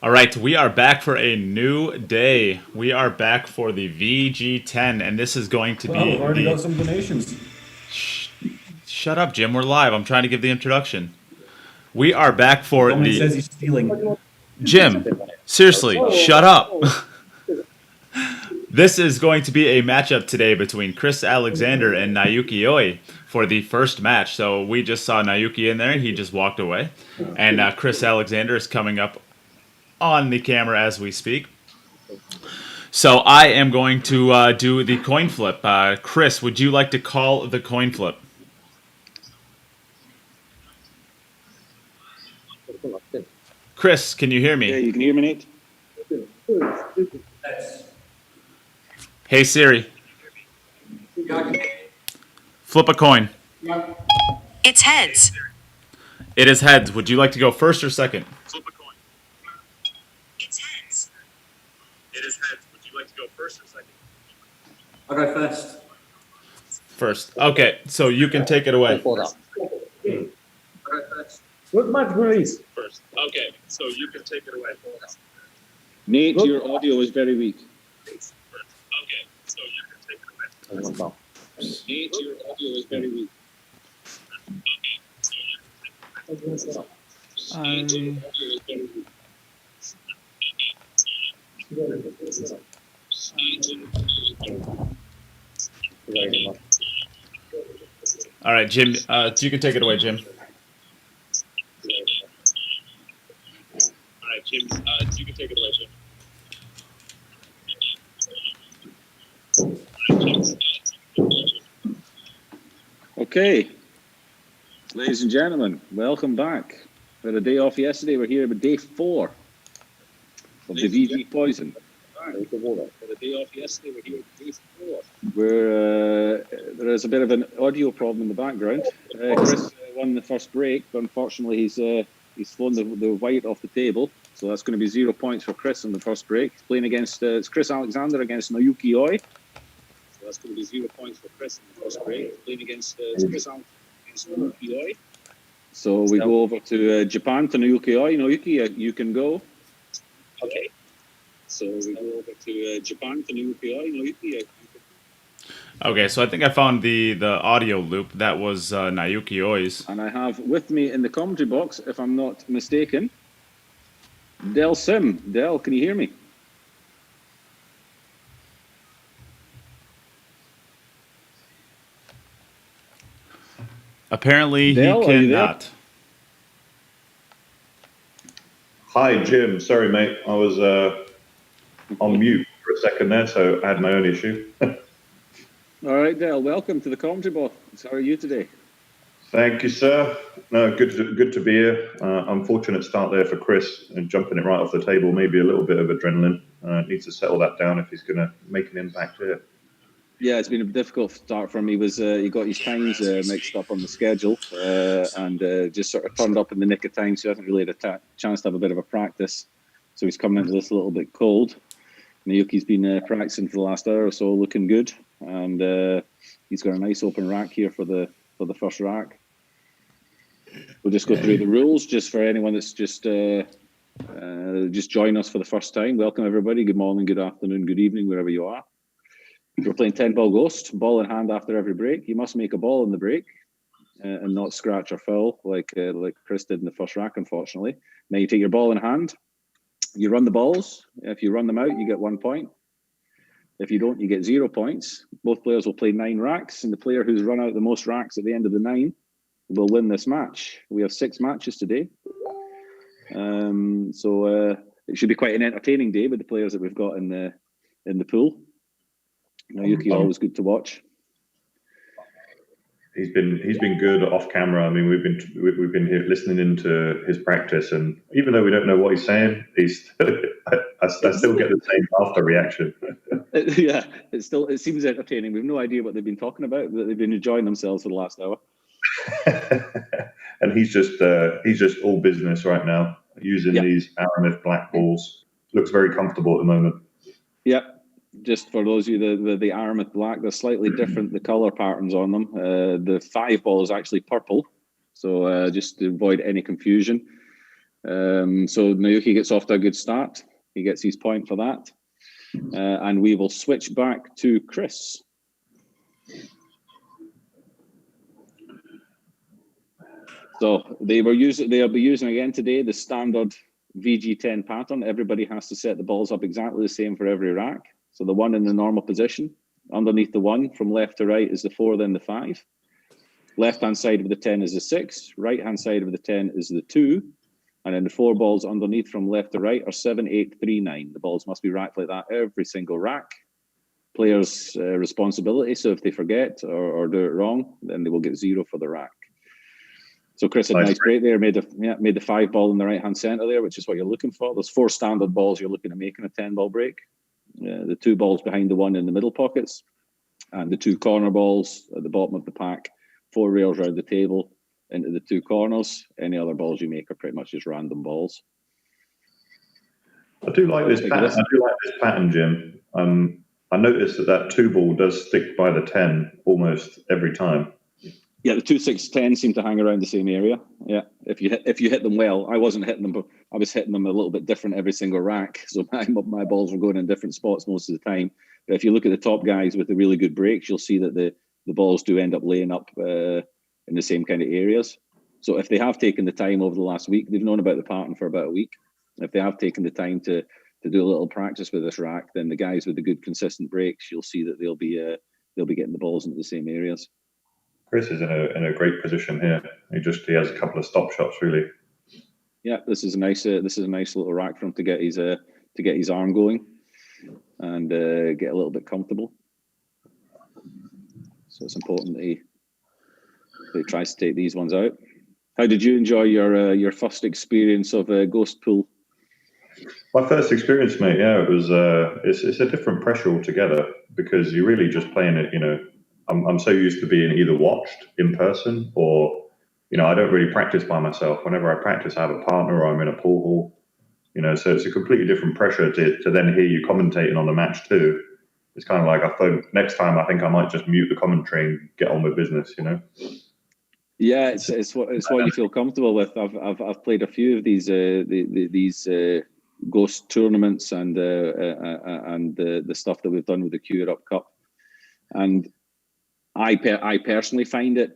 All right, we are back for a new day. We are back for the VG10, and this is going to Well, be we've already the. got some donations. Shut up, Jim. We're live. I'm trying to give the introduction. We are back for Dominic the. says he's stealing. Jim, seriously, shut up. This is going to be a matchup today between Chris Alexander and Naoyuki Oi for the first match. So we just saw Naoyuki in there. He just walked away. And Chris Alexander is coming up on the camera as we speak. So I am going to do the coin flip. Chris, would you like to call the coin flip? Chris, can you hear Yeah, me? you can hear me, Nate? Hey Siri, flip a coin. It's heads. It is heads. Would you like to go first or second? It's heads. It is heads. Would you like to go first or second? I'll go first. First. Okay, so you can take it away. Good match, Grace. First. Okay, so you can take it away. Nate, your audio is very weak. Okay, so you can take it away. Nate, your audio is very weak. All right, Jim, you can take it away, Jim. All right, Jim, you can take it away, Jim. Okay. Ladies and gentlemen, welcome back. We had a day off yesterday. We're here with day 4 of the VG Poison. There is a bit of an audio problem in the background. Chris won the first break, but unfortunately he's thrown the white off the table. So that's going to be 0 points for Chris in the first break. He's playing against it's Chris Alexander against Naoyuki Oi. So that's going to be 0 points for Chris in the first break. Playing against it's Chris Alexander against Naoyuki Oi. So we go over to Japan to Naoyuki Oi. Naoyuki, you can go. Okay. So we go over to Japan to Naoyuki Oi. Naoyuki, you can. Okay, so I think I found the audio loop. That was Naoyuki Oi's. And I have with me in the commentary box, if I'm not mistaken, Del Sim. Del, can you hear me? Apparently Del, he are you there? cannot. Hi, Jim. Sorry, mate. I was on mute for a second there, so I had my own issue. All right, Del, welcome to the commentary box. How are you today? Thank you, sir. No, good to be here. Unfortunate start there for Chris, and jumping it right off the table. Maybe a little bit of adrenaline. Needs to settle that down if he's going to make an impact here. Yeah, it's been a difficult start for him. He got his times mixed up on the schedule and just sort of turned up in the nick of time, so he hasn't really had a chance to have a bit of a practice. So he's coming into this a little bit cold. Naoyuki's been practicing for the last hour or so, looking good, and he's got a nice open rack here for the first rack. We'll just go through the rules, just for anyone that's just joined us for the first time. Welcome, everybody. Good morning, good afternoon, good evening, wherever you are. We're playing 10-ball Ghost, ball in hand after every break. You must make a ball in the break and not scratch or foul like Chris did in the first rack, unfortunately. Now you take your ball in hand. You run the balls. If you run them out, you get 1 point. If you don't, you get 0 points. Both players will play 9 racks, and the player who's run out the most racks at the end of the 9 will win this match. We have 6 matches today. So it should be quite an entertaining day with the players that we've got in the pool. Naoyuki, always good to watch. He's been good off camera. I mean, we've been here listening into his practice, and even though we don't know what he's saying, I still get the same after reaction. Yeah, it seems entertaining. We've no idea what they've been talking about, but they've been enjoying themselves for the last hour. And he's just all business right now, using these Aramith black balls. Looks very comfortable at the moment. Yeah. Just for those of you, the Aramith black, they're slightly different, the color patterns on them. The 5 ball is actually purple, so just to avoid any confusion. So Naoyuki gets off to a good start. He gets his point for that. And we will switch back to Chris. So they'll be using again today the standard VG10 pattern. Everybody has to set the balls up exactly the same for every rack. So the 1 in the normal position. Underneath the 1 from left to right is the 4, then the 5. Left-hand side of the 10 is the 6. Right-hand side of the 10 is the 2. And then the 4 balls underneath from left to right are 7, 8, 3, 9. The balls must be racked like that every single rack. Players' responsibility. So if they forget or do it wrong, then they will get 0 for the rack. So Chris had a nice break there, made the 5 ball in the right-hand centre there, which is what you're looking for. There's 4 standard balls you're looking at making a 10-ball break. The 2 balls behind the 1 in the middle pockets, and the 2 corner balls at the bottom of the pack, 4 rails around the table into the 2 corners. Any other balls you make are pretty much just random balls. I do like this pattern, Jim. I noticed that 2 ball does stick by the 10 almost every time. Yeah, the 2, 6, 10 seem to hang around the same area. Yeah, if you hit them well. I wasn't hitting them, but I was hitting them a little bit different every single rack. So my balls were going in different spots most of the time. But if you look at the top guys with the really good breaks, you'll see that the balls do end up laying up in the same kind of areas. So if they have taken the time over the last week, they've known about the pattern for about a week. If they have taken the time to do a little practice with this rack, then the guys with the good consistent breaks, you'll see that they'll be getting the balls into the same areas. Chris is in a great position here. He has a couple of stop shots really. Yeah, this is a nice little rack for him to get his arm going and get a little bit comfortable. So it's important that he tries to take these ones out. How did you enjoy your first experience of Ghost Pool? My first experience, mate. Yeah, it was. It's a different pressure altogether because you're really just playing it. I'm so used to being either watched in person or, I don't really practice by myself. Whenever I practice, I have a partner or I'm in a pool hall, so it's a completely different pressure to then hear you commentating on the match too. It's kind of like I thought next time I think I might just mute the commentary and get on with business, Yeah, it's what you feel comfortable with. I've played a few of these Ghost tournaments and the stuff that we've done with the Cure Up Cup, and I personally find it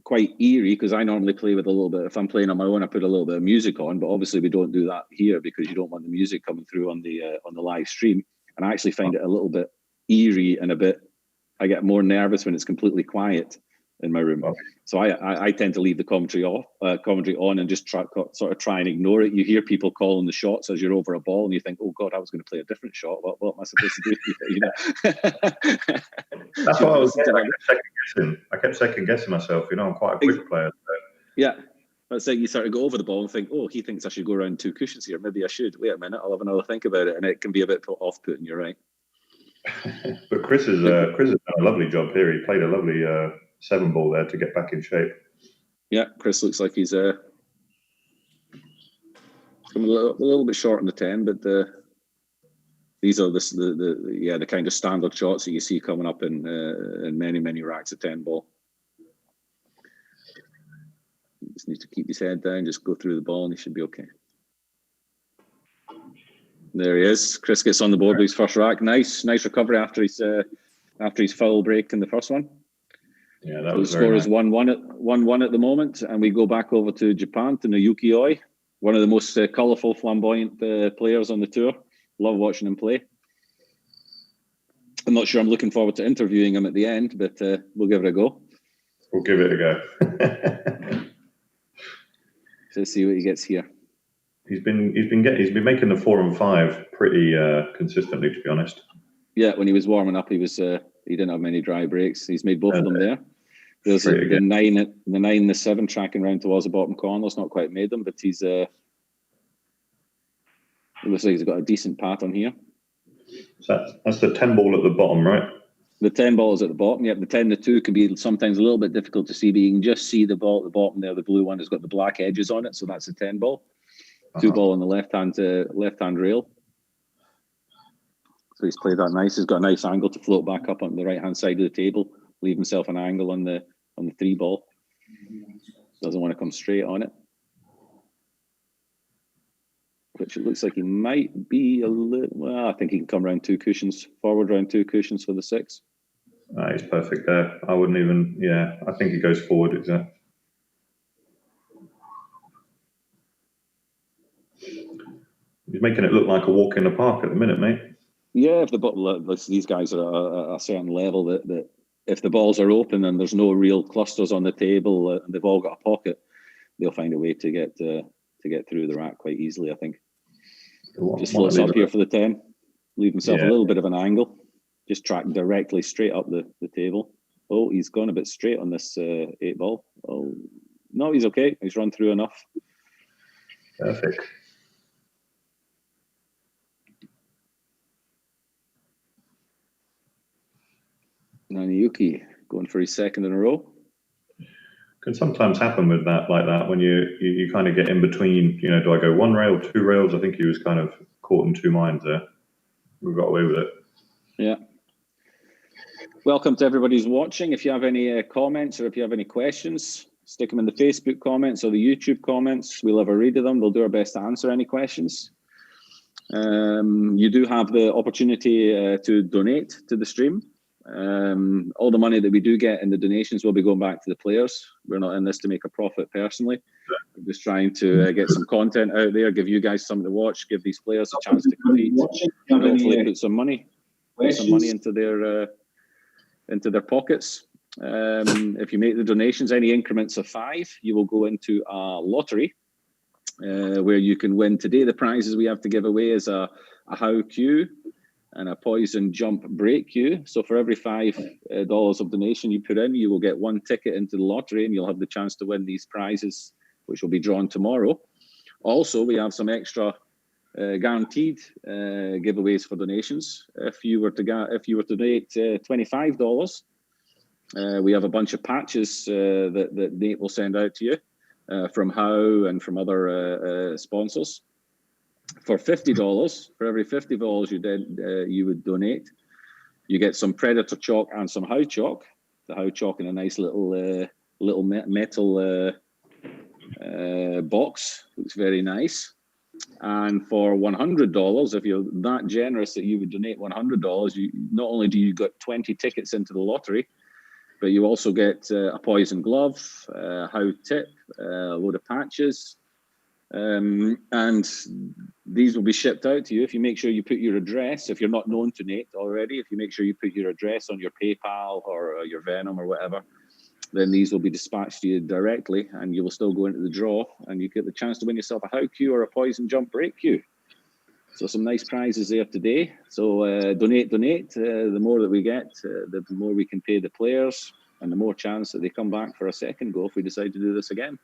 quite eerie because I normally play with a little bit. If I'm playing on my own, I put a little bit of music on, but obviously we don't do that here because you don't want the music coming through on the live stream. And I actually find it a little bit eerie and I get more nervous when it's completely quiet in my room. So I tend to leave the commentary on and just try and ignore it. You hear people calling the shots as you're over a ball and you think, oh God, I was going to play a different shot. What am I supposed to do? That's what I was saying. I kept second guessing myself. I'm quite a quick player. So. Yeah. That's like you start to go over the ball and think, oh, he thinks I should go around 2 cushions here. Maybe I should. Wait a minute, I'll have another think about it. And it can be a bit off-putting, you're right. But Chris has done a lovely job here. He played a lovely 7 ball there to get back in shape. Yeah, Chris looks like he's coming a little bit short on the 10, but these are the kind of standard shots that you see coming up in many racks of 10 ball. He just needs to keep his head down, just go through the ball, and he should be okay. There he is. Chris gets on the board with his first rack. Nice recovery after his foul break in the first one. Yeah, that so was the score nice. is 1-1 at the moment, and we go back over to Japan to Naoyuki Oi, one of the most colourful, flamboyant players on the tour. Love watching him play. I'm not sure I'm looking forward to interviewing him at the end, but we'll give it a go. We'll give it a go. Let's see what he gets here. He's been making the 4 and 5 pretty consistently, to be honest. Yeah, when he was warming up, he didn't have many dry breaks. He's made both of them there. There's the 9 and the 7 tracking round towards the bottom corners. Not quite made them, but he's it looks like he's got a decent pattern here. So that's the 10 ball at the bottom, right? The 10 ball is at the bottom. Yep, the 10 and the 2 can be sometimes a little bit difficult to see, but you can just see the ball at the bottom there. The blue one has got the black edges on it, so that's a 10 ball. 2 ball on the left hand rail. So he's played that nice. He's got a nice angle to float back up on the right hand side of the table, leave himself an angle on the 3 ball. Doesn't want to come straight on it. which it looks like he might be a little. Well, I think he can come around 2 cushions, forward around 2 cushions for the 6. He's perfect there. I wouldn't even. Yeah, I think he goes forward. Exactly. He's making it look like a walk in the park at the minute, mate. Yeah, if these guys are at a certain level that if the balls are open and there's no real clusters on the table and they've all got a pocket, they'll find a way to get through the rack quite easily. I think. Just floats up here for the 10, leave himself a little bit of an angle, just track directly straight up the table. Oh, he's gone a bit straight on this 8 ball. Oh, no, he's okay. He's run through enough. Perfect. Naoyuki going for his 2nd in a row. Can sometimes happen with that, like that, when you kind of get in between, do I go 1 rail, 2 rails? I think he was kind of caught in 2 minds there. We got away with it. Yeah. Welcome to everybody who's watching. If you have any comments or if you have any questions, stick them in the Facebook comments or the YouTube comments. We'll have a read of them. We'll do our best to answer any questions. You do have the opportunity to donate to the stream. All the money that we do get in the donations will be going back to the players. We're not in this to make a profit personally. We're just trying to get some content out there, give you guys something to watch, give these players a chance to compete, and hopefully put some money into their pockets. If you make the donations, any increments of 5, you will go into a lottery where you can win. Today, the prizes we have to give away is a How Q and a Poison Jump Break Q. So for every $5 of donation you put in, you will get 1 ticket into the lottery and you'll have the chance to win these prizes, which will be drawn tomorrow. Also, we have some extra guaranteed giveaways for donations. If you were to donate $25, we have a bunch of patches that Nate will send out to you from How and from other sponsors. For $50, for every $50 you would donate, you get some Predator chalk and some How chalk. The How chalk in a nice little metal box. Looks very nice. And for $100, if you're that generous that you would donate $100, you not only do you get 20 tickets into the lottery, but you also get a Poison glove, How tip, a load of patches. And these will be shipped out to you if you make sure you put your address. If you're not known to Nate already, if you make sure you put your address on your PayPal or your Venom or whatever, then these will be dispatched to you directly and you will still go into the draw and you get the chance to win yourself a How Q or a Poison Jump Break Q. So some nice prizes there today. So donate. The more that we get, the more we can pay the players and the more chance that they come back for a second go if we decide to do this again.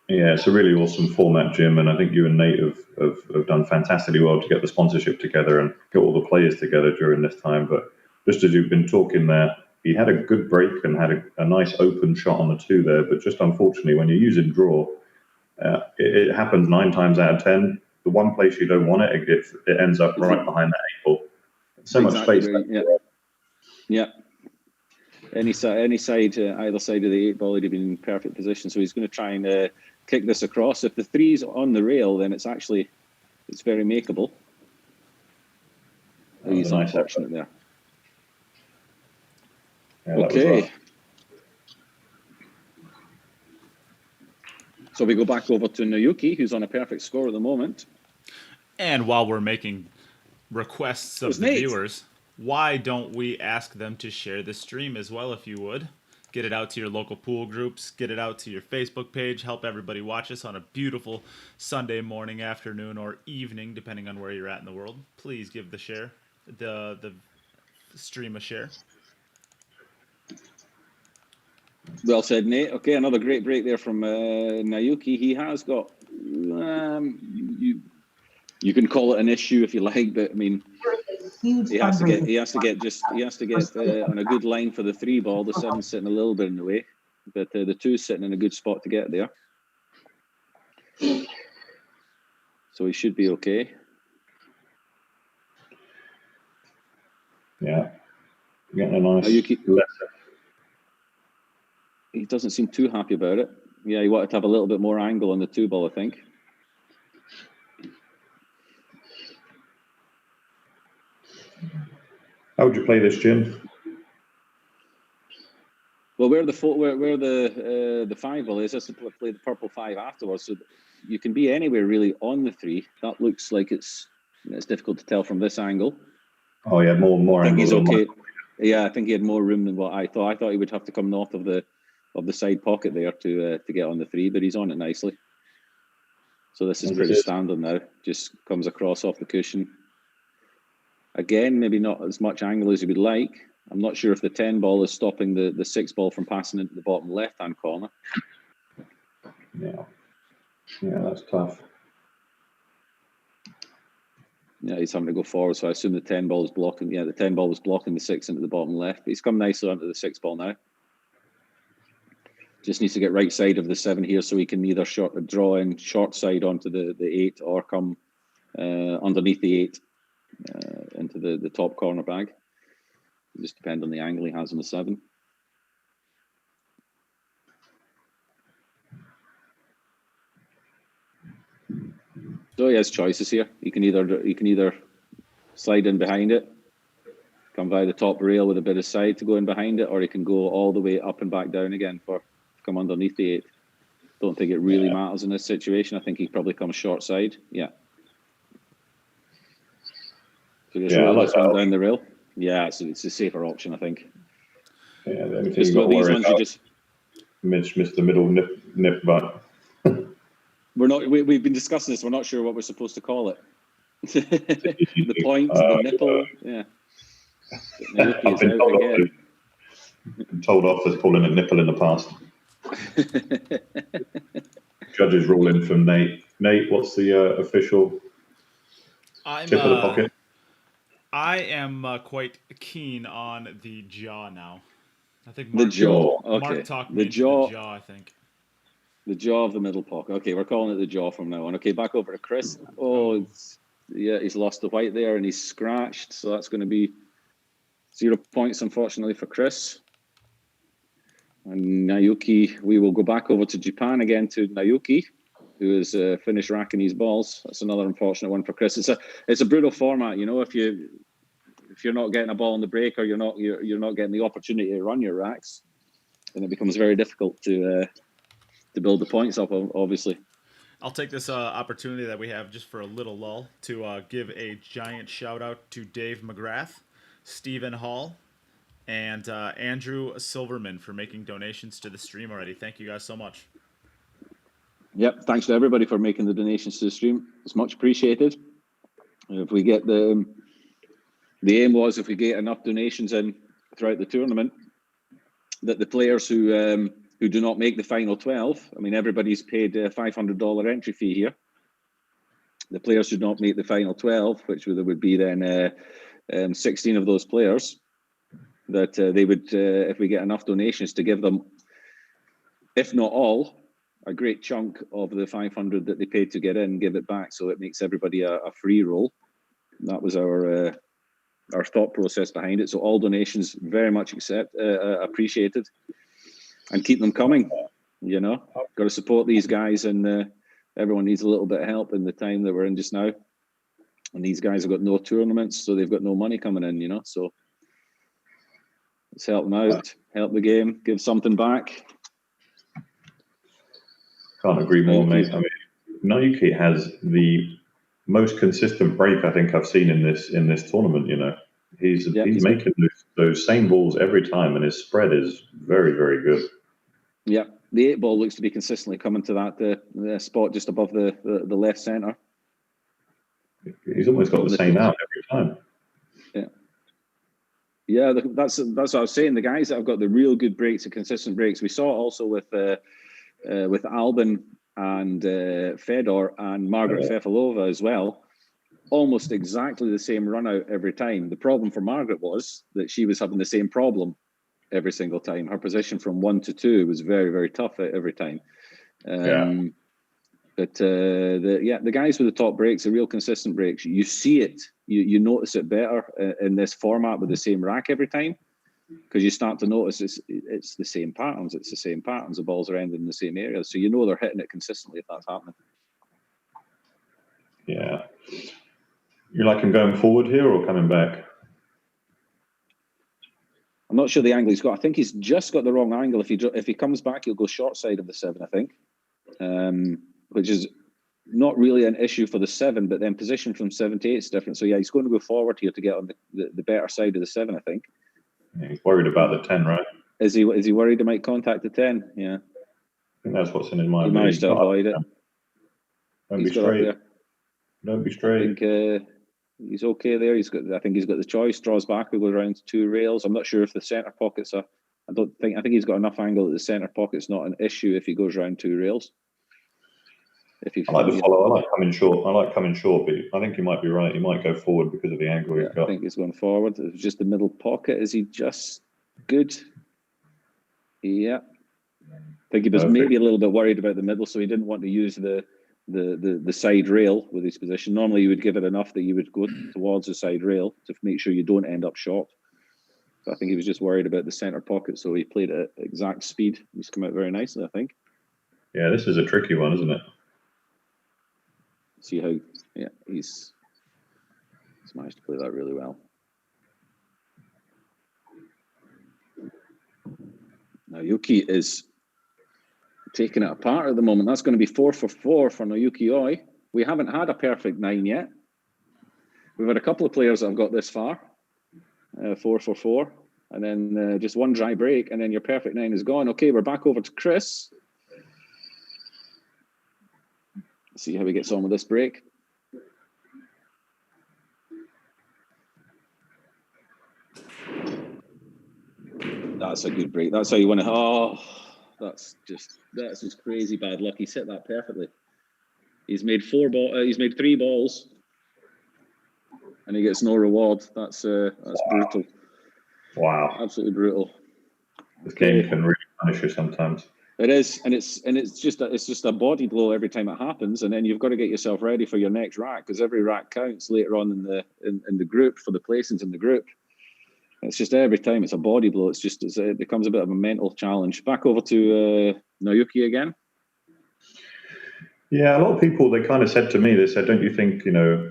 Yeah, it's a really awesome format, Jim, and I think you and Nate have done fantastically well to get the sponsorship together and get all the players together during this time. But just as you've been talking there, he had a good break and had a nice open shot on the 2 there, but just unfortunately, when you're using draw, it happens 9 times out of 10. The one place you don't want it, it ends up right behind that 8 ball. So much space. Yeah. Any side, either side of the 8 ball, he'd have been in perfect position. So he's going to try and kick this across. If the 3's on the rail, then it's very makeable. He's unfortunate there. Yeah, okay. So we go back over to Naoyuki, who's on a perfect score at the moment. And while we're making requests of the viewers, why don't we ask them to share the stream as well, if you would? Get it out to your local pool groups, get it out to your Facebook page, help everybody watch us on a beautiful Sunday morning, afternoon, or evening, depending on where you're at in the world. Please give the stream a share. Well said, Nate. Okay, another great break there from Naoyuki. He has got, you can call it an issue if you like, but I mean, he has to get on a good line for the 3 ball. The 7's sitting a little bit in the way, but the 2's sitting in a good spot to get there. So he should be okay. Yeah, getting a nice He doesn't seem too happy about it. Yeah, he wanted to have a little bit more angle on the 2 ball, I think. How would you play this, Jim? Well, where the 5 ball is, let's play the purple 5 afterwards. So you can be anywhere really on the 3. That looks like it's difficult to tell from this angle. Oh yeah, more I think angle. he's okay. Yeah, I think he had more room than what I thought. I thought he would have to come north of the side pocket there to get on the 3, but he's on it nicely. So this is pretty standard now. Just comes across off the cushion. Again, maybe not as much angle as you would like. I'm not sure if the 10 ball is stopping the 6 ball from passing into the bottom left-hand corner. Yeah, that's tough. Yeah, he's having to go forward, so I assume the 10 ball is blocking. Yeah, the 10 ball was blocking the 6 into the bottom left, but he's come nicely onto the 6 ball now. Just needs to get right side of the 7 here, so he can either draw in short side onto the 8 or come underneath the 8 into the top corner bag. It just depends on the angle he has on the 7. So he has choices here. He can either slide in behind it, come via the top rail with a bit of side to go in behind it, or he can go all the way up and back down again to come underneath the 8. Don't think it really matters in this situation. I think he probably comes short side. Yeah. So just roll this one down the rail. Yeah, it's a safer option, I think. Yeah, the only thing you've got to worry about is miss the middle nip but we've been discussing this. We're not sure what we're supposed to call it. The point, the nipple. Yeah. I've been told off as calling it nipple in the past. Judges ruling from Nate. Nate, what's the official tip of the pocket? I am quite keen on the jaw now. I think the jaw. Okay. Mark talked me into the jaw, I think. The jaw of the middle pocket. Okay, we're calling it the jaw from now on. Okay, back over to Chris. Oh, he's lost the white there and he's scratched. So that's going to be 0 points, unfortunately, for Chris. And Naoyuki, we will go back over to Japan again to Naoyuki, who has finished racking his balls. That's another unfortunate one for Chris. It's a brutal format, you know. If you're not getting a ball on the break or you're not getting the opportunity to run your racks, then it becomes very difficult to build the points up. Obviously, I'll take this opportunity that we have just for a little lull to give a giant shout out to Dave McGrath, Stephen Hall, and Andrew Silverman for making donations to the stream already. Thank you guys so much. Yep, thanks to everybody for making the donations to the stream. It's much appreciated. If we get the aim was if we get enough donations in throughout the tournament, that the players who do not make the final 12, I mean, everybody's paid a $500 entry fee here. The players who don't make the final 12, which would be then 16 of those players, that they would, if we get enough donations, to give them, if not all, a great chunk of the 500 that they paid to get in, give it back, so it makes everybody a free roll. That was our thought process behind it. So all donations very much appreciated, and keep them coming. You know, got to support these guys, and everyone needs a little bit of help in the time that we're in just now. And these guys have got no tournaments, so they've got no money coming in. You know, so let's help them out, help the game, give something back. Can't agree more, mate. I mean, Naoyuki has the most consistent break I think I've seen in this tournament. You know, he's making those same balls every time, and his spread is very, very good. Yeah, the 8 ball looks to be consistently coming to that the spot just above the left center. He's almost got the same out every time. Yeah, that's what I was saying. The guys that have got the real good breaks, the consistent breaks, we saw also with Albin and Fedor and Margaret Fefilova as well, almost exactly the same run out every time. The problem for Margaret was that she was having the same problem every single time. Her position from 1 to 2 was very, very tough every time. But the guys with the top breaks, the real consistent breaks, you see it, you notice it better in this format with the same rack every time, because you start to notice it's the same patterns. It's the same patterns. The balls are ending in the same areas, so you know they're hitting it consistently if that's happening. Yeah. You like him going forward here or coming back? I'm not sure the angle he's got. I think he's just got the wrong angle. If he comes back, he'll go short side of the 7, I think, which is not really an issue for the 7, but then position from 7 to 8 is different. So yeah, he's going to go forward here to get on the better side of the 7, I think. Yeah, he's worried about the 10, right? Is he worried he might contact the 10? Yeah. I think that's what's in his mind. He managed to avoid it. Don't be straight. Don't be straight. I think he's okay there. I think he's got the choice. Draws back. We go around to 2 rails. I'm not sure if the centre pockets are. I think he's got enough angle that the centre pocket's not an issue if he goes around 2 rails. I like the follow. I like coming short, but I think you might be right. He might go forward because of the angle he's got. I think he's going forward. It's just the middle pocket. Is he just good? Yeah. I think he was maybe a little bit worried about the middle, so he didn't want to use the side rail with his position. Normally, you would give it enough that you would go towards the side rail to make sure you don't end up short. But I think he was just worried about the centre pocket, so he played at exact speed. He's come out very nicely, I think. Yeah, this is a tricky one, isn't it? See how, yeah, he's managed to play that really well. Naoyuki is taking it apart at the moment. That's going to be 4 for 4 for Naoyuki Oi. We haven't had a perfect 9 yet. We've had a couple of players that have got this far, 4 for 4, and then just one dry break, and then your perfect 9 is gone. Okay, we're back over to Chris. See how he gets on with this break. That's a good break. That's how you want to. Oh, that's just crazy bad luck. He's hit that perfectly. He's made 3 balls, and he gets no reward. That's brutal. Wow, absolutely brutal. This game can really punish you sometimes. It is, and it's just a body blow every time it happens, and then you've got to get yourself ready for your next rack, because every rack counts later on in the group for the placings in the group. It's just every time it's a body blow. It becomes a bit of a mental challenge. Back over to Naoyuki again. Yeah, a lot of people, they kind of said to me, they said, don't you think,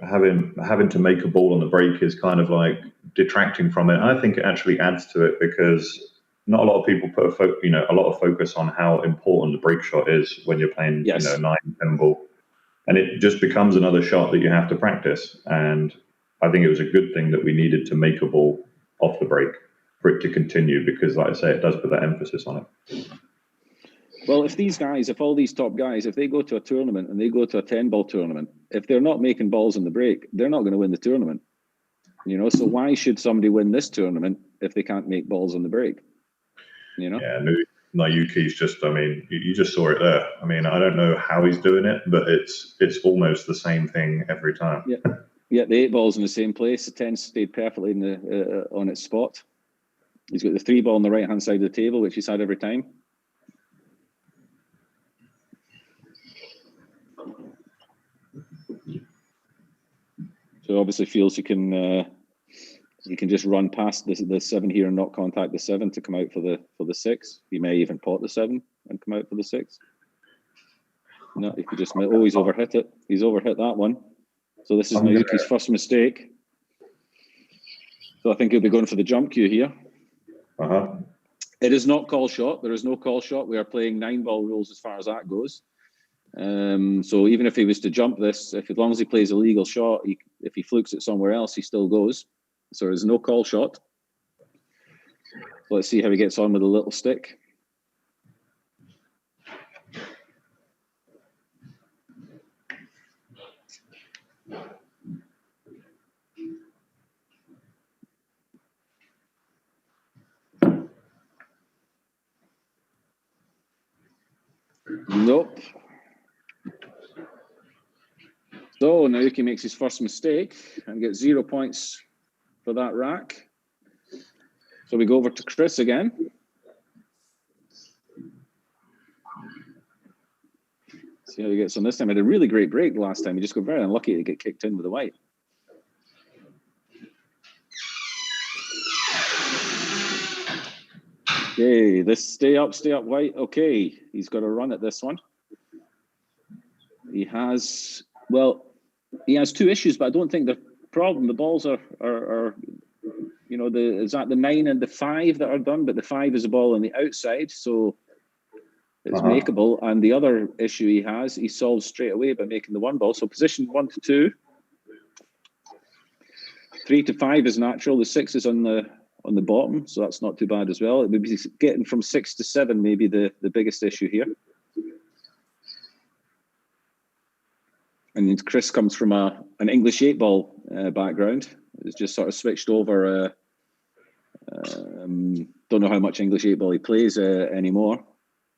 having to make a ball on the break is kind of like detracting from it? I think it actually adds to it, because not a lot of people put a lot of focus on how important the break shot is when you're playing, 9-10 ball. And it just becomes another shot that you have to practice. And I think it was a good thing that we needed to make a ball off the break for it to continue, because like I say, it does put that emphasis on it. Well, if all these top guys, if they go to a tournament and they go to a 10-ball tournament, if they're not making balls in the break, they're not going to win the tournament. So why should somebody win this tournament if they can't make balls on the break? Yeah, Naoyuki's just, you just saw it there. I don't know how he's doing it, but it's almost the same thing every time. Yeah, the 8 balls in the same place. The 10 stayed perfectly on its spot. He's got the 3 ball on the right-hand side of the table, which he's had every time. So obviously feels he can just run past the 7 here and not contact the 7 to come out for the 6. He may even pot the 7 and come out for the 6. No, he could just. Oh, he's overhit it. He's overhit that one. So this is Naoyuki's first mistake. So I think he'll be going for the jump cue here. It is not call shot. There is no call shot. We are playing 9-ball rules as far as that goes. So even if he was to jump this, as long as he plays a legal shot, if he flukes it somewhere else, he still goes. So there's no call shot. Let's see how he gets on with the little stick. Nope. So Naoyuki makes his first mistake and gets 0 points for that rack. So we go over to Chris again. See how he gets on this time. He had a really great break last time. He just got very unlucky to get kicked in with the white. Okay, this stay up white. Okay, he's got a run at this one. He has 2 issues, but I don't think the balls are you know, is that the 9 and the 5 that are done, but the 5 is a ball on the outside, so it's makeable. And the other issue he solves straight away by making the 1 ball. So position 1 to 2, 3 to 5 is natural. The 6 is on the bottom, so that's not too bad as well. It would be getting from 6 to 7, maybe the biggest issue here. And Chris comes from an English 8-ball background. It's just sort of switched over. Don't know how much English 8-ball he plays anymore.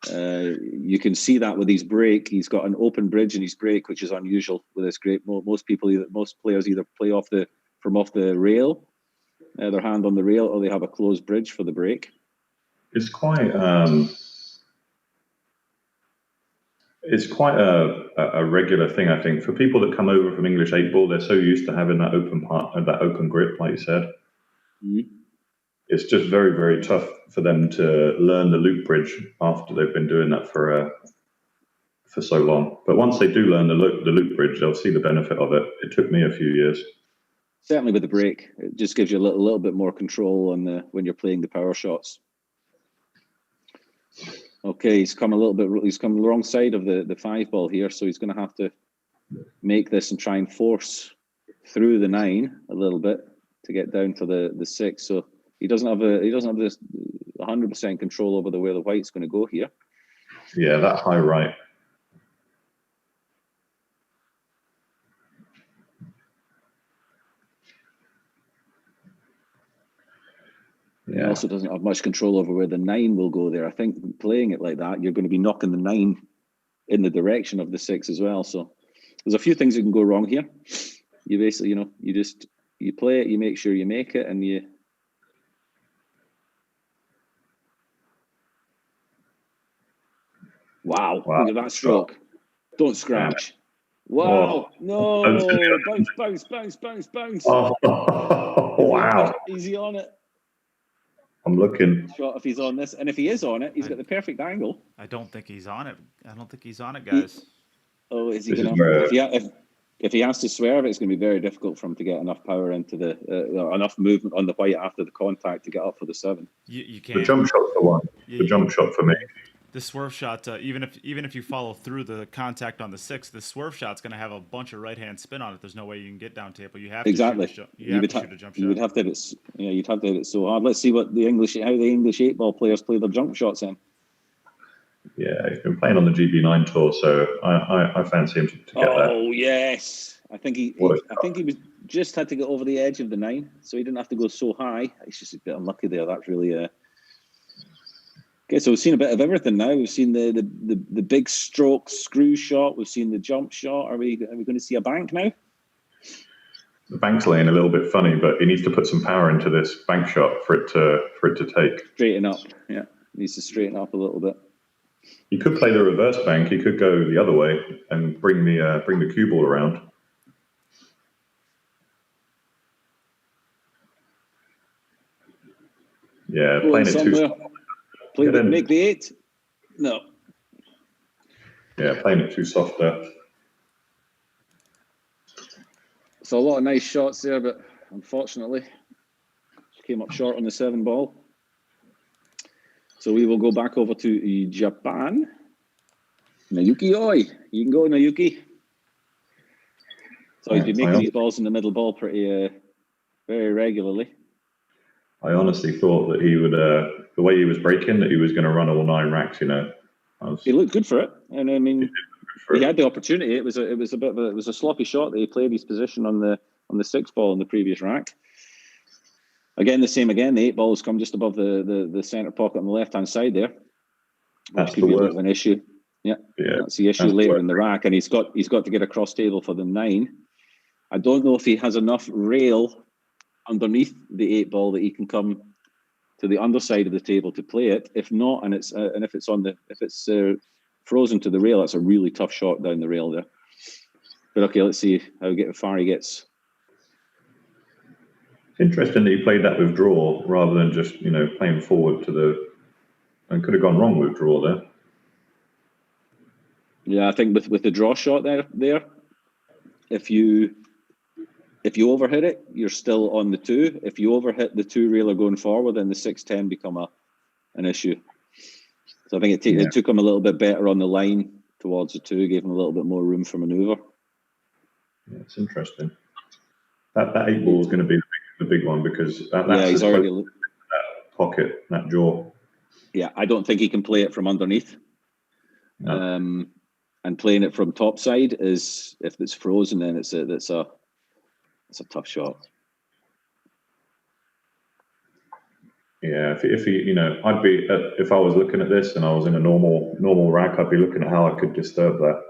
You can see that with his break. He's got an open bridge in his break, which is unusual with this great. Most players either play off the rail, their hand on the rail, or they have a closed bridge for the break. It's quite a regular thing, I think, for people that come over from English 8-ball. They're so used to having that open grip, like you said. Mm-hmm. It's just very, very tough for them to learn the loop bridge after they've been doing that for so long. But once they do learn the loop bridge, they'll see the benefit of it. It took me a few years. Certainly with the break, it just gives you a little bit more control on when you're playing the power shots. Okay, he's come the wrong side of the 5 ball here, so he's going to have to make this and try and force through the 9 a little bit to get down to the 6. So he doesn't have this 100% control over where the white's going to go here. Yeah, that high right. He also doesn't have much control over where the 9 will go there. I think playing it like that, you're going to be knocking the 9 in the direction of the 6 as well. So there's a few things that can go wrong here. You basically, you play it, you make sure you make it, and you. Wow. Look at that stroke. Don't scratch. Wow. No. Bounce. Oh, wow. Easy on it. I'm looking. Shot if he's on this, and if he is on it, he's got the perfect angle. I don't think he's on it. Guys. Is he going to? If he has to swerve, it's going to be very difficult for him to get enough power into enough movement on the white after the contact to get up for the 7. You can't. The jump shot's the one. The jump shot for me. The swerve shot, even if you follow through the contact on the 6, the swerve shot's going to have a bunch of right hand spin on it. There's no way you can get down table. You have to shoot a jump shot. You'd have to hit it. You'd have to hit it so hard. Let's see how the English 8-ball players play their jump shots in. Yeah, he's been playing on the GB9 tour, so I fancy him to get that. Oh yes, I think he was just had to get over the edge of the 9, so he didn't have to go so high. He's just a bit unlucky there. That's really. Okay, so we've seen a bit of everything now. We've seen the big stroke screw shot. We've seen the jump shot. Are we going to see a bank now? The bank's laying a little bit funny, but he needs to put some power into this bank shot for it to take. Straighten up. Yeah, needs to straighten up a little bit. He could play the reverse bank. He could go the other way and bring the cue ball around. Yeah, playing it too soft. Make the 8. No. Yeah, playing it too soft there. So a lot of nice shots there, but unfortunately, came up short on the 7 ball. So we will go back over to Japan. Naoyuki Oi. You can go, Naoyuki. So he's been making these balls in the middle ball pretty very regularly. I honestly thought that he would, the way he was breaking, that he was going to run all 9 racks. He looked good for it, and I mean, he had the opportunity. It was a sloppy shot that he played his position on the 6 ball in the previous rack. Again, the same again. The 8 balls come just above the center pocket on the left hand side there. That's could be a bit of an issue. Yeah, that's the issue later in the rack, and he's got to get across table for the 9. I don't know if he has enough rail underneath the 8 ball that he can come to the underside of the table to play it. If not, and if it's frozen to the rail, that's a really tough shot down the rail there. But okay, let's see how far he gets. It's interesting that he played that with draw rather than just playing forward and could have gone wrong with draw there. Yeah, I think with the draw shot there, if you If you overhit it, you're still on the 2. If you overhit the 2 railer going forward, then the 6-10 become an issue. So I think it took him a little bit better on the line towards the 2, gave him a little bit more room for manoeuvre. Yeah, it's interesting. That 8 ball is going to be the big one, because that's he's already that pocket, that jaw. Yeah, I don't think he can play it from underneath. No. And playing it from top side is, if it's frozen, then it's a tough shot. Yeah, if he, I'd be if I was looking at this and I was in a normal rack, I'd be looking at how I could disturb that.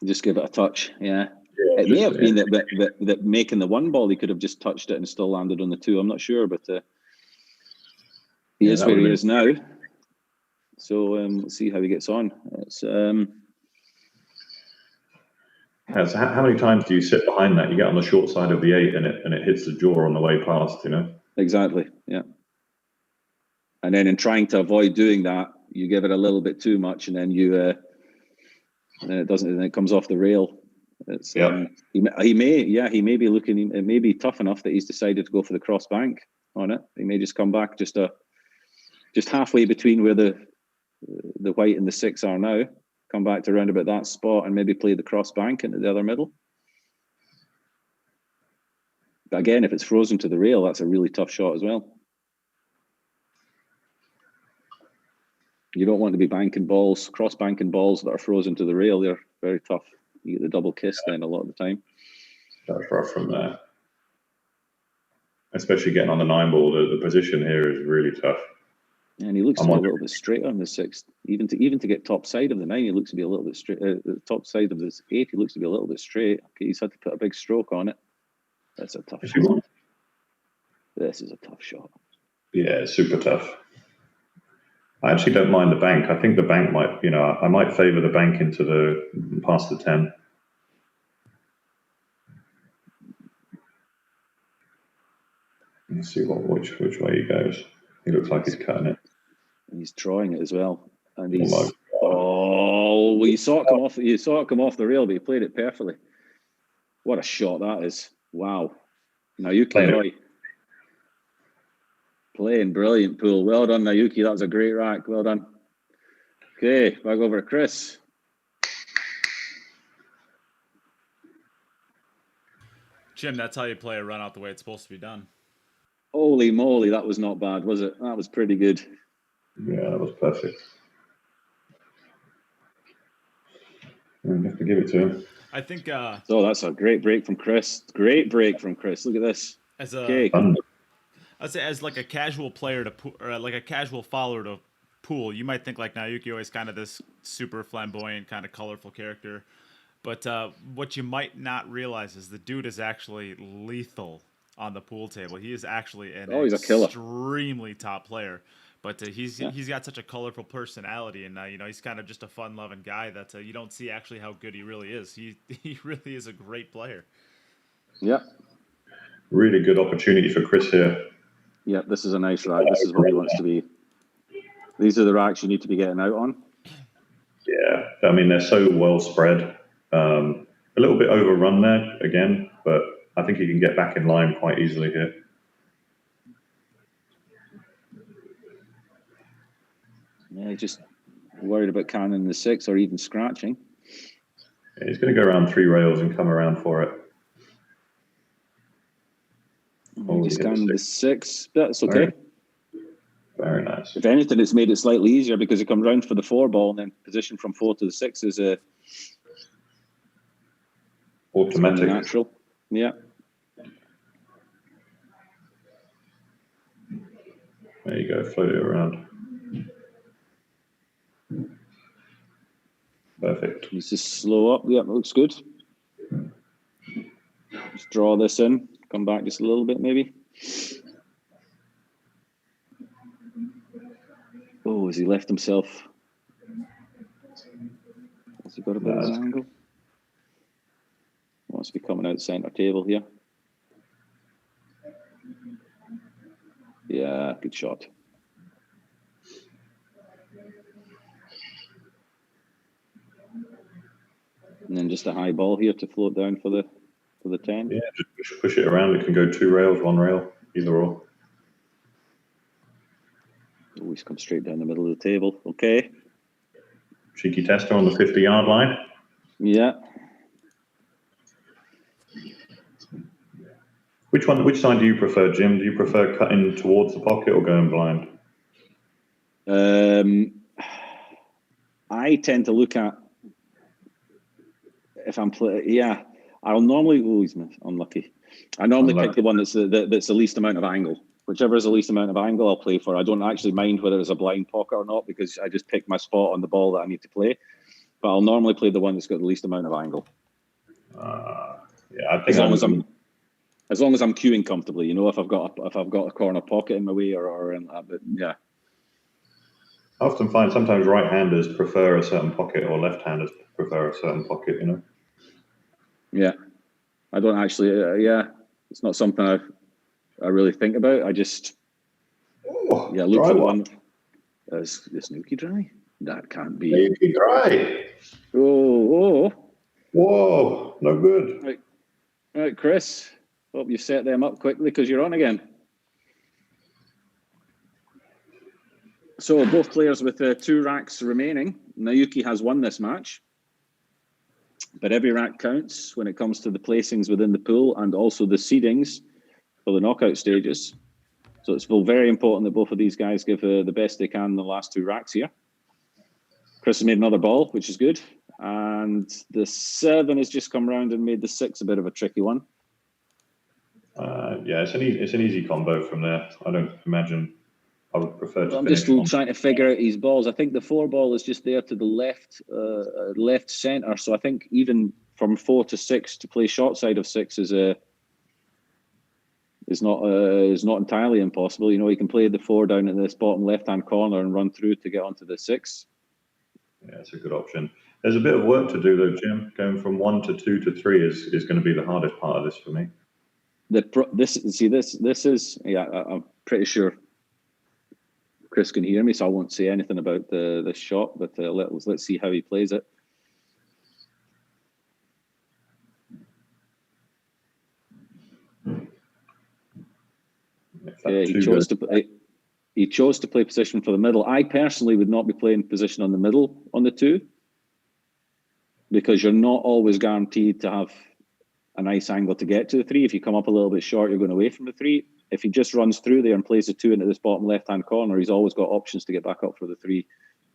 Just give it a touch. Yeah. Yeah, It may have been that making the 1 ball, he could have just touched it and still landed on the 2. I'm not sure, but he is where he is now. So we'll see how he gets on. It's how many times do you sit behind that? You get on the short side of the 8 and it hits the jaw on the way past, Exactly. Yeah. And then in trying to avoid doing that, you give it a little bit too much, and then and then it doesn't. And it comes off the rail. It's he may be looking. It may be tough enough that he's decided to go for the cross bank on it. He may just come back just halfway between where the white and the 6 are now. Come back to around about that spot and maybe play the cross bank into the other middle. But again, if it's frozen to the rail, that's a really tough shot as well. You don't want to be cross banking balls that are frozen to the rail. They're very tough. You get the double kiss then a lot of the time. That's rough from there. Especially getting on the 9 ball, the position here is really tough. And he looks to be a little bit straight on the 6. Even to get top side of the 9, he looks to be a little bit straight. The top side of this 8, he looks to be a little bit straight. Okay, he's had to put a big stroke on it. That's a tough shot. This is a tough shot. Yeah, super tough. I actually don't mind the bank. I think the bank might, I might favour the bank into past the 10. Let's see which way he goes. He looks like he's cutting it. And he's drawing it as well. And he's well, you saw it come off. You saw it come off the rail, but he played it perfectly. What a shot that is! Wow. Naoyuki Oi. Playing brilliant pool. Well done, Naoyuki. That was a great rack. Well done. Okay, back over to Chris. Jim, that's how you play a run out the way it's supposed to be done. Holy moly, that was not bad, was it? That was pretty good. Yeah, that was perfect. I have to give it to him. I think. That's a great break from Chris. Great break from Chris. Look at this. I'd say as like a casual player or like a casual follower to pool, you might think like Naoyuki Oi is kind of this super flamboyant, kind of colorful character. But what you might not realize is the dude is actually lethal on the pool table. He is actually he's a killer. Extremely top player. But he's got such a colorful personality, and he's kind of just a fun-loving guy that you don't see actually how good he really is. He really is a great player. Yeah. Really good opportunity for Chris here. Yeah, this is a nice rack. This is what he wants to be. These are the racks you need to be getting out on. Yeah, I mean, they're so well spread. A little bit overrun there again, but I think he can get back in line quite easily here. Yeah, just worried about cannon the 6 or even scratching. Yeah, he's going to go around 3 rails and come around for it. Just cannon the 6. That's okay. Very nice. If anything, it's made it slightly easier because it comes round for the 4 ball and then position from 4 to the 6 is automatic. Natural. Yeah. There you go. Float it around. Perfect. Let's just slow up. Yeah, looks good. Just draw this in. Come back just a little bit, maybe. Oh, has he left himself? Has he got a bit of an angle? Wants to be coming out center table here. Yeah, good shot. And then just a high ball here to float down for the for the 10. Yeah, just push it around. It can go 2 rails, 1 rail, either or. Always come straight down the middle of the table. Okay. Cheeky tester on the 50-yard line. Yeah. Which side do you prefer, Jim? Do you prefer cutting towards the pocket or going blind? I tend to look at if I'm I'll normally. Oh, he's unlucky. I normally pick the one that's the least amount of angle. Whichever is the least amount of angle, I'll play for. I don't actually mind whether it's a blind pocket or not because I just pick my spot on the ball that I need to play. But I'll normally play the one that's got the least amount of angle. Yeah, I think as long as I'm queuing comfortably, you know, if I've got a corner pocket in my way or in that, but yeah. I often find sometimes right-handers prefer a certain pocket or left-handers prefer a certain pocket, you know? Yeah. I don't actually, it's not something I really think about. I just, look for the one. Is Nuki dry? That can't be. Nuki dry. Oh. Whoa, no good. Right, Chris. Hope you set them up quickly because you're on again. So both players with 2 racks remaining. Naoyuki has won this match. But every rack counts when it comes to the placings within the pool and also the seedings for the knockout stages. So it's very important that both of these guys give the best they can in the last 2 racks here. Chris has made another ball, which is good. And the 7 has just come round and made the 6 a bit of a tricky one. Yeah, it's an easy combo from there. I don't imagine I would prefer to. I'm just trying to figure out his balls. I think the 4 ball is just there to the left center. So I think even from 4 to 6 to play short side of 6 is not entirely impossible. You know, he can play the 4 down in this bottom left hand corner and run through to get onto the 6. Yeah, it's a good option. There's a bit of work to do though, Jim. Going from 1 to 2 to 3 is going to be the hardest part of this for me. This is I'm pretty sure Chris can hear me, so I won't say anything about the shot. But let's see how he plays it. Yeah, he chose to play position for the middle. I personally would not be playing position on the middle on the 2 because you're not always guaranteed to have a nice angle to get to the 3. If you come up a little bit short, you're going away from the 3. If he just runs through there and plays the 2 into this bottom left-hand corner, he's always got options to get back up for the 3.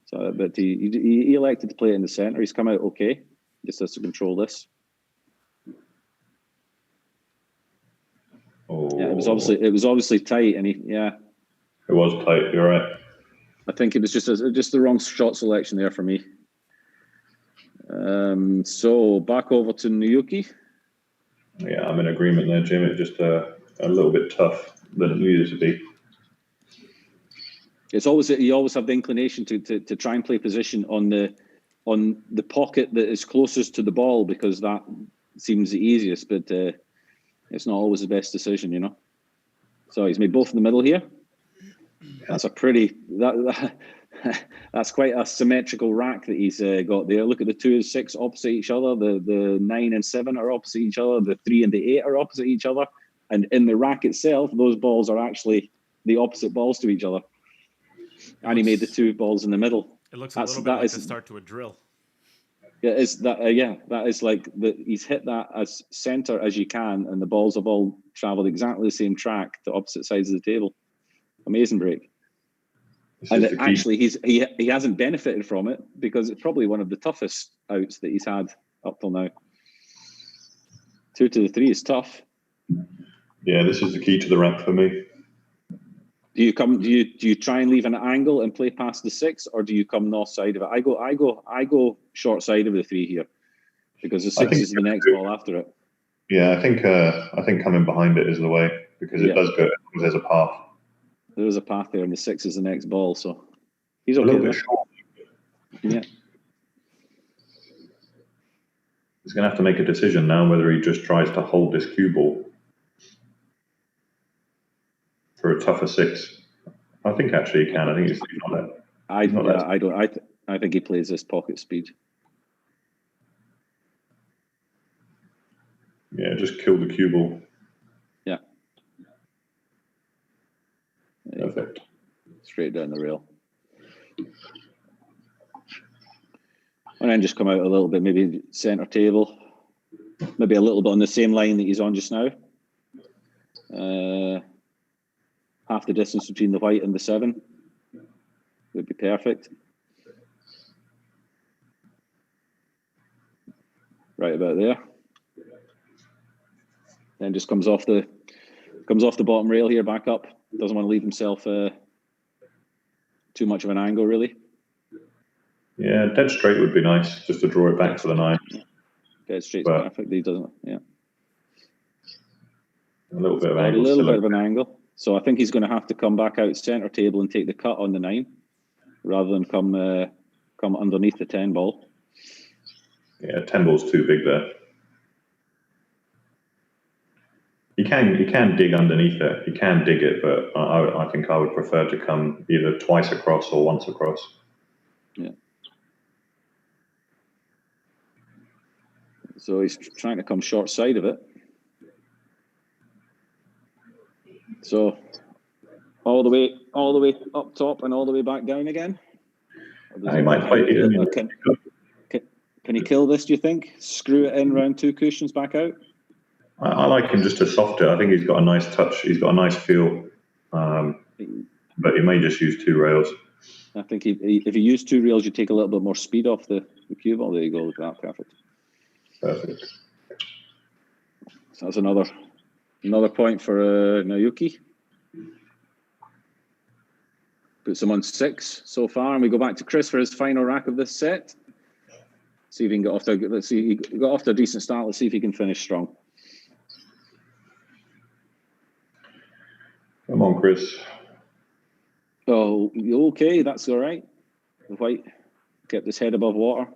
So, but he elected to play it in the center. He's come out okay. Just has to control this. Oh. Yeah, it was obviously tight, and it was tight. You're right. I think it was just the wrong shot selection there for me. So back over to Naoyuki. Yeah, I'm in agreement there, Jim. It's just a little bit tough than it needed to be. It's always you always have the inclination to try and play position on the pocket that is closest to the ball because that seems the easiest, but it's not always the best decision, you know. So he's made both in the middle here. That's a pretty that's quite a symmetrical rack that he's got there. Look at the 2 and 6 opposite each other. The 9 and 7 are opposite each other. The 3 and the 8 are opposite each other. And in the rack itself, those balls are actually the opposite balls to each other. And he made the 2 balls in the middle. It looks a little bit like the start to a drill. Yeah, that is like he's hit that as center as you can, and the balls have all traveled exactly the same track to opposite sides of the table. Amazing break. And actually, he hasn't benefited from it because it's probably one of the toughest outs that he's had up till now. 2 to the 3 is tough. Yeah, this is the key to the rack for me. Do you try and leave an angle and play past the 6, or do you come north side of it? I go short side of the 3 here because the 6 is the next ball after it. Yeah, I think coming behind it is the way because it does go. There's a path. There is a path there, and the 6 is the next ball, so he's okay. A little bit short. Yeah. He's going to have to make a decision now whether he just tries to hold this cue ball for a tougher 6. I think actually he can. I think he's not that. I think he plays this pocket speed. Yeah, just kill the cue ball. Yeah. Perfect. Straight down the rail. And then just come out a little bit, maybe centre table. Maybe a little bit on the same line that he's on just now. Half the distance between the white and the 7 would be perfect. Right about there. Then just comes off the bottom rail here, back up. Doesn't want to leave himself too much of an angle, really. Yeah, dead straight would be nice, just to draw it back to the 9. Dead straight's But perfect. He doesn't. Yeah. a little bit of A angle. little still. bit of an angle. So I think he's going to have to come back out centre table and take the cut on the 9, rather than come underneath the 10 ball. Yeah, 10 ball's too big there. You can dig underneath it. You can dig it, but I think I would prefer to come either twice across or once across. Yeah. So he's trying to come short side of it. So all the way up top and all the way back down again. And he might play it. Can he kill this, do you think? Screw it in round 2 cushions back out? I like him just to soft it. I think he's got a nice touch. He's got a nice feel. But he may just use 2 rails. I think if he used 2 rails, you take a little bit more speed off the cue ball. There you go. Look at that. Perfect. Perfect. So that's another point for Naoyuki. Puts him on 6 so far, and we go back to Chris for his final rack of this set. See if he can get off to. Let's see. He got off to a decent start. Let's see if he can finish strong. Come on, Chris. Oh, okay. That's all right. The white kept his head above water.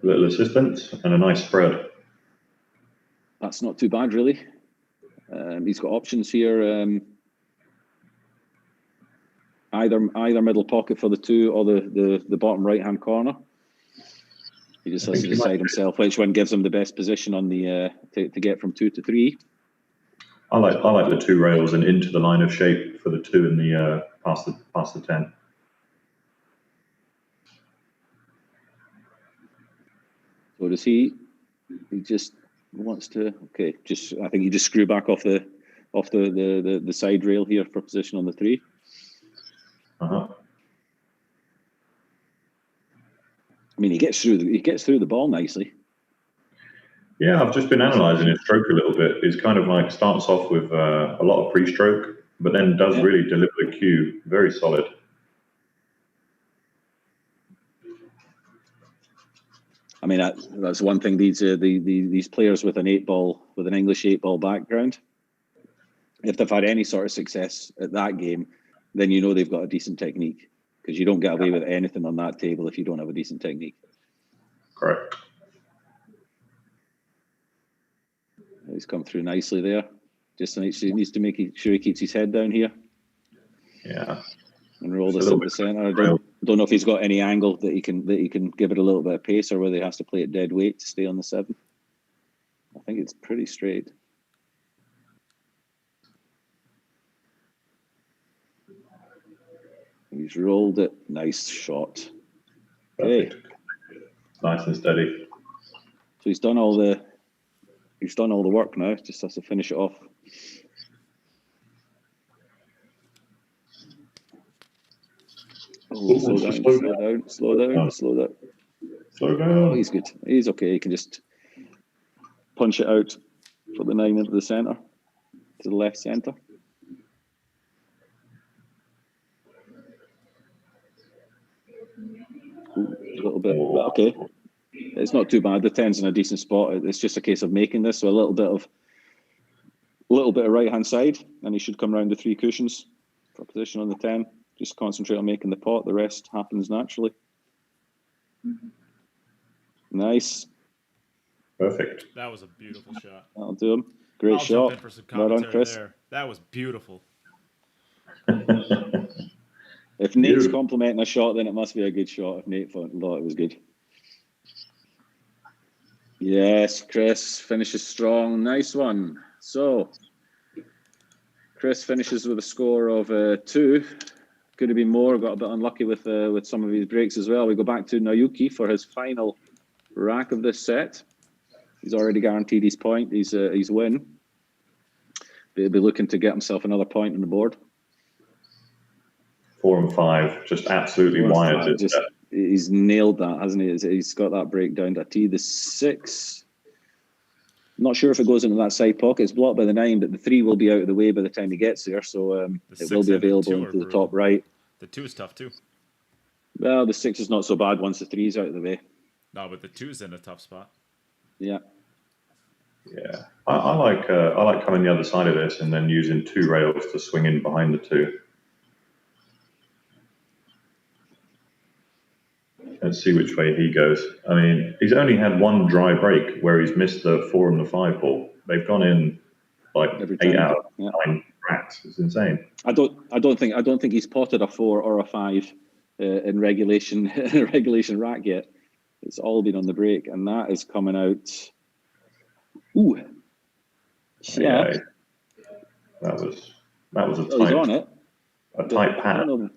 Little assistance and a nice spread. That's not too bad, really. He's got options here. Either middle pocket for the 2 or the bottom right hand corner. He just has to decide himself which one gives him the best position on the to get from 2 to 3. I like the 2 rails and into the line of shape for the 2 in the past the 10. So does he? He just wants to. Okay, I think you just screw back off the side rail here for position on the 3. Uh-huh. I mean, he gets through the ball nicely. Yeah, I've just been analysing his stroke a little bit. He's kind of like starts off with a lot of pre-stroke, but then does really deliver the cue very solid. I mean, that's one thing. These players with an English 8-ball background, if they've had any sort of success at that game, then you know they've got a decent technique, because you don't get away with anything on that table if you don't have a decent technique. Correct. He's come through nicely there. Just he needs to make sure he keeps his head down here. Yeah. And roll this into the centre. I don't know if he's got any angle that he can give it a little bit of pace, or whether he has to play it dead weight to stay on the 7. I think it's pretty straight. He's rolled it. Nice shot. Perfect. Okay. Nice and steady. So he's done all the work now. Just has to finish it off. Oh, slow down. Oh, he's good. He's okay. He can just punch it out for the 9 into the centre, to the left centre. A little bit, but okay. It's not too bad. The 10's in a decent spot. It's just a case of making this. So a little bit of right hand side, and he should come around the 3 cushions for position on the 10. Just concentrate on making the pot. The rest happens naturally. Nice. Perfect. That was a beautiful shot. That'll do him. Great shot. Jump in for some commentary on, Chris. there. That was beautiful. If Nate's complimenting a shot, then it must be a good shot. If Nate thought it was good. Yes, Chris finishes strong. Nice one. So, Chris finishes with a score of 2. Could have been more. Got a bit unlucky with some of his breaks as well. We go back to Naoyuki for his final rack of this set. He's already guaranteed his point. His win. But he'll be looking to get himself another point on the board. 4 and 5, just absolutely wired. He's nailed that, hasn't he? He's got that break down to a T. The 6. Not sure if it goes into that side pocket. It's blocked by the 9, but the 3 will be out of the way by the time he gets there. So it will be available into the top right. The 2 is tough too. Well, the 6 is not so bad once the 3 is out of the way. No, but the 2 is in a tough spot. Yeah. Yeah, I like coming the other side of this and then using 2 rails to swing in behind the 2. Let's see which way he goes. I mean, he's only had 1 dry break where he's missed the 4 and the 5 ball. They've gone in like 8 out of 9 racks. It's insane. I don't think he's potted a 4 or a 5 in regulation rack yet. It's all been on the break, and that is coming out. Ooh, yeah. That was a tight. He's on it. A tight pattern.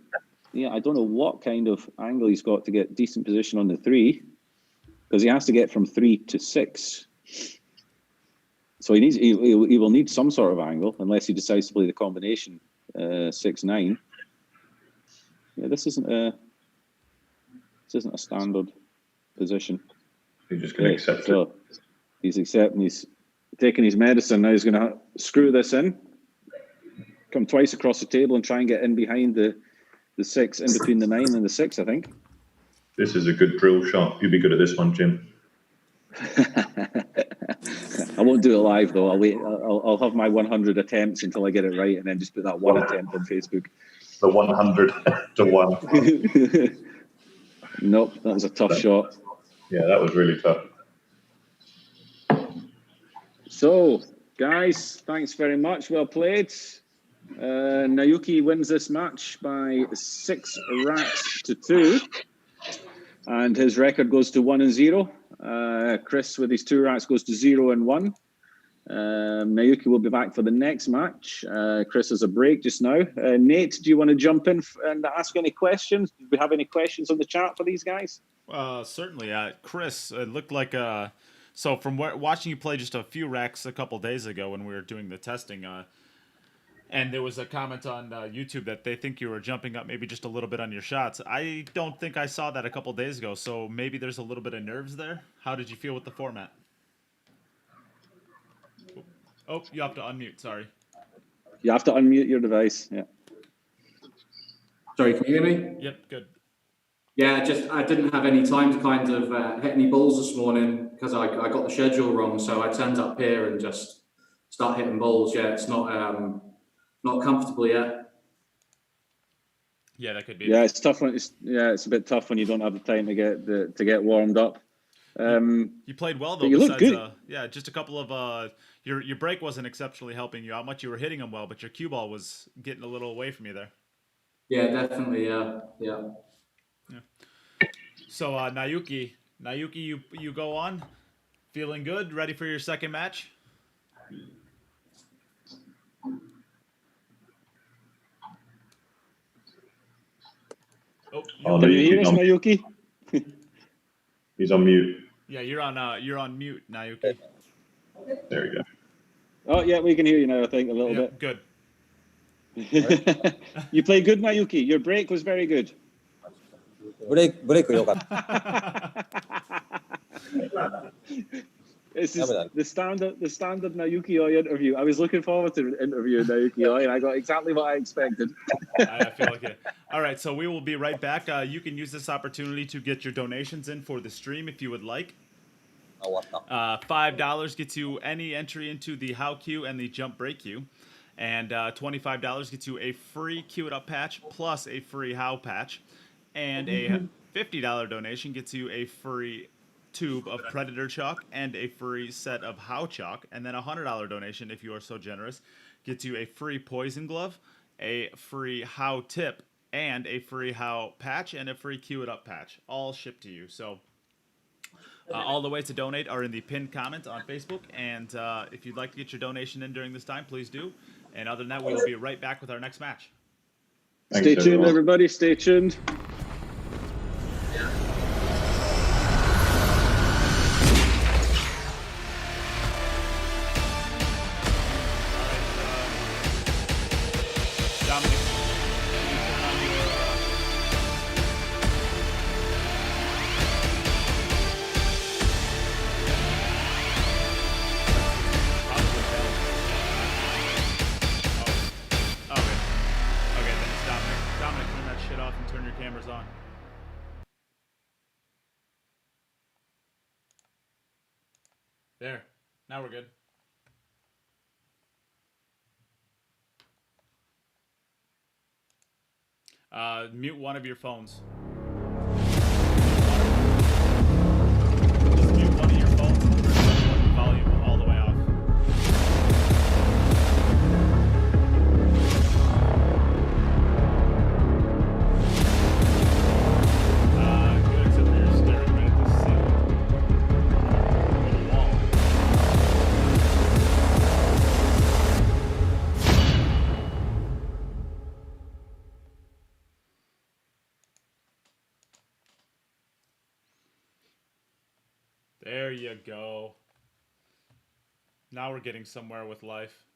I don't know what kind of angle he's got to get decent position on the 3, because he has to get from 3 to 6. So he will need some sort of angle unless he decides to play the combination 6-9. Yeah, this isn't a standard position. He's just going to accept it. He's accepting. He's taking his medicine now. He's going to screw this in, come twice across the table, and try and get in behind the 6, in between the 9 and the 6, I think. This is a good drill shot. You'd be good at this one, Jim. I won't do it live, though. I'll wait. I'll have my 100 attempts until I get it right, and then just put that one attempt on Facebook. The 100 to 1. Nope, that was a tough shot. Yeah, that was really tough. So, guys, thanks very much. Well played. Naoyuki wins this match by 6 racks to 2, and his record goes to 1 and 0. Chris with his 2 racks goes to 0 and 1. Naoyuki will be back for the next match. Chris has a break just now. Nate, do you want to jump in and ask any questions? Do we have any questions on the chat for these guys? Certainly. Chris, it looked like so from watching you play just a few racks a couple days ago when we were doing the testing, and there was a comment on YouTube that they think you were jumping up maybe just a little bit on your shots. I don't think I saw that a couple days ago, so maybe there's a little bit of nerves there. How did you feel with the format? Oh, you have to unmute, sorry. You have to unmute your device, yeah. Sorry, can you hear me? Yep, good. Yeah, I didn't have any time to kind of hit any balls this morning because I got the schedule wrong. So I turned up here and just start hitting balls. Yeah, it's not comfortable yet. Yeah, that could be. Yeah, it's tough when it's a bit tough when you don't have the time to get warmed up. You played well though. You look good. Just a couple of your break wasn't exceptionally helping you out much. You were hitting them well, but your cue ball was getting a little away from you there. Yeah, definitely. Yeah. So Naoyuki, you go on, feeling good, ready for your second match. Oh, can you hear us, Naoyuki? He's on mute. Yeah, you're on mute, Naoyuki. There we go. Oh yeah, we can hear you now. I think a little bit. Good. You played good, Naoyuki. Your break was very good. ブレイク良かった。 This is the standard Naoyuki Oi interview. I was looking forward to interviewing Naoyuki Oi, and I got exactly what I expected. I feel like it. All right, so we will be right back. You can use this opportunity to get your donations in for the stream if you would like. $5 gets you any entry into the How Queue and the Jump Break Queue. And $25 gets you a free Queue It Up patch plus a free How patch. And a $50 donation gets you a free tube of Predator chalk and a free set of How chalk. And then a $100 donation, if you are so generous, gets you a free Poison Glove, a free How tip, and a free How patch and a free Queue It Up patch, all shipped to you. So All the ways to donate are in the pinned comment on Facebook. And if you'd like to get your donation in during this time, please do. And other than that, we will be right back with our next match. Thanks, Stay tuned, everyone. everybody. Stay tuned. Dominic, can you turn on your... Probably failed. Oh. Okay. Okay, then it's Dominic. Dominic, turn that shit off and turn your cameras on. There. Now we're good. Mute one of your phones. Just mute one of your phones and turn the volume all the way off. Good, except for you're staring right at the ceiling. Or the wall. There you go. Now we're getting somewhere with life.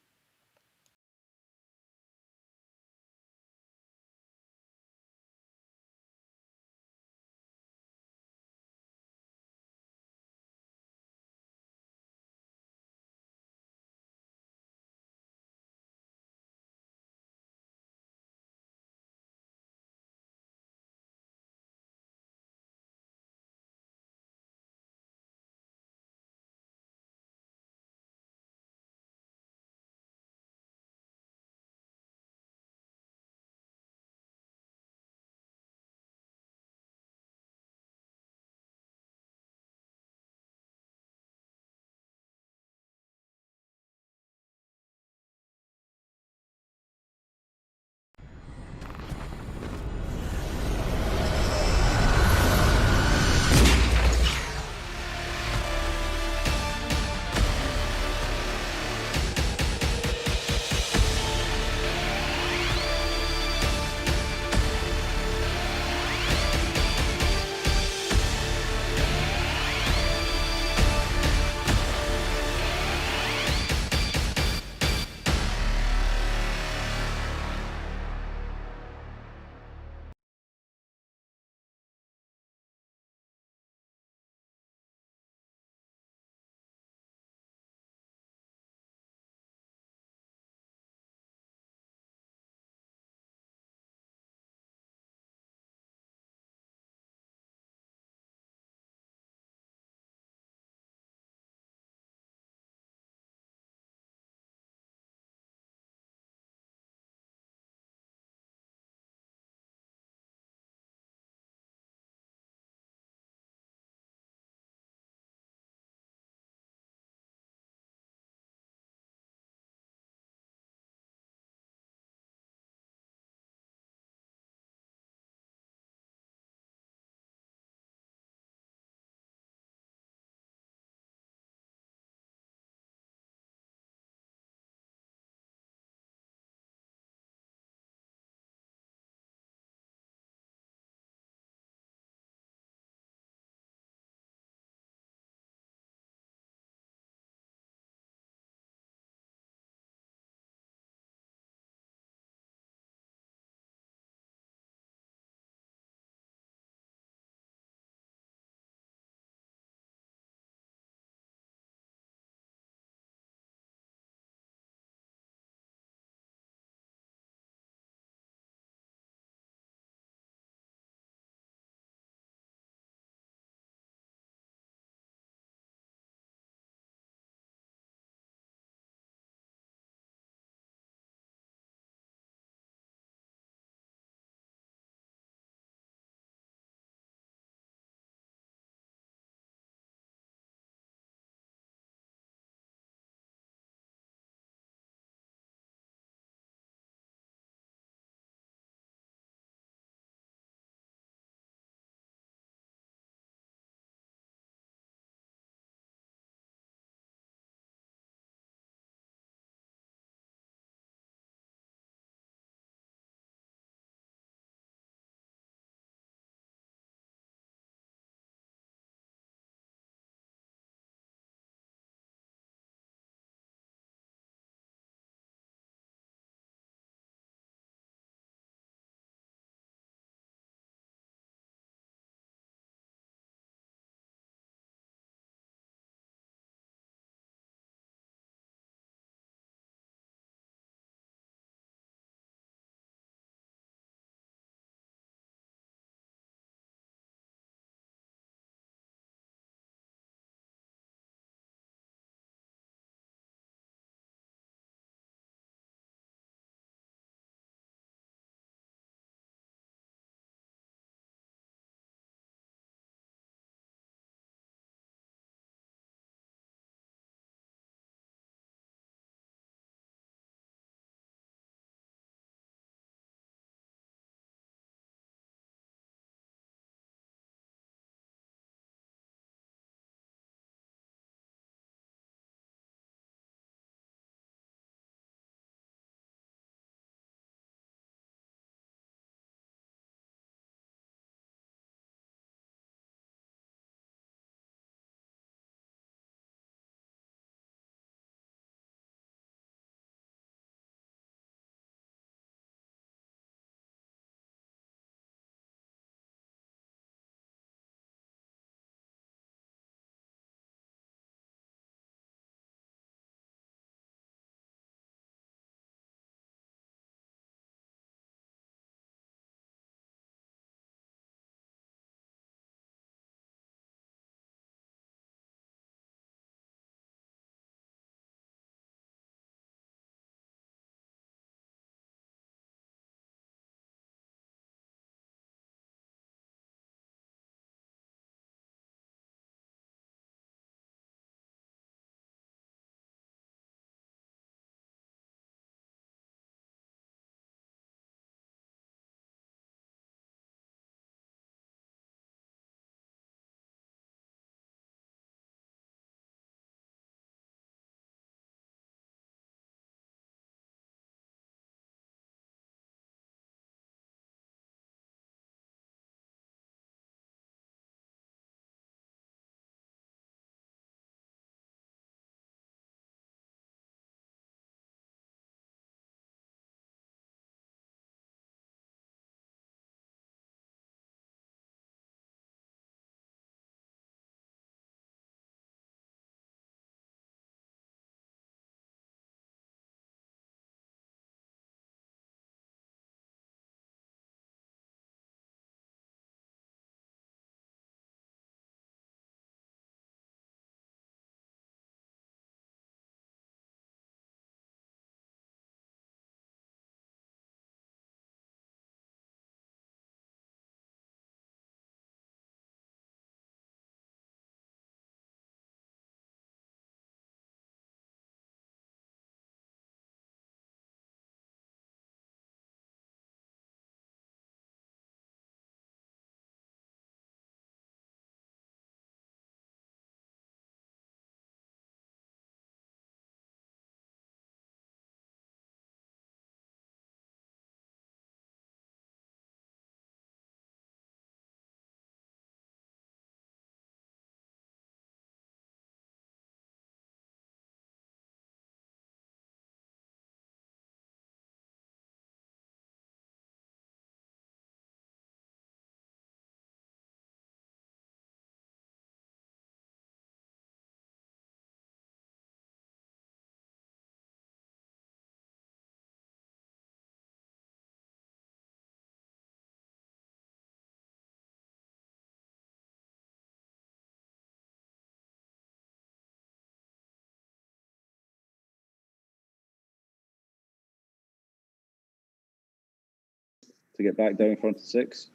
to get back down in front of 6.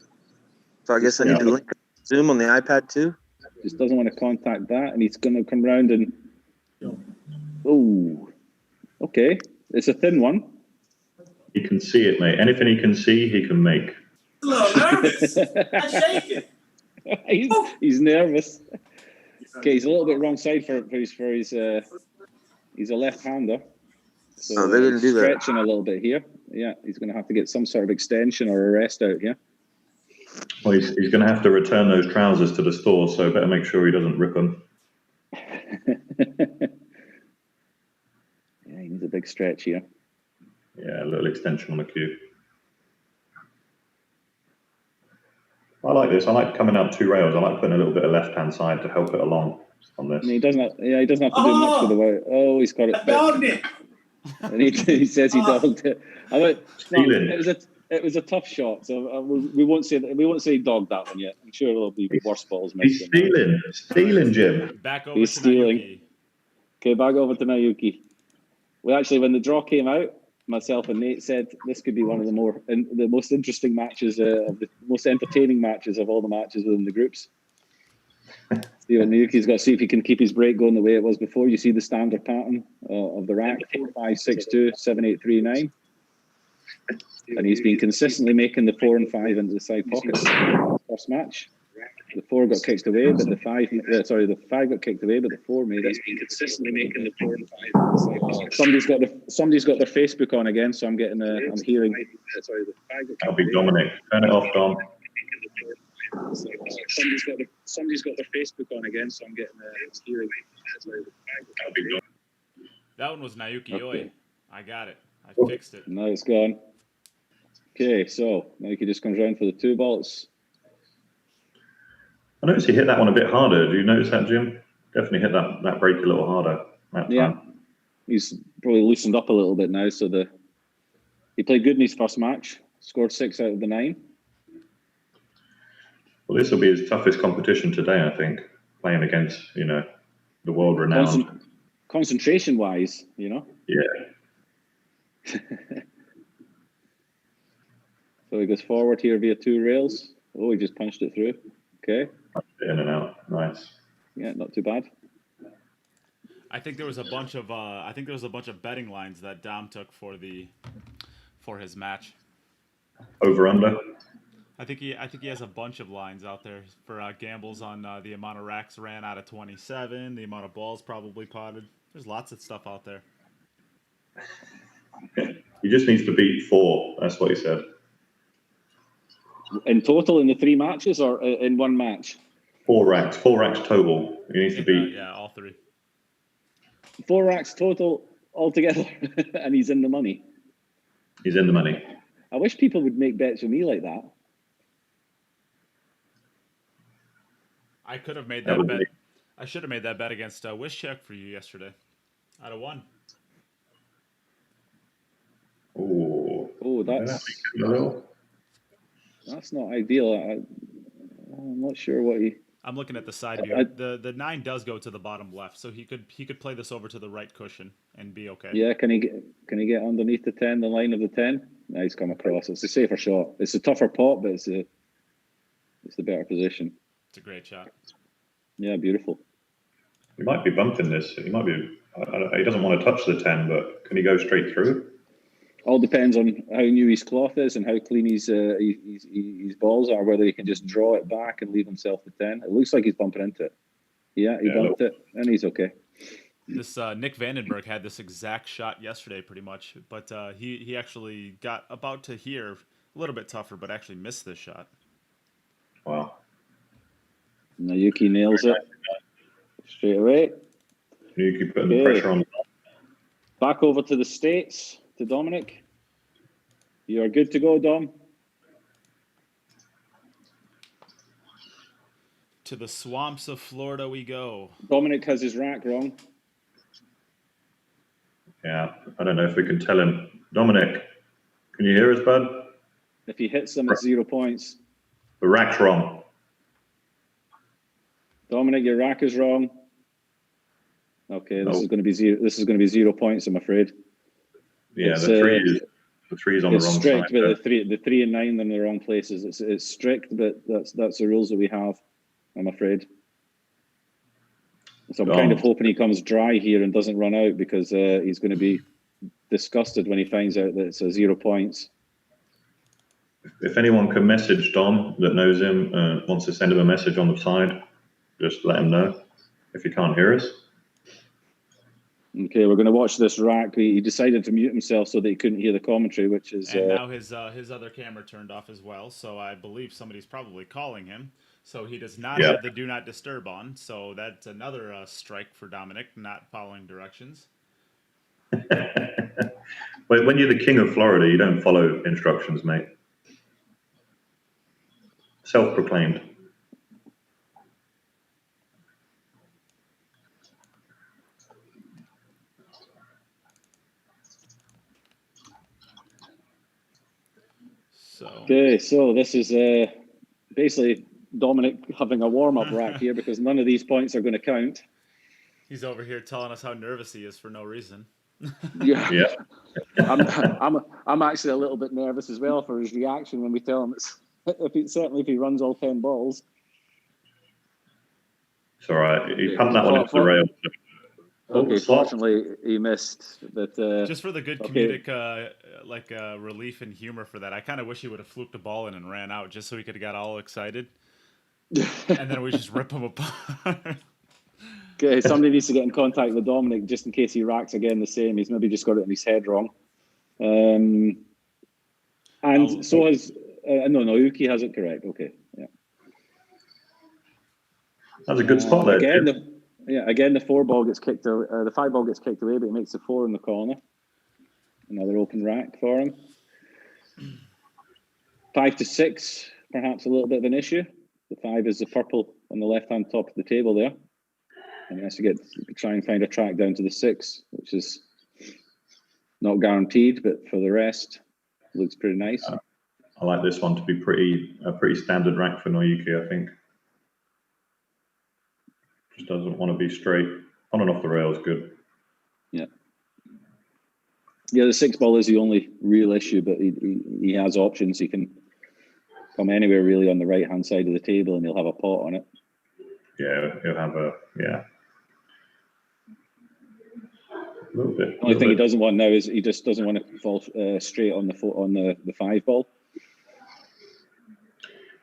So I guess I need to link Zoom on the iPad too. Just doesn't want to contact that, and he's going to come round and. Oh, okay. It's a thin one. He can see it, mate. Anything he can see, he can make. A little nervous. I'm shaking. he's nervous. Okay, he's a little bit wrong side for his. He's a left-hander. So they're going to do that. Stretching a little bit here. Yeah, he's going to have to get some sort of extension or a rest out here. Well, he's going to have to return those trousers to the store, so better make sure he doesn't rip them. Yeah, he needs a big stretch here. Yeah, a little extension on the cue. I like this. I like coming up 2 rails. I like putting a little bit of left-hand side to help it along on this. And he doesn't have to do much with the way. Oh, he's got it. I dogged it. And he says he dogged it. Stealing. It was a tough shot, so we won't say he dogged that one yet. I'm sure there'll be worse balls He's missed. stealing, Jim. Back over He's to stealing. Naoyuki. Okay, back over to Naoyuki. Well, actually, when the draw came out, myself and Nate said this could be one of the most interesting matches, of the most entertaining matches of all the matches within the groups. Steven Naoyuki's got to see if he can keep his break going the way it was before. You see the standard pattern of the rack: 4-5-6-2, 7-8-3-9. And he's been consistently making the 4 and 5 into the side pockets. First match, the 4 got kicked away, but the 5 got kicked away, but the 4 made it. He's been consistently making the 4 and 5 into the side pockets. Somebody's got their Facebook on again, so I'm hearing. That'll be Dominic. Turn it off, Dom. Somebody's got their Facebook on again, so I'm hearing. That'll be Dom. That one was Naoyuki Oi. Okay. I got it. I fixed it. Now it's gone. Okay, so Naoyuki just comes round for the 2 balls. I noticed he hit that one a bit harder. Do you notice that, Jim? Definitely hit that break a little harder. Yeah, he's probably loosened up a little bit now. So he played good in his first match, scored 6 out of the 9. Well, this will be his toughest competition today, I think, playing against, the world-renowned. Concentration-wise, Yeah. So he goes forward here via 2 rails. Oh, he just punched it through. Okay. In and out. Nice. Yeah, not too bad. I think there was a bunch of betting lines that Dom took for his match. Over under. I think he has a bunch of lines out there for gambles on the amount of racks ran out of 27, the amount of balls probably potted. There's lots of stuff out there. He just needs to beat 4. That's what he said. In total, in the 3 matches, or in 1 match? 4 racks total. He needs to beat. Yeah, all 3. 4 racks total altogether, and he's in the money. He's in the money. I wish people would make bets with me like that. I could have made that bet. I should have made that bet against Wischek for you yesterday. I'd have won. Oh, that's not ideal. I'm not sure what he. I'm looking at the side view. The 9 does go to the bottom left, so he could play this over to the right cushion and be okay. Yeah, can he get underneath the 10, the line of the 10? No, he's come across. It's a safer shot. It's a tougher pot, but it's the better position. It's a great shot. Yeah, beautiful. He might be bumping this. He might be. He doesn't want to touch the 10, but can he go straight through? All depends on how new his cloth is and how clean his balls are, whether he can just draw it back and leave himself the 10. It looks like he's bumping into it. Yeah, he bumped it, and he's okay. This Nick Vandenberg had this exact shot yesterday, pretty much, but he actually got about to here, a little bit tougher, but actually missed this shot. Wow. Naoyuki nails it straight away. Naoyuki putting the pressure on. Back over to the States, to Dominic. You are good to go, Dom. To the swamps of Florida we go. Dominic has his rack wrong. Yeah, I don't know if we can tell him. Dominic, can you hear us, bud? If he hits them, it's 0 points. The rack's wrong. Dominic, your rack is wrong. Okay, this is going to be 0. This is going to be 0 points, I'm afraid. Yeah, It's, the The three's on the It's wrong strict, side. but the three and nine are in the wrong places. It's strict, but that's the rules that we have, I'm afraid. So I'm kind of hoping he comes dry here and doesn't run out, because he's going to be disgusted when he finds out that it's 0 points. If anyone can message Dom that knows him, wants to send him a message on the side, just let him know if he can't hear us. Okay, we're going to watch this rack. He decided to mute himself so that he couldn't hear the commentary, which is... And now his other camera turned off as well, so I believe somebody's probably calling him. So he does not have the Do Not Disturb on, so that's another strike for Dominic, not following directions. But when you're the king of Florida, you don't follow instructions, mate. Self-proclaimed. Okay, so this is basically Dominic having a warm-up rack here, because none of these points are going to count. He's over here telling us how nervous he is for no reason. Yeah. I'm actually a little bit nervous as well for his reaction when we tell him certainly if he runs all 10 balls. It's all right. He pumped that one into the rail. Okay, fortunately he missed. But just for the good comedic relief and humor for that, I kind of wish he would have fluked the ball in and ran out, just so he could have got all excited. And then we just rip him apart. Okay, somebody needs to get in contact with Dominic just in case he racks again the same. He's maybe just got it in his head wrong. So has Naoyuki has it correct. Okay, yeah. That's a good spot there. Again, the 4 ball gets kicked. The 5 ball gets kicked away, but it makes a 4 in the corner. Another open rack for him. 5 to 6, perhaps a little bit of an issue. The 5 is the purple on the left-hand top of the table there. And he has to try and find a track down to the 6, which is not guaranteed, but for the rest, looks pretty nice. I like this one to be a pretty standard rack for Naoyuki, I think. Just doesn't want to be straight. On and off the rail is good. Yeah. Yeah, the 6 ball is the only real issue, but he has options. He can come anywhere really on the right-hand side of the table, and he'll have a pot on it. Yeah, he'll have a little bit. The only thing he doesn't want now is he just doesn't want to fall straight on the 5 ball.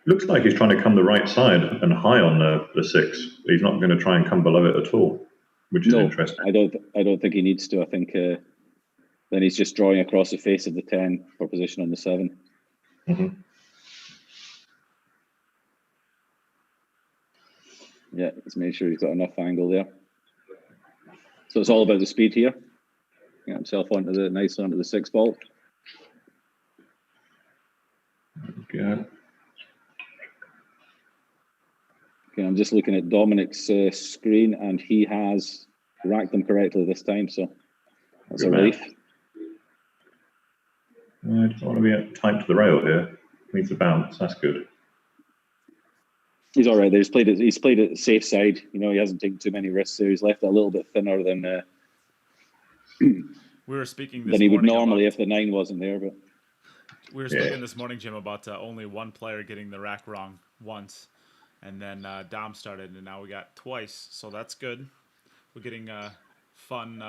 Looks like he's trying to come the right side and high on the 6. He's not going to try and come below it at all, which is interesting. I don't think he needs to. I think then he's just drawing across the face of the 10 for position on the 7. Mm-hmm. Yeah, let's make sure he's got enough angle there. So it's all about the speed here. Get himself onto the 6 ball. Good. Okay, I'm just looking at Dominic's screen, and he has racked them correctly this time, so that's a relief. I don't want to be tight to the rail here. Needs to bounce. That's good. He's all right. He's played it safe side. You know, he hasn't taken too many risks there. He's left it a little bit thinner than we were speaking this than he would morning normally if the 9 wasn't there. But we were speaking this morning, Jim, about only one player getting the rack wrong once, and then Dom started, and now we got twice. So that's good. We're getting fun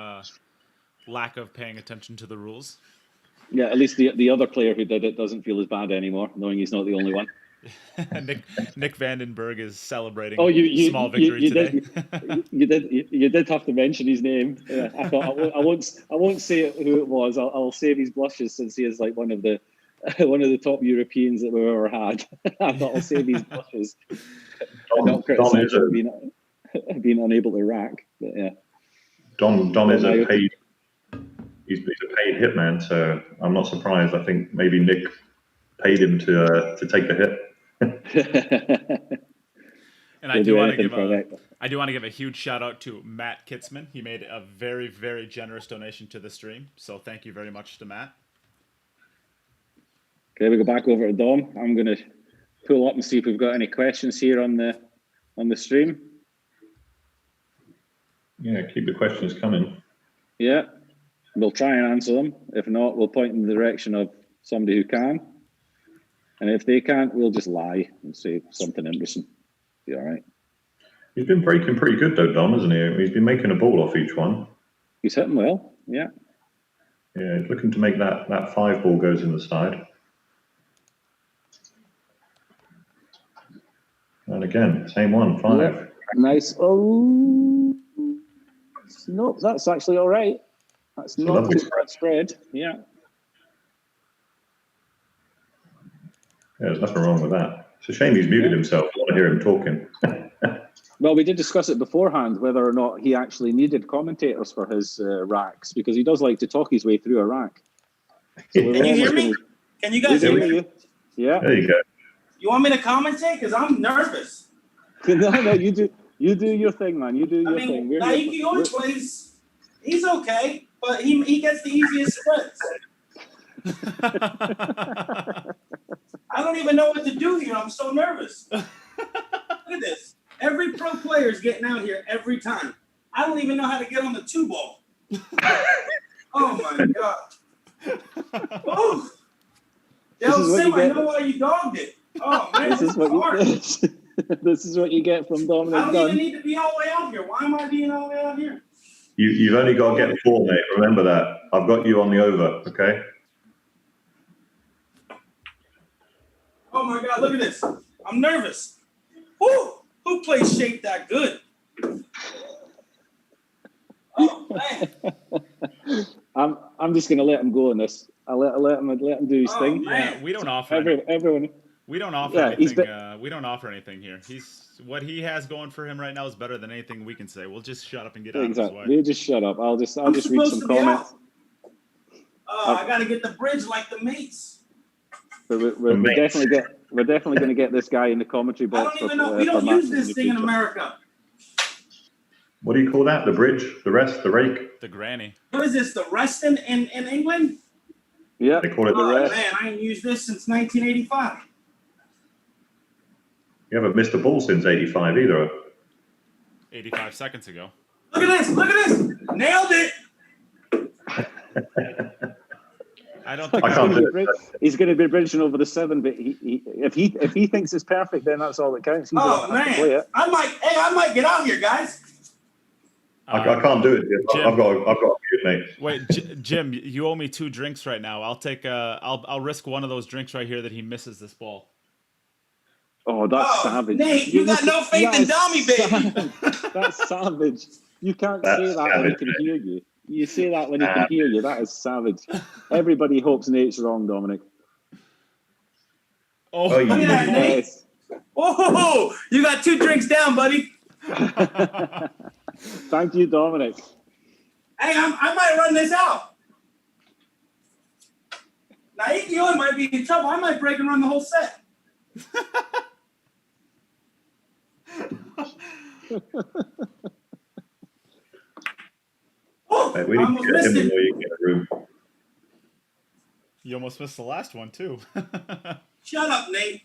lack of paying attention to the rules. Yeah, at least the other player who did it doesn't feel as bad anymore, knowing he's not the only one. Nick Vandenberg is celebrating small victory today. You did have to mention his name. Yeah, I thought I won't say who it was. I'll save his blushes since he is like one of the top Europeans that we've ever had. I thought I'll save his blushes. Not criticise being unable to rack, but yeah. Dom is a paid. He's a paid hitman, so I'm not surprised. I think maybe Nick paid him to take the hit. And I do want to give a huge shout out to Matt Kitzman. He made a very, very generous donation to the stream, so thank you very much to Matt. Okay, we go back over to Dom. I'm going to pull up and see if we've got any questions here on the stream. Yeah, keep the questions coming. Yeah. We'll try and answer them. If not, we'll point in the direction of somebody who can. And if they can't, we'll just lie and say something interesting. Be all right. He's been breaking pretty good though, Dom, hasn't he? He's been making a ball off each one. He's hitting well, yeah. Yeah, he's looking to make that 5 ball goes in the side. And again, same one, 5. Yeah. Nice. Oh, no, that's actually all right. That's It's a not lovely too bad spread. Yeah. Yeah, there's nothing wrong with that. It's a shame he's muted himself. I want to hear him talking. Well, we did discuss it beforehand, whether or not he actually needed commentators for his racks, because he does like to talk his way through a rack. So Can you hear me? Can you guys hear me? Yeah. There you go. You want me to commentate? Because I'm nervous. No, you do your thing, man. You do your thing. Naoyuki Oi plays. He's okay, but he gets the easiest spreads. I don't even know what to do here. I'm so nervous. Look at this. Every pro player is getting out here every time. I don't even know how to get on the 2 ball. Oh my God. Oh. Del Sim, I know why you dogged it. Oh man, this is what you get from Dominick Dunn. I don't Dunn. even need to be all the way out here. Why am I being all the way out here? You've only got to get 4, mate. Remember that. I've got you on the over, okay? Oh my God, look at this. I'm nervous. Woo! Who plays shape that good? Oh man. I'm just gonna let him go on this. I'll let him do his thing. Yeah, we don't offer everyone. We don't offer anything. We don't offer anything here. What he has going for him right now is better than anything we can say. We'll just shut up and get out of his way. You just shut up. I'll just read some comments. I gotta get the bridge like the mates. We're definitely going to get this guy in the commentary box. I don't even know. We don't use this thing in America. What do you call that? The bridge? The rest? The rake? The granny. What is this? The rest in England? Yeah. They call it the rest. Man, I ain't used this since 1985. You haven't missed a ball since 85 either. 85 seconds ago. Look at this. Look at this. Nailed it. I don't think he's going to be bridging over the 7, but if he thinks it's perfect, then that's all that counts. He oh man, I might get out here, guys. I can't do it, Jim. I've got a few, mate. Wait, Jim, you owe me 2 drinks right now. I'll risk one of those drinks right here that he misses this ball. Oh, that's savage. Nate, you got no faith in Dommy, baby. That's savage. You can't say that when he can hear you. You say that when he can hear you. That is savage. Everybody hopes Nate's wrong, Dominic. Oh, look at that, Nate. Whoa, you got 2 drinks down, buddy. Thank you, Dominic. Hey, I might run this out. Naoyuki Oi might be in trouble. I might break and run the whole set. Hey, we need to get him in where you get a room. You almost missed the last one, too. Shut up, Nate.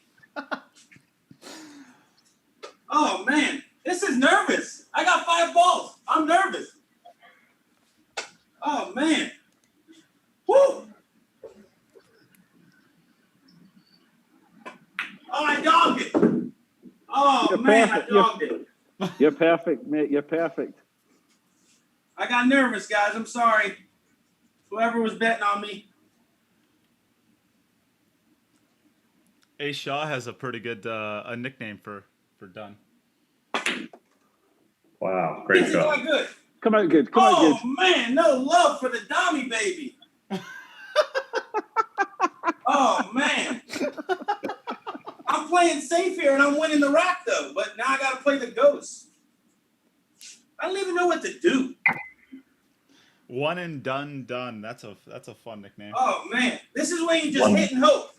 Oh, man. This is nervous. I got 5 balls. I'm nervous. Oh, man. Woo! Oh, I dogged it. Oh, man, I dogged it. You're perfect, mate. You're perfect. I got nervous, guys. I'm sorry. Whoever was betting on me. A. Shaw has a pretty good a nickname for Dunn. Wow, great This shot. is not good. Come out good. Come out good. Oh, man, no love for the Dommy baby. Oh, man. I'm playing safe here, and I'm winning the rack, though. But now I got to play the ghost. I don't even know what to do. One and done. That's a fun nickname. Oh, man. This is when you just hit and hope.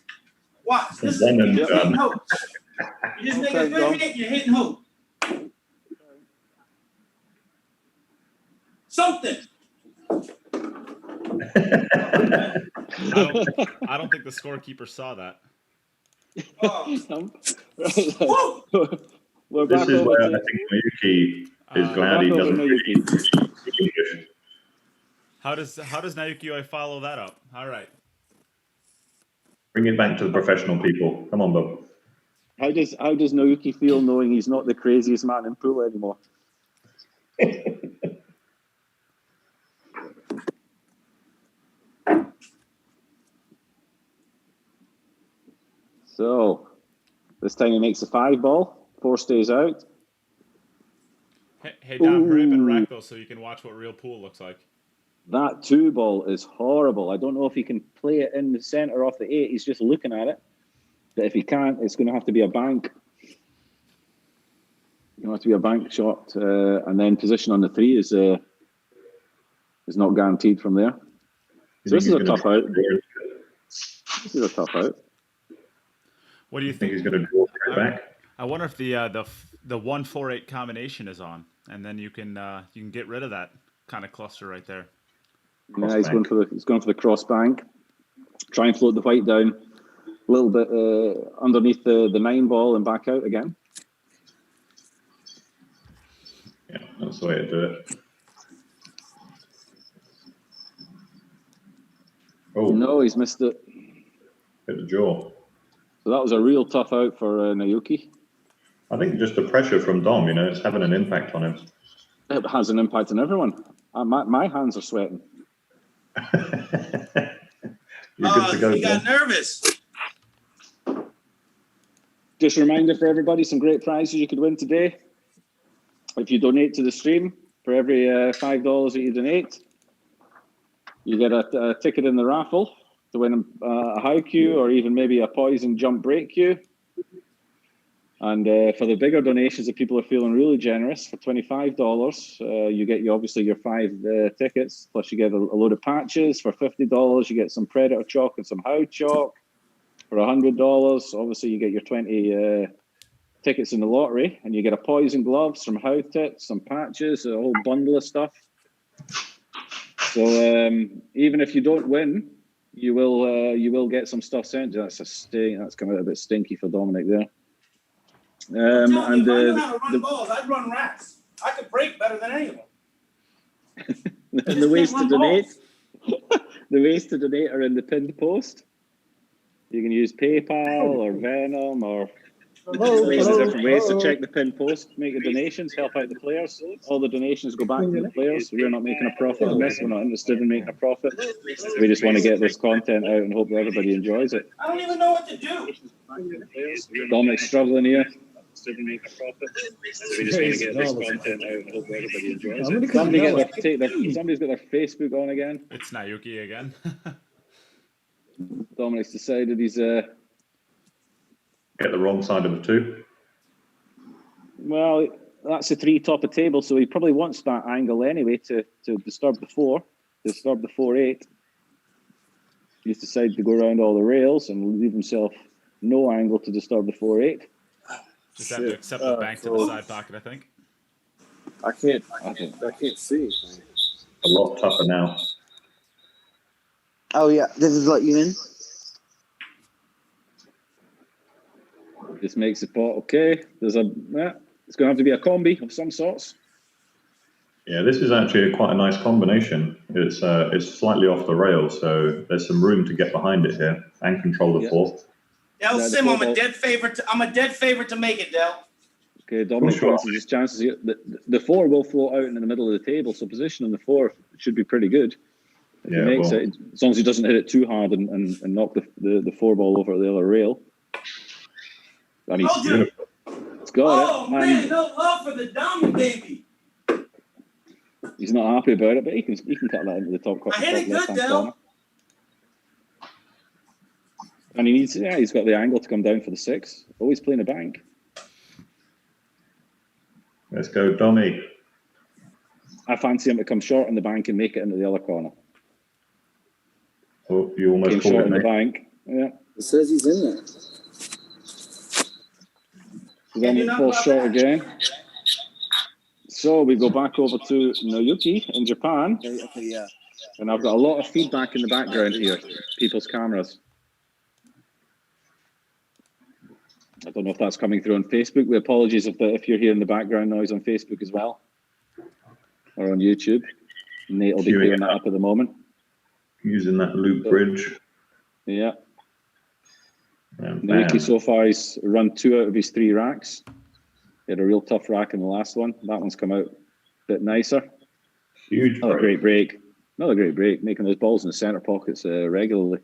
Watch. This is when you just hit and hope. You just make a good hit, you hit and hope. Something. I don't think the scorekeeper saw that. Oh. Well, This is where I think Naoyuki is glad he doesn't really speak English. How does Naoyuki Oi follow that up? All right. Bring it back to the professional people. Come on, Bob. How does Naoyuki feel knowing he's not the craziest man in pool anymore? So this time he makes a 5 ball. 4 stays out. Hey Dom, hurry up and rack those so you can watch what real pool looks like. That 2 ball is horrible. I don't know if he can play it in the center off the 8. He's just looking at it. But if he can't, it's going to have to be a bank. It's going to have to be a bank shot. And then position on the 3 is not guaranteed from there. So this is a tough out. This is a tough out. What do you think? He's going to draw it back? I wonder if the 1-4-8 combination is on, and then you can get rid of that kind of cluster right there. Yeah, he's going for the cross bank. Try and float the white down a little bit underneath the 9 ball and back out again. Yeah, that's the way to do it. Oh No, he's missed it. Hit the jaw. So that was a real tough out for Naoyuki. I think just the pressure from Dom, it's having an impact on him. It has an impact on everyone. My hands are sweating. You're good to go, he got Dom. nervous. Just a reminder for everybody, some great prizes you could win today. If you donate to the stream, for every $5 that you donate, you get a ticket in the raffle to win a high cue or even maybe a poison jump break cue. And for the bigger donations, if people are feeling really generous, for $25, you get obviously your 5 tickets, plus you get a load of patches. For $50, you get some Predator chalk and some Howe chalk. For $100, obviously you get your 20 tickets in the lottery, and you get a poison gloves, some Howe tips, some patches, a whole bundle of stuff. So even if you don't win, you will get some stuff sent. That's come out a bit stinky for Dominic there. If I knew how to run balls, I'd run racks. I could break better than any of them. And the ways to donate, are in the pinned post. You can use PayPal or Venom or different ways to check the pinned post, make your donations, help out the players. All the donations go back to the players. We're not making a profit on this. We're not interested in making a profit. We just want to get this content out and hope that everybody enjoys it. I don't even know what to do. Dominic's struggling here. Didn't make a profit. We just want to get this content out and hope everybody enjoys it. Somebody's got their Facebook on again. It's Naoyuki again. Dominic's decided he's Get the wrong side of the 2. well, that's the 3 top of table, so he probably wants that angle anyway to disturb the 4, disturb the 4-8. He's decided to go around all the rails and leave himself no angle to disturb the 4-8. Just have to accept the bank to the side pocket, I think. I can't see. A lot tougher now. Oh yeah, this is let you in. Just makes the pot okay. It's going to have to be a combi of some sorts. Yeah, this is actually quite a nice combination. It's slightly off the rails, so there's some room to get behind it here and control the 4. Del Sim, I'm a dead favorite. I'm a dead favorite to make it, Del. Okay, Dominic fancies his chances here. The 4 will float out in the middle of the table, so position on the 4 should be pretty good. If he makes it, as long as he doesn't hit it too hard and knock the 4 ball over the other rail. And he's got it. Man, no love for the dummy baby. He's not happy about it, but he can cut that into the top corner. I hit it good, Del. And he's got the angle to come down for the 6. Always playing a bank. Let's go, Dommy. I fancy him to come short on the bank and make it into the other corner. Oh, you almost Came caught short it, on the Nick. bank. Yeah. It says he's in there. Then it falls short again. So we go back over to Naoyuki in Japan. Okay, yeah. And I've got a lot of feedback in the background here, people's cameras. I don't know if that's coming through on Facebook. We apologies if you're hearing the background noise on Facebook as well, or on YouTube. Nate will be Queuing clearing that up at the moment. Using that loop bridge. Yeah. And Naoyuki bam. so far he's run 2 out of his 3 racks. He had a real tough rack in the last one. That one's come out a bit nicer. Huge Another break. great break. Another great break, making those balls in the centre pockets regularly.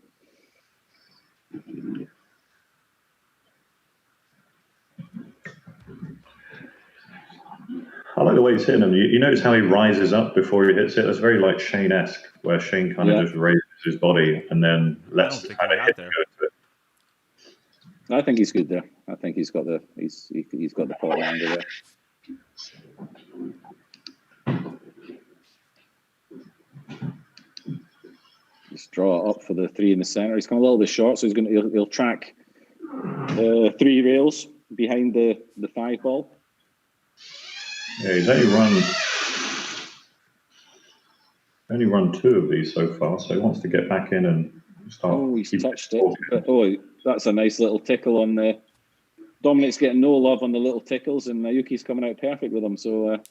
I like the way he's hitting them. You notice how he rises up before he hits it? That's very like Shane-esque, where Shane kind of just raises his body and then lets the kind of hit go to it. I think he's good there. I think he's got the he's got the ball angle there. Just draw it up for the 3 in the centre. He's come a little bit short, so he'll track 3 rails behind the 5 ball. Yeah, he's only run 2 of these so far, so he wants to get back in and start. Oh, he's touched it. But, that's a nice little tickle on the. Dominick's getting no love on the little tickles, and Naoyuki's coming out perfect with them. So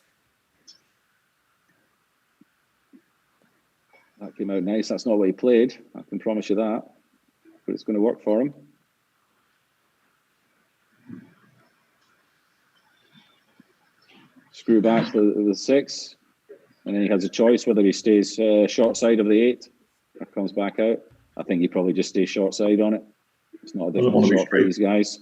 that came out nice. That's not what he played. I can promise you that. But it's going to work for him. Screw back to the 6, and then he has a choice whether he stays short side of the 8 or comes back out. I think he probably just stays short side on it. It's not a difficult shot for these guys.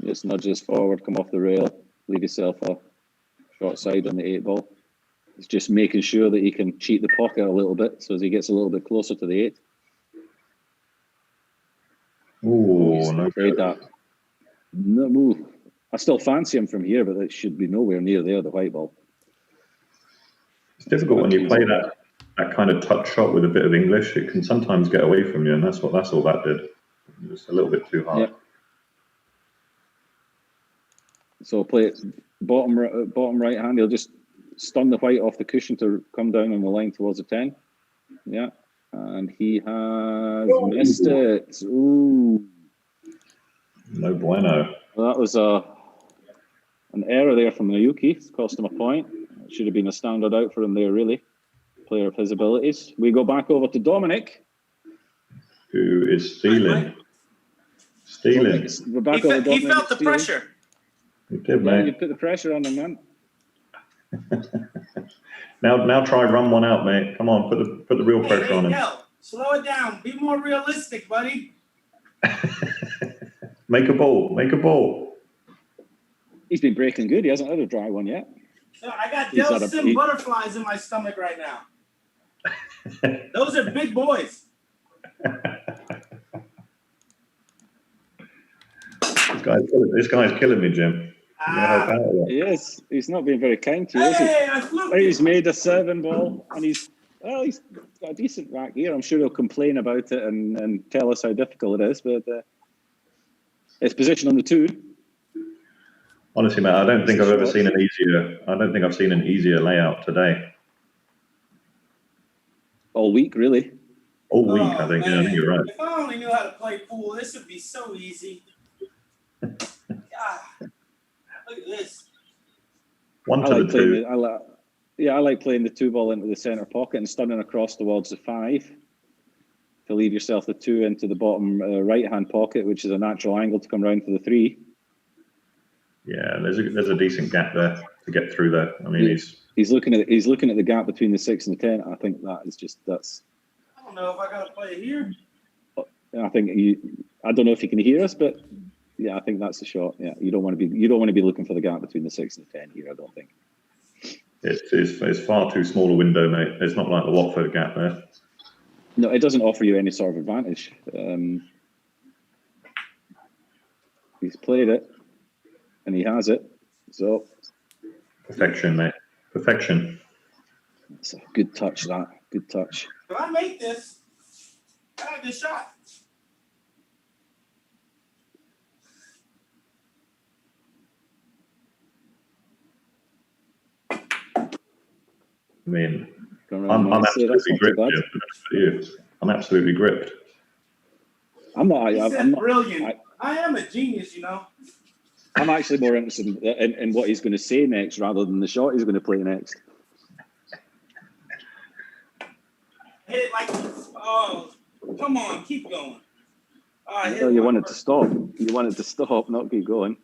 Just nudge this forward, come off the rail, leave yourself a short side on the 8 ball. It's just making sure that he can cheat the pocket a little bit, so as he gets a little bit closer to the 8. Oh, no played that. No move. I still fancy him from here, but it should be nowhere near there, the white ball. It's difficult when you play that kind of touch shot with a bit of English. It can sometimes get away from you, and that's all that did. It's a little bit too hard. Yeah. So play it bottom right hand. He'll just stun the white off the cushion to come down on the line towards the 10. Yeah, and he has missed it. Ooh, no bueno. Well, that was an error there from Naoyuki. It's cost him a point. It should have been a standard out for him there, really. Player of his abilities. We go back over to Dominick, who is stealing. We're back over He felt the pressure. You did, mate. You put the pressure on him, man. Now try run one out, mate. Come on, put the real pressure on him. Yo, slow it down. Be more realistic, buddy. Make a ball. He's been breaking good. He hasn't had a dry one yet. So I got Delsim butterflies in my stomach right now. Those are big boys. This guy's killing me, Jim. He is. He's not being very kind to you, is he? He's made a 7 ball, and he's got a decent rack here. I'm sure he'll complain about it and tell us how difficult it is, but it's position on the 2. Honestly, mate, I don't think I've seen an easier layout today. All week, really. All week, I think. Yeah, I think you're right. If I only knew how to play pool, this would be so easy. God, look at this. One to the 2. I like playing the 2 ball into the centre pocket and stunning across towards the 5 to leave yourself the 2 into the bottom right-hand pocket, which is a natural angle to come round for the 3. Yeah, there's a decent gap there to get through there. I mean, he's looking at the gap between the 6 and the 10. I think that's. I don't know if I gotta play it here. I think I don't know if he can hear us, but yeah, I think that's the shot. Yeah, you don't want to be looking for the gap between the 6 and the 10 here. I don't think. It's far too small a window, mate. It's not like the Watford gap there. No, it doesn't offer you any sort of advantage. He's played it, and he has it. So perfection, mate. Perfection. It's a good touch. That good touch. If I make this, I have a good shot. I mean, I'm absolutely gripped. I'm absolutely gripped. I'm not. I'm brilliant. I am a genius, you know. I'm actually more interested in what he's going to say next rather than the shot he's going to play next. Hit it like this. Oh, come on, keep going. Oh, you want it to stop. You want it to stop, not keep going.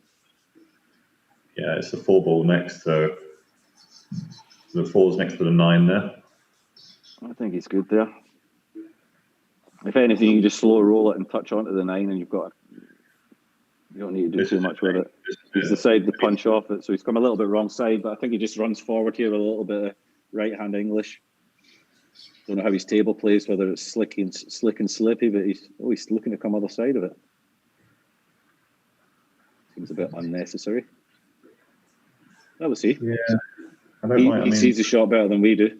Yeah, it's the 4 ball next. So the 4's next to the 9 there. I think he's good there. If anything, you just slow roll it and touch onto the 9, and you don't need to do too much with it. He's decided to punch off it, so he's come a little bit wrong side, but I think he just runs forward here with a little bit of right-hand English. Don't know how his table plays, whether it's slick and slippy, but he's looking to come other side of it. Seems a bit unnecessary. That was he. Yeah, He sees the shot better than we do.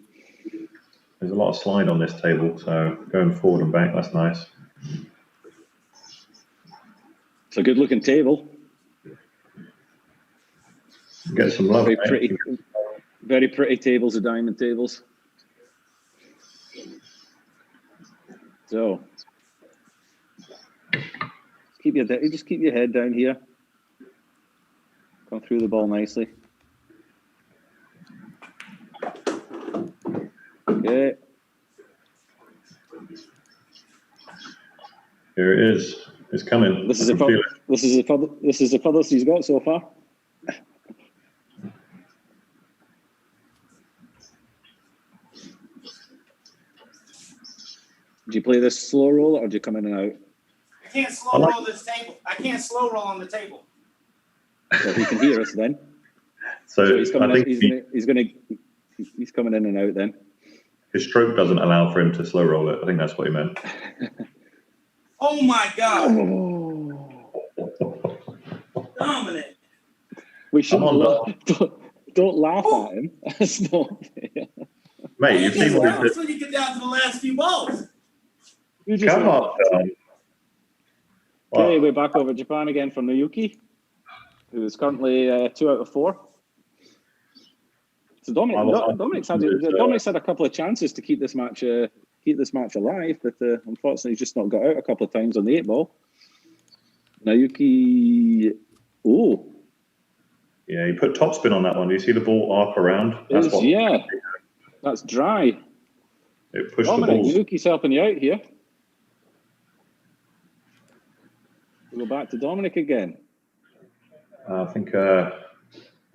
There's a lot of slide on this table, so going forward and back, that's nice. It's a good-looking table. Get some love. Very pretty tables, the diamond tables. So, just keep your head down here. Come through the ball nicely. Okay. Here it is. It's coming. This is the furthest he's got so far. Do you play this slow roll or do you come in and out? I can't slow roll this table. I can't slow roll on the table. Well, he can hear us then. So he's coming in and out then. His stroke doesn't allow for him to slow roll it. I think that's what he meant. Oh my God. Dominic. We shouldn't don't laugh at him. That's not fair. Mate, you've seen what he did. Until you get down to the last few balls. Come on, Don. Okay, we're back over Japan again from Naoyuki, who is currently 2 out of 4. So Dominic's had a couple of chances to keep this match alive, but unfortunately he's just not got out a couple of times on the 8 ball. Naoyuki, yeah, he put topspin on that one. Do you see the ball arc around? That's dry. It pushed Dominic, the ball. Naoyuki's helping you out here. We'll go back to Dominic again. I think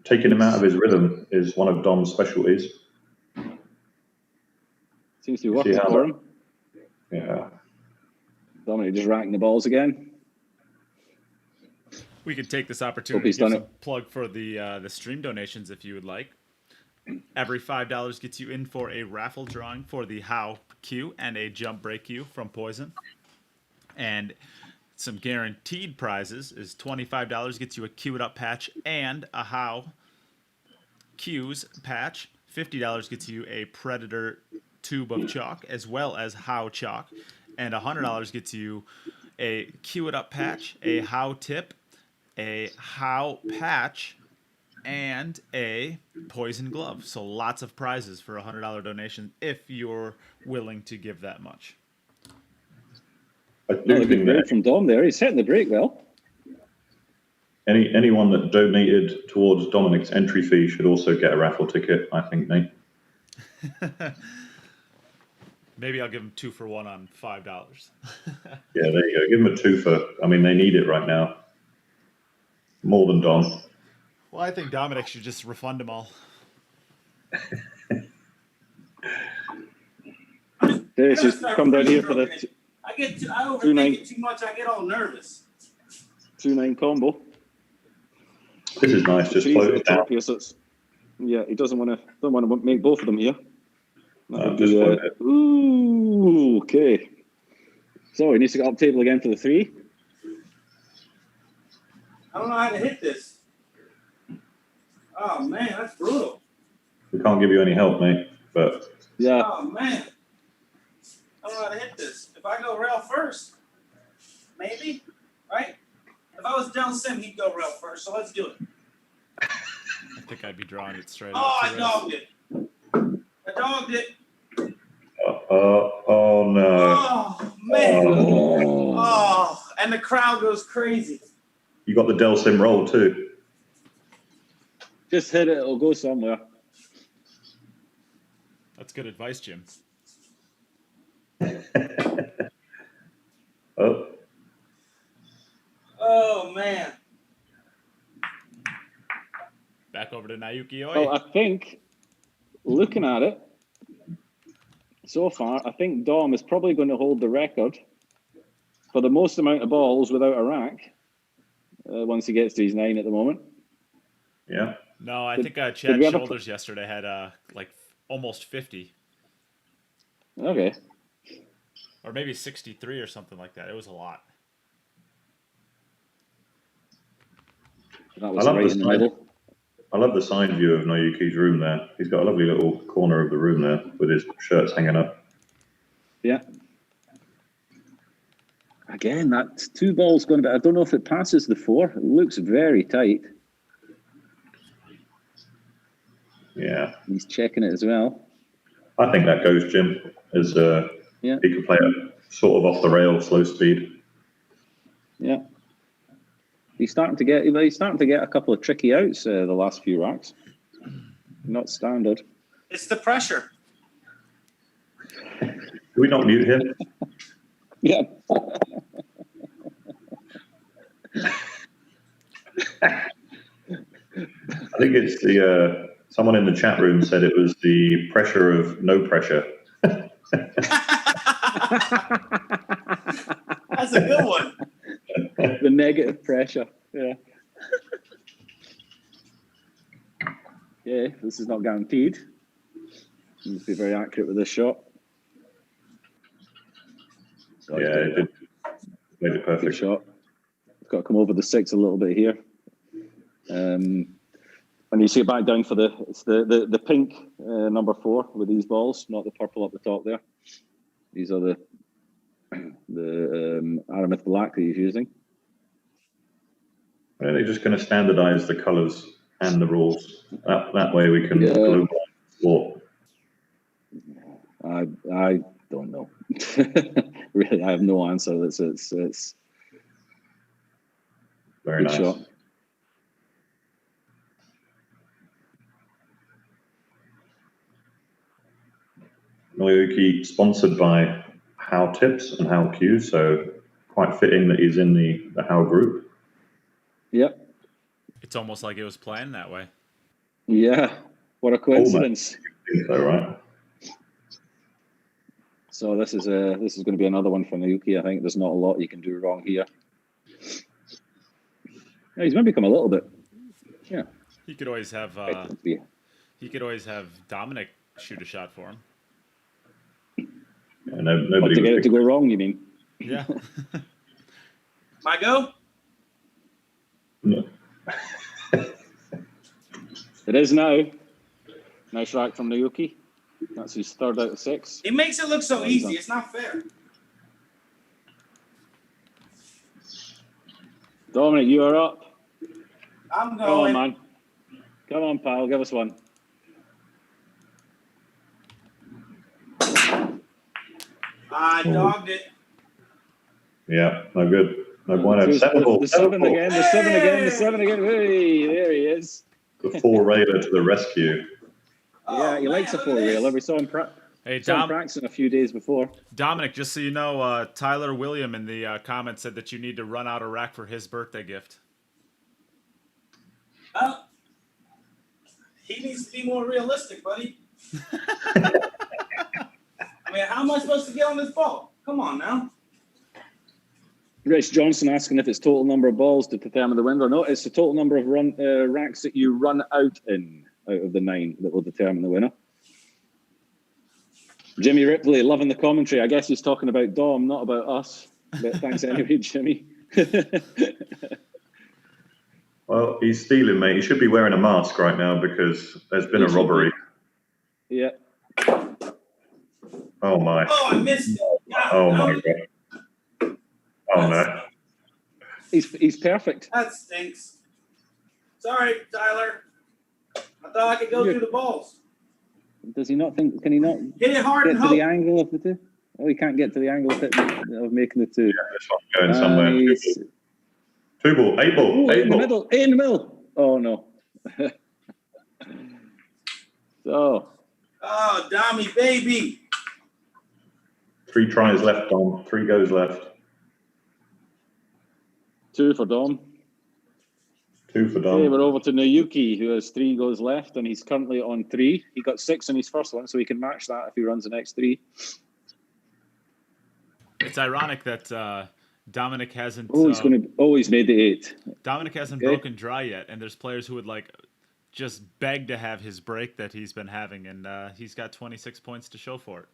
taking him out of his rhythm is one of Dom's specialties. Seems to be working for him. Yeah. Dominic just racking the balls again. We could take this opportunity to give some plug for the stream donations if you would like. Every $5 gets you in for a raffle drawing for the How Q and a jump break Q from Poison. And some guaranteed prizes is $25 gets you a Q It Up patch and a How Q's patch. $50 gets you a Predator tube of chalk as well as How chalk. And $100 gets you a Q It Up patch, a How tip, a How patch, and a Poison glove. So lots of prizes for a $100 donation if you're willing to give that much. Another good break from Dom there. He's hitting the break well. Anyone that donated towards Dominic's entry fee should also get a raffle ticket, I think, Nate. Maybe I'll give him 2 for 1 on $5. Yeah, there you go. Give them a 2 for. I mean, they need it right now. More than Dom. Well, I think Dominic should just refund them all. Okay, so come down here for the I overthink it too much. I get all nervous. 2-9 combo. This is nice. Just float it down. Here, so he don't want to make both of them here. Just float it. Ooh, okay. So he needs to get up table again for the 3. I don't know how to hit this. Oh man, that's brutal. We can't give you any help, mate. But yeah. Oh man, I don't know how to hit this. If I go rail first, maybe, right? If I was Del Sim, he'd go rail first. So let's do it. I think I'd be drawing it straight. Oh, I dogged it. I dogged it. oh no. Oh man. Oh, and the crowd goes crazy. You got the Del Sim roll too. Just hit it; it'll go somewhere. That's good advice, Jim. Oh, Oh man. Back over to Naoyuki Oi. Well, I think looking at it so far, I think Dom is probably going to hold the record for the most amount of balls without a rack once he gets to his 9 at the moment. yeah. No, I think did Chad we have a- Shoulders yesterday had like almost 50. Okay. Or maybe 63 or something like that. It was a lot. That was I love right the in the side. middle. I love the side view of Naoyuki's room there. He's got a lovely little corner of the room there with his shirts hanging up. Yeah. Again, that's 2 balls going to be. I don't know if it passes the 4. It looks very tight. Yeah. He's checking it as well. I think that goes, Jim, as Yeah. he can play a sort of off the rail, slow speed. Yeah. He's starting to get a couple of tricky outs the last few racks. Not standard. It's the pressure. Do we not mute him? Yeah. I think it's the someone in the chat room said it was the pressure of no pressure. That's a good one. The negative pressure. Yeah. Yeah, this is not guaranteed. You must be very accurate with this shot. Yeah, it did. Made it Good perfect. shot. It's got to come over the 6 a little bit here. And you see it back down for the pink number 4 with these balls, not the purple up the top there. These are the Aramith black that he's using. Are they just going to standardize the colors and the rules? That way we can globalize sport. I don't know. Really, I have no answer. It's Very good nice. shot. Naoyuki sponsored by How Tips and How Cues, so quite fitting that he's in the How group. Yep. It's almost like it was planned that way. Yeah. What a coincidence. I think so, right? So this is going to be another one for Naoyuki. I think there's not a lot you can do wrong here. Yeah, he's maybe come a little bit. Yeah. He could always have Dominic shoot a shot for him. Yeah, But nobody to get would it to go wrong, you mean? Yeah. My go? No. It is now. Nice rack from Naoyuki. That's his 3rd out of 6. He makes it look so easy. It's not fair. Dominic, you are up. I'm Come on, going. man. Come on, pal. Give us one. I dogged it. Yeah, no good. No bueno. The 7 7-ball. again. The 7 again. The 7 again. Hey, there he is. The 4-railer to the rescue. Yeah, he likes a 4-railer. We saw him Hey, practicing a few days before. Dominic, just so you know, Tyler William in the comments said that you need to run out a rack for his birthday gift. He needs to be more realistic, buddy. I mean, how am I supposed to get on this ball? Come on now. Rich Johnson asking if it's total number of balls to determine the winner. No, it's the total number of racks that you run out of the 9 that will determine the winner. Jimmy Ripley, loving the commentary. I guess he's talking about Dom, not about us. But thanks anyway, Jimmy. Well, he's stealing, mate. He should be wearing a mask right now because there's been a robbery. Yeah. Oh, my. Oh, I missed it. Oh, my God. Oh, no. He's perfect. That stinks. Sorry, Tyler. I thought I could go through the balls. Does he not think? Can he not Hit it hard get and to hope. the angle of the 2? Oh, he can't get to the angle of making the 2. Yeah, this one's going somewhere. He's- 2-ball, 8-ball, Oh, in the 8-ball. middle. In the middle. Oh no. Oh, Oh, Dommy, baby. 3 tries left, Dom. 3 goes left. 2 for Dom. 2 for Okay, Dom. we're over to Naoyuki, who has 3 goes left, and he's currently on 3. He got 6 in his first one, so he can match that if he runs the next 3. It's ironic that Dominic hasn't. Oh, he's made the 8. Dominic hasn't Okay. broken dry yet, and there's players who would like just beg to have his break that he's been having, and he's got 26 points to show for it.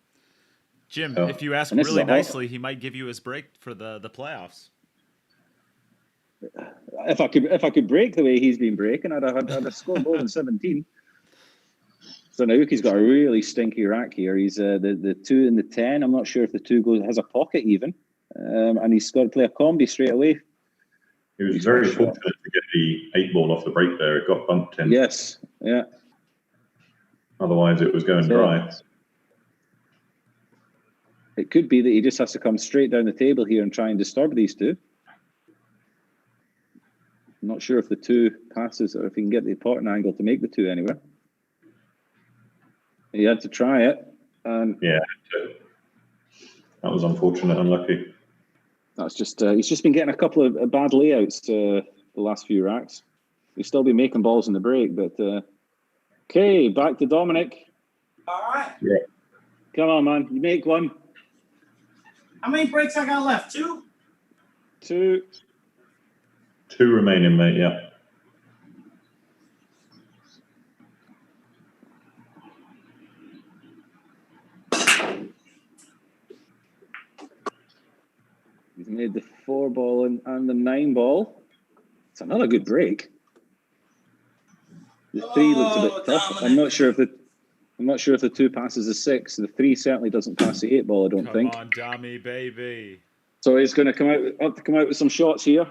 Jim, Oh. if you ask And this is really a hot- nicely, he might give you his break for the playoffs. If I could break the way he's been breaking, I'd have scored more than 17. So Naoyuki's got a really stinky rack here. He's the 2 and the 10. I'm not sure if the 2 has a pocket even, and he's got to play a combi straight away. He was very fortunate to get the 8 ball off the break there. It got bumped in. Yes, yeah. Otherwise, it was going dry. It could be that he just has to come straight down the table here and try and disturb these 2. I'm not sure if the 2 passes or if he can get the potting angle to make the 2 anywhere. He had to try it. And Yeah. That was unfortunate, unlucky. that's just he's just been getting a couple of bad layouts the last few racks. He's still been making balls in the break, but okay, back to Dominic. All right. Yeah. Come on, man. You make one. How many breaks I got left? 2? 2. 2 remaining, mate, yeah. He's made the 4 ball and the 9 ball. It's another good break. The 3 looks a bit tough. Dominic. I'm not sure if the 2 passes the 6. The 3 certainly doesn't pass the 8 ball, I don't think. Come on, Dommy, baby. So he's going to come out with some shots here.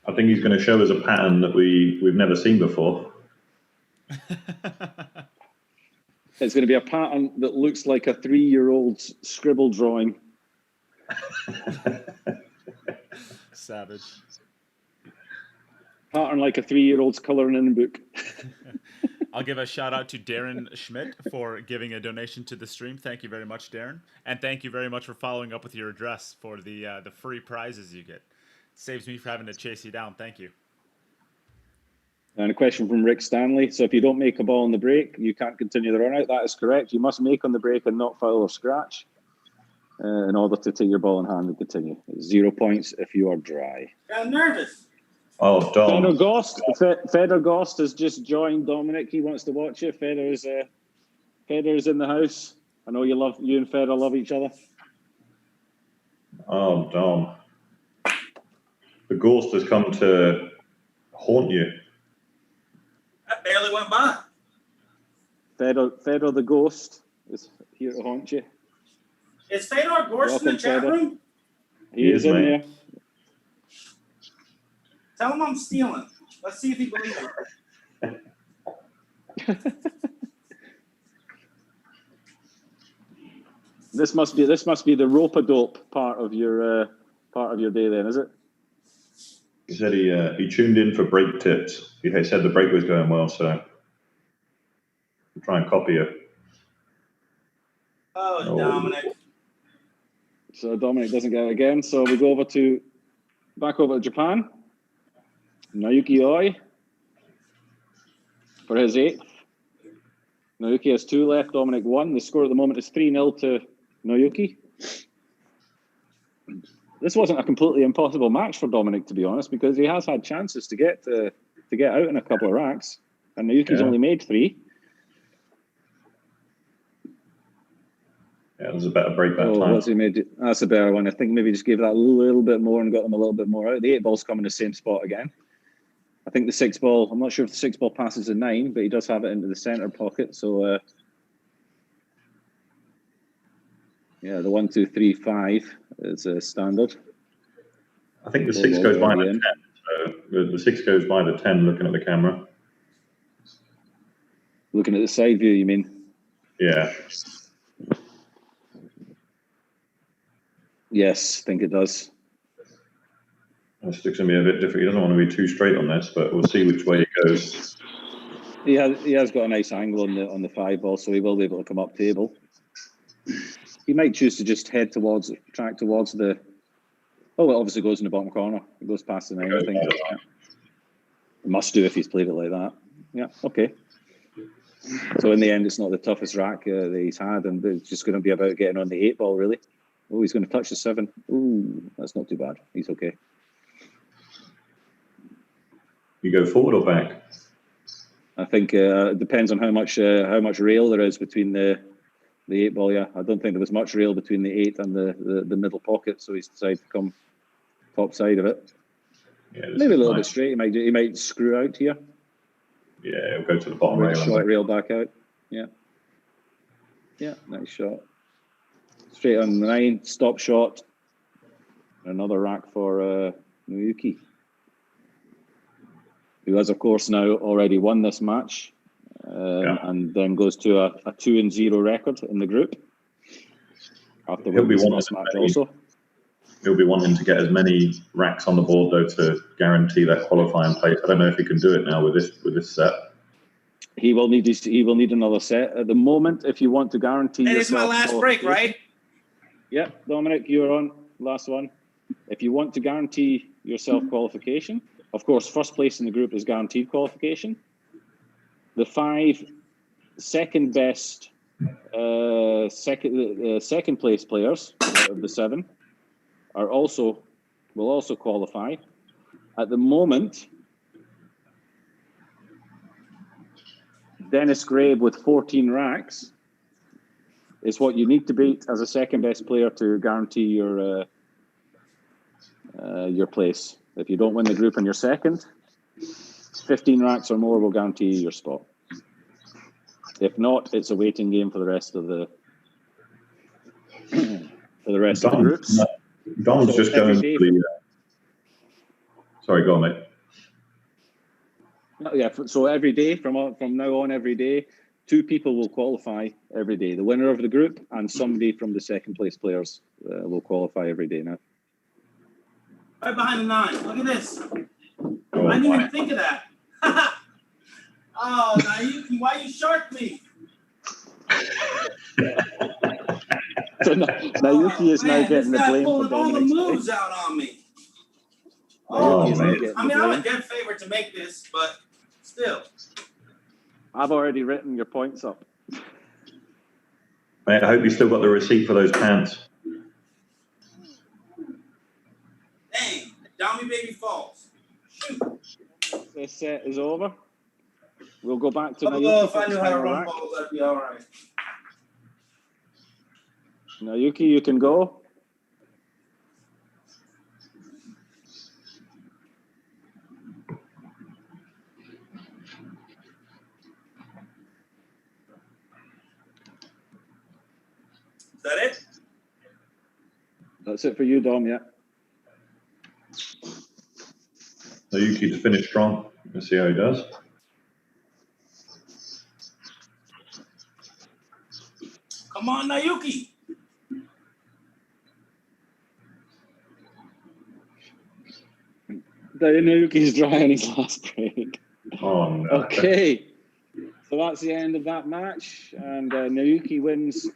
I think he's going to show us a pattern that we've never seen before. It's going to be a pattern that looks like a 3-year-old's scribble drawing. Savage. Pattern like a 3-year-old's colouring in book. I'll give a shout out to Darren Schmidt for giving a donation to the stream. Thank you very much, Darren. And thank you very much for following up with your address for the free prizes you get. Saves me from having to chase you down. Thank you. And a question from Rick Stanley. So if you don't make a ball on the break, you can't continue the run out. That is correct. You must make on the break and not foul or scratch in order to take your ball in hand and continue. 0 points if you are dry. Got nervous. Oh, Dom. Feder Gost has just joined Dominic. He wants to watch you. Feder is in the house. I know you and Feder love each other. Oh, Dom. The ghost has come to haunt you. That barely went by. Fedor the Ghost is here to haunt you. Is Fedor Gorst in the Welcome, chat Fedor. room? He is in mate. Tell him I'm stealing. Let's see if he believes it. This must be the rope-a-dope part of your day, then, is it? He said he tuned in for break tips. He said the break was going well, so I'll try and copy it. Oh, Dominic. So Dominic doesn't get it again. So we go back over to Japan. Naoyuki Oi for his 8th. Naoyuki has 2 left, Dominic 1. The score at the moment is 3-0 to Naoyuki. This wasn't a completely impossible match for Dominic, to be honest, because he has had chances to get out in a couple of racks, and Naoyuki's only made 3. Yeah, it was a better break that time. What's he made? That's a better one. I think maybe just gave that a little bit more and got them a little bit more out. The 8 ball's come in the same spot again. I think the 6 ball, I'm not sure if the 6 ball passes the 9, but he does have it into the center pocket. So, the 1, 2, 3, 5 is standard. I think the 6 goes by the 10. So the 6 goes by the 10, looking at the camera. Looking at the side view, you mean? Yeah. Yes, I think it does. This is going to be a bit different. He doesn't want to be too straight on this, but we'll see which way it goes. He has got a nice angle on the 5 ball, so he will be able to come up table. He might choose to just track towards the. Oh, it obviously goes in the bottom corner. It goes past the 9, I think. Yeah. It must do if he's played it like that. Yeah, okay. So in the end, it's not the toughest rack that he's had, and it's just going to be about getting on the 8 ball, really. Oh, he's going to touch the 7. Ooh, that's not too bad. He's okay. You go forward or back? I think it depends on how much rail there is between the 8 ball. Yeah, I don't think there was much rail between the 8 and the middle pocket, so he's decided to come top side of it. Yeah, maybe a little bit straight. He might screw out here. Yeah, he'll go to the bottom rail. Short rail back out. Yeah. Yeah, nice shot. Straight on the 9, stop shot. Another rack for Naoyuki, who has, of course, now already won this match, and then goes to a 2-0 record in the group. After winning this match also. He'll be wanting to get as many racks on the board, though, to guarantee that qualifying place. I don't know if he can do it now with this set. He will need another set. At the moment, if you want to guarantee Hey, this is my last break, right? Yeah, Dominic, you're on. Last one. If you want to guarantee yourself qualification, of course, first place in the group is guaranteed qualification. The 5 second best second place players out of the 7 will also qualify. At the moment, Dennis Grabe with 14 racks is what you need to beat as a second best player to guarantee your place. If you don't win the group and you're second, 15 racks or more will guarantee you your spot. If not, it's a waiting game for the rest of the groups. Dom's just going to the. Sorry, go on, mate. Yeah, so every day from now on, every day, 2 people will qualify every day. The winner of the group and somebody from the second place players will qualify every day now. Right behind the 9. Look at this. Oh, I didn't even think of that. Oh, Naoyuki, why you shark me? So Naoyuki is now getting the blame for pulling all the moves out on me. Oh, man. I mean, I'm a dead favorite to make this, but still. I've already written your points up. Mate, I hope you still got the receipt for those pants. Dang, Dommy Baby Falls. Shoot. This set is over. We'll go back to Naoyuki. If I knew how to run balls, that'd be all right. Naoyuki, you can go. Is that it? That's it for you, Dom, yeah. Naoyuki to finish strong. Let's see how he does. Come on, Naoyuki. Naoyuki's dry on his last break. Oh, no. Okay. So that's the end of that match, and Naoyuki wins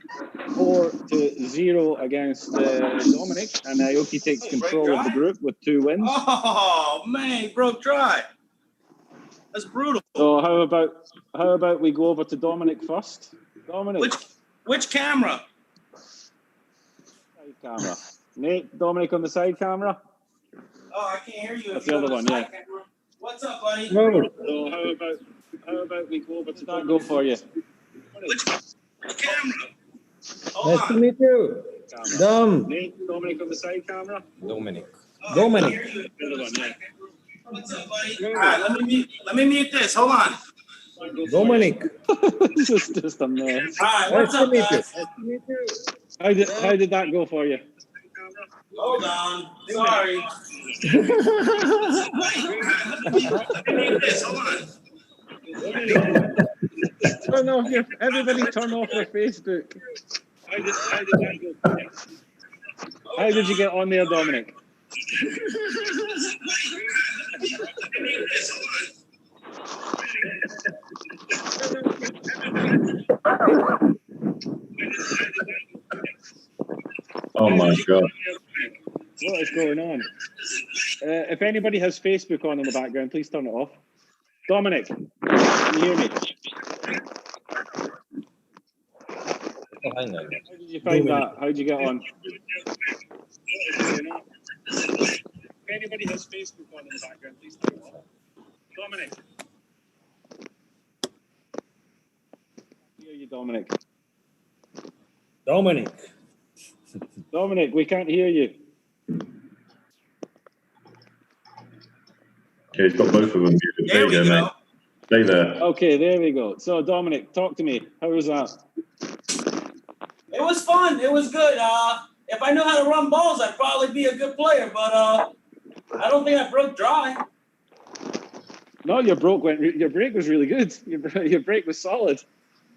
4-0 against Dominic, and Naoyuki takes control of the group with 2 wins. Oh man, broke dry. That's brutal. So how about we go over to Dominic first? Dominic. Which camera? Side camera. Nate, Dominic on the side camera. Oh, I can't hear you. That's the other one, yeah. Camera. What's up, buddy? No. So how about we go over to that? Go for you. Which camera? Nice to meet you. Dom. Nate, Dominic on the side camera. Dominic. Oh, Dominic. I can hear you. The other one, yeah. What's up, buddy? All right, let me mute this. Hold on. Dominic. This is just a mess. All right, what's up, guys? How did that go for you? Hold on. Sorry. Let me mute this. Hold on. Turn off everybody turn off their Facebook. How did that go for you? How did you get on there, Dominic? Oh my God. What is going on? If anybody has Facebook on in the background, please turn it off. Dominic, can you hear me? How did you find that? How did you get on? If anybody has Facebook on in the background, please turn it off. Dominic. Hear you, Dominic. Dominic, we can't hear you. Yeah, he's got both of them muted. There you go, mate. Stay there. Okay, there we go. So, Dominic, talk to me. How was that? It was fun. It was good. If I knew how to run balls, I'd probably be a good player. But I don't think I broke dry. No, your break was really good. Your break was solid.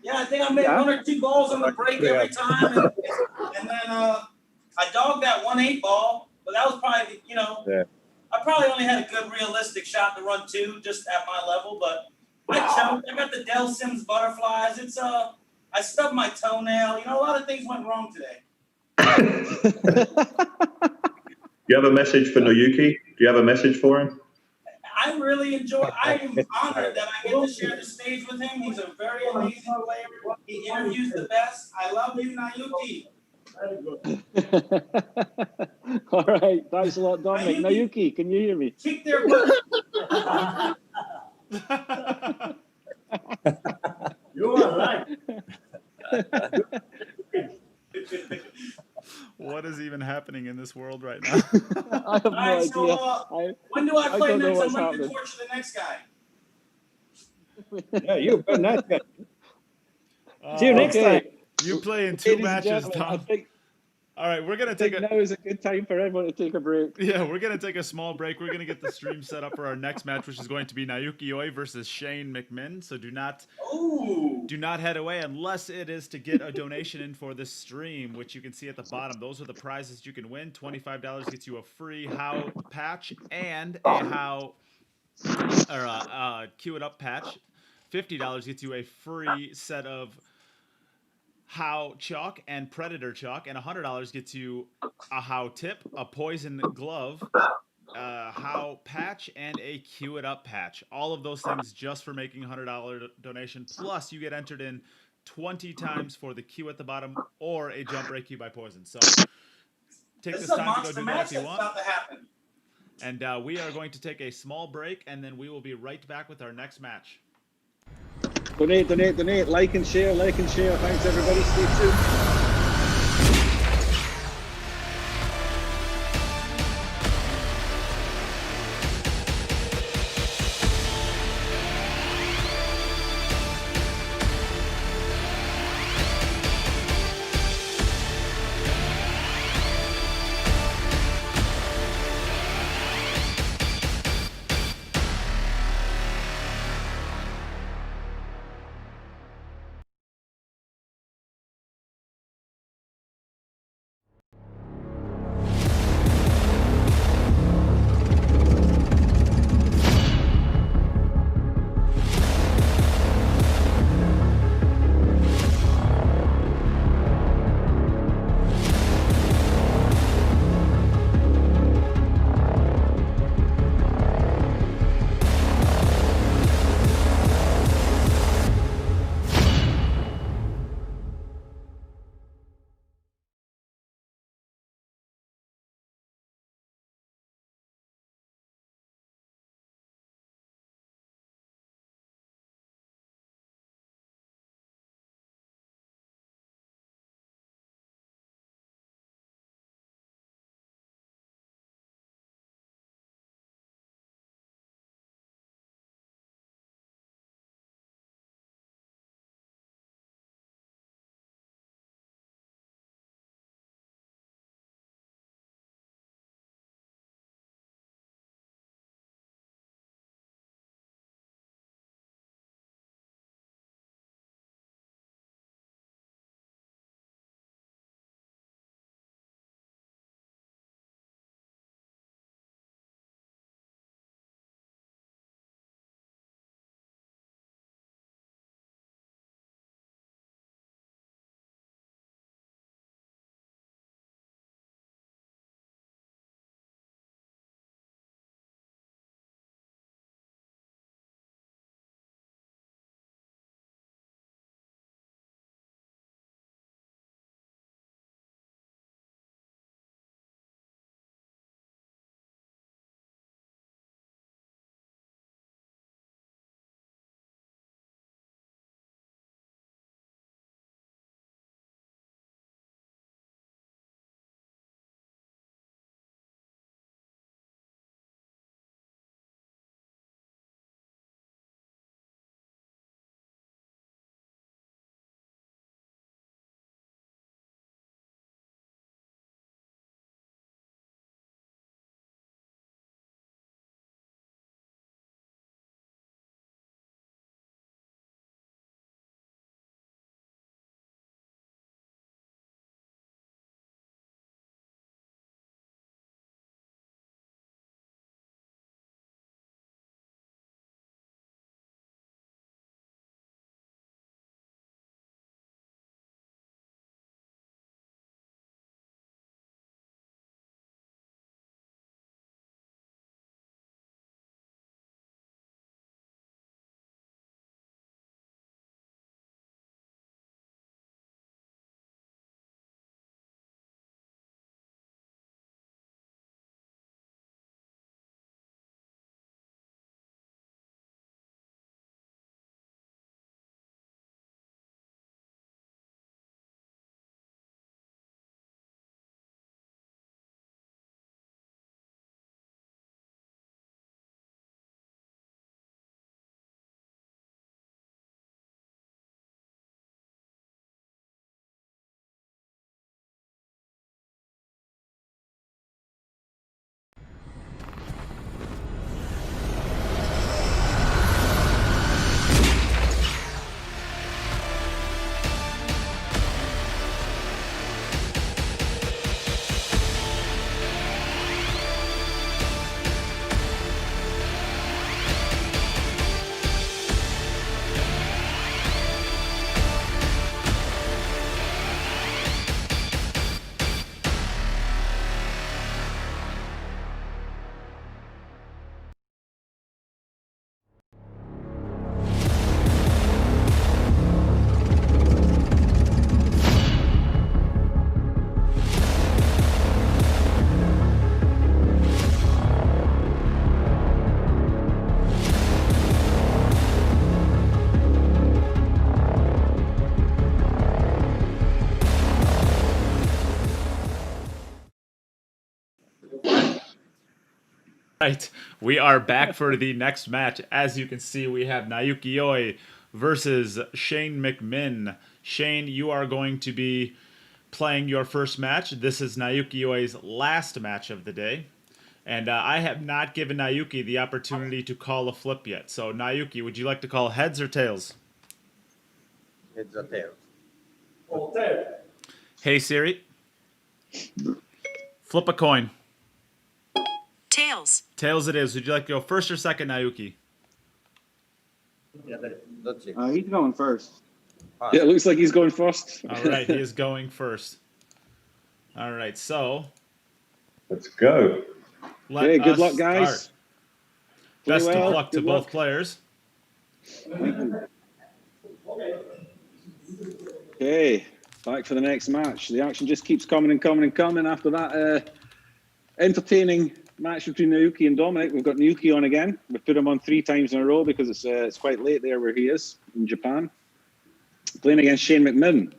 Yeah, I think I made 1 or 2 balls on the break every time, and then I dogged that 1-8 ball. But that was probably, I probably only had a good realistic shot to run 2 just at my level. But I choked. I got the Del Sims butterflies. It's I stubbed my toenail. A lot of things went wrong today. You have a message for Naoyuki? Do you have a message for him? I really enjoy. I am honored that I get to share the stage with him. He's a very amazing player. He interviews the best. I love you, Naoyuki. All right, thanks a lot, Dominic. Naoyuki, can you hear me? Kick their butt. You are right. What is even happening in this world right now? I have no idea. So, when do I play don't know next? what's I'm ready to happening. torture the next guy. Yeah, you're a nice guy. See you next time. You play in 2 Ladies and matches, gentlemen, I Tom. think All right, we're gonna take now is a good time for everyone to take a break. Yeah, we're going to take a small break. We're going to get the stream set up for our next match, which is going to be Naoyuki Oi versus J McMinn. So do not head away unless it is to get a donation in for this stream, which you can see at the bottom. Those are the prizes you can win. $25 gets you a free How patch and a How Cue It Up patch. $50 gets you a free set of How chalk and Predator chalk, and $100 gets you a How tip, a poison glove, How patch, and a Cue It Up patch. All of those things just for making a $100 donation. Plus, you get entered in 20 times for the Cue at the bottom or a jump break cue by poison. So take this time to go do that if you want. And we are going to take a small break, and then we will be right back with our next match. Donate, like and share. Thanks, everybody. Stay tuned. Right, we are back for the next match. As you can see, we have Naoyuki Oi versus Shane McMinn. Shane, you are going to be playing your first match. This is Naoyuki Oi's last match of the day. And I have not given Naoyuki the opportunity to call a flip yet. So, Naoyuki, would you like to call heads or tails? Heads or tails? Oh, there. Hey, Siri. Flip a coin. Tails. Tails it is. Would you like to go first or second, Naoyuki? どっち He's going first. Ah. Yeah, it looks like he's going first. All right, he is going first. All right, so Let's go. let Hey, good us luck, guys. start. Play Best well. of luck to Good both luck. players. Okay, back for the next match. The action just keeps coming and coming and coming after that entertaining match between Naoyuki and Dominic. We've got Naoyuki on again. We've put him on 3 times in a row because it's quite late there where he is in Japan. Playing against Shane McMinn.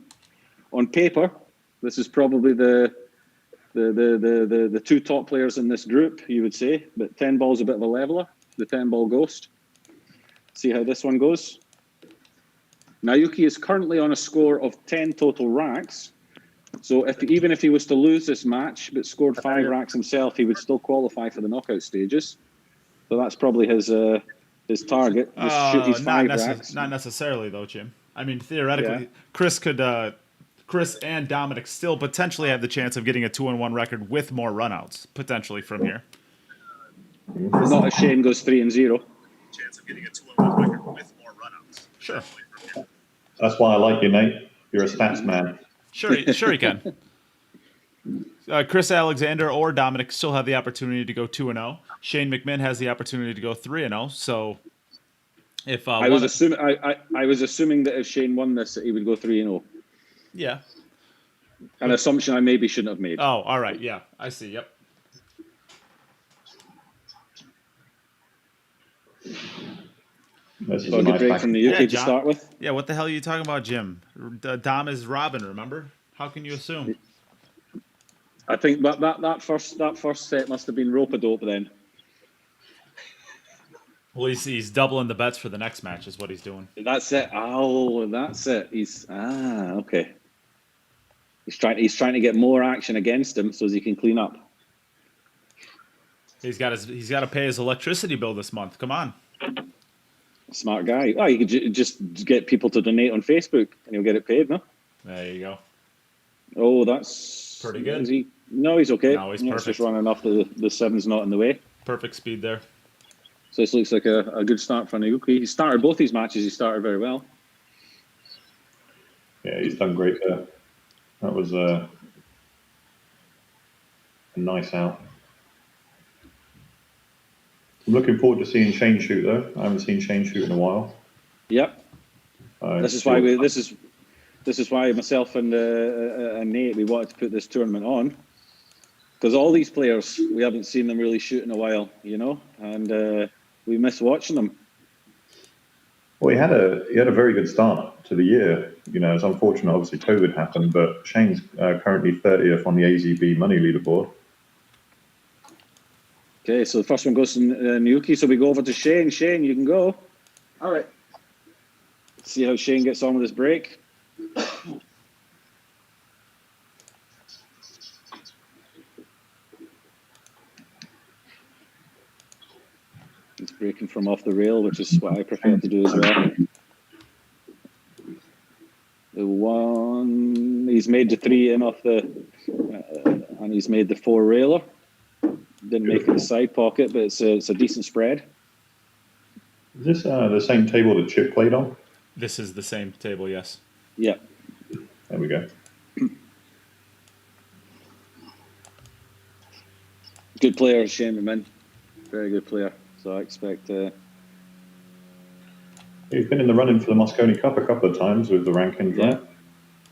On paper, this is probably the 2 top players in this group, you would say. But 10 ball's a bit of a leveler. The 10-ball ghost. See how this one goes. Naoyuki is currently on a score of 10 total racks. So even if he was to lose this match but scored 5 racks himself, he would still qualify for the knockout stages. So that's probably his target. Just shoot these 5 racks. Not necessarily, though, Jim. I mean, theoretically, Yeah. Chris and Dominic still potentially have the chance of getting a 2-1 record with more runouts, potentially from here. Not if Shane goes 3-0. Chance of getting a 2-1 record with more runouts. Sure. That's why I like you, Nate. You're a stats man. Sure he can. Chris Alexander or Dominic still have the opportunity to go 2-0. Shane McMinn has the opportunity to go 3-0. So, if I was assuming that if Shane won this, that he would go 3-0. Yeah. An assumption I maybe shouldn't have made. Oh, all right. Yeah, I see. Yep. This is So a a good nice break back. from the UK Yeah, to John. start with. Yeah, what the hell are you talking about, Jim? Dom is Robin, remember? How can you assume? I think that first set must have been rope-a-dope then. Well, he's doubling the bets for the next match is what he's doing. That's it. Oh, that's it. Okay. He's trying to get more action against him so as he can clean up. He's got to pay his electricity bill this month. Come on. Smart guy. Oh, you could just get people to donate on Facebook and he'll get it paid, no? There you go. Oh, that's Pretty good. Is he? No, he's okay. No, he's It's perfect. just running off the 7's not in the way. Perfect speed there. So this looks like a good start for Naoyuki. He started both these matches. He started very well. Yeah, he's done great there. That was a nice out. I'm looking forward to seeing Shane shoot, though. I haven't seen Shane shoot in a while. Yep. This is why myself and Nate, we wanted to put this tournament on, because all these players, we haven't seen them really shoot in a while, and we miss watching them. Well, he had a very good start to the year. It's unfortunate, obviously, COVID happened, but Shane's currently 30th on the AZB money leaderboard. Okay, so the first one goes to Naoyuki, so we go over to Shane. Shane, you can go. All right. See how Shane gets on with his break. He's breaking from off the rail, which is what I prefer to do as well. The one, he's made the 3 in off the, and he's made the 4 railer. Didn't make it the side pocket, but it's a decent spread. Is this the same table that Chip played on? This is the same table, yes. Yeah. There we go. Good player, Shane McMinn. Very good player. So I expect. He's been in the running for the Moscone Cup a couple of times with the rankings, right?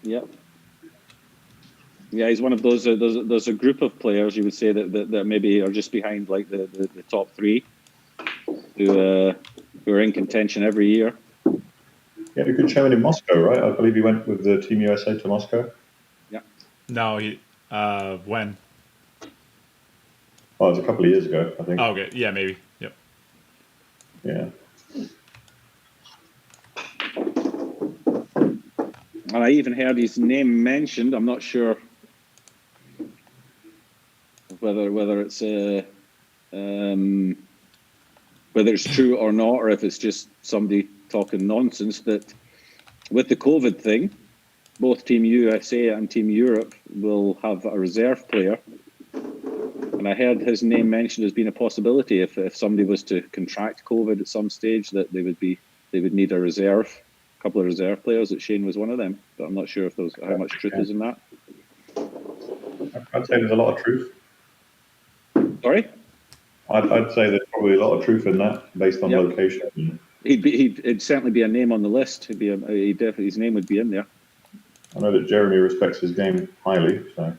Yep. Yeah, he's one of those. There's a group of players you would say that maybe are just behind like the top 3, who are in contention every year. He had a good showing in Moscow, right? I believe he went with the Team USA to Moscow. Yeah. No, when? Oh, it was a couple of years ago, I think. Oh, okay, yeah, maybe. Yep. Yeah. And I even heard his name mentioned. I'm not sure whether it's whether it's true or not, or if it's just somebody talking nonsense, that with the COVID thing, both Team USA and Team Europe will have a reserve player. And I heard his name mentioned as being a possibility if somebody was to contract COVID at some stage, that they would need a couple of reserve players. That Shane was one of them, but I'm not sure if how much truth is in that. I'd say there's a lot of truth. Sorry? I'd say there's probably a lot of truth in that, based on location. He'd certainly be a name on the list. His name would be in there. I know that Jeremy respects his game highly, so.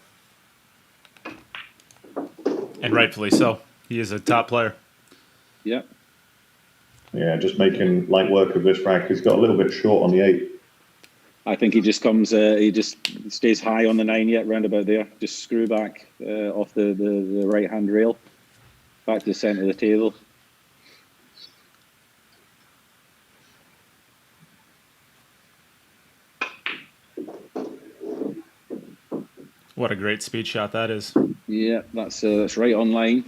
And rightfully so. He is a top player. Yeah. Yeah, just making light work of this rack. He's got a little bit short on the 8. I think he just comes. He just stays high on the 9 yet, round about there. Just screw back off the right hand rail, back to the centre of the table. What a great speed shot that is. Yeah, that's right on line.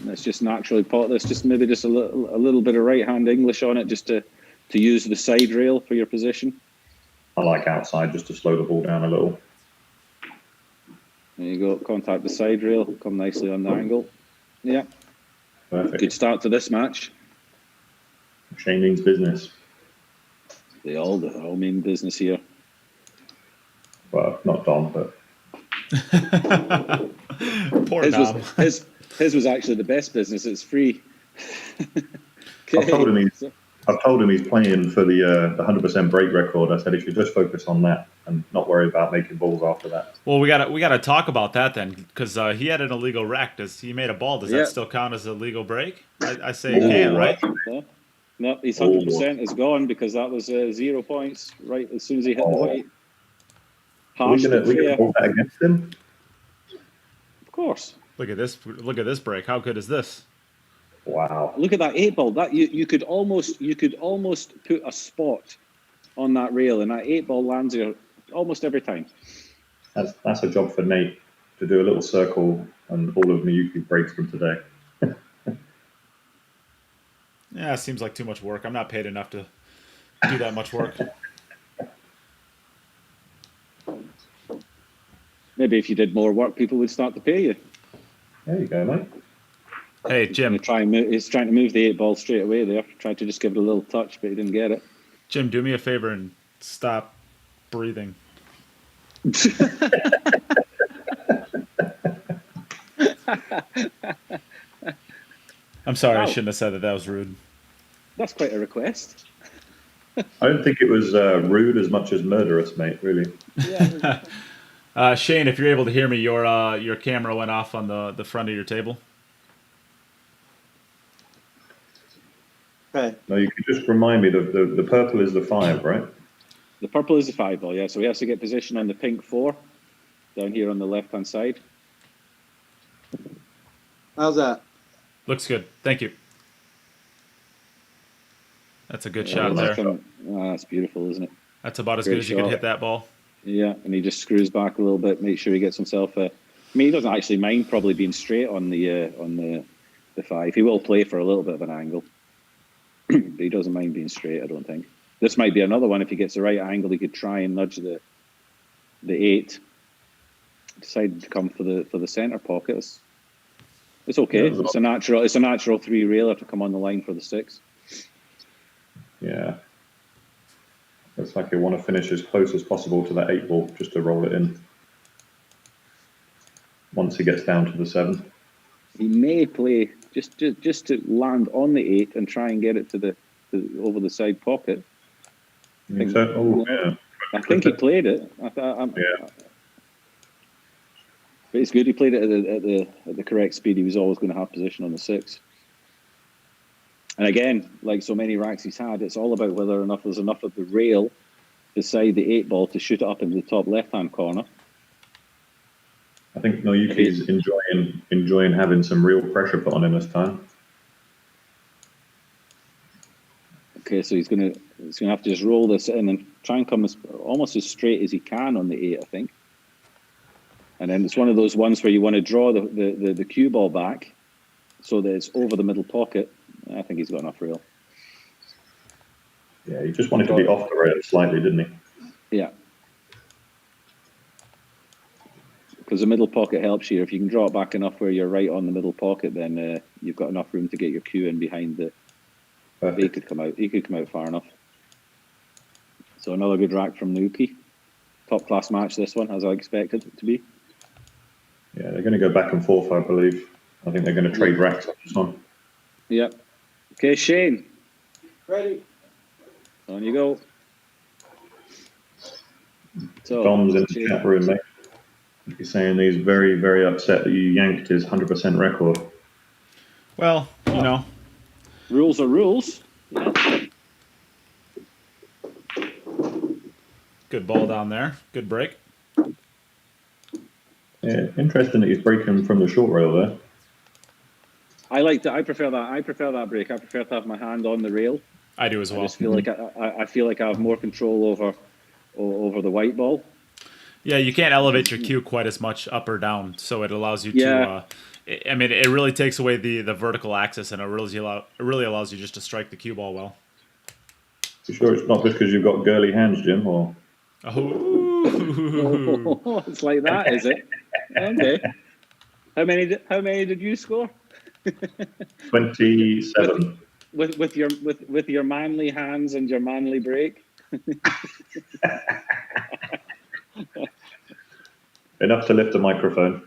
That's just naturally pot. That's just maybe just a little bit of right hand English on it, just to use the side rail for your position. I like outside, just to slow the ball down a little. There you go. Contact the side rail. Come nicely on the angle. Yeah. Perfect. Good start to this match. Shane means business. They all mean business here. Well, not Dom, but. Poor Dom. His was actually the best business. It's free. I've told him he's playing for the 100% break record. I said he should just focus on that and not worry about making balls after that. Well, we gotta talk about that then, because he had an illegal rack. He made a ball? Does that still count as a legal break? I say it can, right? No, his 100% is gone, because that was 0 points right as soon as he hit the white. We're gonna hold that against him. Of course. Look at this break. How good is this? Wow. Look at that 8 ball. That you could almost put a spot on that rail, and that 8 ball lands here almost every time. That's a job for Nate, to do a little circle and all of Naoyuki breaks from today. Yeah, it seems like too much work. I'm not paid enough to do that much work. Maybe if you did more work, people would start to pay you. There you go, mate. Hey, Jim. He's trying to move the 8 ball straight away there. Tried to just give it a little touch, but he didn't get it. Jim, do me a favor and stop breathing. I'm sorry, I shouldn't have said that. That was rude. That's quite a request. I don't think it was rude as much as murderous, mate, really. Yeah. Shane, if you're able to hear me, your camera went off on the front of your table. Okay. No, you can just remind me, the purple is the 5, right? The purple is the 5 ball, yeah. So he has to get position on the pink 4, down here on the left-hand side. How's that? Looks good. Thank you. That's a good shot there. That's beautiful, isn't it? That's about as Great good as you can shot. hit that ball. Yeah, and he just screws back a little bit, make sure he gets himself a... I mean, he doesn't actually mind probably being straight on the 5. He will play for a little bit of an angle. But he doesn't mind being straight, I don't think. This might be another one. If he gets the right angle, he could try and nudge the 8. Decide to come for the centre pocket. It's okay. Yeah, It's a natural 3 railer to come on the line for the 6. Yeah. Looks like you want to finish as close as possible to that 8 ball, just to roll it in. Once he gets down to the 7. He may play just to land on the 8 and try and get it to over the side pocket. You think so? Oh, yeah. I think he played it. Yeah. But it's good. He played it at the correct speed. He was always going to have position on the 6. And again, like so many racks he's had, it's all about whether or not there's enough of the rail beside the 8 ball to shoot it up into the top left-hand corner. I think Naoyuki's enjoying having some real pressure put on him this time. Okay, so he's gonna have to just roll this in and try and come almost as straight as he can on the 8, I think. And then it's one of those ones where you want to draw the cue ball back so that it's over the middle pocket. I think he's got enough rail. Yeah, he just wanted to be off the rail slightly, didn't he? Yeah. Because the middle pocket helps you. If you can draw it back enough where you're right on the middle pocket, then you've got enough room to get your cue in behind the. He could come out far enough. So another good rack from Naoyuki. Top class match, this one, as I expected it to be. Yeah, they're going to go back and forth, I believe. I think they're going to trade racks on this one. Yep. Okay, Shane. Ready. On you go. So, Dom's in the chat room, mate. He's saying he's very, very upset that you yanked his 100% record. Well, you know. Rules are rules. Yeah. Good ball down there. Good break. Yeah, interesting that he's breaking from the short rail there. I like that. I prefer that. I prefer that break. I prefer to have my hand on the rail. I do as well. I just feel like I feel like I have more control over the white ball. Yeah, you can't elevate your cue quite as much up or down, so it allows you to. I mean, it really takes away the vertical axis, and it really allows you just to strike the cue ball well. You sure it's not just because you've got girly hands, Jim? Or it's like that, is it? Okay. How many did you score? 27. With your manly hands and your manly break. Enough to lift a microphone.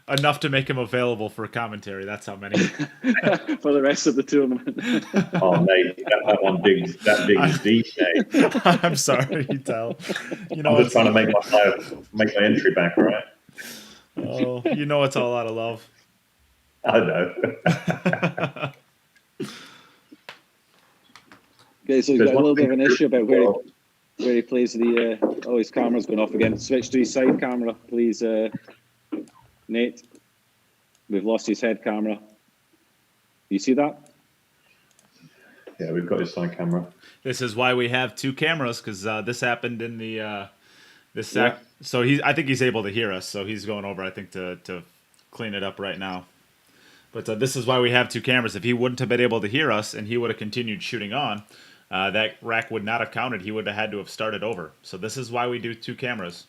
Enough to make him available for commentary. That's how many. For the rest of the tournament. Oh, mate, that one digs deep, mate. I'm sorry, Tal. You know, I'm just trying to make my entry back, all right? Oh, you know it's all out of love. I know. Okay, so he's got a little bit of an issue about where he plays the. His camera's going off again. Switch to his side camera, please, Nate. We've lost his head camera. You see that? Yeah, we've got his side camera. This is why we have two cameras, because this happened in the Yeah. So I think he's able to hear us. So he's going over, I think, to clean it up right now. But this is why we have two cameras. If he wouldn't have been able to hear us and he would have continued shooting on, that rack would not have counted. He would have had to have started over. So this is why we do two cameras.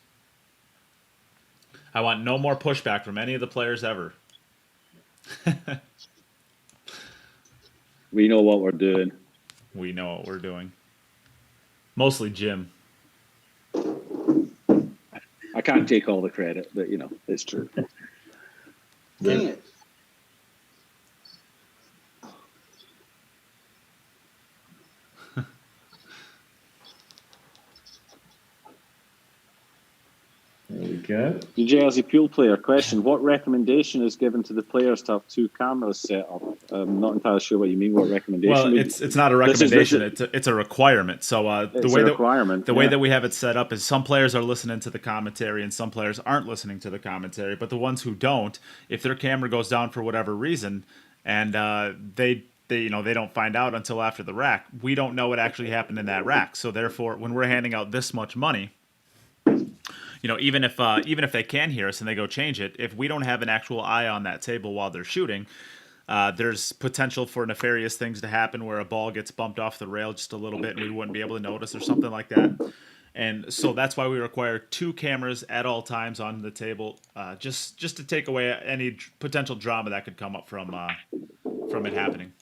I want no more pushback from any of the players ever. We know what we're doing. We know what we're doing. Mostly Jim. I can't take all the credit, but it's true. Dang it. There we go. The Jersey Pool player question: what recommendation is given to the players to have two cameras set up? I'm not entirely sure what you mean. What recommendation? Well, it's not a recommendation. It's a requirement. So the way that we have it set up is some players are listening to the commentary and some players aren't listening to the commentary. But the ones who don't, if their camera goes down for whatever reason, and they don't find out until after the rack, we don't know what actually happened in that rack. So therefore, when we're handing out this much money, even if they can hear us and they go change it, if we don't have an actual eye on that table while they're shooting, there's potential for nefarious things to happen where a ball gets bumped off the rail just a little bit and we wouldn't be able to notice or something like that. And so that's why we require two cameras at all times on the table, just to take away any potential drama that could come up from it happening.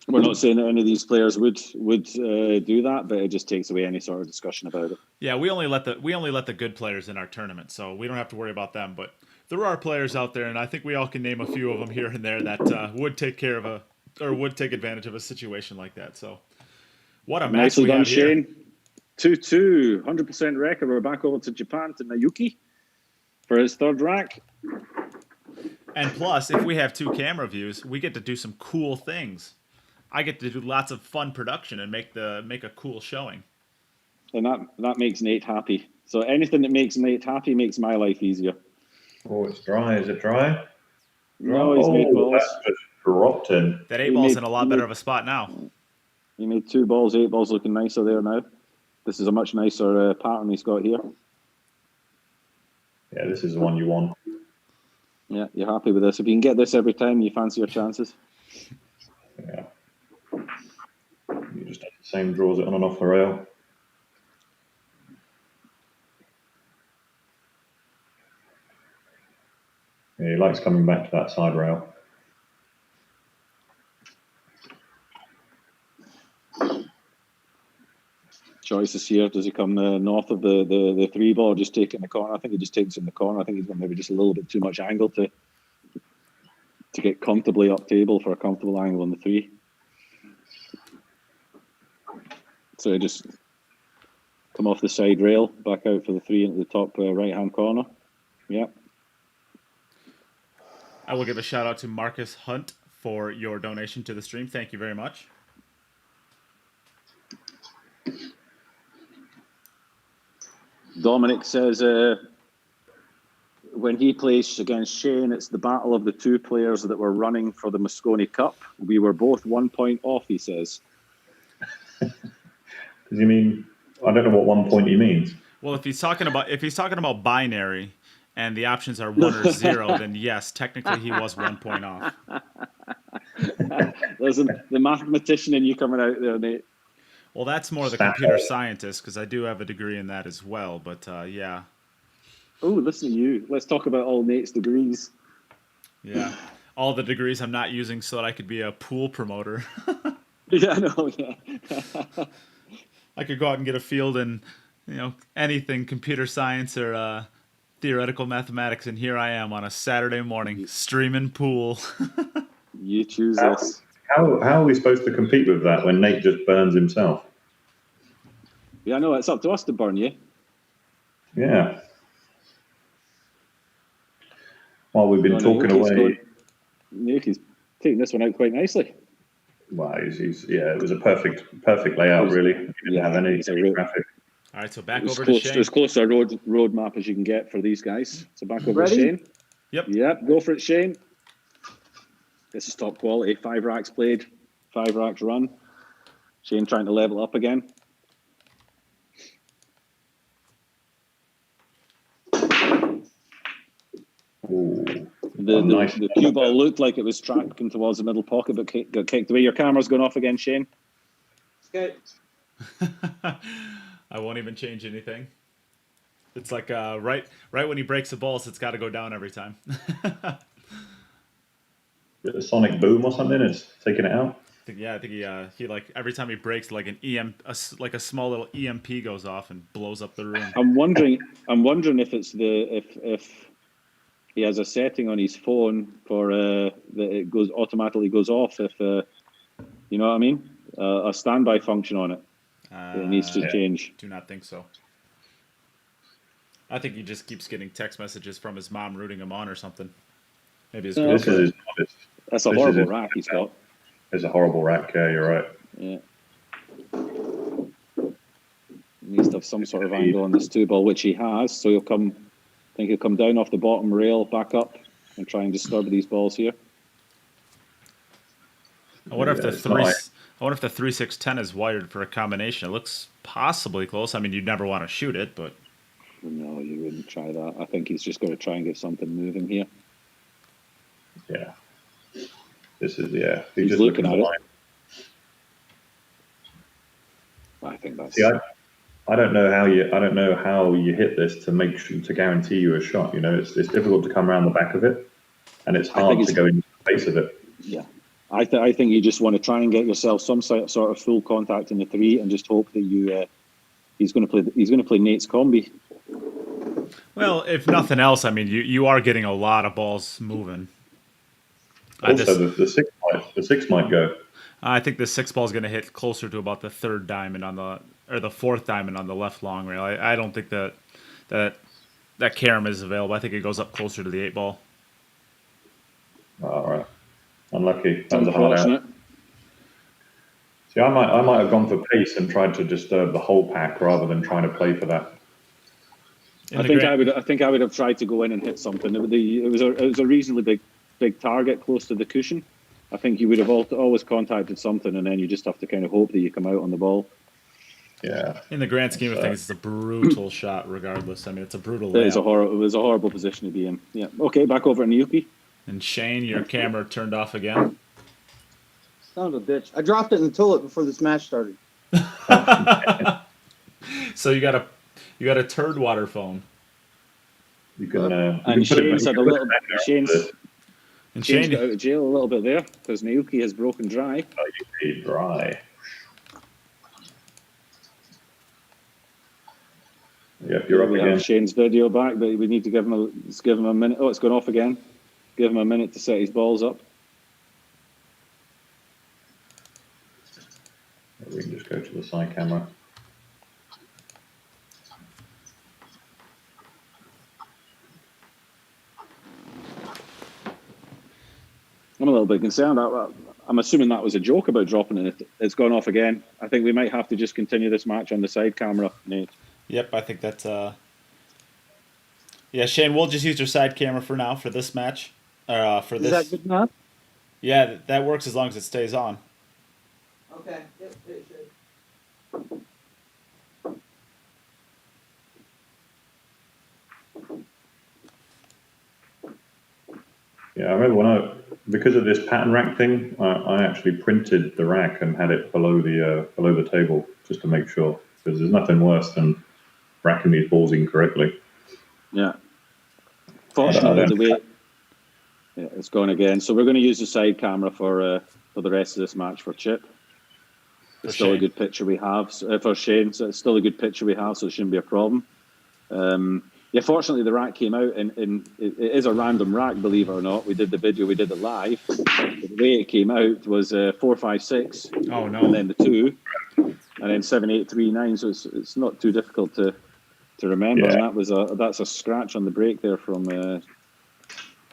We're not saying that any of these players would do that, but it just takes away any sort of discussion about it. Yeah, we only let the good players in our tournament, so we don't have to worry about them. But there are players out there, and I think we all can name a few of them here and there that would take advantage of a situation like that. So, what a match we have here. Shane. 2-2, 100% record. We're back over to Japan to Naoyuki for his third rack. And plus, if we have two camera views, we get to do some cool things. I get to do lots of fun production and make a cool showing. And that makes Nate happy. So anything that makes Nate happy makes my life easier. Oh, it's dry. Is it dry? No, he's made balls. That's just dropped in. That 8-ball's in a lot better of a spot now. He made 2 balls, 8 balls looking nicer there now. This is a much nicer pattern he's got here. Yeah, this is the one you want. Yeah, you're happy with this. If you can get this every time, you fancy your chances. Yeah. You just have the same draws it on and off the rail. Yeah, he likes coming back to that side rail. Choices here. Does he come north of the 3 ball, or just take it in the corner? I think he just takes it in the corner. I think he's got maybe just a little bit too much angle to get comfortably up table for a comfortable angle on the 3. So he just come off the side rail, back out for the 3 into the top right-hand corner. Yeah. I will give a shout out to Marcus Hunt for your donation to the stream. Thank you very much. Dominic says when he plays against Shane, it's the battle of the 2 players that were running for the Mosconi Cup. We were both 1 point off, he says. Does he mean? I don't know what 1 point he means. Well, if he's talking about binary and the options are 1 or 0, then yes, technically he was 1 point off. There's the mathematician in you coming out there, Nate. Well, that's more the computer scientist, because I do have a degree in that as well. But yeah. Oh, listen to you. Let's talk about all Nate's degrees. Yeah, all the degrees I'm not using so that I could be a pool promoter. Yeah, I know. Yeah. I could go out and get a field in, anything computer science or theoretical mathematics, and here I am on a Saturday morning streaming pool. You choose this. How are we supposed to compete with that when Nate just burns himself? Yeah, I know. It's up to us to burn you. Yeah. While we've been talking away. Naoyuki's taking this one out quite nicely. Well, it was a perfect layout, really. He didn't have any traffic. All right, so back over to Shane. As close to a road map as you can get for these guys. So back over to Shane. Yep, go for it, Shane. This is top quality. 5 racks played, 5 racks run. Shane trying to level up again. Ooh, the cue ball looked like it was tracking towards the middle pocket, but got kicked away. Your camera's going off again, Shane. Okay. I won't even change anything. It's like right when he breaks the balls, it's got to go down every time. A sonic boom or something? It's taking it out. I think he like every time he breaks, like like a small little EMP goes off and blows up the room. I'm wondering if it's if he has a setting on his phone for that it automatically goes off if you know what I mean, a standby function on it. It needs to change. Do not think so. I think he just keeps getting text messages from his mom rooting him on or something. Maybe his girlfriend. That's a horrible rack he's got. It's a horrible rack, yeah, you're right. Yeah. He needs to have some sort of angle on this 2 ball, which he has. So he'll come down off the bottom rail, back up, and try and disturb these balls here. I wonder if the 3-6-10 is wired for a combination. It looks possibly close. I mean, you'd never want to shoot it, but no, you wouldn't try that. I think he's just going to try and get something moving here. Yeah. This is He's just looking at it. line. I think that's. See, I don't know how you hit this to guarantee you a shot. It's difficult to come around the back of it, and it's hard to go into the face of it. Yeah, I think you just want to try and get yourself some sort of full contact in the 3, and just hope that he's going to play Nate's combi. Well, if nothing else, I mean, you are getting a lot of balls moving. Also, the 6 might go. I think the 6 ball is going to hit closer to about the 3rd diamond or the 4th diamond on the left long rail. I don't think that carom is available. I think it goes up closer to the 8 ball. All right, unlucky. That was a hard out. See, I might have gone for pace and tried to disturb the whole pack rather than trying to play for that In I the think grand- I think I would have tried to go in and hit something. It was a reasonably big target close to the cushion. I think you would have always contacted something, and then you just have to kind of hope that you come out on the ball. Yeah. In the grand scheme of things, it's a brutal shot. Regardless, I mean, it's a brutal It layup. was a horrible position to be in. Yeah. Okay, back over to Naoyuki. And Shane, your camera turned off again. Son of a bitch. I dropped it in the toilet before this match started. So you got a turd water phone. You can. You And can put it. Shane's had a little. Shane's And Shane's Shane, got out of jail a little bit there because Naoyuki has broken dry. Dry. Yep, you're up We again. have Shane's video back, but we need to give him a minute. Oh, it's gone off again. Give him a minute to set his balls up. We can just go to the side camera. I'm a little bit concerned. I'm assuming that was a joke about dropping it. It's gone off again. I think we might have to just continue this match on the side camera, Nate. yep, I think that's yeah, Shane, we'll just use your side camera for now for this match. For Is this. that good enough? Yeah, that works as long as it stays on. Okay. Yep, it should. Yeah, I remember because of this pattern rack thing, I actually printed the rack and had it below the table just to make sure, because there's nothing worse than racking these balls incorrectly. Yeah. Fortunately, the way it's gone again. So we're going to use the side camera for the rest of this match for Chip. It's still a good picture we have for Shane. So it's still a good picture we have, so it shouldn't be a problem. Yeah, fortunately, the rack came out, and it is a random rack, believe it or not. We did the video, we did it live. The way it came out was 4, 5, 6. Oh no! And then the 2, and then 7, 8, 3, 9. So it's not too difficult to remember. Yeah. And that's a scratch on the break there from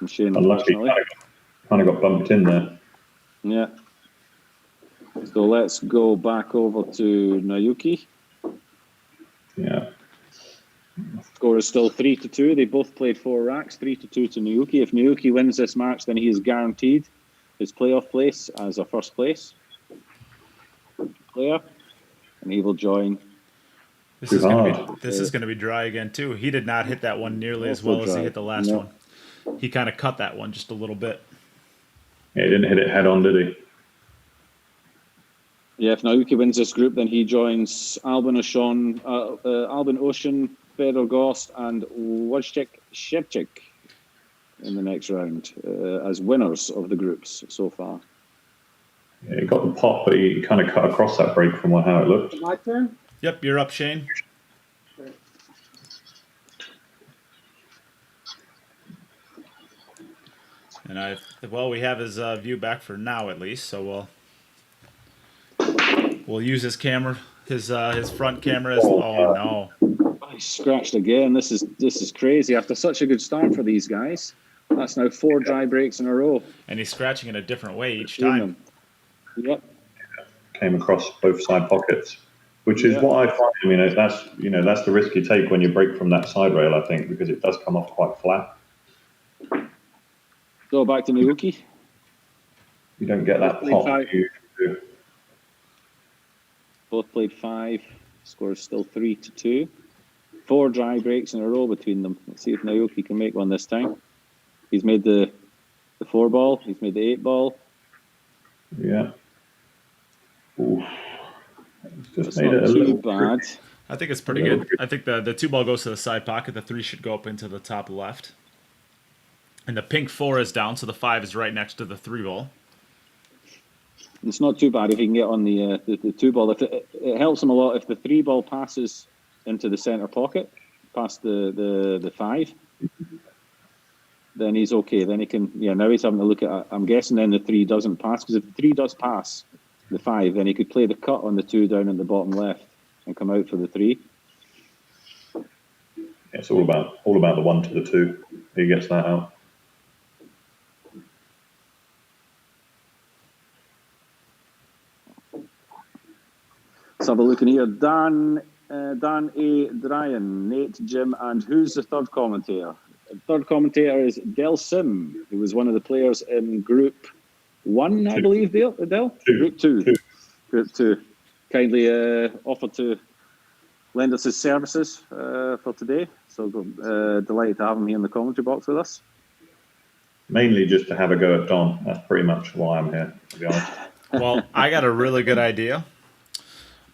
Shane. Unlucky, Unfortunately, kind of got bumped in there. yeah. So let's go back over to Naoyuki. Yeah. Score is still 3-2. They both played 4 racks, 3-2 to Naoyuki. If Naoyuki wins this match, then he is guaranteed his playoff place as a first place player, and he will join. This is gonna be dry again too. He did not hit that one nearly as well as he hit the last one. He kind of cut that one just a little bit. Yeah, he didn't hit it head on, did he? Yeah, if Naoyuki wins this group, then he joins Albin Ocean, Fedor Gost, and Wojciech Szewczyk in the next round as winners of the groups so far. Yeah, he got the pop, but he kind of cut across that break from how it looked. My turn? Yep, you're up, Shane. And we have his view back for now at least, so we'll use his camera, his front camera. No! I scratched again. This is crazy. After such a good start for these guys, that's now 4 dry breaks in a row. And he's scratching in a different way each time. Yep. Came across both side pockets, which is what I find. I mean, that's the risk you take when you break from that side rail, I think, because it does come off quite flat. So back to Naoyuki. You don't get that pop. Both played 5. Score is still 3-2. 4 dry breaks in a row between them. Let's see if Naoyuki can make one this time. He's made the 4 ball. He's made the 8 ball. Yeah. Oof. It's not too bad. I think it's pretty good. I think the 2 ball goes to the side pocket. The 3 should go up into the top left. And the pink 4 is down, so the 5 is right next to the 3 ball. It's not too bad if he can get on the 2 ball. If it helps him a lot if the 3 ball passes into the center pocket, past the 5, then he's okay. Then he can. Yeah, now he's having to look at. I'm guessing then the 3 doesn't pass, because if the 3 does pass the 5, then he could play the cut on the 2 down in the bottom left and come out for the 3. It's all about the 1 to the 2. He gets that out. Let's have a look in here. Dan Dan A. Dryan, Nate, Jim, and who's the third commentator? The third commentator is Del Sim, who was one of the players in Group 1, I believe, Del? Group 2. Group 2. Kindly offered to lend us his services for today. So delighted to have him here in the commentary box with us. Mainly just to have a go at Dom. That's pretty much why I'm here, to be honest. Well, I got a really good idea.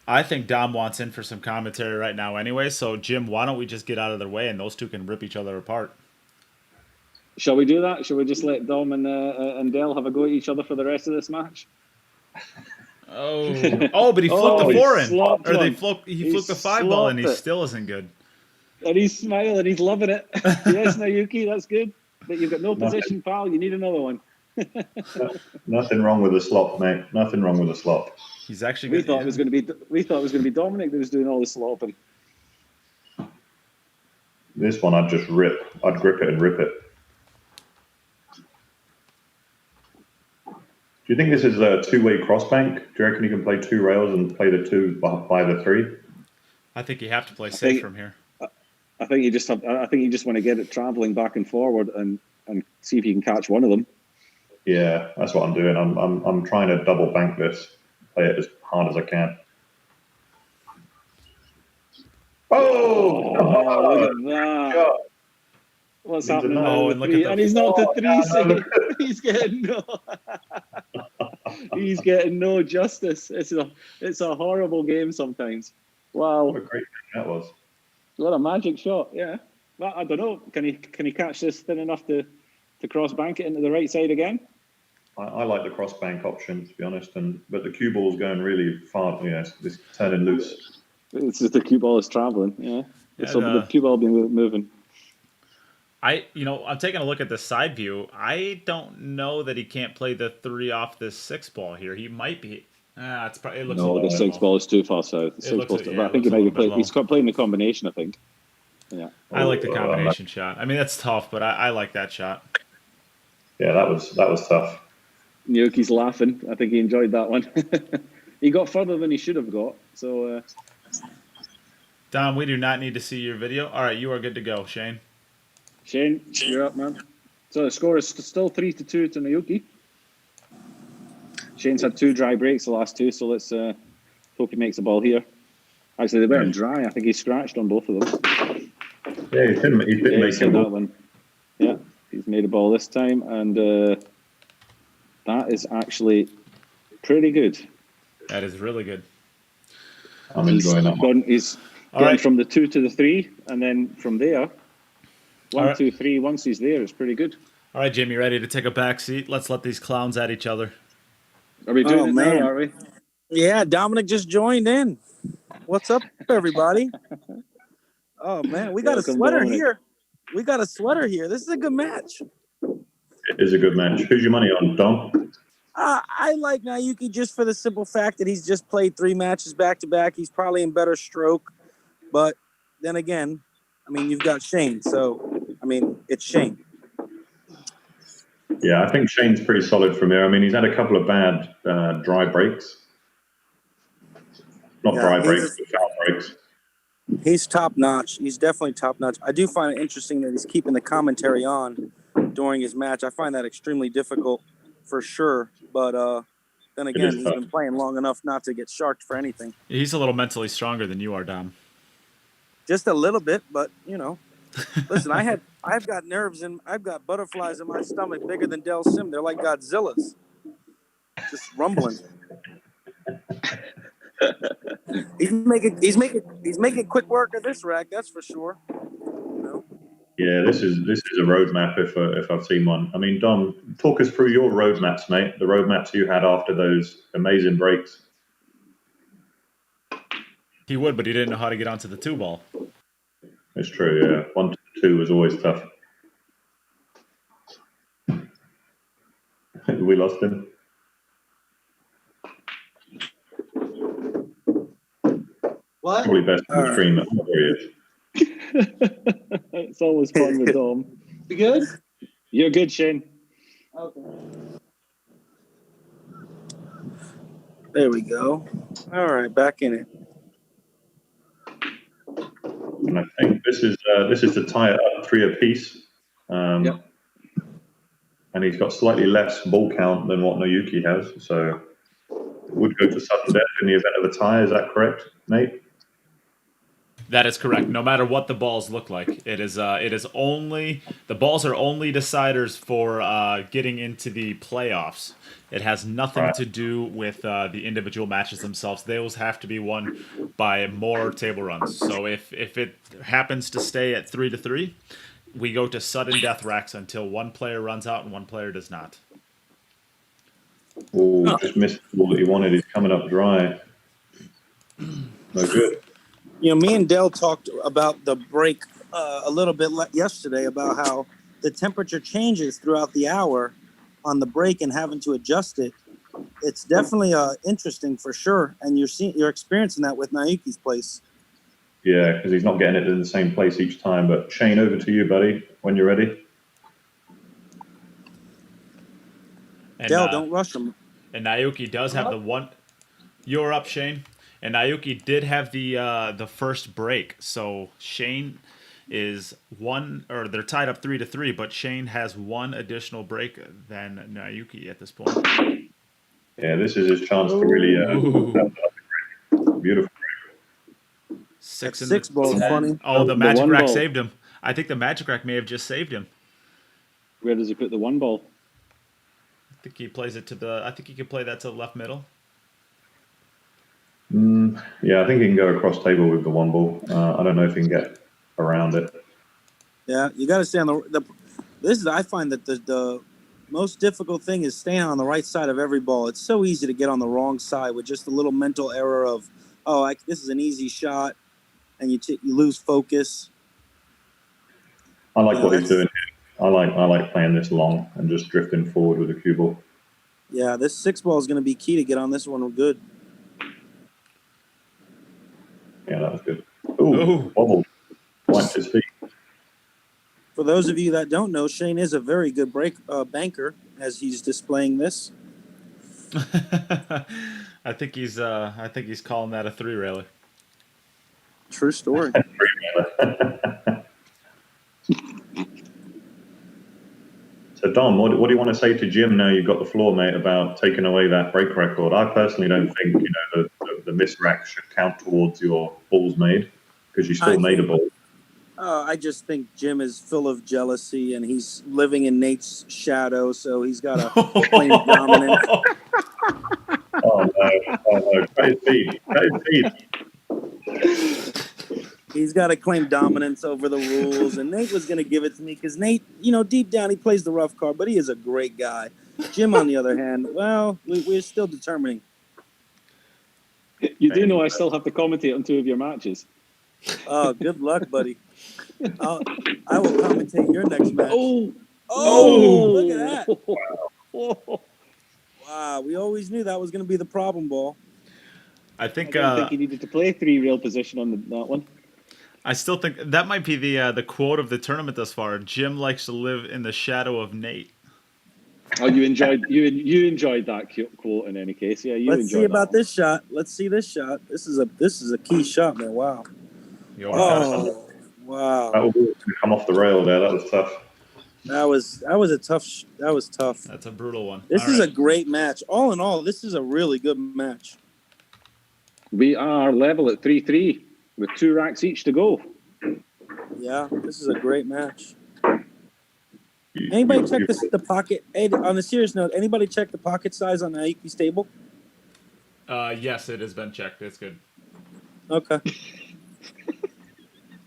I think Dom wants in for some commentary right now anyway, so Jim, why don't we just get out of their way and those two can rip each other apart? Shall we do that? Shall we just let Dom and Del have a go at each other for the rest of this match? Oh, but he flipped the 4 in. Or he flipped the 5 ball and he still isn't good. And he's smiling, he's loving it. Yes, Naoyuki, that's good. But you've got no position, pal. You need another one. Nothing wrong with the slop, mate. Nothing wrong with the slop. He's actually. We thought it was going to be Dominic that was doing all the slopping. This one, I'd just rip. I'd grip it and rip it. Do you think this is a two-way crossbank? Do you reckon you can play 2 rails and play the 2 by the 3? I think you have to play safe from here. I think you just want to get it traveling back and forward and see if you can catch one of them. Yeah, that's what I'm doing. I'm trying to double bank this, play it as hard as I can. Oh, look at that! What's happening now? And look at and he's not the 3 He's getting no. He's getting no justice. It's a horrible game sometimes. Wow! What a great thing that was. What a magic shot! Yeah. Well, I don't know. Can he catch this thin enough to cross bank it into the right side again? I like the cross bank option, to be honest, but the cue ball's going really far. Yeah, it's turning loose. It's just the cue ball is traveling. Yeah. So the cue ball being moving. I'm taking a look at the side view. I don't know that he can't play the 3 off this 6 ball here. He might be. It looks. No, the 6 ball is too far south. I think he might be playing. He's playing the combination, I think. Yeah. I like the combination shot. I mean, that's tough, but I like that shot. Yeah, that was tough. Naoyuki's laughing. I think he enjoyed that one. He got further than he should have got. So, Dom, we do not need to see your video. All right, you are good to go, Shane. Shane, you're up, man. So the score is still 3-2 to Naoyuki. Shane's had 2 dry breaks the last 2, so let's hope he makes a ball here. Actually, they weren't dry. I think he scratched on both of them. Yeah, he didn't make that one. Yeah, he's made a ball this time, and that is actually pretty good. That is really good. I'm enjoying that. He's gone from the 2 to the 3, and then from there, 1, 2, 3. Once he's there, it's pretty good. All right, Jamie, ready to take a back seat? Let's let these clowns at each other. Are we doing it now, are we? Yeah, Dominic just joined in. What's up, everybody? Oh, man, we got a sweater here. We got a sweater here. This is a good match. It is a good match. Who's your money on, Dom? I like Naoyuki just for the simple fact that he's just played 3 matches back-to-back. He's probably in better stroke. But then again, I mean, you've got Shane. So, I mean, it's Shane. Yeah, I think Shane's pretty solid from here. I mean, he's had a couple of bad dry breaks. Not dry breaks, but foul breaks. He's top-notch. He's definitely top-notch. I do find it interesting that he's keeping the commentary on during his match. I find that extremely difficult for sure. But then again, he's been playing long enough not to get sharked for anything. He's a little mentally stronger than you are, Dom. Just a little bit, but, listen, I've got nerves and I've got butterflies in my stomach bigger than Del Sim. They're like Godzilla's. Just rumbling. He's making quick work of this rack, that's for sure. Yeah, this is a roadmap if I've seen one. I mean, Dom, talk us through your roadmaps, mate. The roadmaps you had after those amazing breaks. He would, but he didn't know how to get onto the 2 ball. It's true, yeah. 1 to 2 was always tough. We lost him. What? Probably best in the stream. There he is. It's always fun with Dom. You good? You're good, Shane. Okay. There we go. All right, back in it. And I think this is to tie it up 3 apiece. Yep. And he's got slightly less ball count than what Naoyuki has, so it would go to sudden death in the event of a tie. Is that correct, Nate? That is correct. No matter what the balls look like, it is only the balls are only deciders for getting into the playoffs. It has nothing to do with the individual matches themselves. Those have to be won by more table runs. So if it happens to stay at 3-3, we go to sudden death racks until one player runs out and one player does not. Oh, just missed the ball that he wanted. He's coming up dry. No good. You know, me and Dell talked about the break a little bit yesterday about how the temperature changes throughout the hour on the break and having to adjust it. It's definitely interesting for sure, and you're experiencing that with Naoyuki's place. Yeah, because he's not getting it in the same place each time. But Shane, over to you, buddy, when you're ready. And, Dell, don't rush him. And Naoyuki does have the one. You're up, Shane. And Naoyuki did have the first break, so Shane is they're tied up 3-3, but Shane has one additional break than Naoyuki at this point. Yeah, this is his chance to really beautiful. 6 balls, funny. Oh, the magic rack ball saved him. I think the magic rack may have just saved him. Where does he put the 1 ball? I think he plays it to I think he could play that to the left middle. Yeah, I think he can go across table with the 1 ball. I don't know if he can get around it. Yeah, you got to stay on I find that the most difficult thing is staying on the right side of every ball. It's so easy to get on the wrong side with just a little mental error of, this is an easy shot, and you lose focus. I like what he's doing here. I like playing this long and just drifting forward with a cue ball. Yeah, this 6 ball is going to be key to get on this one good. Yeah, that was good. Ooh, wobbled. Wiped his feet. For those of you that don't know, Shane is a very good banker, as he's displaying this. I think he's calling that a 3-railer. True story. So, Dom, what do you want to say to Jim now you've got the floor, mate, about taking away that break record? I personally don't think the missed rack should count towards your balls made because you still made a ball. I just think Jim is full of jealousy, and he's living in Nate's shadow, so he's got to claim dominance. Oh no! Cut his feet! He's got to claim dominance over the rules, and Nate was going to give it to me because Nate, deep down, he plays the rough card, but he is a great guy. Jim, on the other hand, well, we're still determining. You do know I still have to commentate on 2 of your matches. Oh, good luck, buddy. I will commentate your next match. Oh, look at that. Wow, we always knew that was going to be the problem ball. I think I didn't think he needed to play 3 rail position on that one. I still think that might be the quote of the tournament thus far. Jim likes to live in the shadow of Nate. Oh, you enjoyed that quote in any case. Yeah, Let's see about this shot. Let's see this shot. This is a key shot, man. Wow. Wow. That will come off the rail there. That was tough. That was tough. That's a brutal one. This is a great match. All in all, this is a really good match. We are level at 3-3 with 2 racks each to go. Yeah, this is a great match. Anybody check the pocket? Hey, on a serious note, anybody check the pocket size on Naoyuki's table? Yes, it has been checked. It's good. Okay.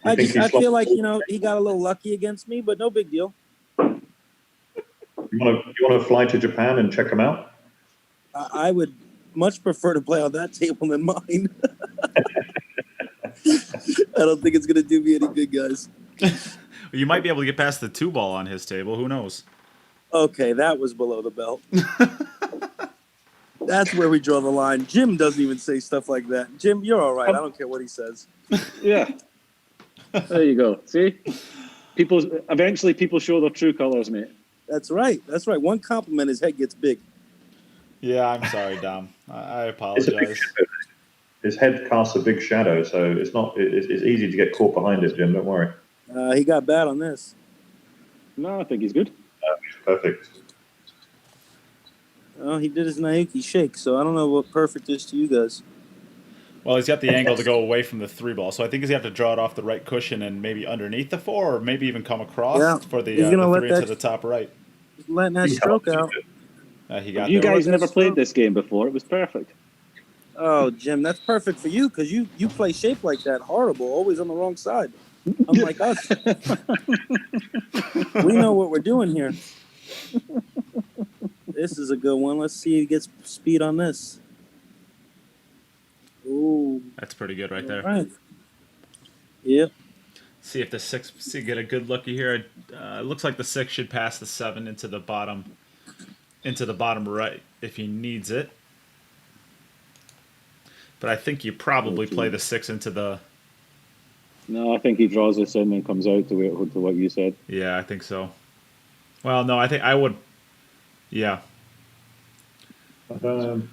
I feel like he got a little lucky against me, but no big deal. You want to fly to Japan and check them out? I would much prefer to play on that table than mine. I don't think it's going to do me any good, guys. You might be able to get past the 2 ball on his table. Who knows? Okay, that was below the belt. That's where we draw the line. Jim doesn't even say stuff like that. Jim, you're all right. I don't care what he says. Yeah. There you go. See? Eventually people show their true colors, mate. That's right. One compliment, his head gets big. Yeah, I'm sorry, Dom. I apologize. his head casts a big shadow, so it's not. It's easy to get caught behind it, Jim. Don't worry. He got bad on this. No, I think he's good. He's perfect. Oh, he did his Naoyuki shake, so I don't know what perfect is to you guys. Well, he's got the angle to go away from the 3-ball, so I think he's going to have to draw it off the right cushion and maybe underneath the 4, or maybe even come across for the 3 into the top right. He's letting that stroke out. He got you there. guys never played this game before. It was perfect. Oh, Jim, that's perfect for you because you play shape like that. Horrible, always on the wrong side. Unlike us. We know what we're doing here. This is a good one. Let's see if he gets speed on this. Ooh. That's pretty good right there. Right. Yep. See if the 6, get a good looky here. It looks like the 6 should pass the 7 into the bottom right if he needs it. But I think you probably play the 6 into the... No, I think he draws this in and comes out to what you said. Yeah, I think so. Well, no, I think I would... Yeah.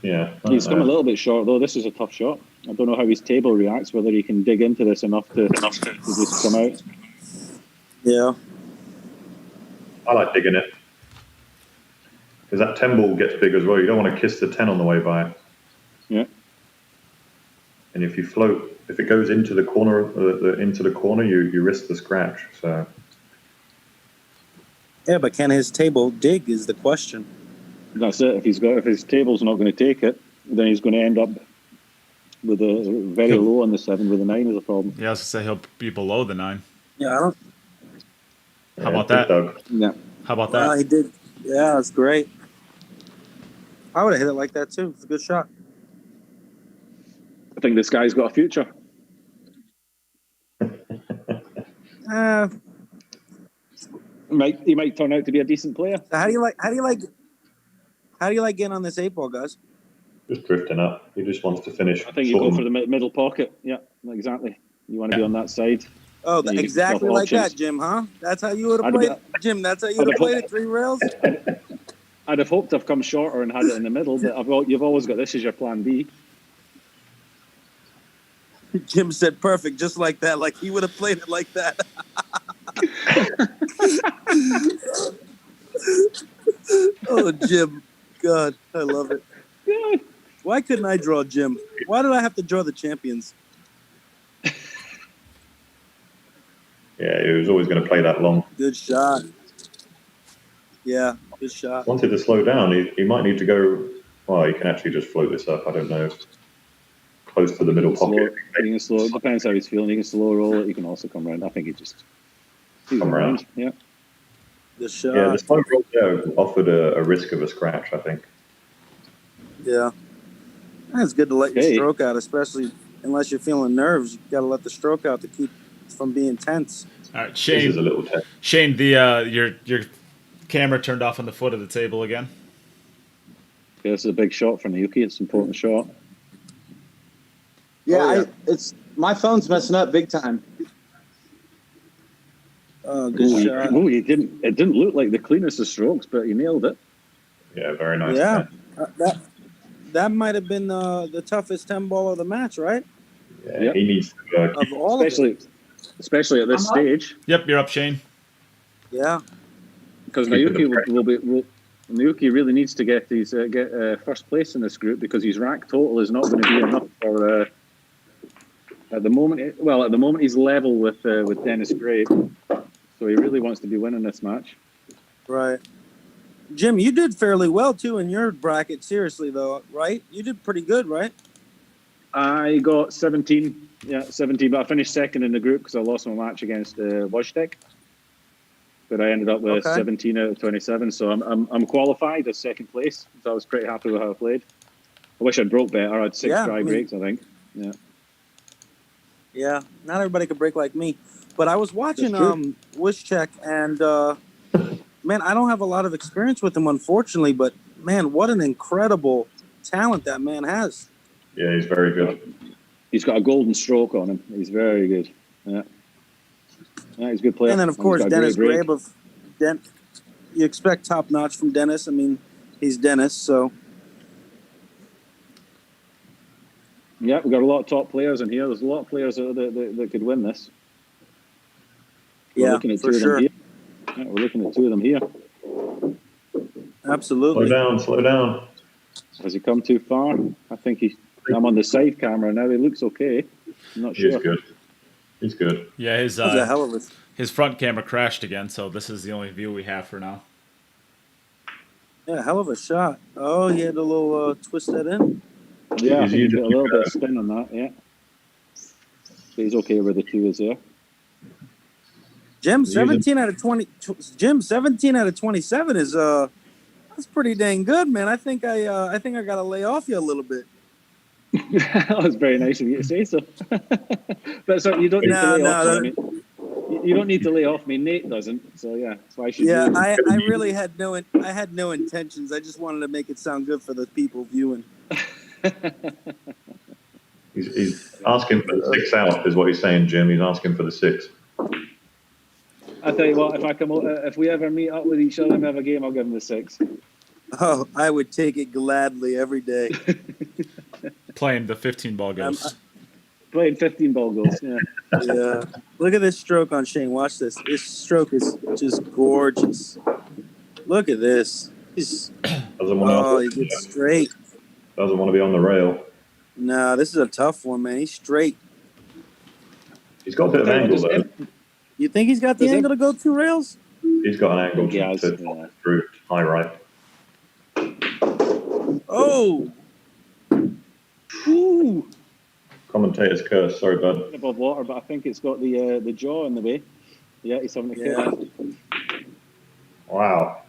Yeah. He's come a little bit short, though. This is a tough shot. I don't know how his table reacts, whether he can dig into this enough to just come out. Yeah. I like digging it. Because that 10 ball gets big as well. You don't want to kiss the 10 on the way by. Yeah. And if you float, if it goes into the corner, you risk the scratch. So. Yeah, but can his table dig is the question. That's it. If his table's not going to take it, then he's going to end up with a very low on the 7 with a 9 is a problem. Yeah, I was going to say he'll be below the 9. Yeah, I don't. How about that? Yeah. How about that? He did. Yeah, that's great. I would have hit it like that too. It's a good shot. I think this guy's got a future. He might turn out to be a decent player. So how do you like getting on this 8-ball, guys? Just drifting up. He just wants to finish. I think you go for the middle pocket. Yeah, exactly. You want to be on that side. Oh, exactly like that, Jim, huh? That's how you would have played it? Jim, that's how you would have played it, 3 rails? I'd have hoped to have come shorter and had it in the middle, but you've always got this as your plan B. Jim said perfect, just like that. Like he would have played it like that. Oh, Jim. God, I love it. Why couldn't I draw Jim? Why did I have to draw the champions? Yeah, he was always going to play that long. Good shot. Yeah, good shot. Wanted to slow down. He might need to go. Well, he can actually just float this up. I don't know. Close to the middle pocket. He can slow. It depends how he's feeling. He can slow roll it. He can also come around. I think he's come around. Yeah. Good shot. Yeah, the slow roll there offered a risk of a scratch, I think. Yeah. It's good to let your stroke out, especially unless you're feeling nerves. You got to let the stroke out to keep from being tense. All right, Shane. This is a little tense. Shane, your camera turned off on the foot of the table again. Yeah, this is a big shot for Naoyuki. It's an important shot. Yeah, it's my phone's messing up big time. Oh, good shot. It didn't look like the cleanest of strokes, but he nailed it. Yeah, very nice. Yeah, that might have been the toughest 10-ball of the match, right? Yeah, yep. He needs to of all especially at this stage. Yep, you're up, Shane. Yeah, because Naoyuki really needs to get first place in this group because his rack total is not going to be enough for. At the moment he's level with Dennis Gray, so he really wants to be winning this match. Right. Jim, you did fairly well too in your bracket. Seriously though, right? You did pretty good, right? I got 17. Yeah, 17. But I finished second in the group because I lost my match against Wojtek. But I ended up with 17 out of 27, so I'm qualified as second place. So I was pretty happy with how I played. I wish I'd broke better. I had 6 dry breaks, I think. Yeah. Yeah, not everybody could break like me. But I was watching Wojtek, and man, I don't have a lot of experience with him, unfortunately. But man, what an incredible talent that man has. Yeah, he's very good. He's got a golden stroke on him. He's very good. Yeah. Yeah, he's a good player. And then, of course, Dennis Gray. You expect top notch from Dennis. I mean, he's Dennis, so. Yeah, we've got a lot of top players in here. There's a lot of players that could win this. We're looking at two of them here. Yeah, we're looking at two of them here. Absolutely. Slow down. Has he come too far? I think I'm on the side camera now. He looks okay. I'm not sure. He's good. Yeah, That's a hell of a... his front camera crashed again, so this is the only view we have for now. Yeah, hell of a shot. Oh, he had a little twist that in. Yeah, I think he put a little bit of spin on that, yeah. But he's okay where the two is there. Jim, 17 out of 20. Jim, 17 out of 27 is that's pretty dang good, man. I think I gotta lay off you a little bit. That was very nice of you to say so. But so you don't need to lay off me. You don't need to lay off me. Nate doesn't. So yeah, so I should. Yeah, I really had no intentions. I just wanted to make it sound good for the people viewing. He's asking for the 6 out, is what he's saying, Jim. He's asking for the 6. I tell you what, if we ever meet up with each other and have a game, I'll give him the 6. Oh, I would take it gladly every day. Playing the 15-ball goals. Playing 15-ball goals, yeah. Yeah. Look at this stroke on Shane. Watch this. This stroke is just gorgeous. Look at this. He gets straight. Doesn't want to be on the rail. No, this is a tough one, man. He's straight. He's got a bit of angle, though. You think he's got the angle to go 2 rails? He's got an angle to through high right. Oh! Ooh! Commentator's curse. Sorry, bud. Above water, but I think it's got the jaw in the way. Yeah, he's having a kick. Wow.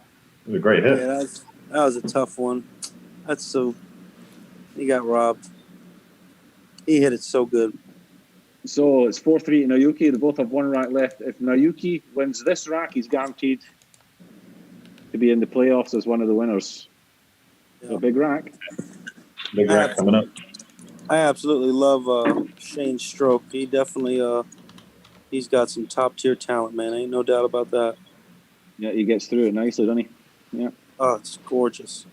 It was a great hit. Yeah, that was a tough one. He got robbed. He hit it so good. So it's 4-3 to Naoyuki. They both have 1 rack left. If Naoyuki wins this rack, he's guaranteed to be in the playoffs as one of the winners. Yeah. A big rack. Big rack coming up. I absolutely love Shane's stroke. He definitely he's got some top tier talent, man. Ain't no doubt about that. Yeah, he gets through it nicely, doesn't he? Yeah. Oh, it's gorgeous.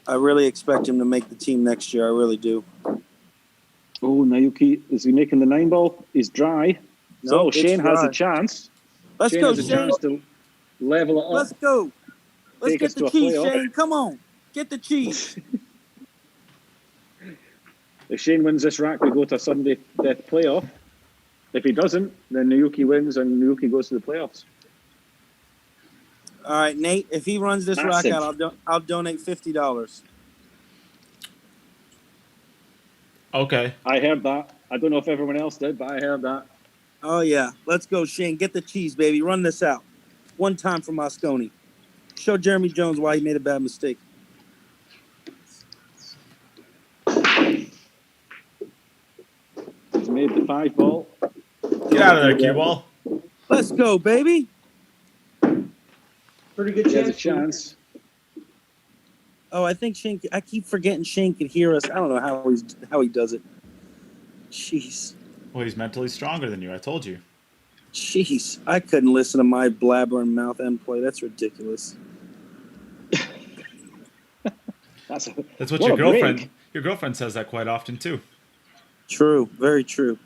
I really expect him to make the team next year. I really do. Oh, Naoyuki, is he making the 9-ball? He's dry. No, so Shane has a chance. Let's go, Shane. Chance to level it up. Let's go. Let's get the cheese, Shane. Come on. Get the cheese. If Shane wins this rack, we go to a Sunday death playoff. If he doesn't, then Naoyuki wins and Naoyuki goes to the playoffs. All right, Nate, if he runs this rack out, I'll donate $50. Okay. I heard that. I don't know if everyone else did, but I heard that. Oh, yeah. Let's go, Shane. Get the cheese, baby. Run this out. One time for Moscone. Show Jeremy Jones why he made a bad mistake. He's made the 5-ball. Get out of there, cue ball. Let's go, baby. Pretty good chance. There's a chance. Oh, I think Shane. I keep forgetting Shane can hear us. I don't know how he does it. Jeez. Well, he's mentally stronger than you. I told you. Jeez, I couldn't listen to my blabbering mouth end play. That's ridiculous. That's what your girlfriend. Break. Your girlfriend says that quite often too. True. Very true.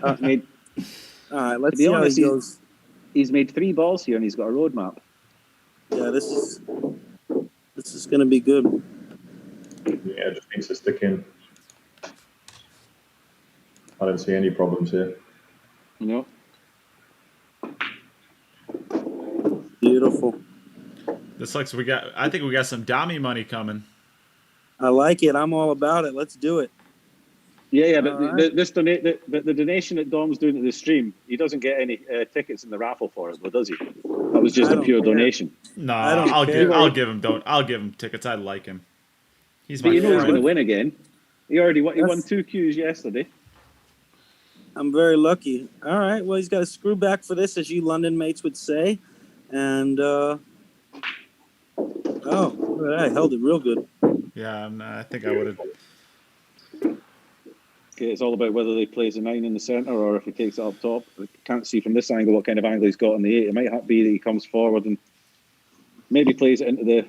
All right, let's see how he goes. He's made 3 balls here, and he's got a roadmap. Yeah, this is going to be good. Yeah, just needs to stick in. I don't see any problems here. No. Beautiful. This looks I think we got some Dami money coming. I like it. I'm all about it. Let's do it. Yeah, but the donation that Dom's doing to the stream, he doesn't get any tickets in the raffle for it, but does he? That was just a pure donation. No, I'll give him tickets. I like him. He's my But you know he's going to win again. He won 2 Qs yesterday. I'm very lucky. All right. Well, he's got a screw back for this, as you London mates would say. And I held it real good. Yeah, I think I would have. Okay, it's all about whether he plays a 9 in the centre or if he takes it up top. I can't see from this angle what kind of angle he's got on the 8. It might be that he comes forward and maybe plays it into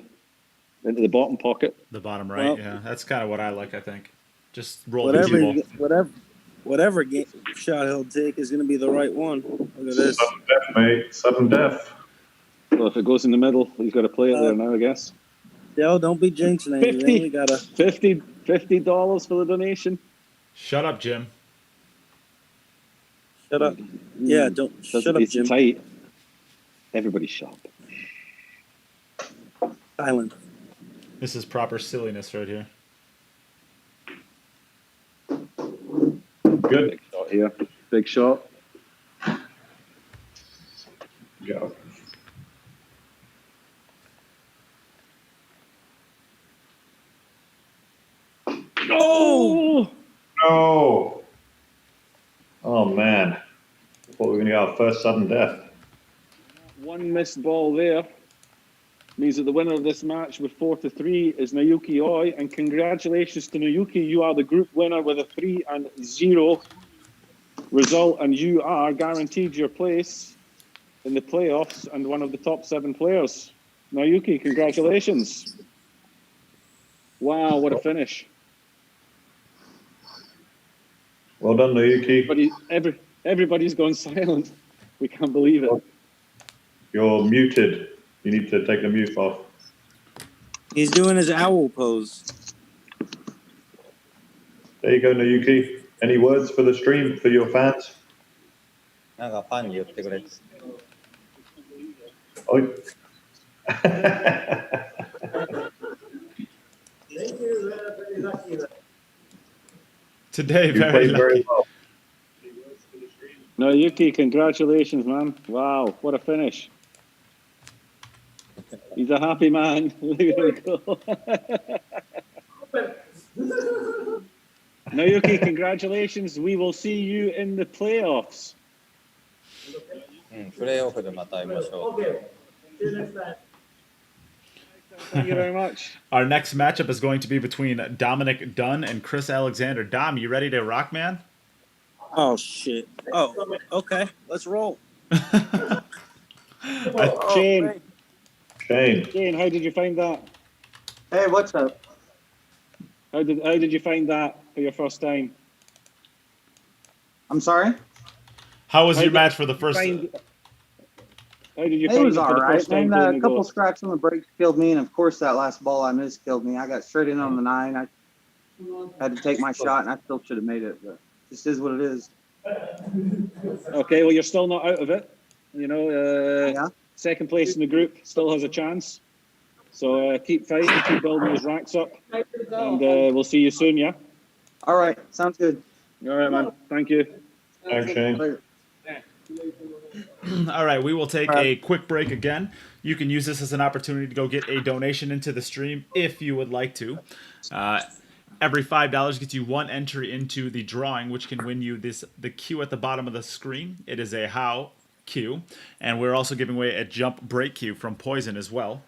into the bottom pocket. The bottom right, Well- yeah. That's kind of what I like, I think. Just roll the cue ball. Whatever shot he'll take is going to be the right one. Look at this. Sudden death, mate. Sudden death. Well, if it goes in the middle, he's got to play it there now, I guess. Dell, don't be jinxing anything. We gotta $50 for the donation. Shut up, Jim. shut up. Yeah, don't shut up, It's Jim. tight. Everybody shut up. Silent. This is proper silliness right here. Good. Big shot here. Big shot. Go. Oh! No. Oh, man. I thought we were going to get our first sudden death. One missed ball there means that the winner of this match with 4-3 is Naoyuki Oi, and congratulations to Naoyuki. You are the group winner with a 3-0 result, and you are guaranteed your place in the playoffs and one of the top 7 players. Naoyuki, congratulations. Wow, what a finish. Well done, Naoyuki. Everybody's gone silent. We can't believe it. You're muted. You need to take the mute off. He's doing his owl pose. There you go, Naoyuki. Any words for the stream, for your fans? なんかファンに言ってくれ。 Oh. Today, You very played lucky. very well. Naoyuki, congratulations, man. Wow, what a finish. He's a happy man. Look at him go. Naoyuki, congratulations. We will see you in the playoffs. プレーオフでまた会いましょう。 Okay. See you next time. Thank you very much. Our next matchup is going to be between Dominick Dunn and Chris Alexander. Dom, you ready to rock, man? Oh shit. Oh, okay. Let's roll. Shane, Shane. how did you find that? Hey, what's up? How did you find that for your first time? I'm sorry? How was How your did match for the first? How did you It find was it all for the right, first time? man. doing A the couple goal? scraps on the brakes killed me, and of course that last ball I missed killed me. I got straight in on the 9. I had to take my shot, and I still should have made it, but this is what it is. Okay, well, you're still not out of it. You know, Yeah. second place in the group still has a chance. So keep fighting, keep building those racks up, and we'll see you soon, yeah? All right, sounds good. All right, man. Thank you. Thanks, Shane. Later. All right, we will take a quick break again. You can use this as an opportunity to go get a donation into the stream if you would like to. Every $5 gets you one entry into the drawing, which can win you the cue at the bottom of the screen. It is a how cue, and we're also giving away a jump break cue from Poison as well.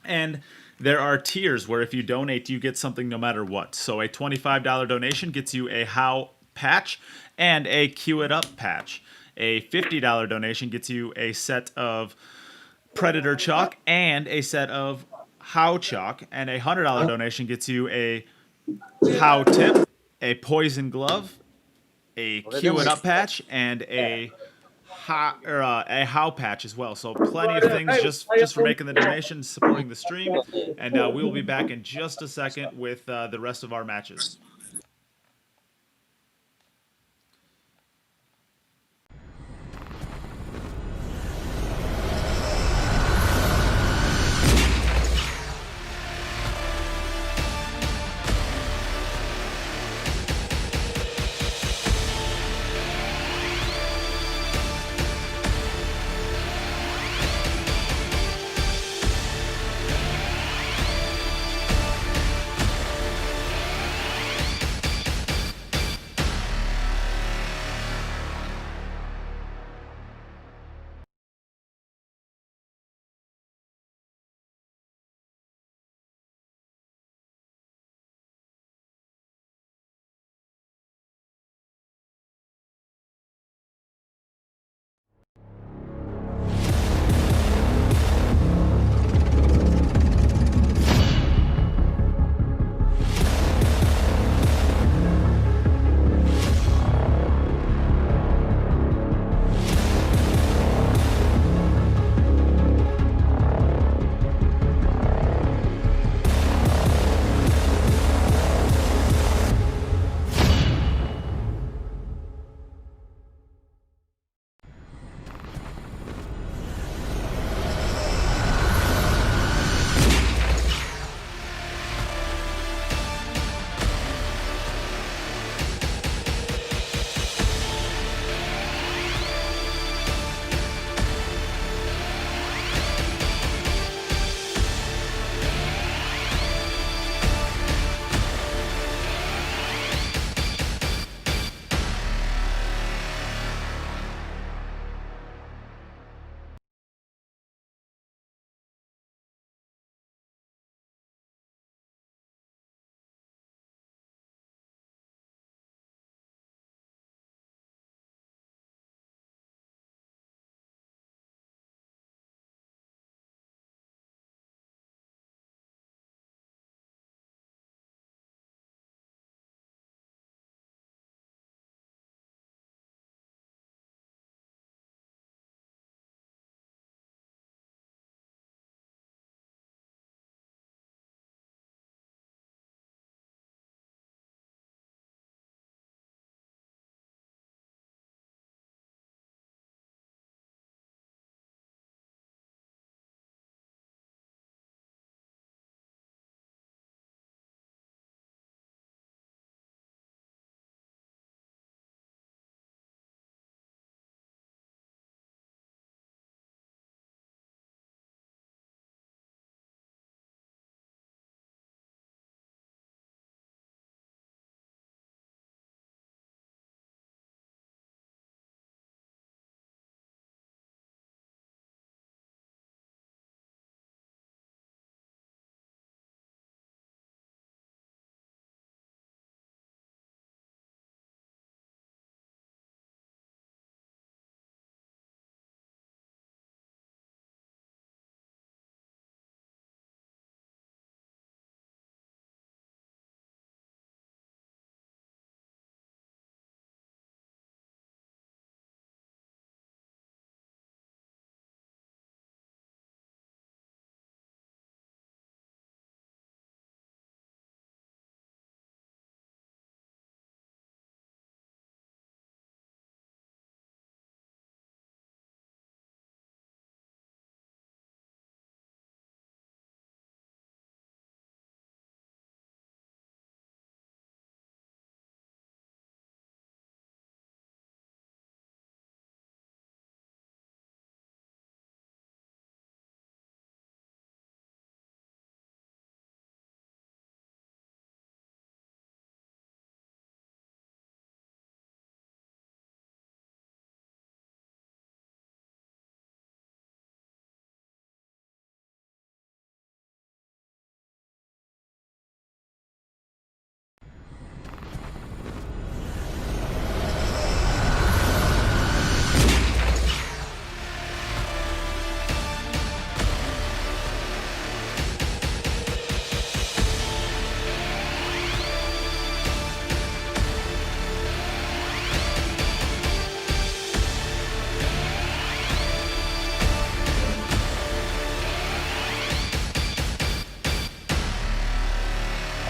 And there are tiers where if you donate, you get something no matter what. So a $25 donation gets you a how patch and a cue it up patch. A $50 donation gets you a set of Predator chalk and a set of how chalk, and a $100 donation gets you a how tip, a poison glove, a cue it up patch, and a how patch as well. So plenty of things just for making the donation, supporting the stream, and we will be back in just a second with the rest of our matches.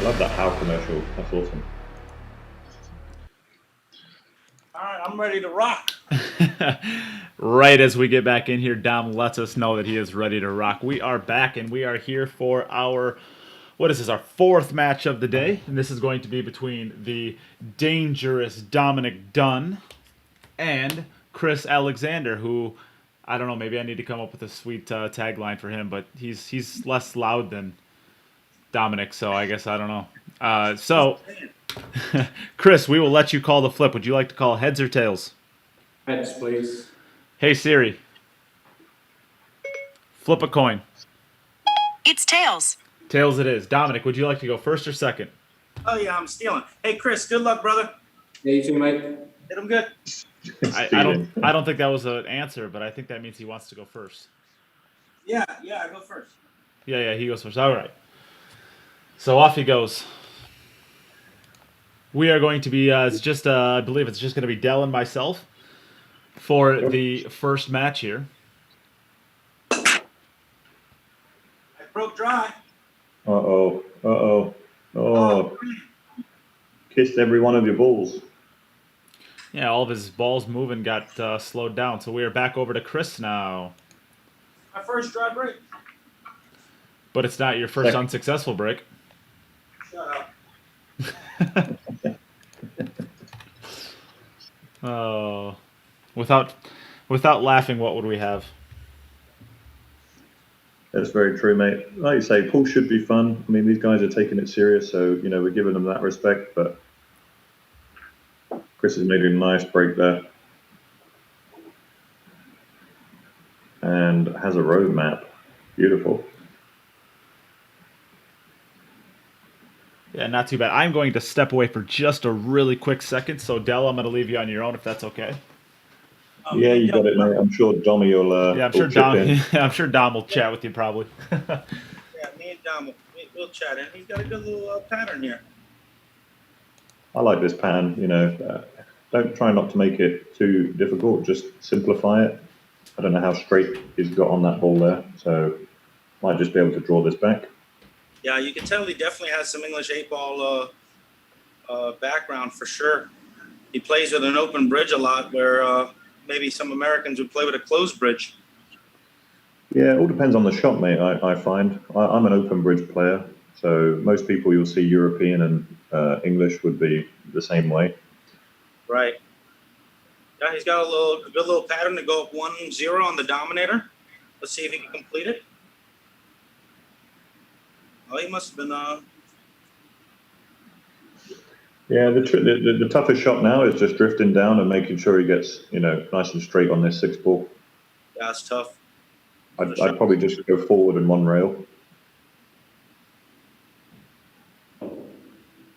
love that How commercial. That's awesome. All right, I'm ready to rock. Right as we get back in here, Dom lets us know that he is ready to rock. We are back, and we are here for our, what is this, our fourth match of the day. And this is going to be between the dangerous Dominick Dunn and Chris Alexander, who, I don't know, maybe I need to come up with a sweet tagline for him, but he's less loud than Dominic, so I guess I don't know. So, Chris, we will let you call the flip. Would you like to call heads or tails? Heads, please. Hey, Siri. Flip a coin. It's tails. Tails it is. Dominic, would you like to go first or second? Oh, yeah, I'm stealing. Hey, Chris, good luck, brother. Yeah, you too, mate. Hit him good. I don't think that was an answer, but I think that means he wants to go first. Yeah, I go first. Yeah, he goes first. All right. So off he goes. We are going to be, it's just, I believe it's just going to be Dell and myself for the first match here. I broke dry. Oh. Kissed every one of your balls. Yeah, all of his balls moving got slowed down. So we are back over to Chris now. My first dry break. But it's not your first unsuccessful break. Shut up. Oh, without laughing, what would we have? That's very true, mate. Like you say, pool should be fun. I mean, these guys are taking it serious, so we're giving them that respect. But Chris has made a nice break there, and has a road map. Beautiful. Yeah, not too bad. I'm going to step away for just a really quick second. So, Dell, I'm going to leave you on your own if that's okay. Yeah, you got it, mate. I'm sure Dommy will. Yeah, I'm sure Dom. I'm sure Dom will chat with you probably. Yeah, me and Dom, we'll chat. And he's got a good little pattern here. I like this pattern. Don't try not to make it too difficult. Just simplify it. I don't know how straight he's got on that ball there, so might just be able to draw this back. Yeah, you can tell he definitely has some English 8-ball background for sure. He plays with an open bridge a lot, where maybe some Americans would play with a closed bridge. Yeah, it all depends on the shot, mate. I find I'm an open bridge player, so most people you'll see European and English would be the same way. Right. Yeah, he's got a good little pattern to go up 1-0 on the Dominator. Let's see if he can complete it. Oh, he must have been. Yeah, the toughest shot now is just drifting down and making sure he gets nice and straight on this 6 ball. Yeah, it's tough. I'd probably just go forward in one rail.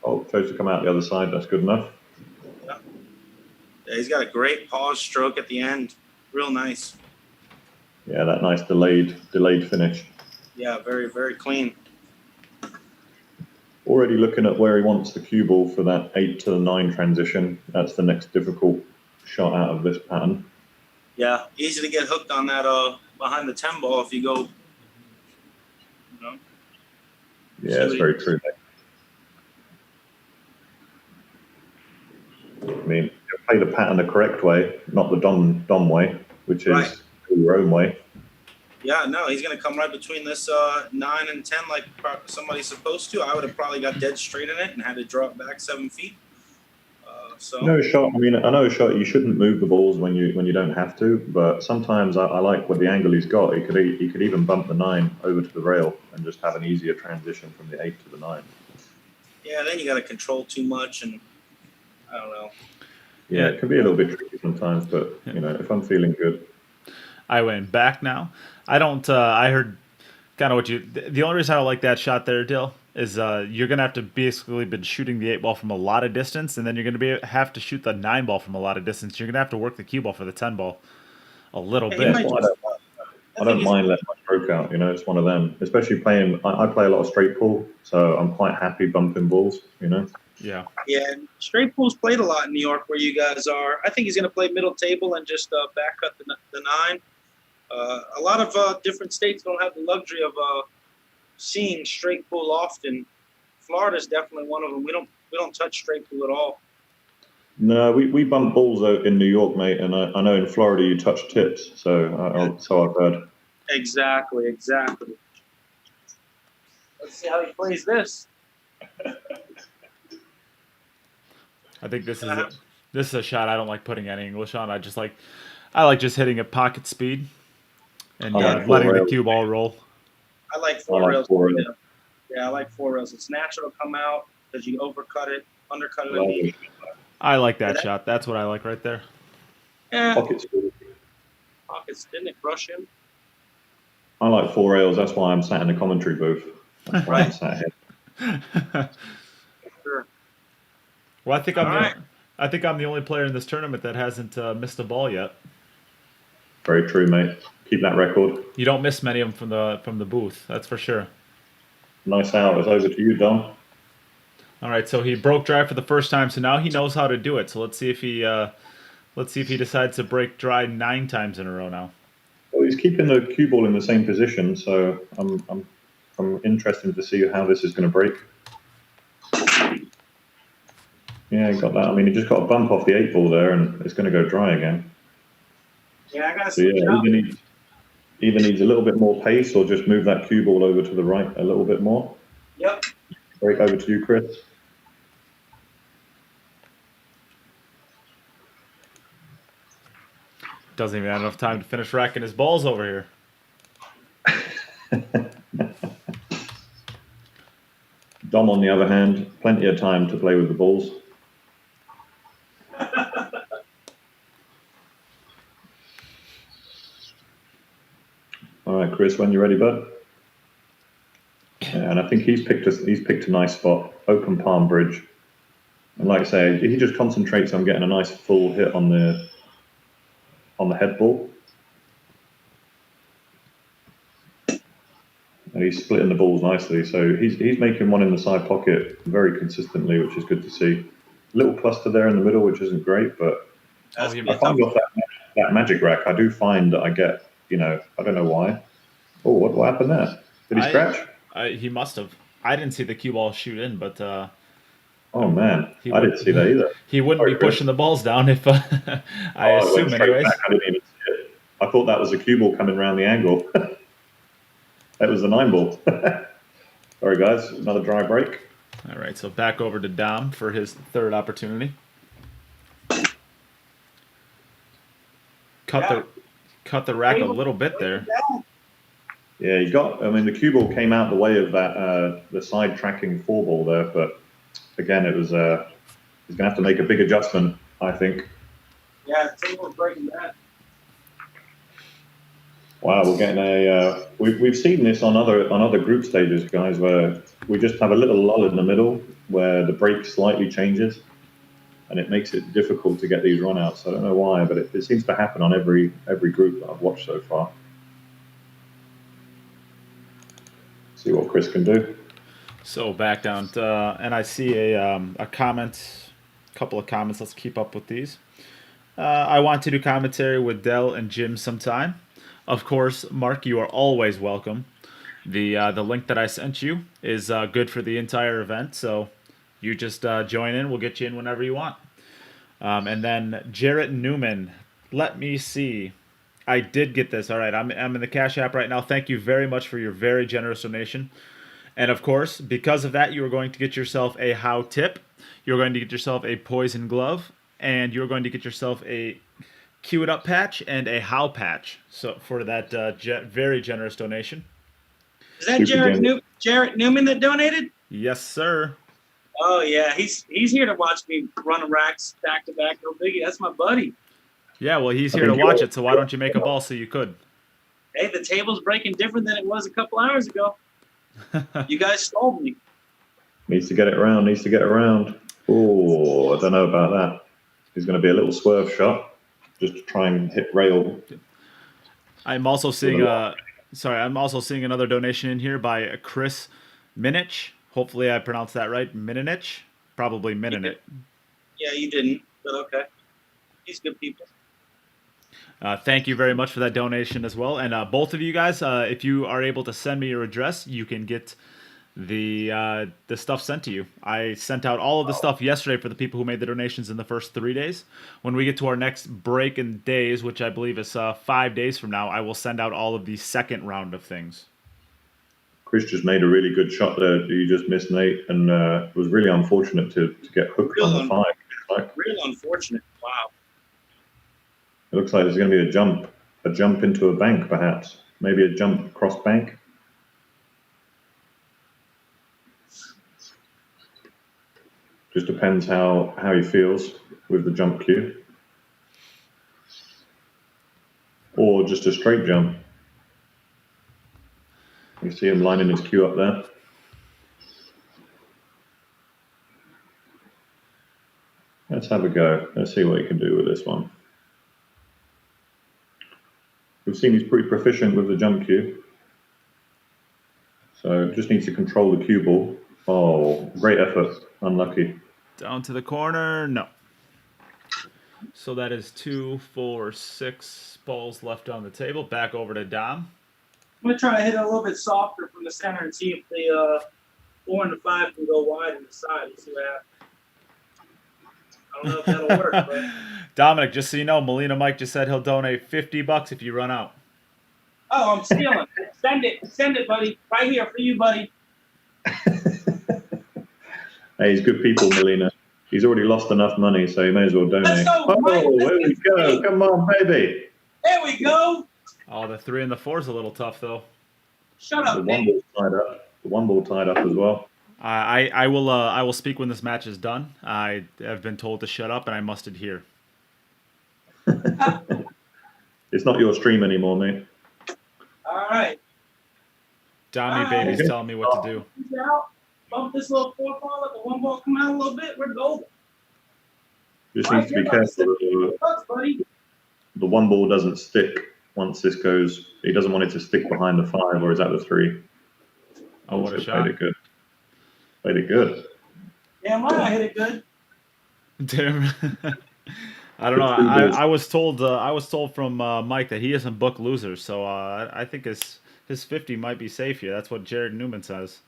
Oh, chose to come out the other side. That's good enough. Yeah, he's got a great pause stroke at the end. Real nice. Yeah, that nice delayed finish. Yeah, very, very clean. Already looking at where he wants the cue ball for that 8 to the 9 transition. That's the next difficult shot out of this pattern. Yeah, easy to get hooked on that behind the 10 ball if you go. Yeah, it's very true. I mean, you play the pattern the correct way, not the Dom way, which is your own way. Yeah, no, he's going to come right between this 9 and 10 like somebody's supposed to. I would have probably got dead straight in it and had to drop back 7 feet. No shot. I mean, I know a shot. You shouldn't move the balls when you don't have to. But sometimes I like what the angle he's got. He could even bump the 9 over to the rail and just have an easier transition from the 8 to the 9. Yeah, then you got to control too much, and I don't know. Yeah, it can be a little bit tricky sometimes. But if I'm feeling good, I went back now. I don't. I heard kind of what you. The only reason I don't like that shot there, Dill, is you're gonna have to basically been shooting the 8 ball from a lot of distance, and then you're gonna have to shoot the 9 ball from a lot of distance. You're gonna have to work the cue ball for the 10 ball a little bit. I don't mind letting my stroke out. It's one of them. Especially playing. I play a lot of straight pool, so I'm quite happy bumping balls. Yeah. Yeah, straight pool's played a lot in New York where you guys are. I think he's going to play middle table and just back cut the 9. A lot of different states don't have the luxury of seeing straight pool often Florida's definitely one of them. We don't touch straight pool at all. No, we bump balls out in New York, mate, and I know in Florida you touch tips, so I've heard. Exactly. Let's see how he plays this. I think this is a shot I don't like putting any English on. I like just hitting at pocket speed and letting the cue ball roll. I like four rails. Yeah, I like four rails. It's natural to come out because you undercut it. I like that shot. That's what I like right there. Yeah. Pockets. Didn't it crush him? I like 4 rails. That's why I'm sat in the commentary booth. That's why I'm sat here. Sure. Well, I think I'm the only player in this tournament that hasn't missed a ball yet. Very true, mate. Keep that record. You don't miss many of them from the booth. That's for sure. Nice out. It's over to you, Dom. All right, so he broke dry for the first time, so now he knows how to do it. So let's see if he decides to break dry 9 times in a row now. Well, he's keeping the cue ball in the same position, so I'm interested to see how this is going to break. Yeah, he got that. I mean, he just got a bump off the 8 ball there, and it's going to go dry again. Yeah, I got to so either needs a little bit more pace, or just move that cue ball over to the right a little bit more. Yep. Break over to you, Chris. Doesn't even have enough time to finish racking his balls over here. Dom, on the other hand, plenty of time to play with the balls. All right, Chris, when you're ready, bud. Yeah, and I think he's picked a nice spot, open palm bridge. And like I say, he just concentrates on getting a nice full hit on the head ball. And he's splitting the balls nicely. So he's making one in the side pocket very consistently, which is good to see. Little cluster there in the middle, which isn't great, but I find off that magic rack, I do find that I get, I don't know why. Oh, what happened there? Did he scratch? He must have. I didn't see the cue ball shoot in, but oh man, I didn't see that either. He wouldn't be pushing the balls down if I assume, anyways. I didn't even see it. I thought that was a cue ball coming around the angle. That was the 9 ball. Sorry, guys, another dry break. All right, so back over to Dom for his 3rd opportunity. Cut the rack a little bit there. Yeah, the cue ball came out the way of that the side tracking 4 ball there, but again, it was he's going to have to make a big adjustment, I think. Yeah, table's breaking that. Wow, we're getting we've seen this on other group stages, guys, where we just have a little lull in the middle where the break slightly changes, and it makes it difficult to get these run-outs. I don't know why, but it seems to happen on every group that I've watched so far. See what Chris can do. So back down, and I see a couple of comments. Let's keep up with these. I want to do commentary with Dell and Jim sometime. Of course, Mark, you are always welcome. The link that I sent you is good for the entire event, so you just join in. We'll get you in whenever you want. And then Jarrett Newman, let me see. I did get this. All right, I'm in the Cash App right now. Thank you very much for your very generous donation. And of course, because of that, you are going to get yourself a How tip. You're going to get yourself a Poison glove, and you're going to get yourself a Cue It Up patch and a How patch. So for that very generous donation. Is that Jarrett Newman that donated? Yes, sir. Oh yeah, he's here to watch me run racks back to back. No biggie. That's my buddy. Yeah, well, he's here to watch it. So why don't you make a ball so you could? Hey, the table's breaking different than it was a couple hours ago. You guys stole me. Needs to get it around. Oh, I don't know about that. He's going to be a little swerve shot. Just to try and hit rail. I'm also seeing another donation in here by Chris Minich. Hopefully I pronounced that right. Minich? Probably Minich. Yeah, you didn't, but okay. He's good people. Thank you very much for that donation as well. And both of you guys, if you are able to send me your address, you can get the stuff sent to you. I sent out all of the stuff yesterday for the people who made the donations in the first 3 days. When we get to our next break in days, which I believe is 5 days from now, I will send out all of the second round of things. Chris just made a really good shot there. You just missed, Nate, and it was really unfortunate to get hooked on the 5. Real unfortunate. Wow. It looks like there's going to be a jump into a bank, perhaps. Maybe a jump cross bank. Just depends how he feels with the jump cue. Or just a straight jump. You see him lining his cue up there. Let's have a go. Let's see what he can do with this one. We've seen he's pretty proficient with the jump cue. So just needs to control the cue ball. Oh, great effort. Unlucky. Down to the corner. No. So that is 2, 4, 6 balls left on the table. Back over to Dom. I'm going to try to hit it a little bit softer from the center and see if the 4 and the 5 can go wide in the side. Let's see what happens. I don't know if that'll work. But... Dominic, just so you know, Molina Mike just said he'll donate $50 if you run out. Oh, I'm stealing. Send it, buddy. Right here for you, buddy. Hey, he's good people, Molina. He's already lost enough money, so he may as well donate. Let's go, Mike. Oh, there we go. Come on, baby. There we go. Oh, the 3 and the 4 is a little tough, though. Shut up, The one ball tied up. The one ball tied up as well. I will speak when this match is done. I have been told to shut up, and I must adhere. It's not your stream anymore, mate. All right. Dommy baby's telling me what to do. Out. Bump this little 4 ball, let the 1 ball come out a little bit. We're golden. Just needs to be careful buddy. the 1 ball doesn't stick once this goes. He doesn't want it to stick behind the 5, or is that the 3? Oh, what a shot. Played it good. Played it good. Damn right, I hit it good. Damn. I don't know. I was told from Mike that he doesn't book losers, so I think his 50 might be safe here. That's what Jared Newman says.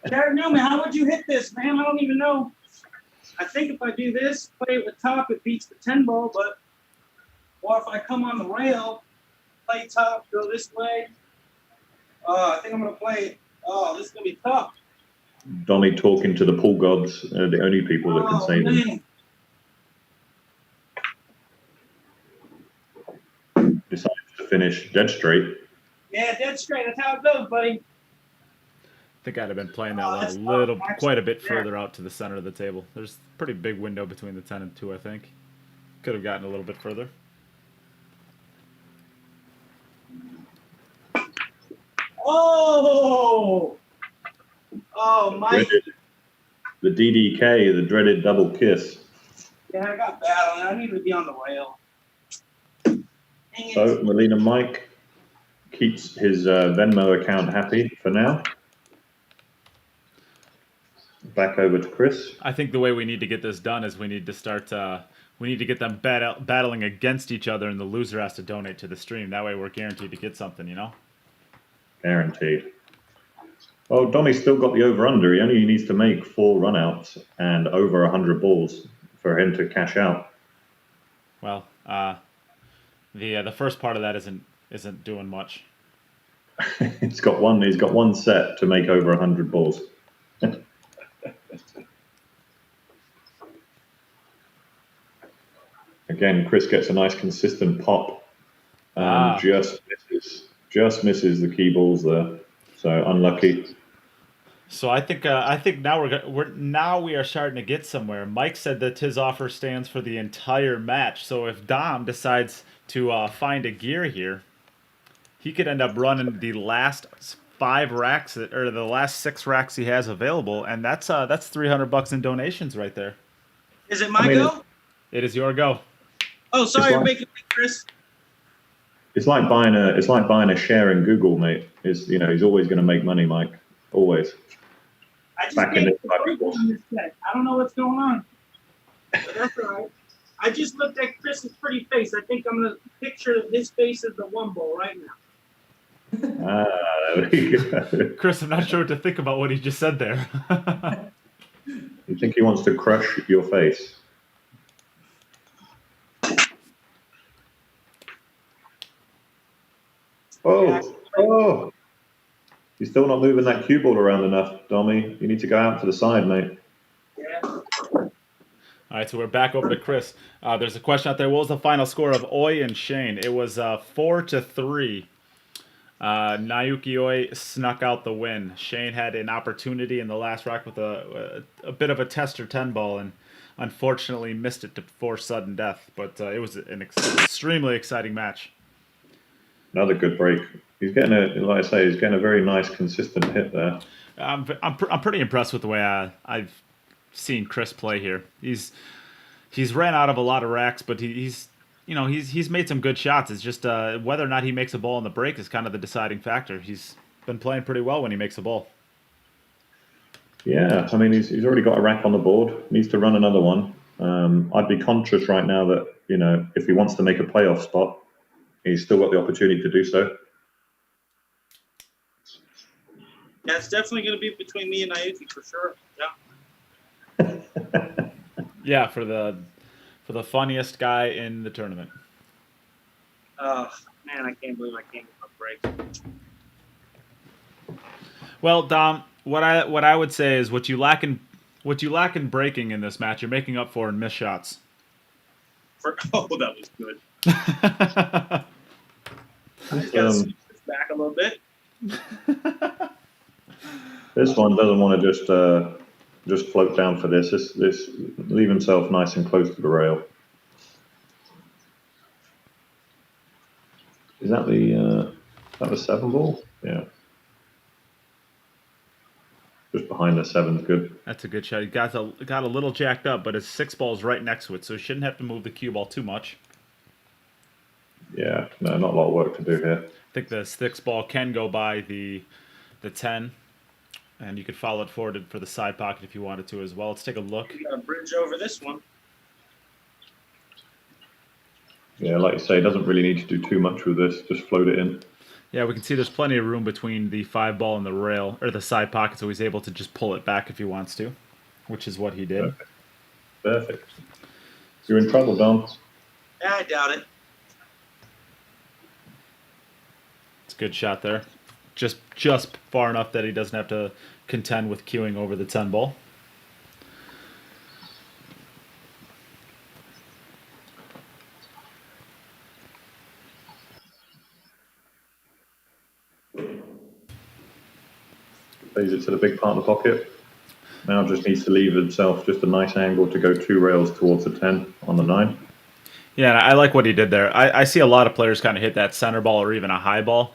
Jared Newman, how would you hit this, man? I don't even know. I think if I do this, play it with top, it beats the 10 ball, or if I come on the rail, play top, go this way. I think I'm going to play it. Oh, this is going to be tough. Dommy talking to the pool gods, the only people that can save him. Decides to finish dead straight. Yeah, dead straight. That's how it goes, buddy. I think I'd have been playing that one quite a bit further out to the center of the table. There's a pretty big window between the 10 and 2, I think. Could have gotten a little bit further. Oh! Oh, Mike. The DDK, the dreaded double kiss. Yeah, I got bad on it. I need to be on the rail. So, Molina Mike keeps his Venmo account happy for now. Back over to Chris. I think the way we need to get this done is we need to start. We need to get them battling against each other, and the loser has to donate to the stream. That way, we're guaranteed to get something. You know. Guaranteed. Well, Dommy's still got the over/under. He only needs to make 4 runouts and over 100 balls for him to cash out. Well, the first part of that isn't doing much. He's got one set to make over 100 balls. Again, Chris gets a nice consistent pop and just misses the key balls there. So unlucky. So I think now we are starting to get somewhere. Mike said that his offer stands for the entire match. So if Dom decides to find a gear here, he could end up running the last 5 racks or the last 6 racks he has available, and that's $300 in donations right there. Is it my go? It is your go. Oh, sorry, you're making me, Chris. It's like buying a share in Google, mate. He's always going to make money, Mike. Always. I just on this set. I don't know what's going on. But that's all right. I just looked at Chris's pretty face. I think I'm going to picture his face as the 1 ball right There we go. Chris, I'm not sure what to think about what he just said there. You think he wants to crush your face? Oh! You're still not moving that cue ball around enough, Dommy. You need to go out to the side, mate. Yeah. All right, so we're back over to Chris. There's a question out there. What was the final score of Oi and Shane? It was 4-3. Naoyuki Oi snuck out the win. Shane had an opportunity in the last rack with a bit of a tester 10 ball and unfortunately missed it to force sudden death. But it was an extremely exciting match. Another good break. He's getting like I say, he's getting a very nice, consistent hit there. I'm pretty impressed with the way I've seen Chris play here. He's ran out of a lot of racks, but he's made some good shots. It's just whether or not he makes a ball in the break is kind of the deciding factor. He's been playing pretty well when he makes a ball. Yeah, I mean, he's already got a rack on the board. Needs to run another one. I'd be conscious right now that, if he wants to make a playoff spot, he's still got the opportunity to do so. Yeah, it's definitely going to be between me and Naoyuki for sure. Yeah. Yeah, for the funniest guy in the tournament. Oh man, I can't believe I can't get my break. Well, Dom, what I would say is what you lack in breaking in this match, you're making up for in missed shots. Oh, that was good. I just got to switch this back a little bit. This one doesn't want to just float down for this. This leave himself nice and close to the rail. Is that the 7 ball? Yeah. Just behind the 7's good. That's a good shot. He got a little jacked up, but his 6 ball's right next to it, so he shouldn't have to move the cue ball too much. Yeah, no, not a lot of work to do here. I think the 6 ball can go by the 10, and you could follow it forward for the side pocket if you wanted to as well. Let's take a look. You got to bridge over this one. Yeah, like you say, doesn't really need to do too much with this. Just float it in. Yeah, we can see there's plenty of room between the 5 ball and the rail, or the side pocket, so he's able to just pull it back if he wants to, which is what he did. Perfect. You're in trouble, Dom. Yeah, I doubt it. It's a good shot there. Just far enough that he doesn't have to contend with queuing over the 10 ball. Plays it to the big part of the pocket. Now just needs to leave himself just a nice angle to go 2 rails towards the 10 on the 9. Yeah, I like what he did there. I see a lot of players kind of hit that center ball or even a high ball.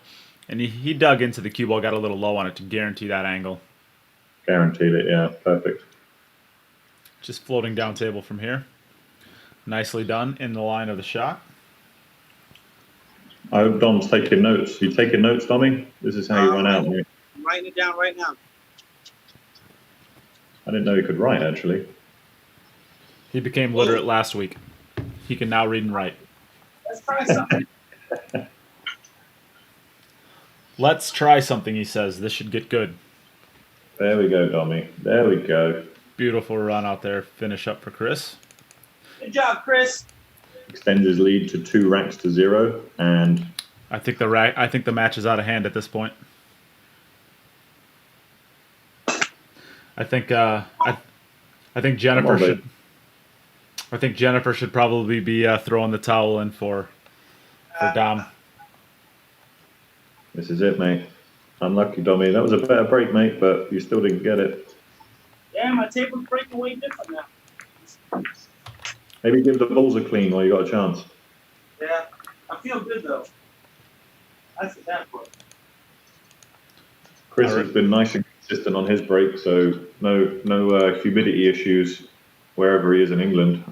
And he dug into the cue ball, got a little low on it to guarantee that angle. Guaranteed it, yeah. Perfect. Just floating down table from here. Nicely done in the line of the shot. I hope Dom's taking notes. You taking notes, Dommy? This is how you run out, mate. I'm writing it down right now. I didn't know he could write, actually. He became literate last week. He can now read and write. Let's try something. Let's try something, he says. This should get good. There we go, Dommy. There we go. Beautiful run out there. Finish up for Chris. Good job, Chris. Extends his lead to 2 racks to 0, and I think the match is out of hand at this point. I think Jennifer should. I think Jennifer should probably be throwing the towel in for Dom. This is it, mate. Unlucky, Dommy. That was a better break, mate, but you still didn't get it. Yeah, my table's breaking way different now. Maybe give the balls a clean while you got a chance. Yeah, I feel good though. That's the bad part. Chris has been nice and consistent on his break, so no humidity issues wherever he is in England.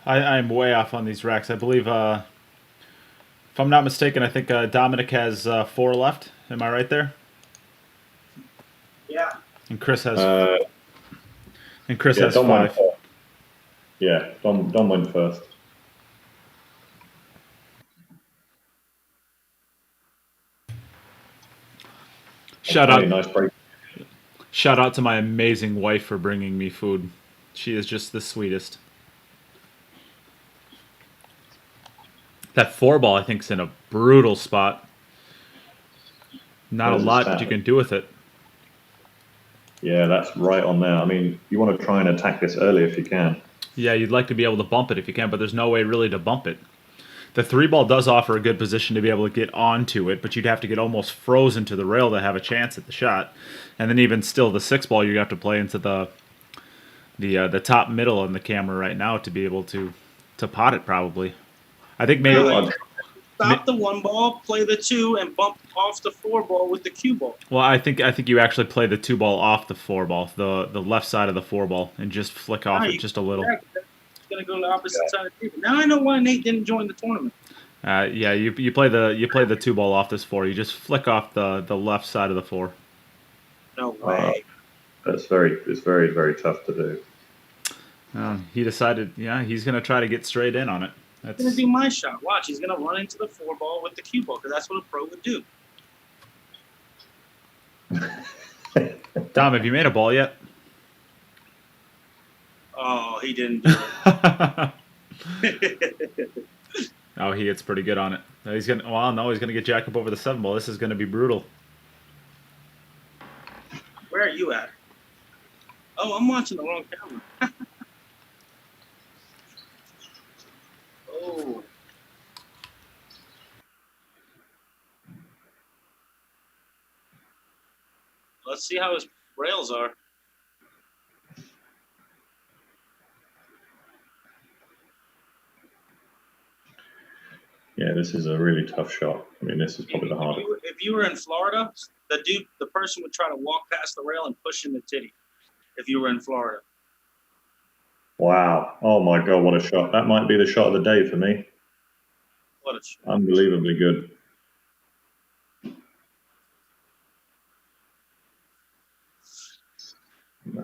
I'm way off on these racks. I believe, if I'm not mistaken, I think Dominick has 4 left. Am I right there? Yeah. And Chris has. Has Dom 5. Yeah, Dom went first. Shout Hey, out, nice break. shout out to my amazing wife for bringing me food. She is just the sweetest. That 4-ball, I think, is in a brutal spot. Not a There's a lot stat. you can do with it. Yeah, that's right on there. I mean, you want to try and attack this early if you can. Yeah, you'd like to be able to bump it if you can, but there's no way really to bump it. The 3-ball does offer a good position to be able to get onto it, but you'd have to get almost frozen to the rail to have a chance at the shot. And then even still, the 6-ball you have to play into the top middle on the camera right now to be able to pot it probably. I think maybe Stop the 1-ball, play the 2, and bump off the 4-ball with the cue ball. Well, I think you actually play the 2-ball off the 4-ball, the left side of the 4-ball, and just flick off it just a little. It's gonna go to the opposite side of the table. Now I know why Nate didn't join the tournament. Yeah, you play the 2-ball off this 4. You just flick off the left side of the 4. No way. It's very, very tough to do. He decided, he's gonna try to get straight in on it. That's gonna do my shot. Watch, he's gonna run into the 4-ball with the cue ball because that's what a pro would do. Dom, have you made a ball yet? Oh, he didn't do it. Oh, he hits pretty good on it. He's gonna get jacked up over the 7-ball. This is gonna be brutal. Where are you at? Oh, I'm watching the wrong camera. Oh. Let's see how his rails are. Yeah, this is a really tough shot. I mean, this is probably the hardest. If you were in Florida, the person would try to walk past the rail and push in the titty. If you were in Florida. Wow. Oh my God, what a shot. That might be the shot of the day for me. What a shot. Unbelievably good.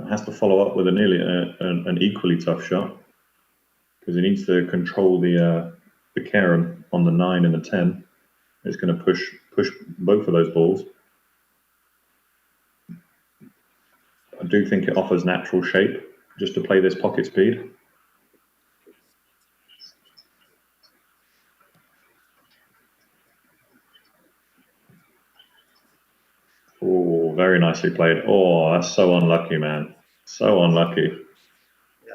Has to follow up with an equally tough shot because he needs to control the Karen on the 9 and the 10. It's going to push both of those balls. I do think it offers natural shape just to play this pocket speed. Oh, very nicely played. Oh, that's so unlucky, man. So unlucky. Yeah.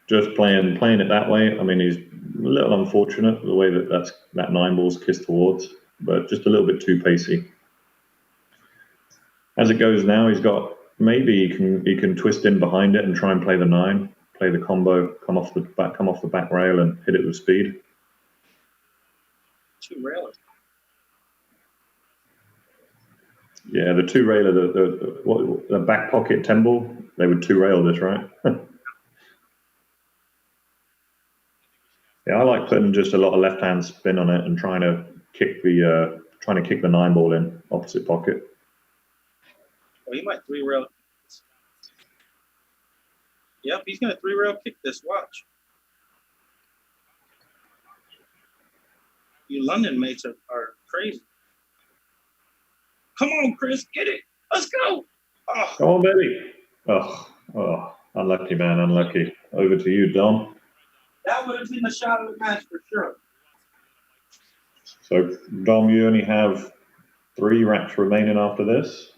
Just playing it that way. I mean, he's a little unfortunate the way that 9 ball's kissed towards, but just a little bit too pacey. As it goes now, he's got maybe he can twist in behind it and try and play the 9, play the combo, come off the back rail and hit it with speed. 2 railers. Yeah, the 2 railer, the back pocket 10 ball, they would 2 rail this, right? Yeah, I like putting just a lot of left hand spin on it and trying to kick the 9 ball in opposite pocket. Oh, he might 3-rail. Yep, he's gonna 3-rail kick this. Watch. You London mates are crazy. Come on, Chris, get it. Let's go. Oh. Come on, baby. Oh, unlucky, man, unlucky. Over to you, Dom. That would have been the shot of the match for sure. So, Dom, you only have 3 racks remaining after this.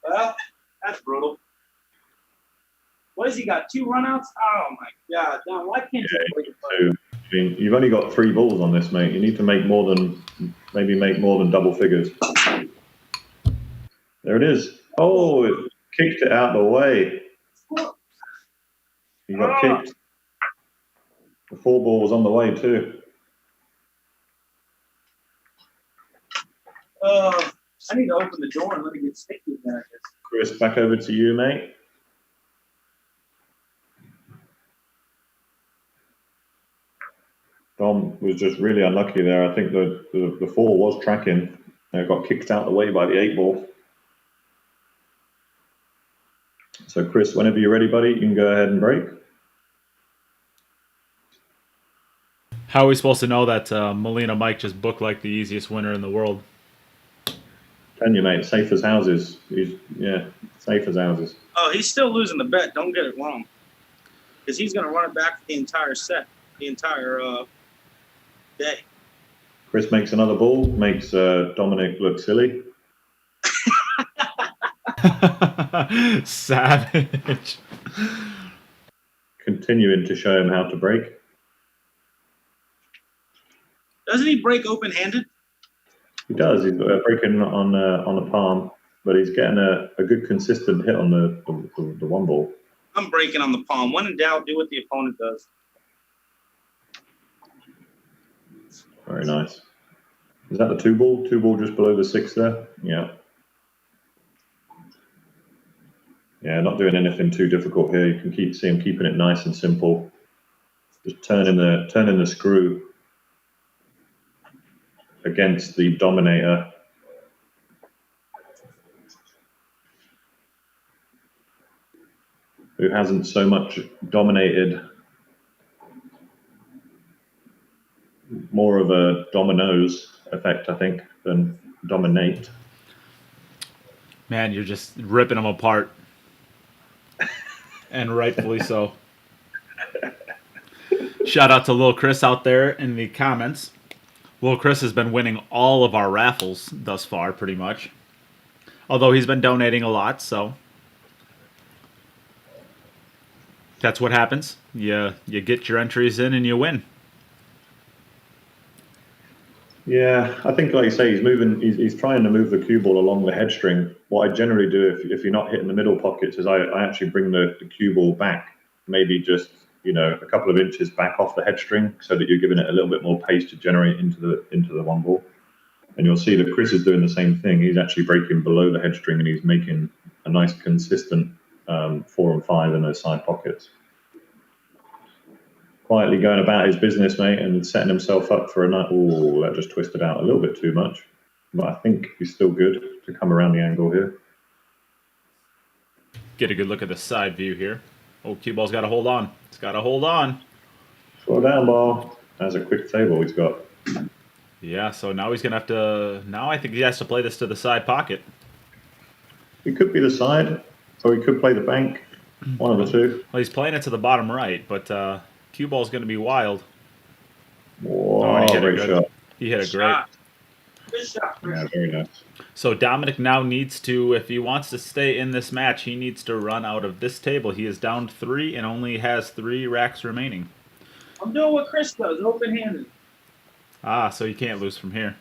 Well, that's brutal. What has he got? 2 runouts? Oh my God! Don, why can't you? I mean, you've only got 3 balls on this, mate. You need to make more than double figures. There it is. Oh, it kicked it out of the way. You got kicked. The 4 ball was on the way too. I need to open the door and let it get sticky there. Chris, back over to you, mate. Dom was just really unlucky there. I think the 4 was tracking and it got kicked out the way by the 8 ball. So, Chris, whenever you're ready, buddy, you can go ahead and break. How are we supposed to know that Molina Mike just booked like the easiest winner in the world? Can you, mate? Safe as houses. Safe as houses. Oh, he's still losing the bet. Don't get it wrong. Because he's going to run it back the entire set, the entire day. Chris makes another ball, makes Dominic look silly. Savage. Continuing to show him how to break. Doesn't he break open-handed? He does. He's breaking on the palm, but he's getting a good consistent hit on the one ball. I'm breaking on the palm. When in doubt, do what the opponent does. Very nice. Is that the two ball? Two ball just below the 6 there? Yeah. Yeah, not doing anything too difficult here. You can see him keeping it nice and simple. Just turning the screw against the dominator. Who hasn't so much dominated, more of a dominoes effect, I think, than dominate. Man, you're just ripping them apart. And rightfully so. Shout out to Lil Chris out there in the comments. Lil Chris has been winning all of our raffles thus far, pretty much. Although he's been donating a lot, so that's what happens. You get your entries in and you win. Yeah, I think, like you say, he's trying to move the cue ball along the head string. What I generally do if you're not hitting the middle pockets is I actually bring the cue ball back, maybe just a couple of inches back off the head string, so that you're giving it a little bit more pace to generate into the one ball. And you'll see that Chris is doing the same thing. He's actually breaking below the head string and he's making a nice consistent 4 and 5 in those side pockets. Quietly going about his business, mate, and setting himself up for a night. Oh, that just twisted out a little bit too much. But I think he's still good to come around the angle here. Get a good look at the side view here. Oh, cue ball's got to hold on. It's got to hold on. Slow down, ball. That's a quick table he's got. Yeah, so now he's going to have to... Now I think he has to play this to the side pocket. He could be the side, or he could play the bank. One of the two. Well, he's playing it to the bottom right, but cue ball's going to be wild. Whoa, and he hit great shot. He hit a great. Good shot. Yeah, very nice. So Dominic now needs to, if he wants to stay in this match, he needs to run out of this table. He is down 3 and only has 3 racks remaining. I'm doing what Chris does, open-handed. Ah, so you can't lose from here.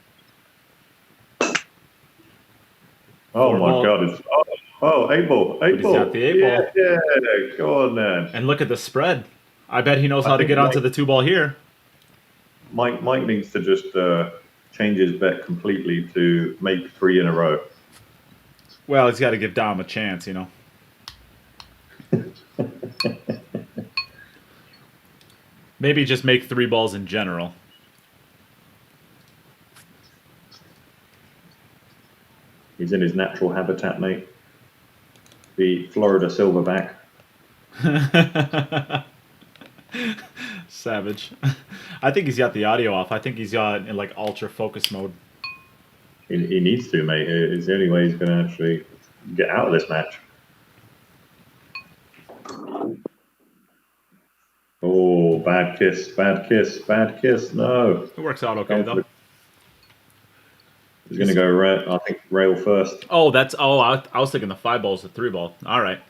Oh my God! It's eight ball. He's got the 8 ball. Yeah, go on then. And look at the spread. I bet he knows how to get onto the 2 ball here. Mike needs to just change his bet completely to make 3 in a row. Well, he's got to give Dom a chance, Maybe just make 3 balls in general. He's in his natural habitat, mate. The Florida silverback. Savage. I think he's got the audio off. I think he's got in like ultra focus mode. He needs to, mate. It's the only way he's going to actually get out of this match. Oh, bad kiss. No. It works out okay, though. He's going to go, I think, rail first. Oh, I was thinking the 5 ball's the 3 ball. All right.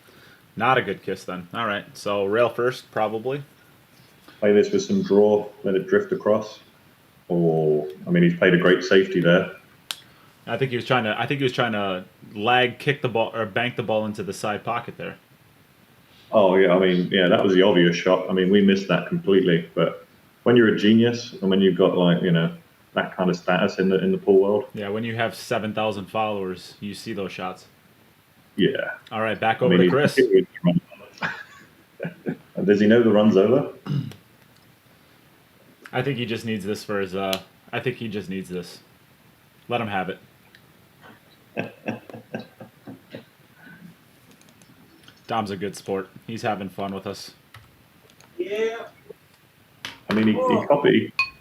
Not a good kiss then. All right. So rail first, probably. Play this with some draw. Let it drift across. Oh, I mean, he's played a great safety there. I think he was trying to lag kick the ball or bank the ball into the side pocket there. Oh, yeah. I mean, yeah, that was the obvious shot. I mean, we missed that completely. But when you're a genius and when you've got, like, that kind of status in the pool world. Yeah, when you have 7,000 followers, you see those shots. Yeah. All right, back over to Chris. Does he know the run's over? I think he just needs this for his. I think he just needs this. Let him have it. Dom's a good sport. He's having fun with us. Yeah. I mean,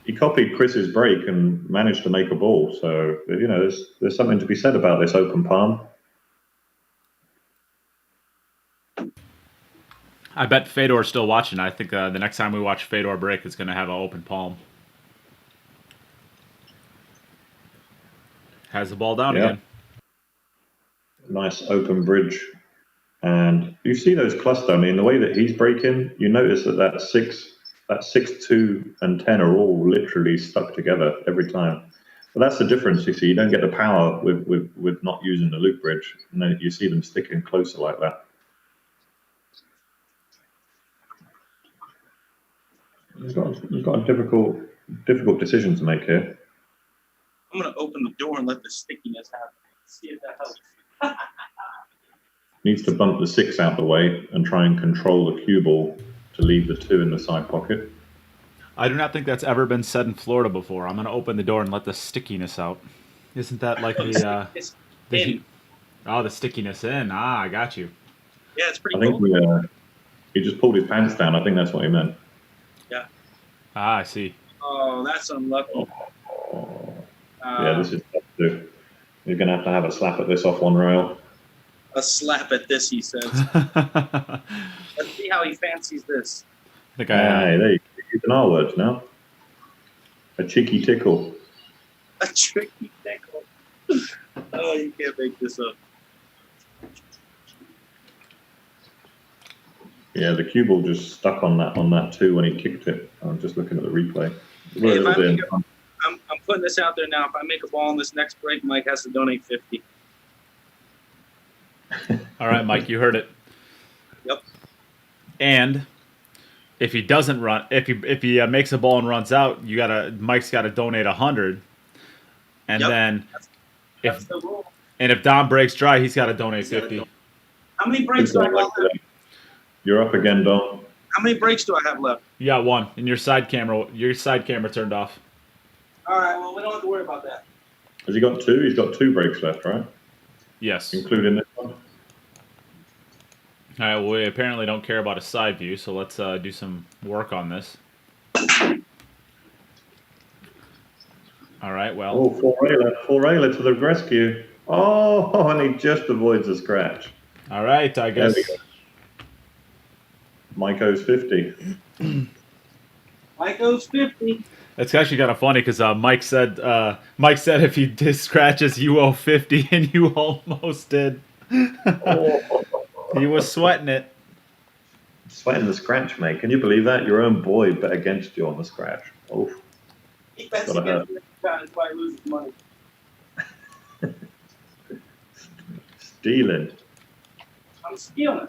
he he copied Chris's break and managed to make a ball. So there's something to be said about this open palm. I bet Fedor's still watching. I think the next time we watch Fedor break, it's going to have an open palm. Has the ball down again. Nice open bridge. And you see those cluster. I mean, the way that he's breaking, you notice that 6, 2, and 10 are all literally stuck together every time. But that's the difference. You see, you don't get the power with not using the loop bridge, and then you see them sticking closer like that. He's got a difficult decision to make here. I'm going to open the door and let the stickiness happen. See if that helps. Needs to bump the 6 out the way and try and control the cue ball to leave the 2 in the side pocket. I do not think that's ever been said in Florida before. I'm going to open the door and let the stickiness out. Isn't that like the stickiness in? Ah, I got you. Yeah, it's pretty cool. I think he just pulled his pants down. I think that's what he meant. Yeah. Ah, I see. Oh, that's unlucky. Yeah, this is tough to do. You're going to have a slap at this off one rail. A slap at this, he says. Let's see how he fancies this. Hey, there you go. Using our words now. A cheeky tickle. A tricky tickle. Oh, you can't make this up. Yeah, the cue ball just stuck on that too when he kicked it. I'm just looking at the replay. Hey, I'm putting this out there now. If I make a ball in this next break, Mike has to donate 50. All right, Mike, you heard it. Yep. And if he doesn't run, if he makes a ball and runs out, Mike's got to donate 100. And then that's the rule. And if Dom breaks dry, he's got to donate 50. How many breaks do I have left? You're up again, Dom. How many breaks do I have left? You got 1, and your side camera turned off. All right, well, we don't have to worry about that. Has he got 2? He's got 2 breaks left, right? Yes. Including this one? All right, well, we apparently don't care about a side view, so let's do some work on this. All right, well. Oh, Forela to the rescue. Oh, and he just avoids a scratch. All right, I guess. Mike owes 50. Mike owes 50. It's actually kind of funny because Mike said if he scratches, you owe 50, and you almost did. He was sweating it. Sweating the scratch, mate. Can you believe that? Your own boy bet against you on the scratch. Oh. He bets against me that's why he loses money. Stealing. I'm stealing.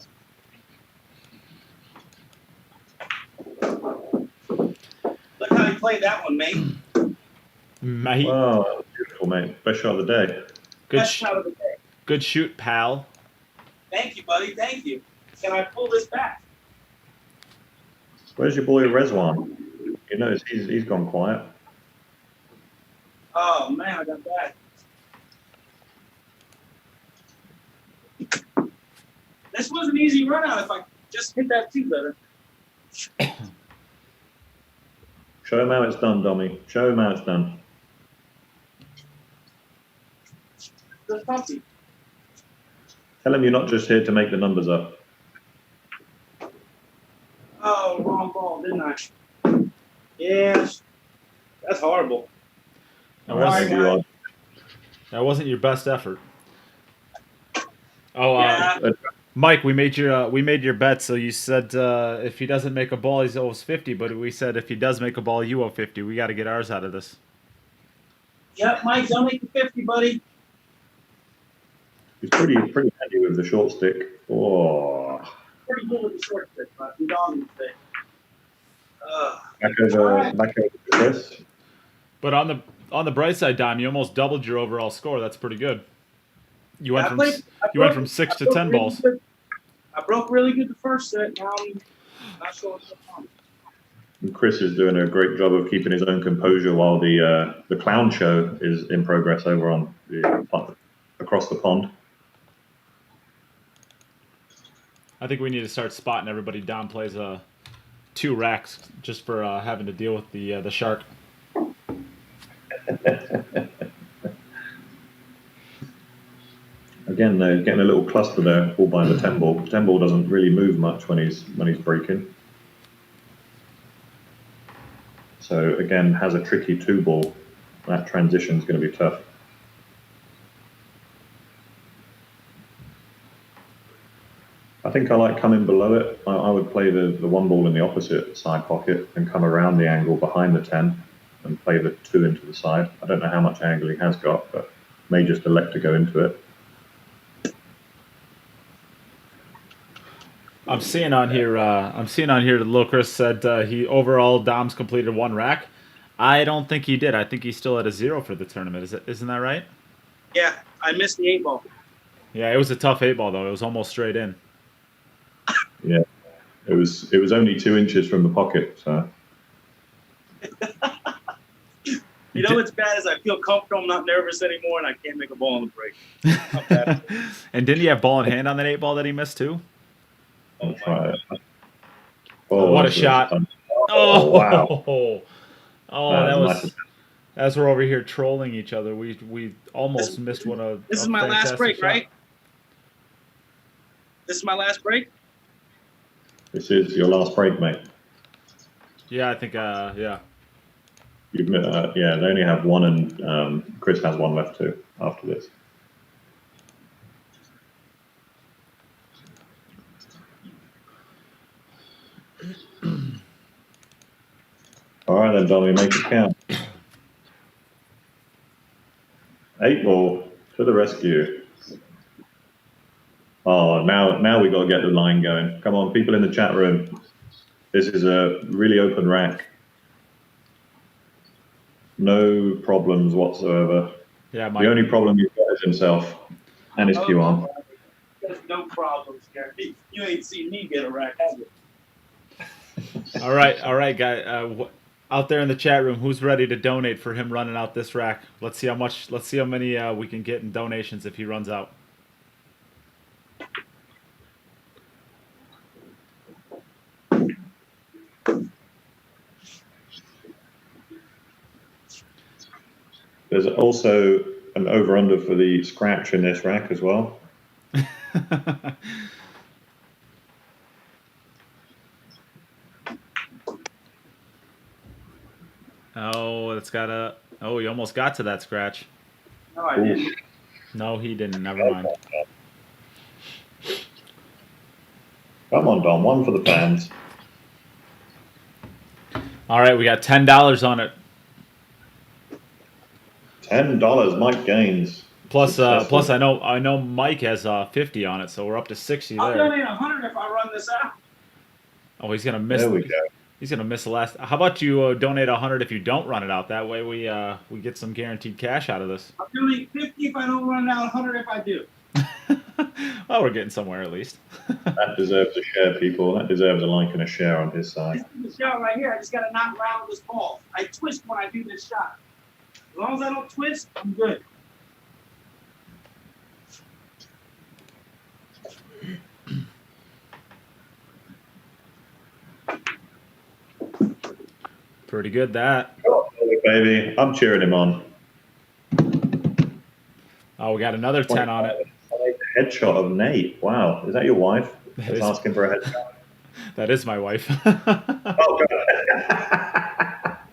Look how he played that one, mate. Mate. Oh, beautiful, mate. Best shot of the day. Best shot of the day. Good shoot, pal. Thank you, buddy. Thank you. Can I pull this back? Where's your boy Rezwan? You notice he's gone quiet. Oh, man, I got that. This was an easy run out if I just hit that 2 better. Show him how it's done, Dommy. Show him how it's done. Just pumpy. Tell him you're not just here to make the numbers up. Oh, wrong ball, didn't I? Yes. That's horrible. That wasn't your best effort. Oh, yeah. Mike, we made your bet. So you said if he doesn't make a ball, he owes 50. But we said if he does make a ball, you owe 50. We got to get ours out of this. Yep, Mike, don't make the 50, buddy. He's pretty handy with the short stick. Oh. Pretty good with the short stick, but we don't stick. Back over Chris. But on the bright side, Dom, you almost doubled your overall score. That's pretty good. You went from 6 to 10 balls. I broke really good the first set. Now I'm not sure what's going on. And Chris is doing a great job of keeping his own composure while the clown show is in progress over on across the pond. I think we need to start spotting everybody. Dom plays 2 racks just for having to deal with the shark. Again, they're getting a little cluster there, all by the 10 ball. 10 ball doesn't really move much when he's breaking. So again, has a tricky 2 ball. That transition is going to be tough. I think I like coming below it. I would play the 1 ball in the opposite side pocket and come around the angle behind the 10 and play the 2 into the side. I don't know how much angle he has got, but may just elect to go into it. I'm seeing on here. That Lil Chris said he overall Dom's completed 1 rack. I don't think he did. I think he's still at a 0 for the tournament. Isn't that right? Yeah, I missed the 8 ball. Yeah, it was a tough 8 ball though. It was almost straight in. Yeah, it was only 2 inches from the pocket. So. You know what's bad is I feel comfortable. I'm not nervous anymore, and I can't make a ball on the break. And didn't he have ball in hand on that 8 ball that he missed too? I'll try it. Oh, what a shot! Oh, wow! Oh, as we're over here trolling each other, we almost missed one of. This is my last break, shot. Right? This is my last break. This is your last break, mate. Yeah, I think. Yeah. You've yeah, they only have 1, and Chris has 1 left too after this. All right, then, Dommy, make it count. 8 ball to the rescue. Oh, now we got to get the line going. Come on, people in the chat room. This is a really open rack. No problems whatsoever. Yeah, the only problem he's got is himself and his Q on. There's no problems, Gary. You ain't seen me get a rack, have you? All right, guy. Out there in the chat room, who's ready to donate for him running out this rack? Let's see how much. Let's see how many we can get in donations if he runs out. There's also an over-under for the scratch in this rack as well. Oh, it's got a. Oh, you almost got to that scratch. No, I didn't. No, he didn't. Never mind. Come on, Dom. 1 for the fans. All right, we got $10 on it. $10, Mike Gaines. Plus, I know Mike has 50 on it, so we're up to 60 I'll there. donate 100 if I run this out. Oh, he's gonna miss. There we go. He's gonna miss the last. How about you donate 100 if you don't run it out? That way we get some guaranteed cash out of this. I'll donate 50 if I don't run out, 100 if I do. Well, we're getting somewhere at least. That deserves a share, people. That deserves a like and a share on his side. This is the shot right here. I just got to not rattle this ball. I twist when I do this shot. As long as I don't twist, I'm good. Pretty good, that. Oh, baby. I'm cheering him on. Oh, we got another 10 on it. Headshot of Nate. Wow. Is that your wife? That's asking for a headshot. That is my wife. Oh,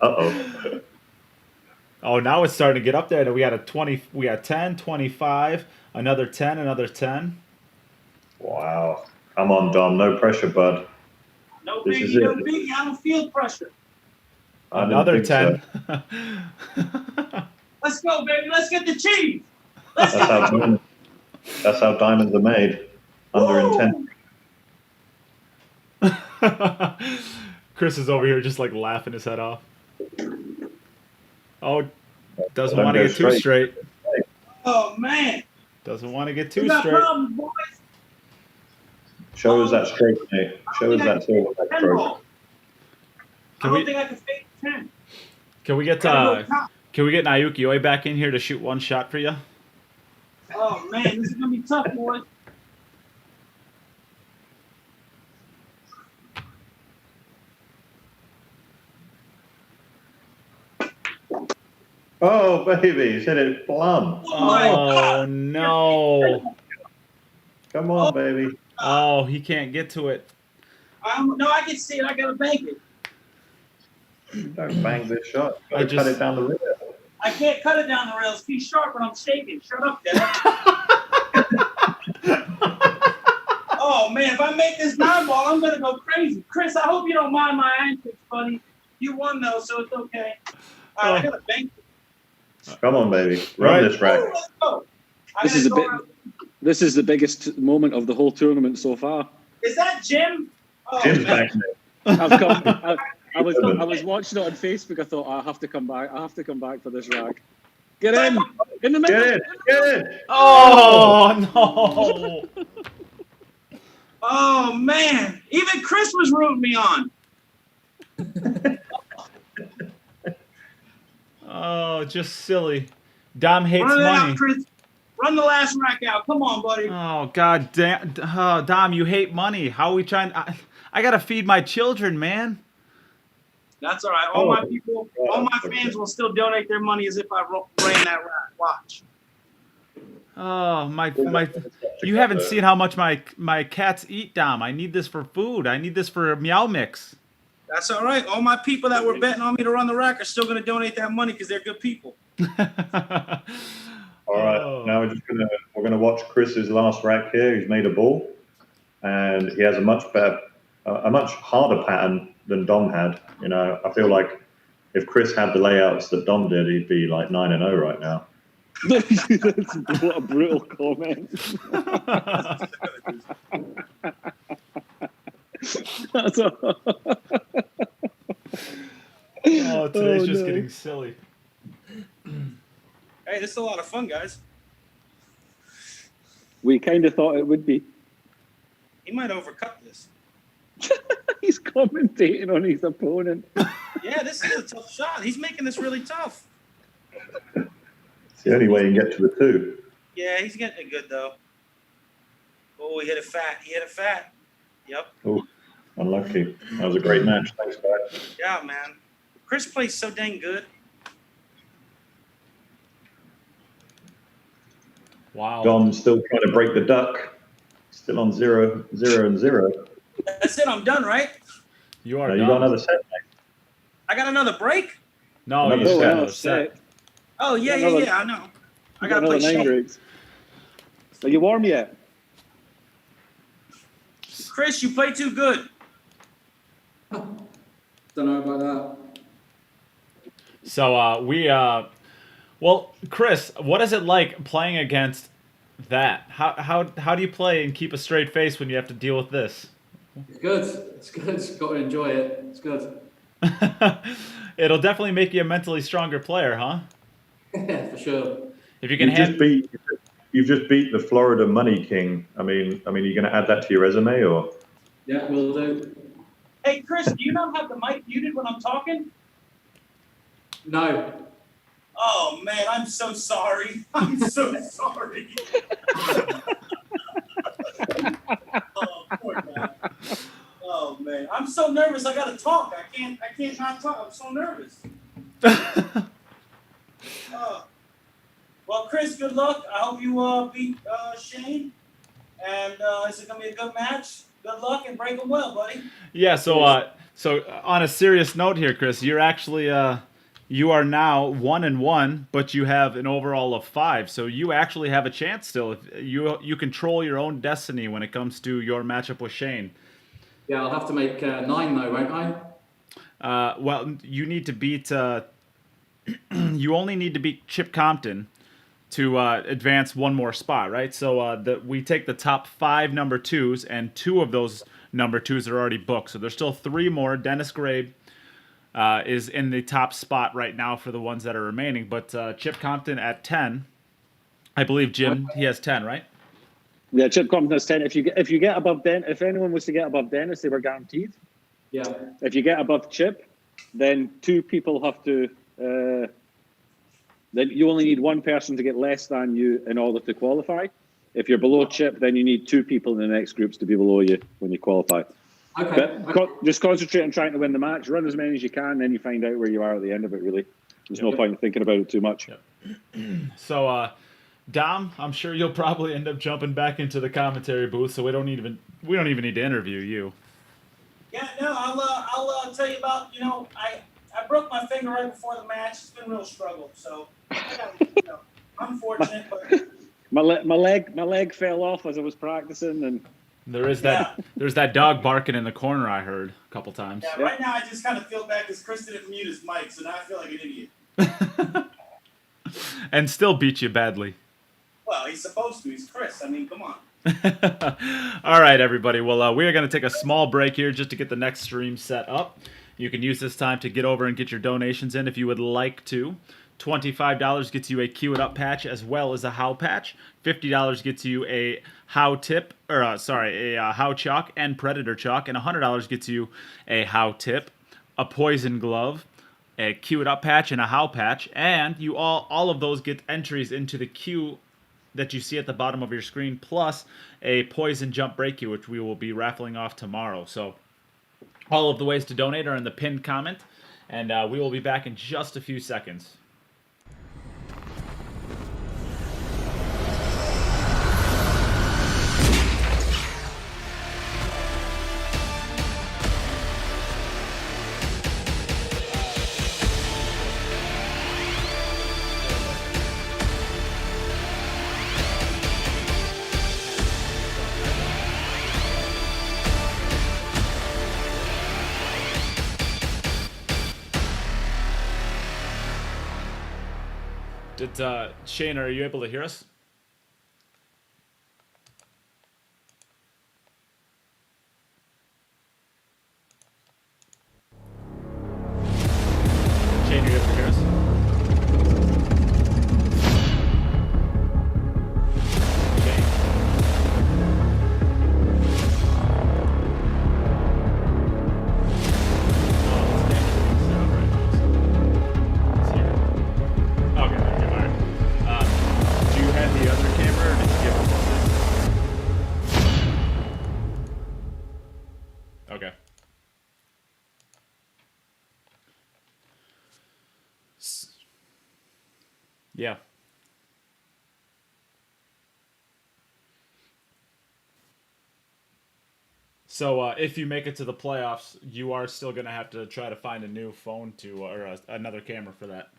uh-oh. Oh, now it's starting to get up there. We got a 20. We got 10, 25, another 10, another 10. Wow. Come on, Dom. No pressure, bud. No biggie, no biggie. I don't feel pressure. Another 10. So. Let's go, baby. Let's get the cheese. Let's go. That's how diamonds are made. Under intent. Chris is over here just like laughing his head off. Oh, doesn't want to get too straight. Oh, man. Doesn't want to get too straight. Problems, boys. Show us that straight, mate. Show us that silverback stroke. I don't think I can fake 10. Can we get Naoyuki Oi back in here to shoot 1 shot for you? Oh, man. This is going to be tough, boys. Oh, baby, he's hit it plumb. Oh, no. Come on, baby. Oh, he can't get to it. No, I can see it. I got to bank it. Don't bang this shot. I Got to cut just- it down the rail. I can't cut it down the rails. He's sharp and I'm shaking. Shut up, Dad. Oh, man, if I make this 9-ball, I'm going to go crazy. Chris, I hope you don't mind my antics, buddy. You won, though, so it's okay. All right, I got to bank it. Come on, baby. Run this rack. Ooh, let's go. This is the biggest moment of the whole tournament so far. Is that Jim? Oh, Jim's man. back. I was watching it on Facebook. I thought I have to come back. I have to come back for this rack. Get in the middle. Get in. Oh, no. Oh, man. Even Chris was rooting me on. Oh, just silly. Dom hates Run it money. out, Chris. Run the last rack out. Come on, buddy. Oh, God damn. Oh, Dom, you hate money. How are we trying? I got to feed my children, man. That's all right. All my people, all my fans will still donate their money as if I ran that rack. Watch. Oh, you haven't seen how much my cats eat, Dom. I need this for food. I need this for Meow Mix. That's all right. All my people that were betting on me to run the rack are still going to donate that money because they're good people. All right, now we're gonna watch Chris's last rack here. He's made a ball, and he has a much harder pattern than Dom had. You know, I feel like if Chris had the layouts that Dom did, he'd be like 9-0 right now. What a brutal comment. Oh, today's just getting silly. Hey, this is a lot of fun, guys. We kind of thought it would be. He might overcut this. He's commentating on his opponent. Yeah, this is a tough shot. He's making this really tough. It's the only way you can get to the 2. Yeah, he's getting it good, though. Oh, he hit it fat. He hit it fat. Yep. Oh, unlucky. That was a great match. Thanks, guys. Yeah, man. Chris plays so dang good. Wow. Dom's still trying to break the duck. Still on 0-0. That's it. I'm done, right? You are You done. got another set, mate. I got another break? No, Another you set. said Another set. Oh, yeah, I know. I got to play another 9 shit. breaks. Are you warm yet? Chris, you play too good. Don't know about that. So well, Chris, what is it like playing against that? How do you play and keep a straight face when you have to deal with this? It's good. It's good. Got to enjoy it. It's good. It'll definitely make you a mentally stronger player, huh? Yeah, for sure. If you can You've just beat the Florida Money King. I mean, you're going to add that to your resume, or? Yeah, we'll do. Hey, Chris, do you not have the mic muted when I'm talking? No. Oh, man, I'm so sorry. I'm so sorry. Oh, poor guy. Oh, man. I'm so nervous. I got to talk. I can't not talk. I'm so nervous. Well, Chris, good luck. I hope you beat Shane. And is it going to be a good match? Good luck and break them well, buddy. Yeah, so on a serious note here, Chris, you're actually you are now 1-1, but you have an overall of 5. So you actually have a chance still. If you control your own destiny when it comes to your matchup with Shane. Yeah, I'll have to make 9 though, won't I? Well, you need to beat. You only need to beat Chip Compton to advance one more spot, right? So we take the top 5 number 2s, and 2 of those number 2s are already booked. So there's still 3 more. Dennis Grabe is in the top spot right now for the ones that are remaining. But Chip Compton at 10, I believe Jim, he has 10, right? Yeah, Chip Compton has 10. If you get above if anyone was to get above Dennis, they were guaranteed. Yeah. If you get above Chip, then 2 people have to. Then you only need 1 person to get less than you in order to qualify. If you're below Chip, then you need 2 people in the next groups to be below you when you qualify. Okay. But just concentrate on trying to win the match. Run as many as you can, then you find out where you are at the end of it, really. There's no point in thinking about it too much. So, Dom, I'm sure you'll probably end up jumping back into the commentary booth, so we don't even need to interview you. Yeah, no, I'll tell you about, I broke my finger right before the match. It's been a real struggle, so I got, unfortunate, but my leg fell off as I was practicing, and there's that dog barking in the corner I heard a couple times. Yeah, right now I just kind of feel bad because Chris didn't mute his mic, so now I feel like an idiot. And still beat you badly. Well, he's supposed to. He's Chris. I mean, come on. All right, everybody. Well, we are going to take a small break here just to get the next stream set up. You can use this time to get over and get your donations in if you would like to. $25 gets you a Cue It Up patch as well as a How patch. $50 gets you a How tip, a How chalk and Predator chalk, and $100 gets you a How tip, a Poison glove, a Cue It Up patch, and a How patch. And you all of those get entries into the queue that you see at the bottom of your screen, plus a Poison jump break queue, which we will be raffling off tomorrow. So all of the ways to donate are in the pinned comment, and we will be back in just a few seconds. Shane, are you able to hear us? Shane, are you able to hear us? Shane? Okay, there you are. Do you have the other camera, or did you give up on this? Okay. Yeah. So if you make it to the playoffs, you are still going to have to try to find a new phone or another camera for that.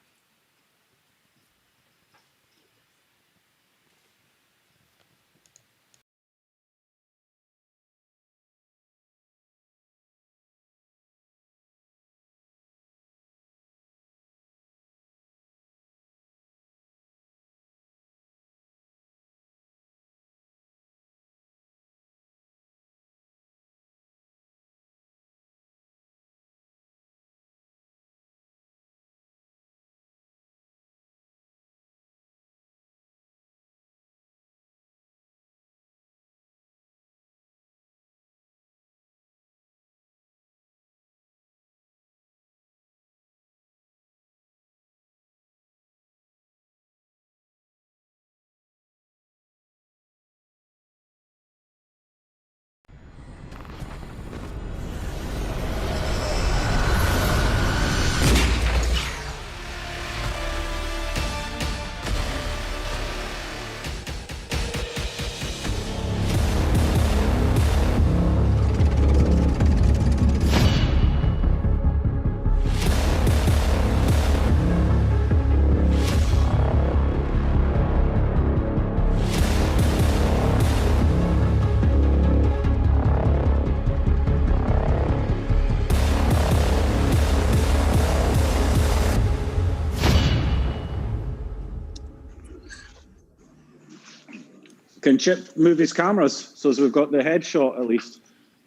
Can Chip move his cameras so as we've got the headshot at least?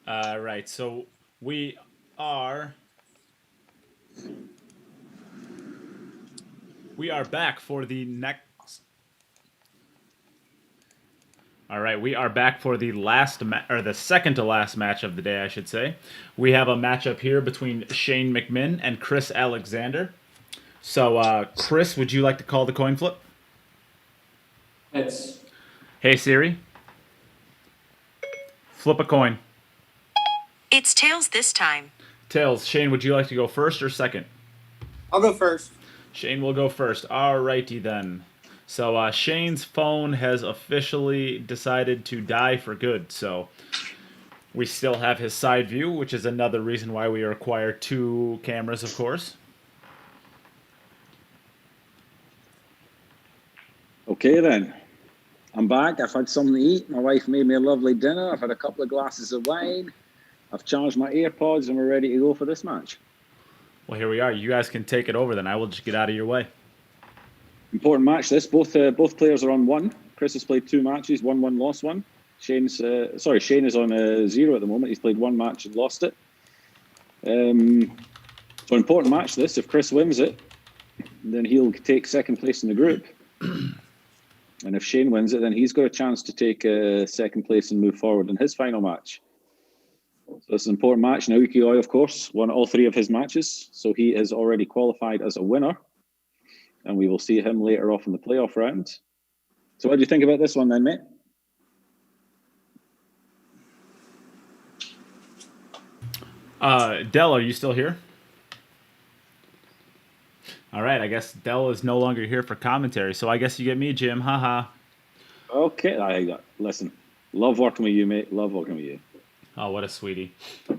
Right. So we are back for the next. All right, we are back for the the second to last match of the day, I should say. We have a matchup here between Shane McMinn and Chris Alexander. So, Chris, would you like to call the coin flip? Heads. Hey Siri, flip a coin. It's tails this time. Tails. Shane, would you like to go first or second? I'll go first. Shane will go first. Alrighty then. So Shane's phone has officially decided to die for good. So we still have his side view, which is another reason why we require 2 cameras, of course. Okay then. I'm back. I've had something to eat. My wife made me a lovely dinner. I've had a couple of glasses of wine. I've charged my AirPods and we're ready to go for this match. Well, here we are. You guys can take it over then. I will just get out of your way. Important match this. Both players are on 1. Chris has played 2 matches, won 1, lost 1. Shane is on 0 at the moment. He's played 1 match and lost it. So important match this. If Chris wins it, then he'll take 2nd place in the group. And if Shane wins it, then he's got a chance to take 2nd place and move forward in his final match. So it's an important match. Naoyuki Oi, of course, won all 3 of his matches. So he is already qualified as a winner. And we will see him later off in the playoff round. So what do you think about this one then, mate? Dell, are you still here? All right, I guess Dell is no longer here for commentary, so I guess you get me, Jim. Haha. Okay, listen, love working with you, mate. Love working with you. Oh, what a sweetie.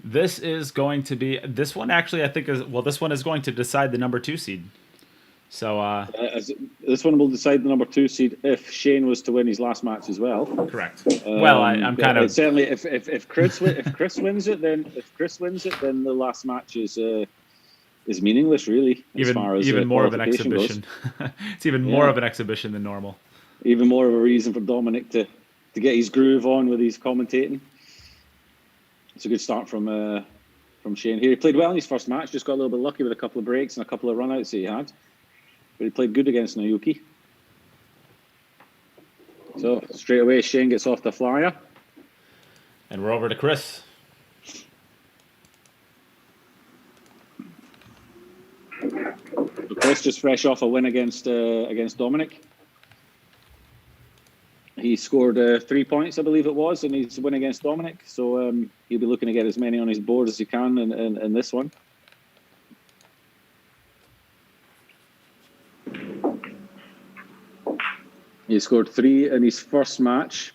This one actually I think this one is going to decide the number 2 seed. So this one will decide the number 2 seed if Shane was to win his last match as well. Correct. Well, I'm kind of certainly if Chris wins it, then the last match is meaningless, really. Even more of an exhibition. It's even more of an exhibition than normal. Even more of a reason for Dominic to get his groove on with his commentating. It's a good start from Shane here. He played well in his first match, just got a little bit lucky with a couple of breaks and a couple of run-outs that he had. But he played good against Naoyuki. So straight away, Shane gets off the flyer. And we're over to Chris. So Chris just fresh off a win against Dominic. He scored 3 points, I believe it was, in his win against Dominic. So he'll be looking to get as many on his board as he can in this one. He scored 3 in his first match,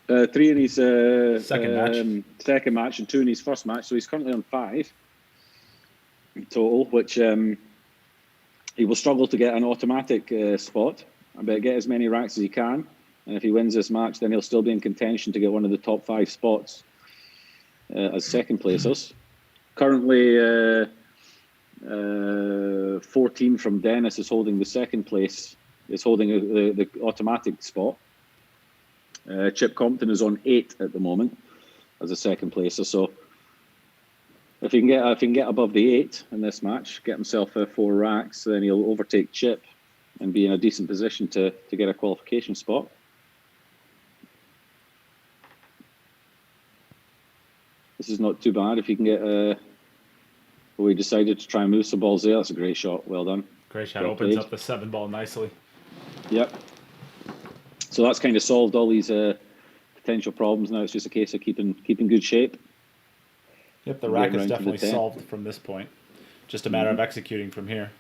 3 in his second match, and 2 in his first match. So he's currently on 5 in total, which he will struggle to get an automatic spot. I better get as many racks as he can. And if he wins this match, then he'll still be in contention to get one of the top 5 spots as 2nd placers. Currently, 14 from Dennis is holding the 2nd place. Is holding the automatic spot. Chip Compton is on 8 at the moment as a 2nd placer. So if he can get above the 8 in this match, get himself 4 racks, then he'll overtake Chip and be in a decent position to get a qualification spot. This is not too bad if he can get. We decided to try and move some balls there. That's a great shot. Well done. Great shot. Opens up the 7 ball nicely. Yep. So that's kind of solved all these potential problems. Now it's just a case of keeping good shape. Yep, the rack is definitely solved from this point. Just a matter of executing from here.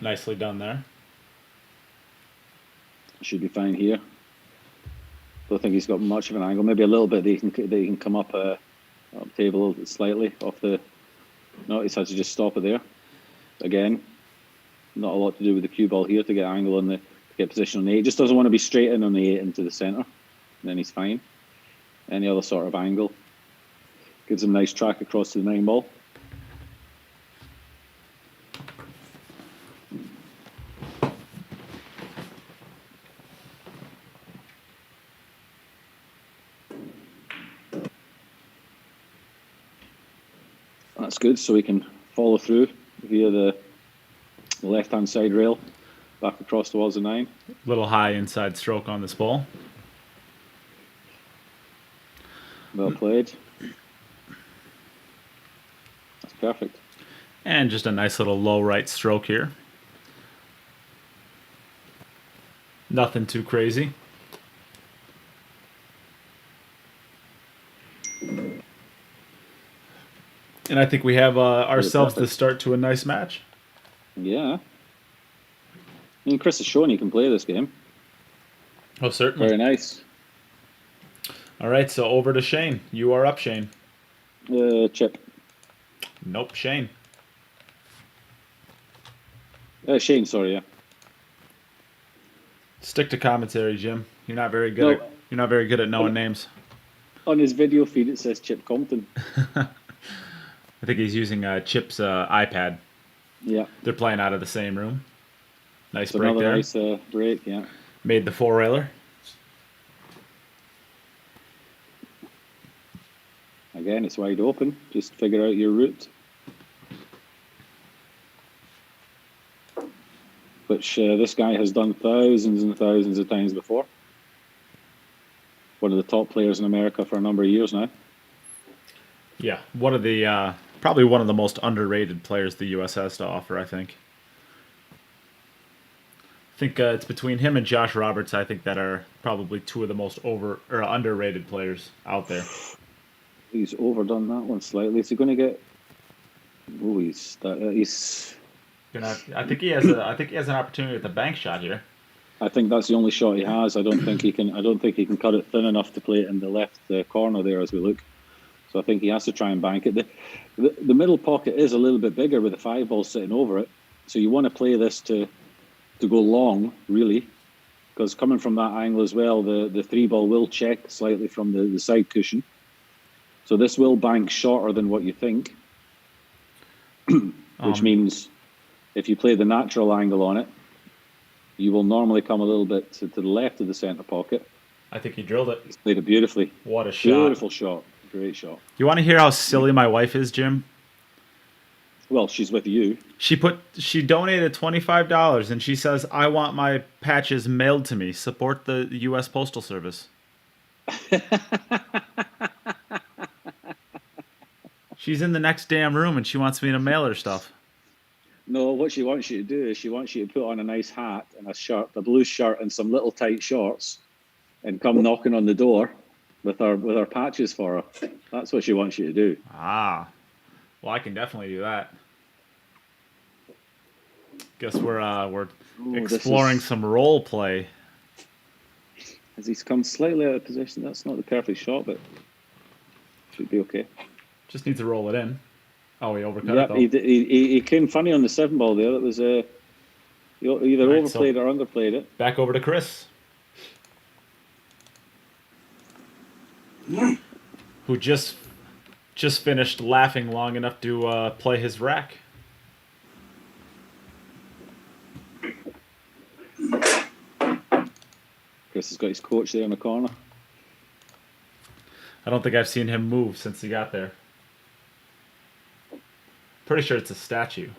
Nicely done there. Should be fine here. Don't think he's got much of an angle. Maybe a little bit that he can come up table a little bit slightly off the. No, he's had to just stop it there. Again, not a lot to do with the cue ball here to get angle on to get position on the 8. Just doesn't want to be straight in on the 8 into the centre. Then he's fine. Any other sort of angle gives him nice track across to the 9 ball. That's good, so we can follow through via the left-hand side rail back across towards the 9. Little high inside stroke on this ball. Well played. That's perfect. And just a nice little low right stroke here. Nothing too crazy. And I think we have ourselves the start to a nice match. Yeah. I mean, Chris has shown he can play this game. Oh, certainly. Very nice. All right, so over to Shane. You are up, Shane. Chip. Nope, Shane. Shane, sorry, yeah. Stick to commentary, Jim. You're not very good. You're not very good at knowing names. On his video feed, it says Chip Compton. I think he's using Chip's iPad. Yeah. They're playing out of the same room. Nice So break another there. nice break, yeah. Made the 4-railer. Again, it's wide open. Just figure out your route. Which this guy has done thousands and thousands of times before. One of the top players in America for a number of years now. Yeah, one of the probably one of the most underrated players the U.S. has to offer, I think. I think it's between him and Josh Roberts, I think, that are probably two of the most underrated players out there. He's overdone that one slightly. Is he going to get? Oh, he's. I think he has an opportunity at the bank shot here. I think that's the only shot he has. I don't think he can cut it thin enough to play it in the left corner there as we look. So I think he has to try and bank it. The middle pocket is a little bit bigger with the 5 ball sitting over it. So you want to play this to go long, really, because coming from that angle as well, the 3 ball will check slightly from the side cushion. So this will bank shorter than what you think, which means if you play the natural angle on it, you will normally come a little bit to the left of the centre pocket. I think he drilled it. He's played it beautifully. What a shot. Beautiful shot. Great shot. You want to hear how silly my wife is, Jim? Well, she's with you. She donated $25 and she says, I want my patches mailed to me. Support the U.S. Postal Service. She's in the next damn room and she wants me to mail her stuff. No, what she wants you to do is she wants you to put on a nice hat and a shirt, a blue shirt and some little tight shorts and come knocking on the door with our patches for her. That's what she wants you to do. Ah. Well, I can definitely do that. Guess we're exploring some role play. As he's come slightly out of position, that's not the perfect shot, but should be okay. Just needs to roll it in. Oh, he overcut Yeah, it though. he came funny on the 7 ball there. It was he either overplayed or underplayed it. Back over to Chris, who just finished laughing long enough to play his rack. Chris has got his coach there in the corner. I don't think I've seen him move since he got there. Pretty sure it's a statue.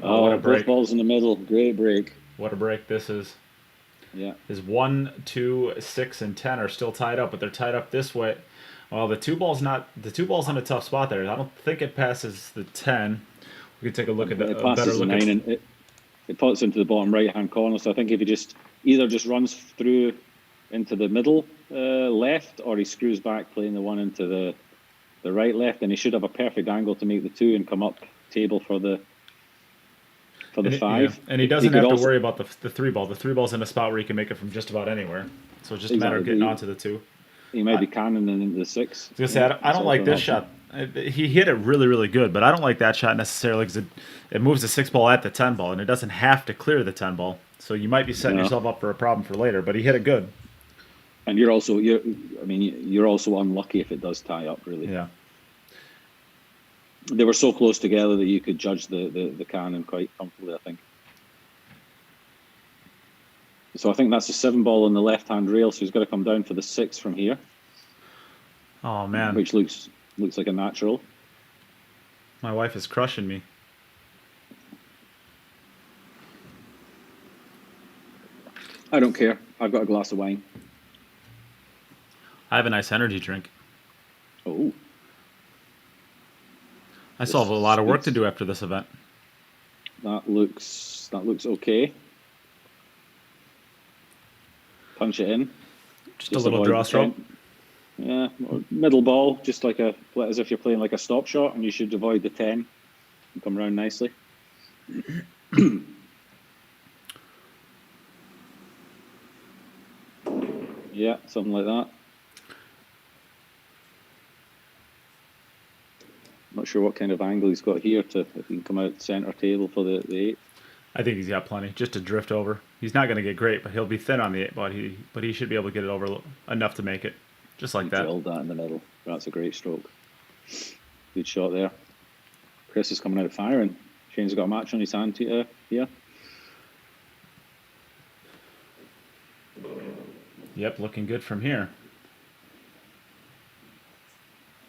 What a break. Both balls in the middle. Great break. What a break this is. Yeah. Is 1, 2, 6, and 10 are still tied up, but they're tied up this way. Well, the two ball's in a tough spot there. I don't think it passes the 10. We can take a look at It passes the 9 and it puts into the bottom right hand corner. So I think if he either runs through into the middle left, or he screws back playing the one into the right left, and he should have a perfect angle to make the 2 and come up table for the 5. Yeah. And he doesn't have to worry about the 3 ball. The 3 ball's in a spot where he can make it from just about anywhere. So it's just a matter of getting onto the 2. He might be cannoning into the 6. I was gonna say, I don't like this shot. He hit it really, really good, but I don't like that shot necessarily because it moves the 6 ball at the 10 ball, and it doesn't have to clear the 10 ball. So you might be setting yourself up for a problem for later. But he hit it good. And you're also unlucky if it does tie up, really. Yeah. They were so close together that you could judge the cannon quite comfortably, I think. So I think that's a 7 ball on the left-hand rail, so he's got to come down for the 6 from here. Oh, man. Which looks like a natural. My wife is crushing me. I don't care. I've got a glass of wine. I have a nice energy drink. Oh. I still have a lot of work to do after this event. That looks okay. Punch it in. Just a little avoid draw the stroke. 10. Yeah, middle ball, just like as if you're playing like a stop shot, and you should avoid the 10 and come around nicely. Yeah, something like that. Not sure what kind of angle he's got here to if he can come out center table for the 8. I think he's got plenty, just to drift over. He's not going to get great, but he'll be thin on the 8, but he should be able to get it over enough to make it, just like that. Drilled that in the middle. That's a great stroke. Good shot there. Chris is coming out firing. Shane's got a match on his hand here. Yep, looking good from here.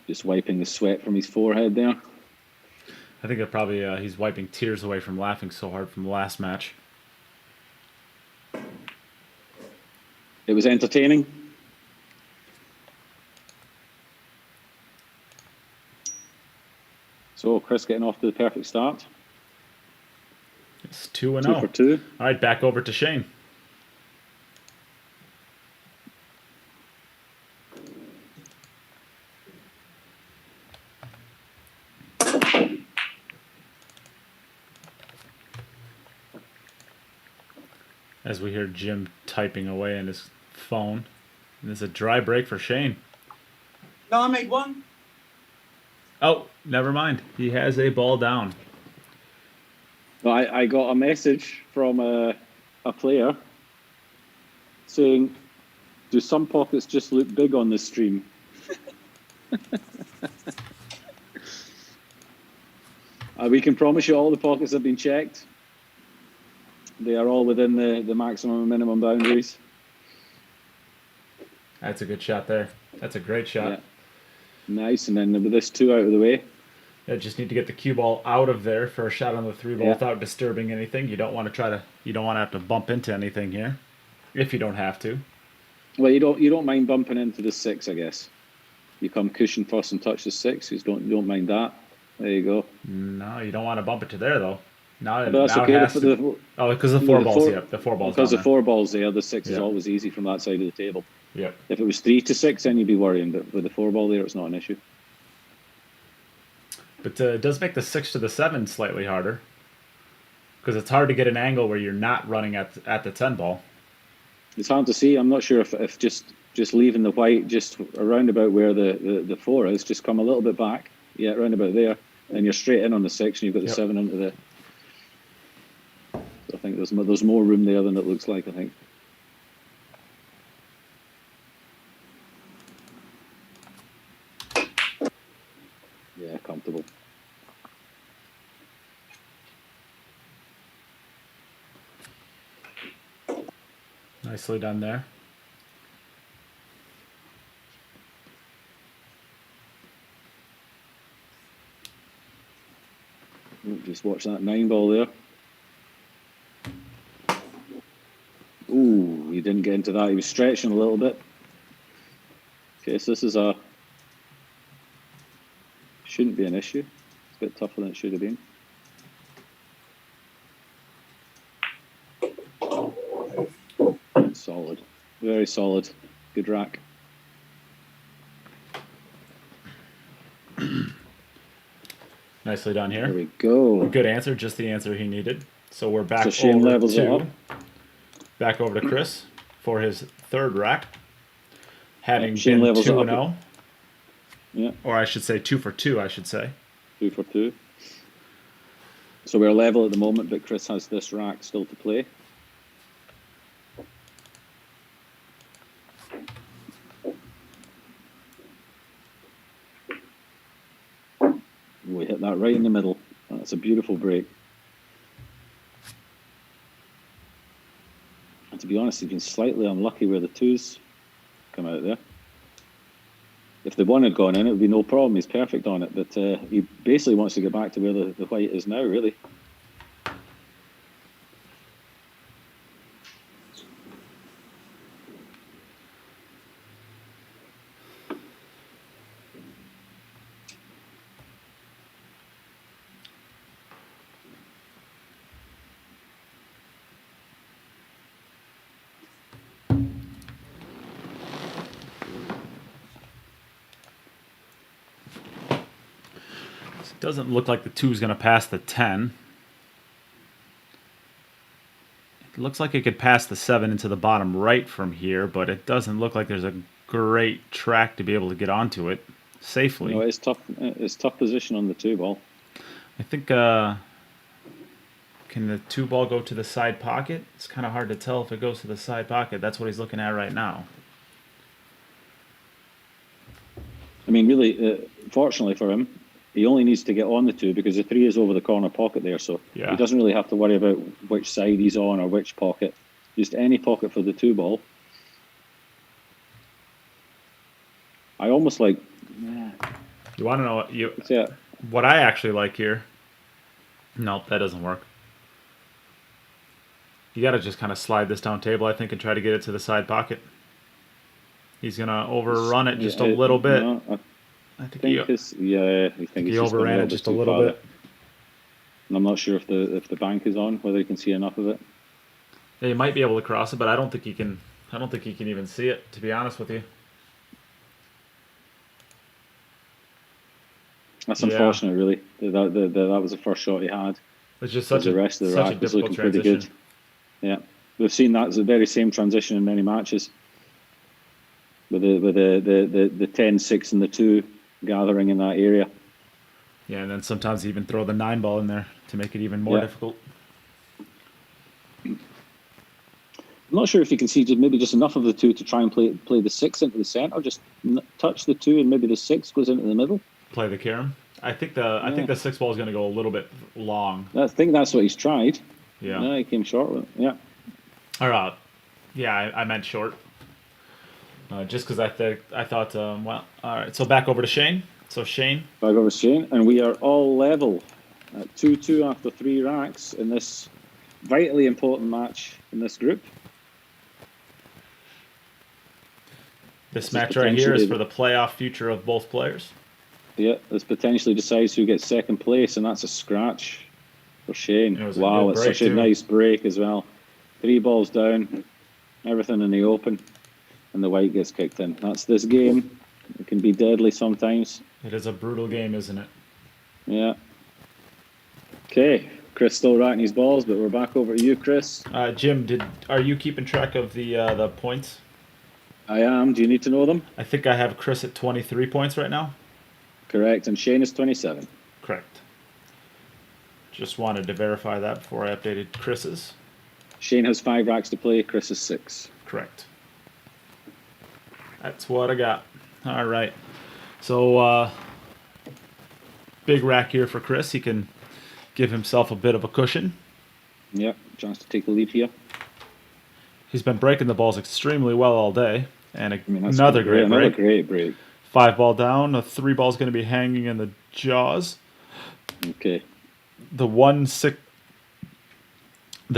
Just wiping the sweat from his forehead there. I think that probably he's wiping tears away from laughing so hard from the last match. It was entertaining. So Chris getting off to the perfect start. It's 2-0. 2 for 2. All right, back over to Shane. As we hear Jim typing away on his phone. And there's a dry break for Shane. No, I made one. Oh, never mind. He has a ball down. Well, I got a message from a player saying, do some pockets just look big on the stream? We can promise you all the pockets have been checked. They are all within the maximum and minimum boundaries. That's a good shot there. That's a great shot. Yeah. Nice, and then with this 2 out of the way. Yeah, just need to get the cue ball out of there for a shot on the 3 ball without disturbing anything. You don't want to have to bump into anything here, if you don't have to. Well, you don't mind bumping into the 6, I guess. You come cushion first and touch the 6. You don't mind that. There you go. No, you don't want to bump it to there though. But that's okay. Because the 4 balls, the 4 balls. Because the 4 balls there, the 6 is always easy from that side of the table. Yeah. If it was 3 to 6, then you'd be worrying. But with the 4 ball there, it's not an issue. But it does make the 6 to the 7 slightly harder. Because it's hard to get an angle where you're not running at the 10 ball. It's hard to see. I'm not sure if just leaving the white just around about where the 4 is, just come a little bit back. Yeah, around about there. And you're straight in on the 6 and you've got the 7 into the... So I think there's more room there than it looks like, I think. Yeah, comfortable. Nicely done there. Just watch that 9 ball there. Ooh, he didn't get into that. He was stretching a little bit. Okay, so this is shouldn't be an issue. It's a bit tougher than it should have been. Solid. Very solid. Good rack. Nicely done here. There we go. Good answer, just the answer he needed. So we're back So Shane over levels it up. Back over to Chris for his 3rd rack. Having Shane been levels 2-0. Yeah. Or I should say 2 for 2, I should say. 2 for 2. So we're level at the moment, but Chris has this rack still to play. We hit that right in the middle. That's a beautiful break. And to be honest, he's been slightly unlucky where the 2s come out there. If the 1 had gone in, it would be no problem. He's perfect on it. But he basically wants to get back to where the white is now, really. Doesn't look like the 2 is going to pass the 10. It looks like it could pass the 7 into the bottom right from here, but it doesn't look like there's a great track to be able to get onto it safely. No, it's tough. It's tough position on the 2 ball. I think, can the 2 ball go to the side pocket? It's kind of hard to tell if it goes to the side pocket. That's what he's looking at right now. I mean, really, fortunately for him, he only needs to get on the 2 because the 3 is over the corner pocket there, so Yeah. he doesn't really have to worry about which side he's on or which pocket. Just any pocket for the 2 ball. I almost like. You want to know what I actually like here? Nope, that doesn't work. You got to just kind of slide this down table, I think, and try to get it to the side pocket. He's going to overrun it just a little bit. No, I think he overran it just a little bit. And I'm not sure if the bank is on, whether he can see enough of it. Yeah, he might be able to cross it, but I don't think he can. I don't think he can even see it, to be honest with you. That's unfortunate, really. That was the first shot he had. It's just such the rest of the such a rack was difficult looking pretty transition. good. Yeah, we've seen that as the very same transition in many matches. With the 10, 6, and the 2 gathering in that area. Yeah, and then sometimes even throw the 9 ball in there to make it even more difficult. I'm not sure if you can see maybe just enough of the 2 to try and play the 6 into the center. Just touch the 2 and maybe the 6 goes into the middle. Play the carom. I think the 6 ball is going to go a little bit long. I think that's what he's tried. Yeah. No, he came short with it. Yeah. Or yeah, I meant short. Just because I thought well, all right. So back over to Shane. So Shane. Back over to Shane, and we are all level at 2-2 after 3 racks in this vitally important match in this group. This match right here is for the playoff future of both players. Yeah, this potentially decides who gets second place, and that's a scratch for Shane. Wow, it's such a nice break as well. 3 balls down, everything in the open, and the white gets kicked in. That's this game. It can be deadly sometimes. It is a brutal game, isn't it? Yeah. Okay, Chris still racking his balls, but we're back over to you, Chris. Jim, are you keeping track of the points? I am. Do you need to know them? I think I have Chris at 23 points right now. Correct, and Shane is 27. Correct. Just wanted to verify that before I updated Chris's. Shane has 5 racks to play, Chris is 6. Correct. That's what I got. All right. So, big rack here for Chris. He can give himself a bit of a cushion. Yep, chance to take the lead here. He's been breaking the balls extremely well all day. And another great break. 5 ball down. A 3 ball is going to be hanging in the jaws. Okay. The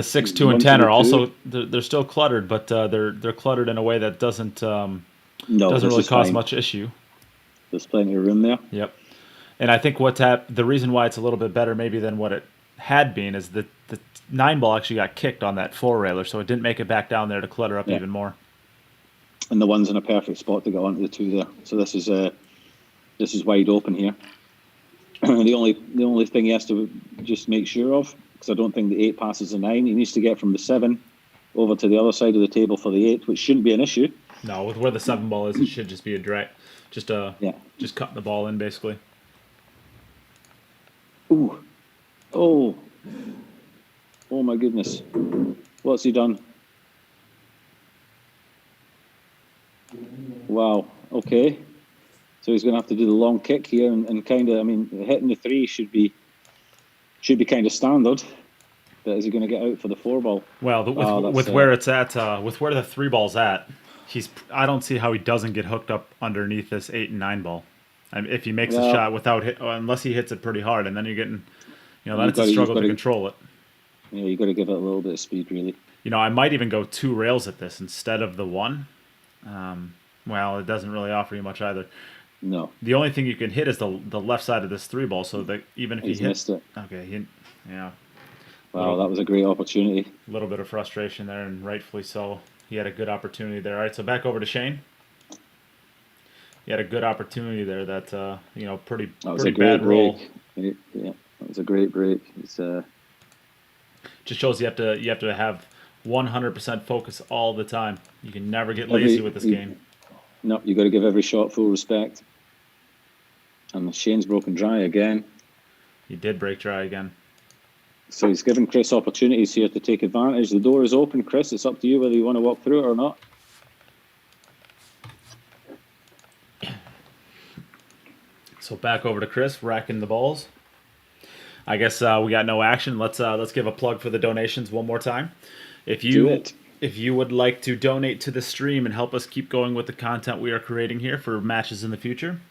6, 2, and 10 are also they're still cluttered, but they're cluttered in a way that doesn't really cause much issue. There's plenty of room there. Yep. And I think the reason why it's a little bit better maybe than what it had been is that the 9 ball actually got kicked on that 4-railer, so it didn't make it back down there to clutter up even more. And the 1's in a perfect spot to get onto the 2 there. So this is wide open here. The only thing he has to just make sure of, because I don't think the 8 passes the 9, he needs to get from the 7 over to the other side of the table for the 8, which shouldn't be an issue. No, with where the 7 ball is, it should just be a drag. Just cutting the ball in, basically. Ooh. Oh my goodness. What's he done? Wow. Okay. So he's going to have to do the long kick here and kind of, hitting the 3 should be kind of standard. But is he going to get out for the 4 ball? Well, with where it's at, with where the 3 ball's at, I don't see how he doesn't get hooked up underneath this 8 and 9 ball. If he makes a shot unless he hits it pretty hard, and then you're getting, then it's a struggle to control it. Yeah, you got to give it a little bit of speed, really. I might even go 2 rails at this instead of the 1. Well, it doesn't really offer you much either. No. The only thing you can hit is the left side of this 3 ball, so that even if he missed it. Okay, yeah. Wow, that was a great opportunity. A little bit of frustration there, and rightfully so. He had a good opportunity there. All right, so back over to Shane. He had a good opportunity there. That pretty bad roll. Yeah, that was a great break. It's Just shows you have to have 100% focus all the time. You can never get lazy with this game. No, you got to give every shot full respect. And Shane's broken dry again. He did break dry again. So he's given Chris opportunities here to take advantage. The door is open, Chris. It's up to you whether you want to walk through it or not. So back over to Chris, racking the balls. I guess we got no action. Let's give a plug for the donations one more time. If you would like to donate to the stream and help us keep going with the content we are creating here for matches in the future,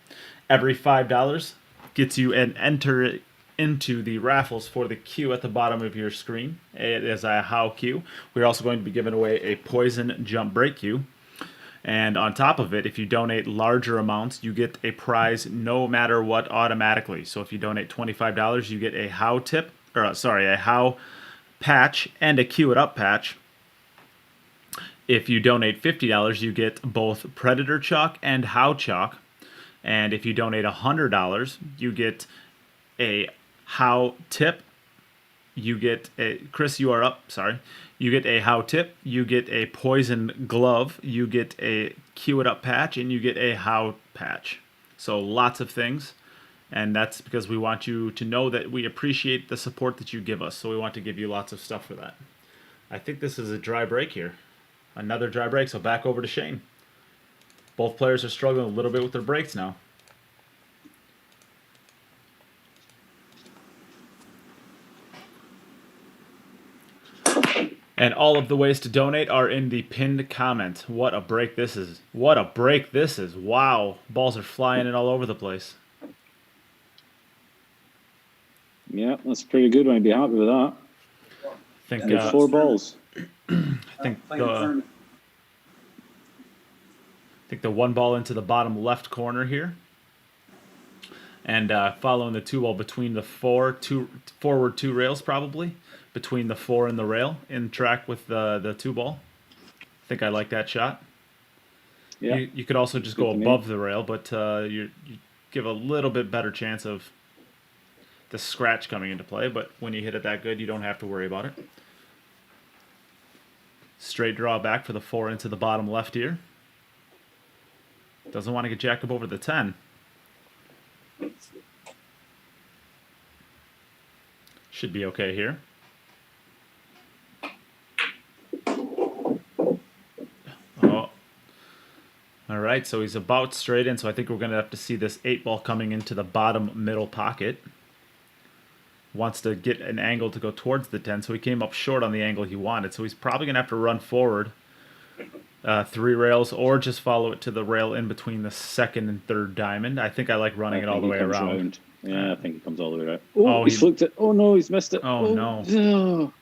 every $5 gets you an enter into the raffles for the queue at the bottom of your screen. It is a how queue. We're also going to be giving away a poison jump break queue. And on top of it, if you donate larger amounts, you get a prize no matter what automatically. So if you donate $25, you get a how tip, a how patch and a queue it up patch. If you donate $50, you get both Predator Chalk and How Chalk. And if you donate $100, you get a How Tip. You get a Chris, you are up. Sorry, you get a How Tip. You get a Poison Glove. You get a Queue It Up patch, and you get a How patch. So lots of things, and that's because we want you to know that we appreciate the support that you give us. So we want to give you lots of stuff for that. I think this is a dry break here. Another dry break. So back over to Shane. Both players are struggling a little bit with their breaks now. And all of the ways to donate are in the pinned comment. What a break this is. What a break this is. Wow. Balls are flying in all over the place. Yeah, that's pretty good. I'd be happy with that. I think 4 balls. I think the one ball into the bottom left corner here. And following the 2 ball between the forward 2 rails probably. Between the 4 and the rail in track with the 2 ball. I think I like that shot. Yeah. You could also just go above the rail, but you give a little bit better chance of the scratch coming into play. But when you hit it that good, you don't have to worry about it. Straight draw back for the 4 into the bottom left here. Doesn't want to get jacked up over the 10. Should be okay here. Oh. All right, so he's about straight in, so I think we're going to have to see this 8 ball coming into the bottom middle pocket. Wants to get an angle to go towards the 10, so he came up short on the angle he wanted. So he's probably going to have to run forward 3 rails or just follow it to the rail in between the 2nd and 3rd diamond. I think I like running it all the way around. Yeah, I think it comes all the way around. Oh, he's flicked it. Oh, no, he's missed it. Oh, no.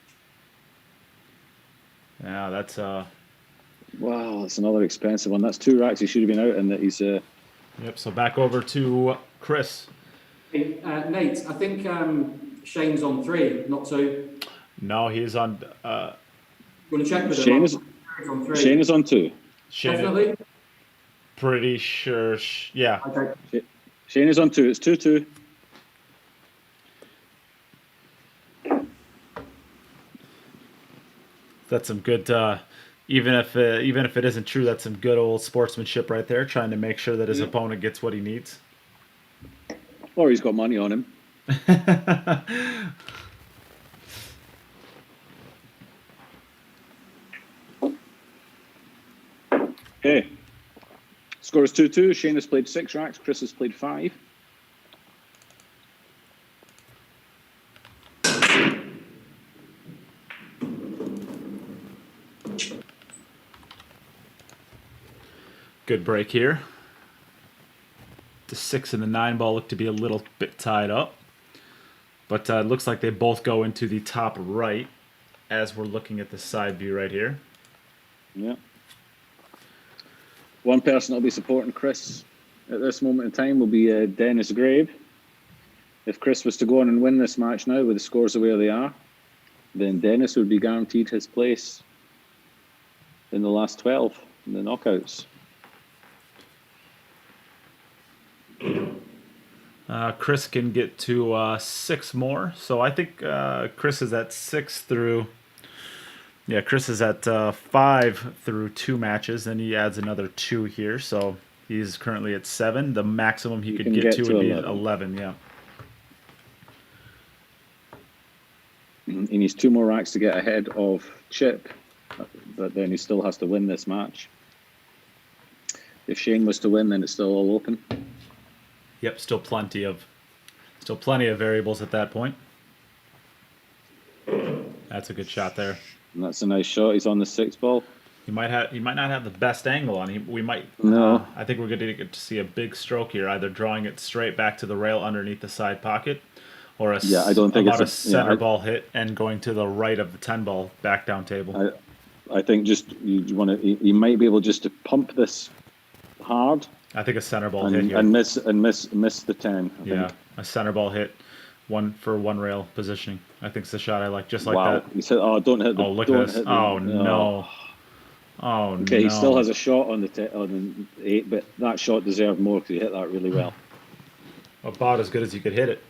Yeah, that's... Wow, that's another expensive one. That's 2 racks he should have been out in that he's... Yep, so back over to Chris. Hey, Nate, I think Shane's on 3, not 2. No, he's on... You want to check with Shane him? Shane is on 2. Definitely? Pretty sure, yeah. Okay. Shane is on 2. It's 2-2. That's some good... even if it isn't true, that's some good old sportsmanship right there, trying to make sure that his opponent gets what he needs. Or he's got money on him. Okay. Score is 2-2. Shane has played 6 racks. Chris has played 5. Good break here. The 6 and the 9 ball look to be a little bit tied up. But it looks like they both go into the top right as we're looking at the side view right here. Yeah. One person that'll be supporting Chris at this moment in time will be Dennis Grabe. If Chris was to go on and win this match now with the scores the way they are, then Dennis would be guaranteed his place in the last 12 in the knockouts. Chris can get to 6 more. So I think Chris is at 6 through. Yeah, Chris is at 5 through 2 matches. Then he adds another 2 here. So he's currently at 7. The maximum he could get to would be 11. Yeah. He needs 2 more racks to get ahead of Chip, but then he still has to win this match. If Shane was to win, then it's still all open. Yep, still plenty of variables at that point. That's a good shot there. And that's a nice shot. He's on the 6 ball. He might not have the best angle on. We might. No. I think we're going to get to see a big stroke here, either drawing it straight back to the rail underneath the side pocket, or a center ball hit and going to the right of the 10 ball back down table. I think just you want to. You might be able just to pump this hard. I think a center ball hit here. And miss the 10. I think. A center ball hit, one rail positioning. I think it's the shot I like, just like wow. that. He said, "Oh, don't hit the." Oh, look at this! Oh no! Oh no! Okay, he still has a shot on the 8, but that shot deserved more because he hit that really well. About as good as you could hit it.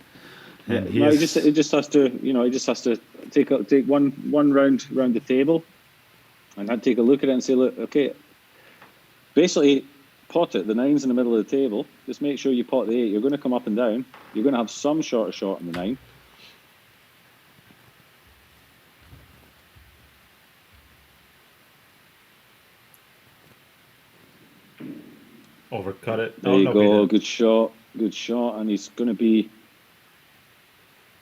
And he just has to, he just has to take one round the table, and I'd take a look at it and say, look, okay, basically pot it. The 9's in the middle of the table. Just make sure you pot the 8. You're going to come up and down. You're going to have some shorter shot in the 9. Overcut it. There you go. Good shot. And he's going to be.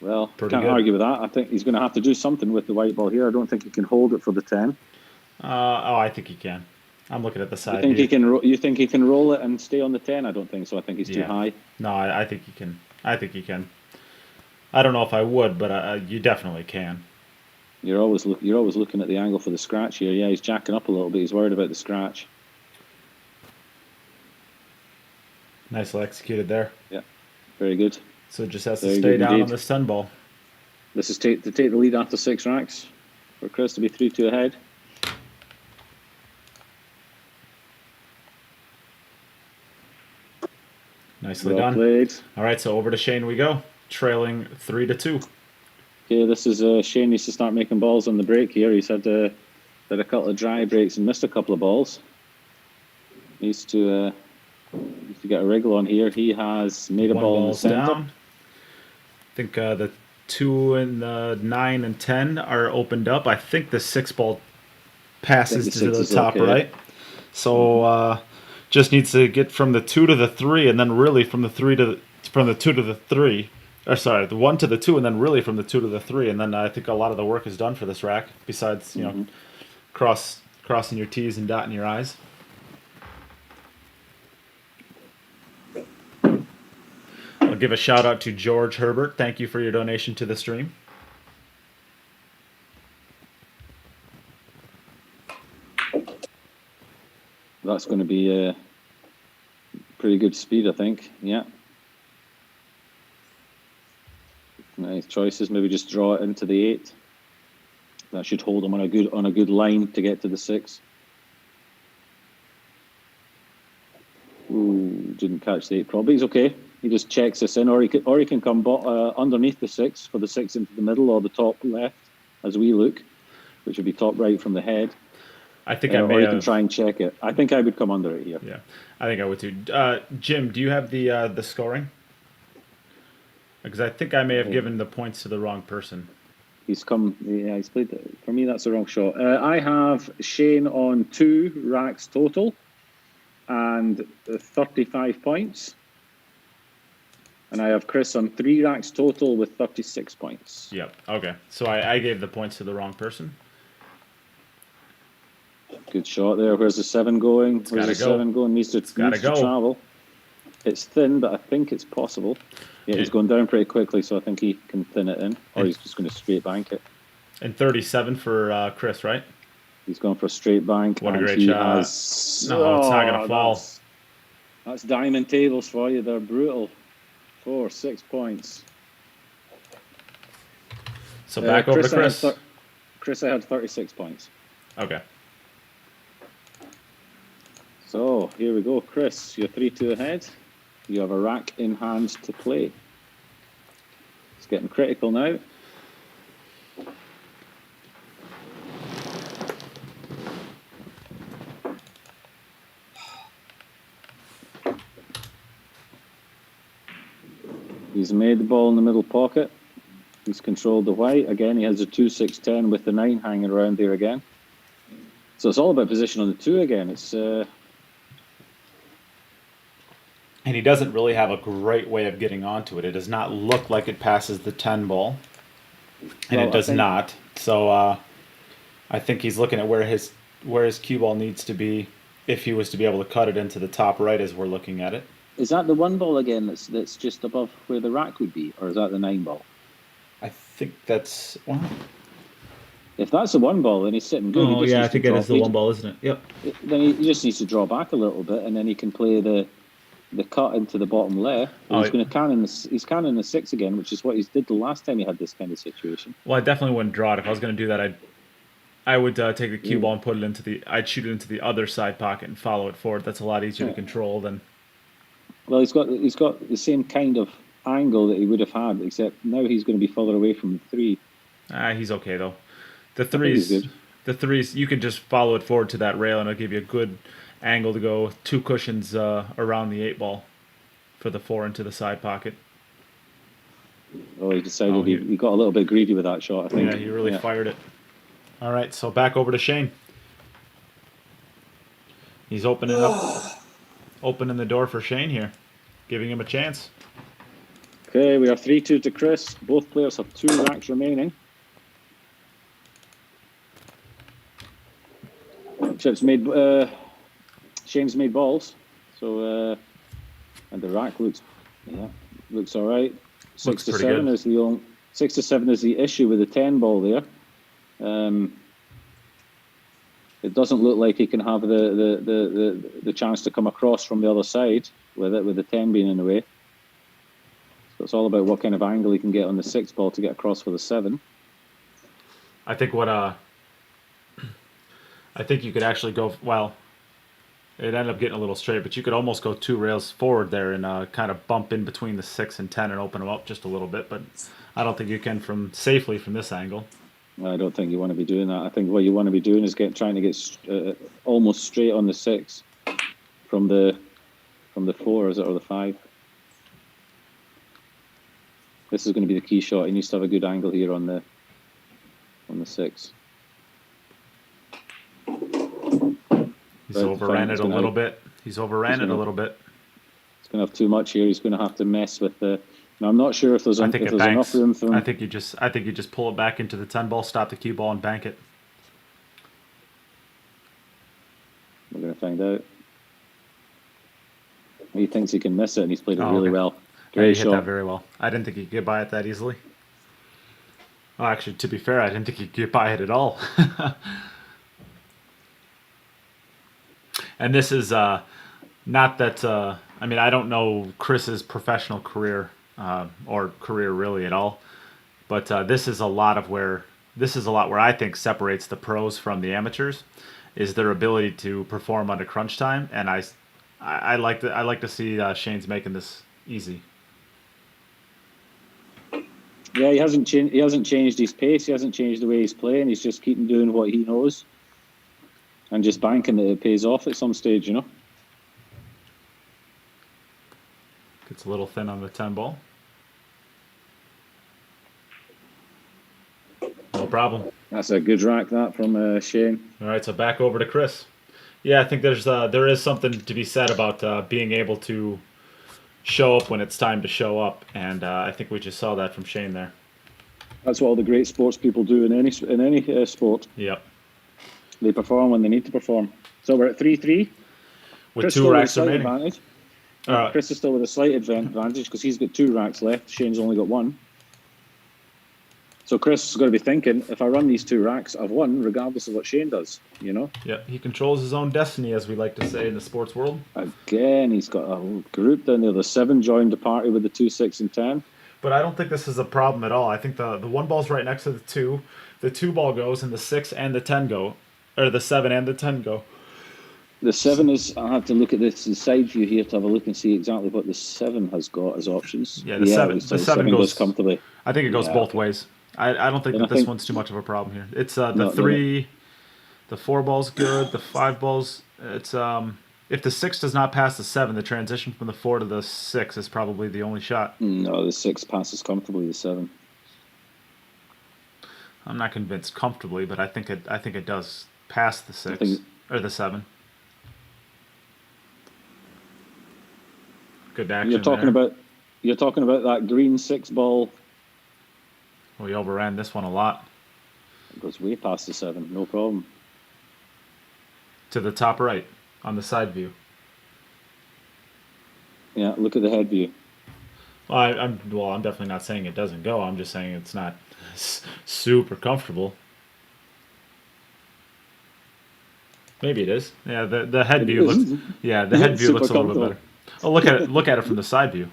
Well, can't argue with that. I think he's going to have to do something with the white ball here. I don't think he can hold it for the 10. I think he can. I'm looking at the side. You think he can roll it and stay on the 10? I don't think so. I think he's too high. No, I think he can. I don't know if I would, but you definitely can. You're always looking at the angle for the scratch here. Yeah, he's jacking up a little bit. He's worried about the scratch. Nicely executed there. Yeah, very good. So it just has to stay down on this 10 ball. This is to take the lead after 6 racks for Chris to be 3-2 ahead. Nicely done. Played. All right, so over to Shane we go, trailing 3-2. Okay, this is Shane needs to start making balls on the break here. He's had a couple of dry breaks and missed a couple of balls. Needs to get a wriggle on here. He has made a ball in the center. Down. I think the 2 and the 9 and 10 are opened up. I think the 6 ball passes to the top right. So just needs to get from the 2 to the 3, and then really from the 2 to the 3. Or sorry, the 1 to the 2, and then really from the 2 to the 3, and then I think a lot of the work is done for this rack. Besides, crossing your T's and dotting your I's. I'll give a shout out to George Herbert. Thank you for your donation to the stream. That's going to be a pretty good speed, I think. Yeah. Nice choices. Maybe just draw it into the 8. That should hold him on a good line to get to the 6. Ooh, didn't catch the 8 probably. He's okay. He just checks this in, or he can come underneath the 6 for the 6 into the middle or the top left as we look, which would be top right from the head. I think or you can try and check it. I think I would come under it here. Yeah, I think I would too. Jim, do you have the scoring? Because I think I may have given the points to the wrong person. He's come. Yeah, he's played. For me, that's the wrong shot. I have Shane on 2 racks total, and 35 points. And I have Chris on 3 racks total with 36 points. Yep. Okay. So I gave the points to the wrong person. Good shot there. Where's the 7 going? Where's the 7 going? Needs to travel. It's thin, but I think it's possible. Yeah, he's going down pretty quickly, so I think he can thin it in. Or he's just going to straight bank it. And 37 for Chris, right? He's going for a straight bank. What a great shot. No, it's not going to fall. That's diamond tables for you. They're brutal. 6 points. So back over to Chris. Chris, I had 36 points. Okay. So here we go, Chris. You're 3-2 ahead. You have a rack in hand to play. It's getting critical now. He's made the ball in the middle pocket. He's controlled the white. Again, he has a 2-6-10 with the 9 hanging around there again. So it's all about position on the 2 again. It's and he doesn't really have a great way of getting onto it. It does not look like it passes the 10 ball. And Well, it does not. So I think he's looking at where his cue ball needs to be if he was to be able to cut it into the top right as we're looking at it. Is that the 1 ball again that's just above where the rack would be? Or is that the 9 ball? I think that's... Well, if that's the 1 ball, then he's sitting good. oh, yeah, I think it is the 1 ball, isn't it? Yep. Then he just needs to draw back a little bit, and then he can play the cut into the bottom left. He's going to he's canning the 6 again, which is what he did the last time he had this kind of situation. Well, I definitely wouldn't draw it. If I was going to do that, I would take the cue ball and put it into I'd shoot it into the other side pocket and follow it forward. That's a lot easier to control than... Well, he's got the same kind of angle that he would have had, except now he's going to be further away from the 3. He's okay though. The threes, you can just follow it forward to that rail, and it'll give you a good angle to go 2 cushions around the 8 ball for the 4 into the side pocket. Oh, he decided he got a little bit greedy with that shot, I think. Yeah, he really fired it. All right, so back over to Shane. He's opening the door for Shane here, giving him a chance. Okay, we are 3-2 to Chris. Both players have 2 racks remaining. Chip's made, Shane's made balls, so and the rack looks all right. 6 to 7 is the 6 to 7 is the issue with the 10 ball there. It doesn't look like he can have the chance to come across from the other side with the 10 being in the way. So it's all about what kind of angle he can get on the 6 ball to get across for the 7. I think I think you could actually go, well, it ended up getting a little straight, but you could almost go 2 rails forward there and kind of bump in between the 6 and 10 and open them up just a little bit, but I don't think you can safely from this angle. I don't think you want to be doing that. I think what you want to be doing is trying to get almost straight on the 6 from the 4, is it, or the 5. This is going to be the key shot. He needs to have a good angle here on the 6. He's overran it a little bit. He's overran it a little bit. He's going to have too much here. He's going to have to mess with the... Now, I'm not sure if there's enough room for him. I think you just pull it back into the 10 ball, stop the cue ball, and bank it. We're going to find out. He thinks he can miss it, and he's played it really well. Great shot. Hit that very well. I didn't think he could get by it that easily. Well, actually, to be fair, I didn't think he could get by it at all. And this is not that... I mean, I don't know Chris's professional career or career really at all, but this is a lot where I think separates the pros from the amateurs, is their ability to perform under crunch time, and I like to see Shane's making this easy. Yeah, he hasn't changed his pace. He hasn't changed the way he's playing. He's just keeping doing what he knows, and just banking that it pays off at some stage, you know. Gets a little thin on the 10 ball. No problem. That's a good rack, that, from Shane. All right, so back over to Chris. Yeah, I think there is something to be said about being able to show up when it's time to show up, and I think we just saw that from Shane there. That's what all the great sports people do in any sport. Yep. They perform when they need to perform. So we're at 3-3. With Chris 2 racks remaining. Advantage. Chris is still with a slight advantage because he's got 2 racks left. Shane's only got 1. So Chris is going to be thinking, if I run these 2 racks, I've won, regardless of what Shane does, you know? Yeah, he controls his own destiny, as we like to say in the sports world. Again, he's got a whole group down there. The 7 joined the party with the 2, 6, and 10. But I don't think this is a problem at all. I think the 1 ball's right next to the 2. The 2 ball goes, and the 6 and the 10 go. Or the 7 and the 10 go. The 7 is, I'll have to look at this the side view here to have a look and see exactly what the 7 has got as options. Yeah, the seven goes comfortably. I think it goes both ways. I don't think that this one's too much of a problem here. It's the 3, the 4 ball's good, the 5 ball's, it's if the 6 does not pass the 7, the transition from the 4 to the 6 is probably the only shot. No, the 6 passes comfortably the 7. I'm not convinced comfortably, but I think it does pass the 6 or the 7. Good action. You're talking about that green 6 ball. We overran this one a lot. It goes way past the 7, no problem. To the top right on the side view. Yeah, look at the head view. I'm definitely not saying it doesn't go. I'm just saying it's not super comfortable. Maybe it is. Yeah, the head view looks. Yeah, the head view looks a little bit better. Oh, look at it from the side view.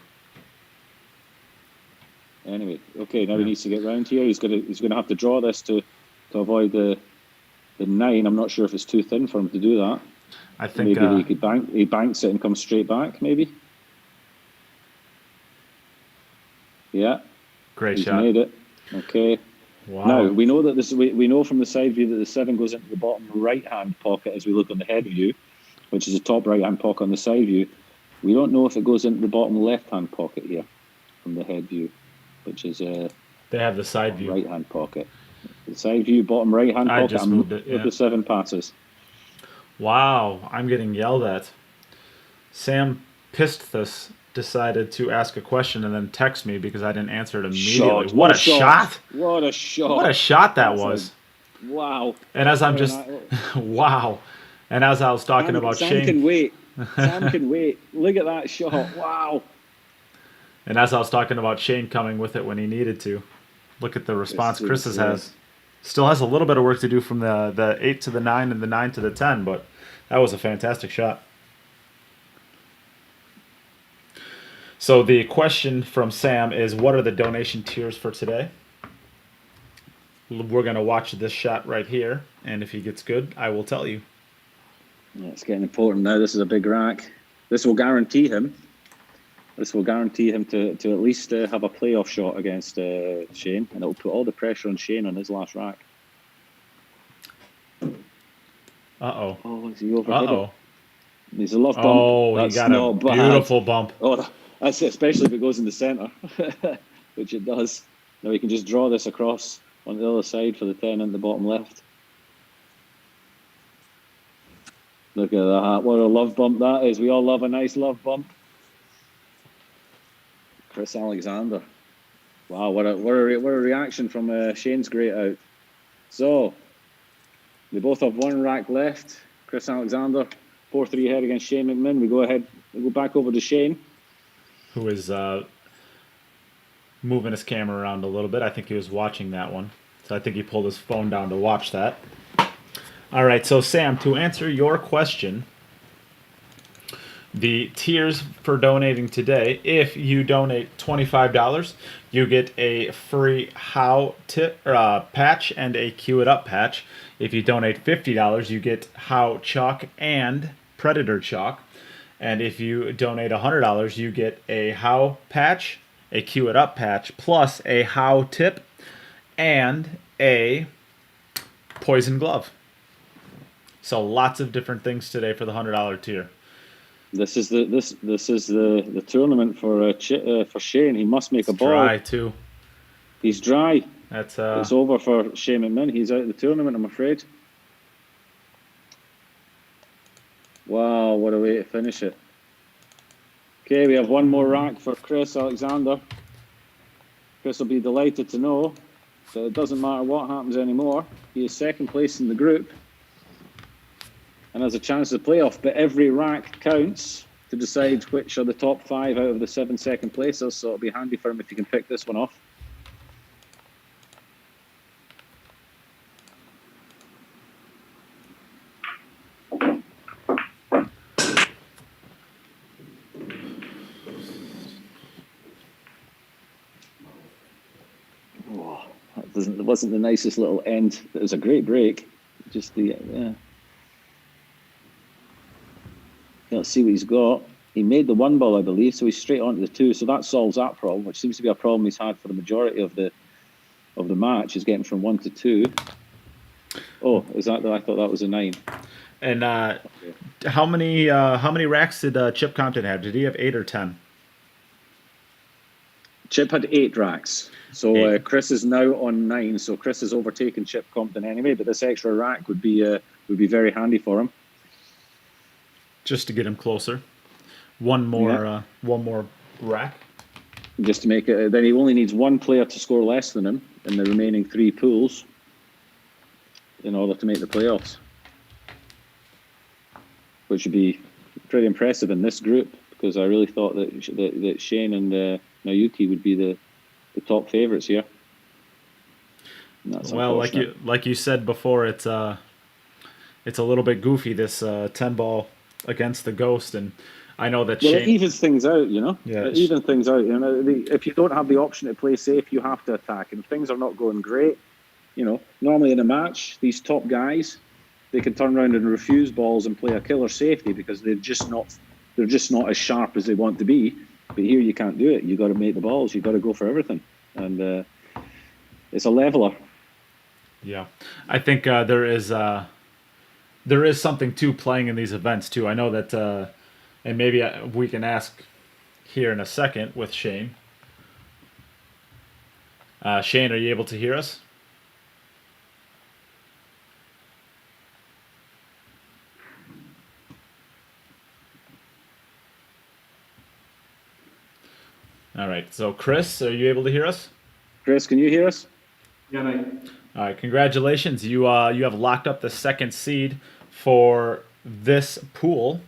Anyway, okay, now he needs to get round here. He's gonna have to draw this to avoid the 9. I'm not sure if it's too thin for him to do that. I think maybe he banks it and comes straight back. Maybe. Yeah. Great He's shot. Made it. Okay. Wow. Now we know that we know from the side view that the 7 goes into the bottom right hand pocket as we look on the head view, which is the top right hand pocket on the side view. We don't know if it goes into the bottom left hand pocket here from the head view, which is they have the side view right hand pocket. The side view bottom right hand pocket. I just moved it. Yeah. The 7 passes. Wow, I'm getting yelled at. Sam Pisthus decided to ask a question and then text me because I didn't answer it immediately. What a shot! What a shot! What a shot that was! Wow! And as I'm just wow, and as I was talking about Sam Shane, can wait. Sam can wait. Look at that shot! Wow! And as I was talking about Shane coming with it when he needed to, look at the response Chris has. Still has a little bit of work to do from the 8 to the 9 and the 9 to the 10, but that was a fantastic shot. So the question from Sam is, what are the donation tiers for today? We're going to watch this shot right here, and if he gets good, I will tell you. Yeah, it's getting important now. This is a big rack. This will guarantee him. This will guarantee him to at least have a playoff shot against Shane, and it will put all the pressure on Shane on his last rack. Uh-oh. Oh, is he overhit Uh-oh. it? He's a love bump. Oh, That's he got a beautiful bump. Oh, that's it, especially if it goes in the centre, which it does. Now he can just draw this across on the other side for the 10 in the bottom left. Look at that. What a love bump that is. We all love a nice love bump. Chris Alexander. Wow, what a reaction from Shane's great out. So, they both have one rack left. Chris Alexander, 4-3 ahead against J McMinn. We go back over to Shane, who is moving his camera around a little bit. I think he was watching that one. So I think he pulled his phone down to watch that. All right, so Sam, to answer your question, the tiers for donating today, if you donate $25, you get a free How patch and a Cue It Up patch. If you donate $50, you get How Chalk and Predator Chalk. And if you donate $100, you get a How patch, a Cue It Up patch, plus a How tip and a poison glove. So lots of different things today for the $100 tier. This is the tournament for Shane. He must make a ball. Dry too. He's dry. It's over for Shane McMinn. He's out of the tournament, I'm afraid. Wow, what a way to finish it. Okay, we have one more rack for Chris Alexander. Chris will be delighted to know that it doesn't matter what happens anymore. He is second place in the group and has a chance of the playoff, but every rack counts to decide which are the top 5 out of the 7 second places, so it'll be handy for him if he can pick this one off. Oh, that wasn't the nicest little end. It was a great break. Just the, yeah. let's see what he's got. He made the 1 ball, I believe, so he's straight on to the 2. So that solves that problem, which seems to be a problem he's had for the majority of the match, is getting from 1 to 2. Oh, is that? I thought that was a 9. And how many racks did Chip Compton have? Did he have 8 or 10? Chip had 8 racks. So Chris is now on 9. So Chris has overtaken Chip Compton anyway. But this extra rack would be very handy for him. Just to get him closer. One more rack. Just to make it. Then he only needs 1 player to score less than him in the remaining 3 pools in order to make the playoffs, which would be pretty impressive in this group, because I really thought that Shane and Naoyuki would be the top favourites here. Well, like you said before, it's a little bit goofy, this 10 ball against the Ghost, and I know that Shane... it evens things out, you know. Yeah, it evens things out. You know, if you don't have the option to play safe, you have to attack, and if things are not going great, you know, normally in a match, these top guys, they can turn around and refuse balls and play a killer safety because they're just not as sharp as they want to be. But here you can't do it. You got to make the balls. You got to go for everything, and it's a leveler. Yeah, I think there is something to playing in these events too. I know that, and maybe we can ask here in a second with Shane. Shane, are you able to hear us? All right. So, Chris, are you able to hear us? Chris, can you hear us? Yeah, mate. All right. Congratulations. You have locked up the 2nd seed for this pool,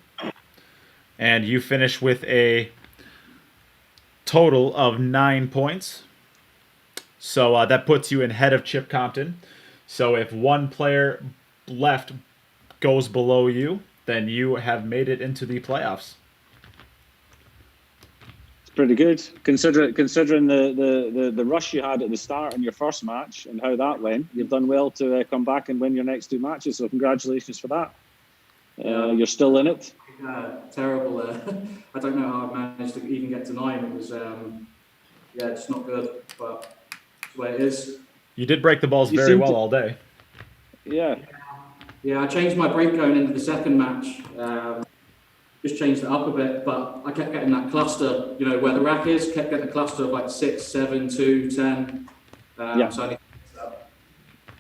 and you finish with a total of 9 points. So that puts you ahead of Chip Compton. So if one player left goes below you, then you have made it into the playoffs. Pretty good, considering the rush you had at the start in your first match and how that went. You've done well to come back and win your next 2 matches, so congratulations for that. You're still in it. Terrible. I don't know how I managed to even get to 9. It was, it's not good, but it's the way it is. You did break the balls very well all day. Yeah. Yeah, I changed my break going into the second match. Just changed it up a bit, but I kept getting that cluster, you know, where the rack is, kept getting a cluster of like 6, 7, 2, 10. So I need to fix that.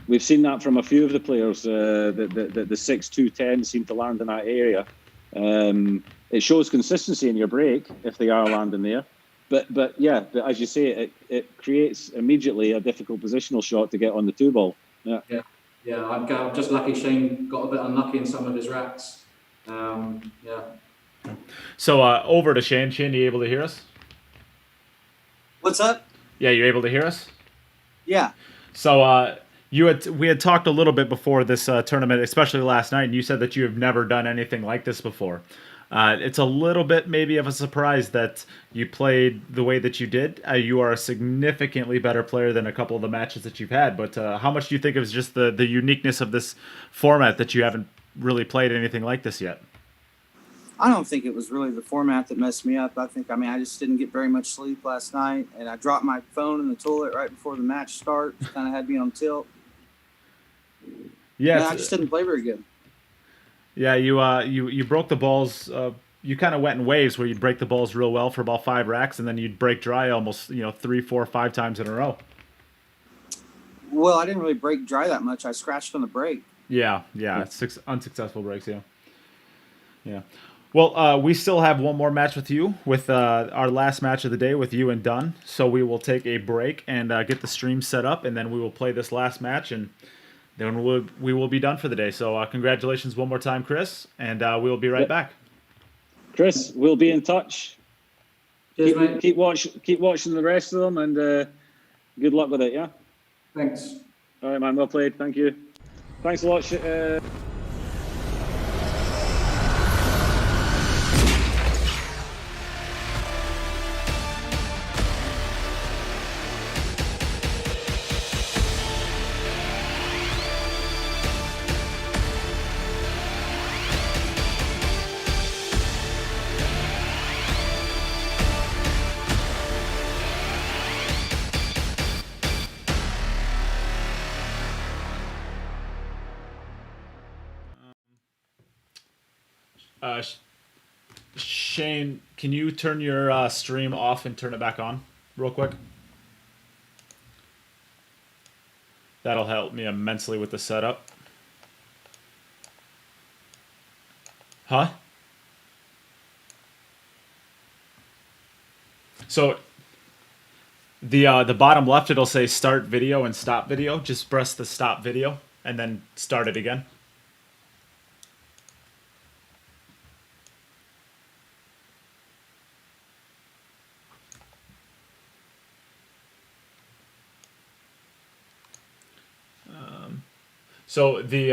We've seen that from a few of the players, the 6, 2, 10 seem to land in that area. It shows consistency in your break if they are landing there. But as you say, it creates immediately a difficult positional shot to get on the 2 ball. Yeah. I'm just lucky Shane got a bit unlucky in some of his racks. So over to Shane. Shane, are you able to hear us? What's up? Yeah, you're able to hear us? Yeah. So we had talked a little bit before this tournament, especially last night, and you said that you have never done anything like this before. It's a little bit maybe of a surprise that you played the way that you did. You are a significantly better player than a couple of the matches that you've had, but how much do you think it was just the uniqueness of this format that you haven't really played anything like this yet? I don't think it was really the format that messed me up. I just didn't get very much sleep last night, and I dropped my phone in the toilet right before the match starts. Kind of had me on tilt. Yeah, I just didn't play very good. Yeah, you broke the balls. You kind of went in waves where you'd break the balls real well for about 5 racks, and then you'd break dry almost 3, 4, 5 times in a row. Well, I didn't really break dry that much. I scratched on the break. Yeah. 6 unsuccessful breaks. Yeah. Well, we still have one more match with you, with our last match of the day with you and Dunn. So we will take a break and get the stream set up, and then we will play this last match, and then we will be done for the day. So congratulations one more time, Chris, and we will be right back. Chris, we'll be in touch. Cheers, mate. Keep watching the rest of them, and good luck with it. Yeah. Thanks. All right, man. Well played. Thank you. Thanks a lot. Shane, can you turn your stream off and turn it back on real quick? That'll help me immensely with the setup. Huh? So the bottom left, it'll say start video and stop video. Just press the stop video and then start it again. So the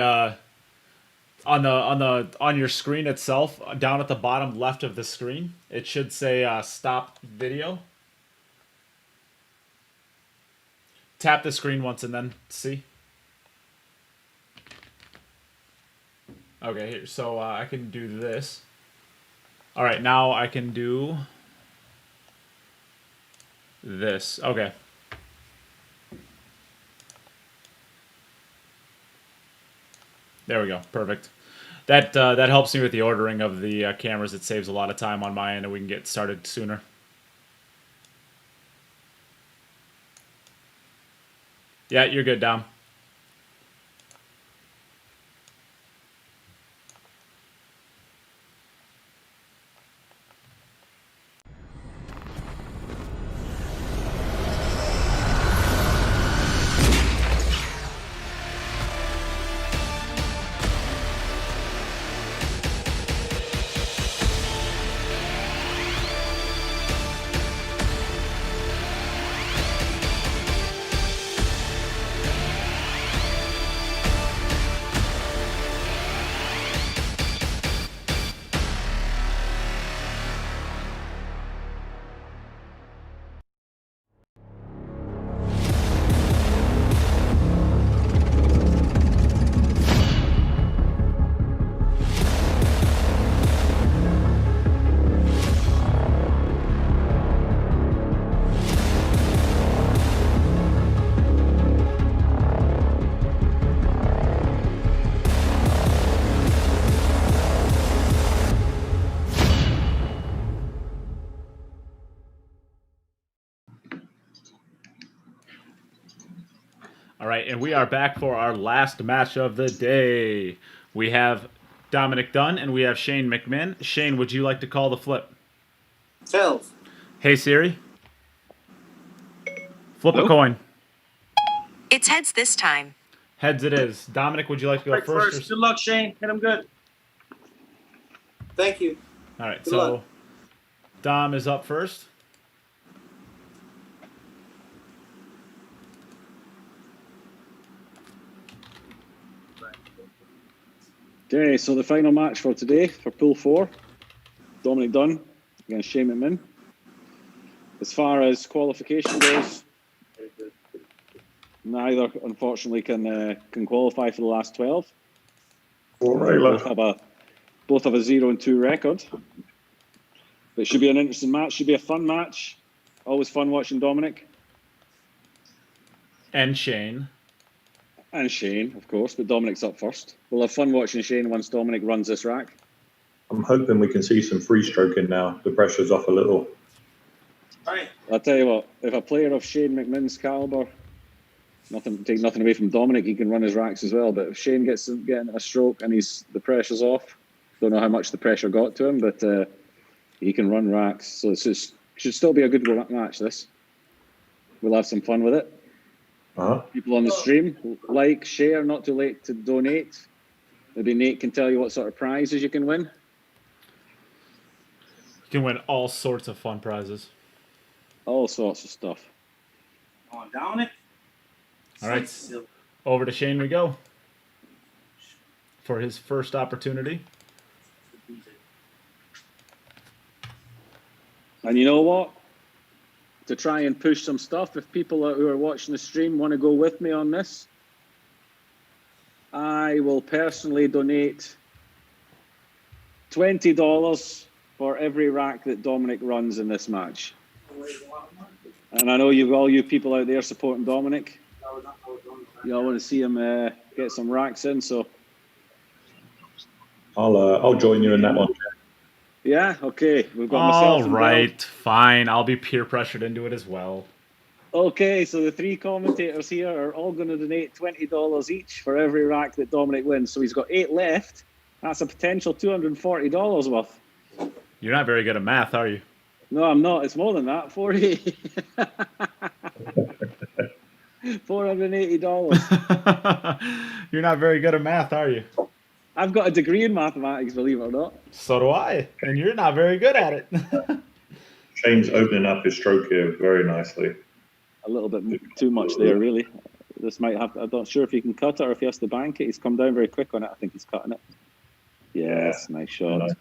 on your screen itself, down at the bottom left of the screen, it should say stop video. Tap the screen once and then see. Okay, here, so I can do this. All right, now I can do this. Okay. There we go. Perfect. That helps me with the ordering of the cameras. It saves a lot of time on my end, and we can get started sooner. Yeah, you're good, Dom. All right, and we are back for our last match of the day. We have Dominick Dunn and we have J McMinn. Shane, would you like to call the flip? Tails. Hey Siri. Flip a coin. It's heads this time. Heads it is. Dominic, would you like to go first? Good luck, Shane. Hit him good. Thank you. All right, Good so luck. Dom is up first. Okay, so the final match for today for Pool 4, Dominick Dunn against J McMinn. As far as qualification goes, neither unfortunately can qualify for the last 12. Both have a 0-2 record. But it should be an interesting match. Should be a fun match. Always fun watching Dominic and Shane. And Shane, of course, but Dominic's up first. We'll have fun watching Shane once Dominic runs this rack. I'm hoping we can see some free stroking now. The pressure's off a little. All right. I'll tell you what, if a player of J McMinn's caliber, take nothing away from Dominic, he can run his racks as well. But if Shane gets getting a stroke and the pressure's off, don't know how much the pressure got to him, but he can run racks. So should still be a good match, this. We'll have some fun with it. People on the stream, like, share, not too late to donate. Maybe Nate can tell you what sort of prizes you can win. You can win all sorts of fun prizes. All sorts of stuff. On Dominic. All right, over to Shane we go for his first opportunity. And you know what? To try and push some stuff, if people who are watching the stream want to go with me on this, I will personally donate $20 for every rack that Dominic runs in this match. And I know all you people out there supporting Dominic, you all want to see him get some racks in, so I'll join you in that one. Yeah, okay. We've got myself All and right, fine. I'll be peer pressured into it as well. Okay, so the three commentators here are all going to donate $20 each for every rack that Dominic wins. So he's got 8 left. That's a potential $240 worth. You're not very good at math, are you? No, I'm not. It's more than that. 40. $480. You're not very good at math, are you? I've got a degree in mathematics, believe it or not. So do I, and you're not very good at it. Shane's opening up his stroke here very nicely. A little bit too much there, really. This might have. I'm not sure if he can cut it or if he has to bank it. He's come down very quick on it. I think he's cutting it. Yes, nice shot. Nice.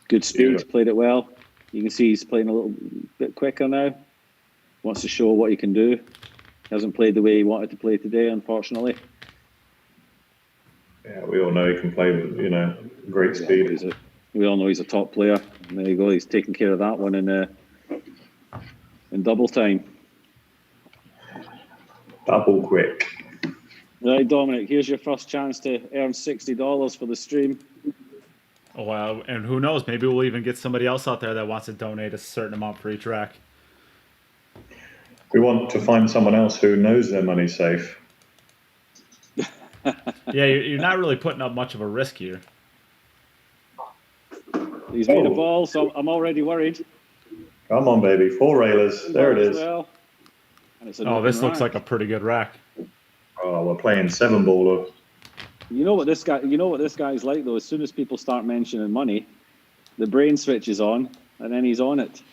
Good speed. Played it well. You can see he's playing a little bit quicker now. Wants to show what he can do. Hasn't played the way he wanted to play today, unfortunately. Yeah, we all know he can play with, great speed. We all know he's a top player. And there you go. He's taking care of that one in double time. Double quick. Right, Dominic, here's your first chance to earn $60 for the stream. Oh, wow. And who knows? Maybe we'll even get somebody else out there that wants to donate a certain amount for each rack. We want to find someone else who knows their money's safe. Yeah, you're not really putting up much of a risk here. He's made a ball, so I'm already worried. Come on, baby. 4 railers. There it is. Well. And it's This looks like a pretty good rack. Oh, we're playing 7-baller. You know what this guy's like though. As soon as people start mentioning money, the brain switches on, and then he's on it.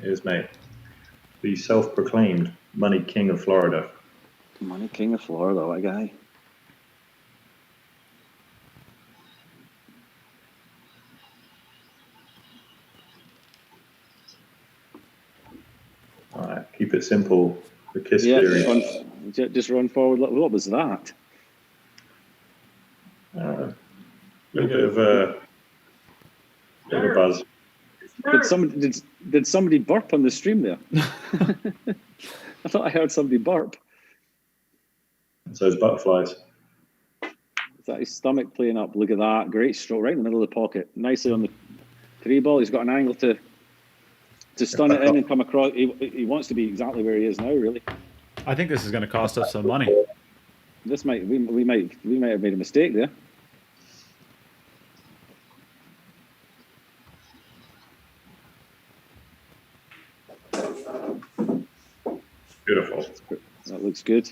Here's mate. The self-proclaimed money king of Florida. Money king of Florida, that guy. All right, keep it simple. The kiss theory. Just run forward. What was that? A little bit of a buzz. Did somebody burp on the stream there? I thought I heard somebody burp. It's those butterflies. Is that his stomach playing up? Look at that. Great stroke right in the middle of the pocket. Nicely on the 3-ball. He's got an angle to stun it in and come across. He wants to be exactly where he is now, really. I think this is going to cost us some money. We might have made a mistake there. Beautiful. That looks good.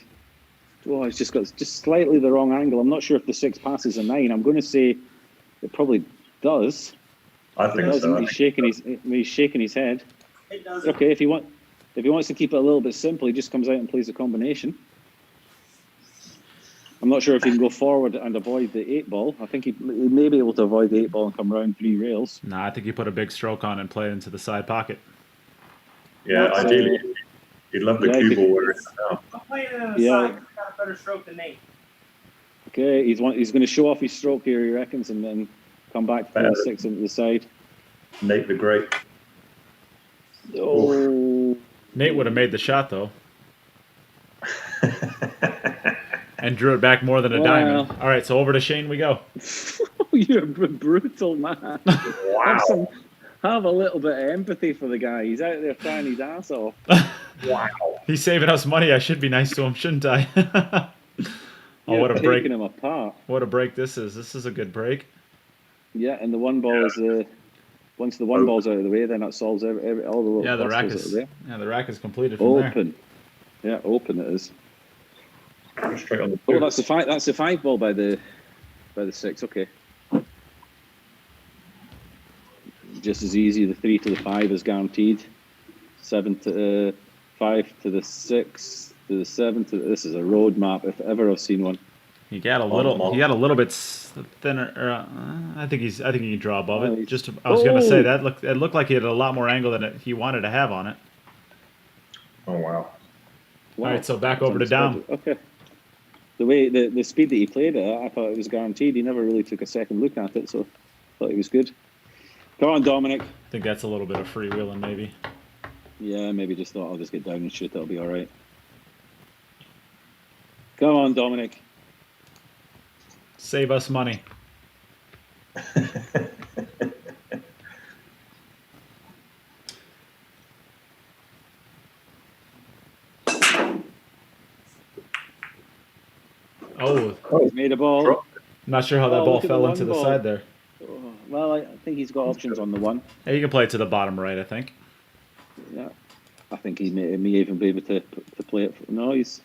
Oh, it's just got slightly the wrong angle. I'm not sure if the 6 passes a 9. I'm going to say it probably does. I think so. He's shaking his head. It does. Okay, if he wants to keep it a little bit simple, he just comes out and plays a combination. I'm not sure if he can go forward and avoid the 8-ball. I think he may be able to avoid the 8-ball and come round 3 rails. Nah, I think he put a big stroke on and played into the side pocket. Yeah, ideally, you'd love the cue ball where it's now. I'm playing it on the side. He's got a better stroke than Nate. Okay, he's going to show off his stroke here, he reckons, and then come back to the 6 into the side. Nate the Great. Oh. Nate would have made the shot, though. And drew it back more than a diamond. All right, so over to Shane we go. You're a brutal man. Wow. Have a little bit of empathy for the guy. He's out there trying his ass off. Wow. He's saving us money. I should be nice to him, shouldn't I? What a break. Taking him apart. What a break this is. This is a good break. Yeah, and the 1 ball is... once the 1 ball's out of the way, then that solves all the little the rack is there. Yeah, the rack is completed from open. There. Yeah, open it is. Straight on the Oh, that's the 5 ball by the 6. Okay. Just as easy. The 3 to the 5 is guaranteed. 7 to 5 to the 6 to the 7 to this is a road map if ever I've seen one. He got a little bit thinner. I think he can draw above it. I was gonna say that it looked like he had a lot more angle than he wanted to have on it. Oh wow! All right, so back over to Dom. Okay. The way the speed that he played it, I thought it was guaranteed. He never really took a second look at it, so I thought he was good. Come on, Dominic. I think that's a little bit of freewheeling, maybe. Yeah, maybe just thought I'll just get down and shoot. That'll be all right. Come on, Dominic. Save us money. Oh, He's made a ball. I'm not sure how that Oh, ball look at the fell one into the ball. side there. Oh, well, I think he's got options on the one. Yeah, you can play it to the bottom right, I think. Yeah, I think he may even be able to play it. No, he's.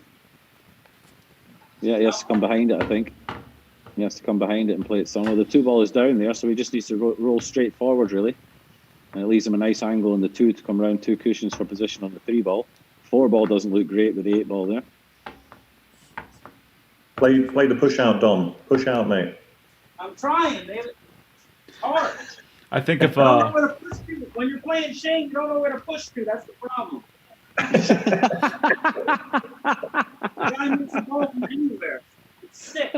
Yeah, he has to come behind it. I think he has to come behind it and play it somewhere. The 2 ball is down there, so he just needs to roll straight forward, really, and it leaves him a nice angle on the 2 to come around 2 cushions for position on the 3 ball. 4 ball doesn't look great with the 8 ball there. Play the push out, Dom. Push out, mate. I'm trying, David. It's hard. I think if I don't know where to push to. When you're playing Shane, you don't know where to push to. That's the problem. The guy moves the ball from anywhere. It's sick.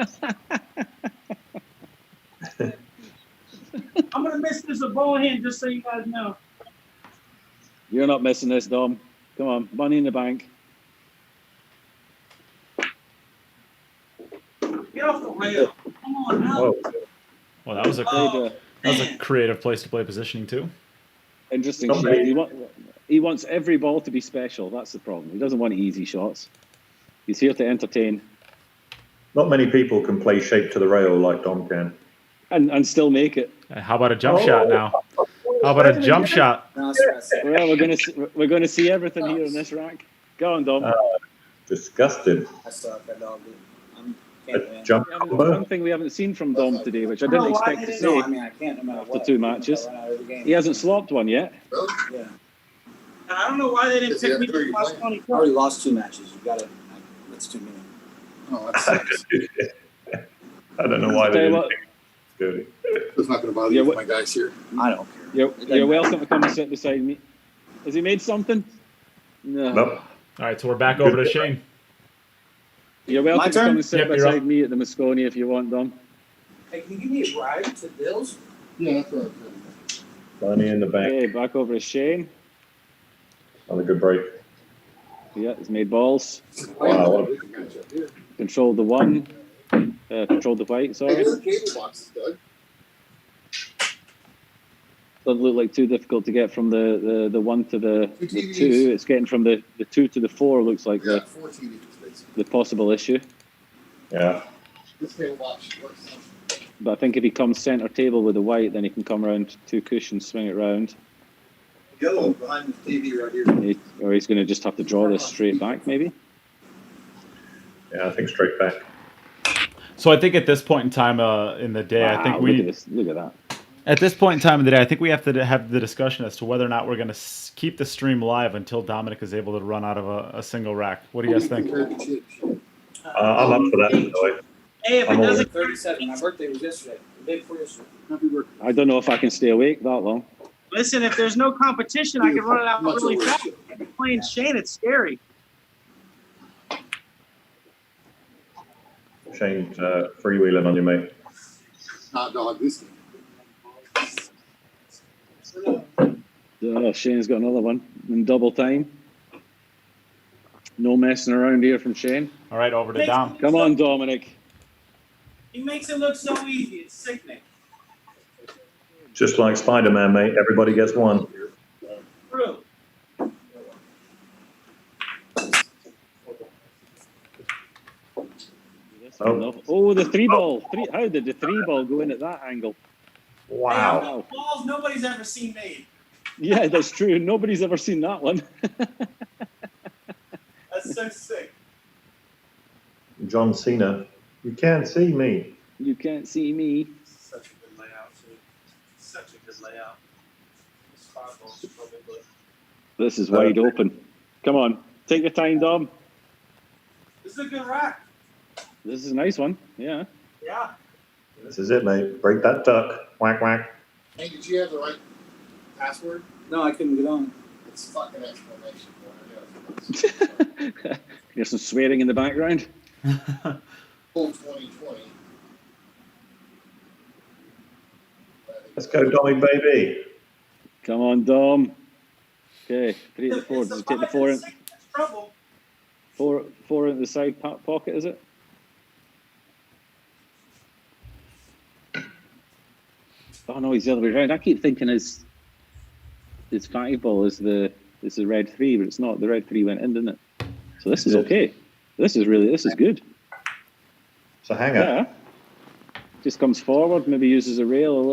I'm gonna miss this a ball hand, just so you guys know. You're not missing this, Dom. Come on, money in the bank. Get off the rail. Come on, now. Oh, well, that was a creative place to play positioning too. Interesting shot. He wants every ball to be special. That's the problem. He doesn't want easy shots. He's here to entertain. not many people can play shape to the rail like Dom can. And still make it. How about a jump shot now? How about a jump shot? No, it's Well, we're gonna see everything here in this rack. Go on, Dom. Disgusting. I suck. I dog it. A jump One thing we haven't seen from Dom today, which I didn't expect to see I mean, I can't no matter after what. 2 matches, he hasn't slopped one yet. Yeah. And I don't know why they didn't pick me for last 20 I already lost 2 matches. You got to. That's too many. Oh, that sucks. I don't know why they didn't pick It's not going to bother you, my guys here. I don't care. You're welcome to come and sit beside me. Has he made something? No. Nope. All right, so we're back over to Shane. You're welcome to come and sit Yep, you're beside up. me at the Moscone if you want, Dom. Hey, can you give me a ride to Bill's? Yeah, that's right. Money in the bank. Okay, back over to Shane. Another good break. Yeah, he's made balls. Wow. Controlled the 1. Controlled the white, sorry. Hey, the cable boxes, Doug. Doesn't look like too difficult to get from the 1 to the 2. It's getting from the 2 to the 4 looks like Yeah, 4 TVs, basically. the possible issue. Yeah. This cable box works. But I think if he comes center table with the white, then he can come around 2 cushions, swing it round. Yellow behind the TV right here. Or he's going to just have to draw this straight back, maybe. Yeah, I think straight back. So I think at this point in time in the day, I think Wow, we look at that. at this point in time in the day, I think we have to have the discussion as to whether or not we're going to keep the stream live until Dominic is able to run out of a single rack. What do you guys think? I'm up for that. Anyway. Hey, if it I'm all doesn't 37. My birthday was yesterday. The day before yesterday. Happy birthday. I don't know if I can stay awake that long. listen, if there's no competition, I can run it out really fast. Playing Shane, it's scary. Shane's freewheeling on you, mate. Hot dog, this game. Oh, Shane's got another one in double time. No messing around here from Shane. All right, over to Dom. Come on, Dominic. He makes it look so easy. It's sickening. Just like Spider-Man, mate. Everybody gets one. True. Oh, the 3 ball. How did the 3 ball go in at that angle? Wow. Balls nobody's ever seen made. Yeah, that's true. Nobody's ever seen that one. That's so sick. John Cena. You can't see me. You can't see me. Such a good layout, too. Such a good layout. This fireball's probably good. This is wide open. Come on. Take your time, Dom. This is a good rack. This is a nice one. Yeah. Yeah. This is it, mate. Break that duck. Whack, whack. Hey, did you have the right password? No, I couldn't get on. It's fucking exclamation point. There's some swearing in the background. Full 2020. Let's go, Dommy, baby. Come on, Dom. Okay, 3 to 4. Does he take the 4 in? Trouble. 4 in the side pocket, is it? Oh no, he's the other way around. I keep thinking his 5 ball is the red 3, but it's not. The red 3 went in, didn't it? So this is okay. This is good. It's a hanger. Yeah. Just comes forward, maybe uses a rail a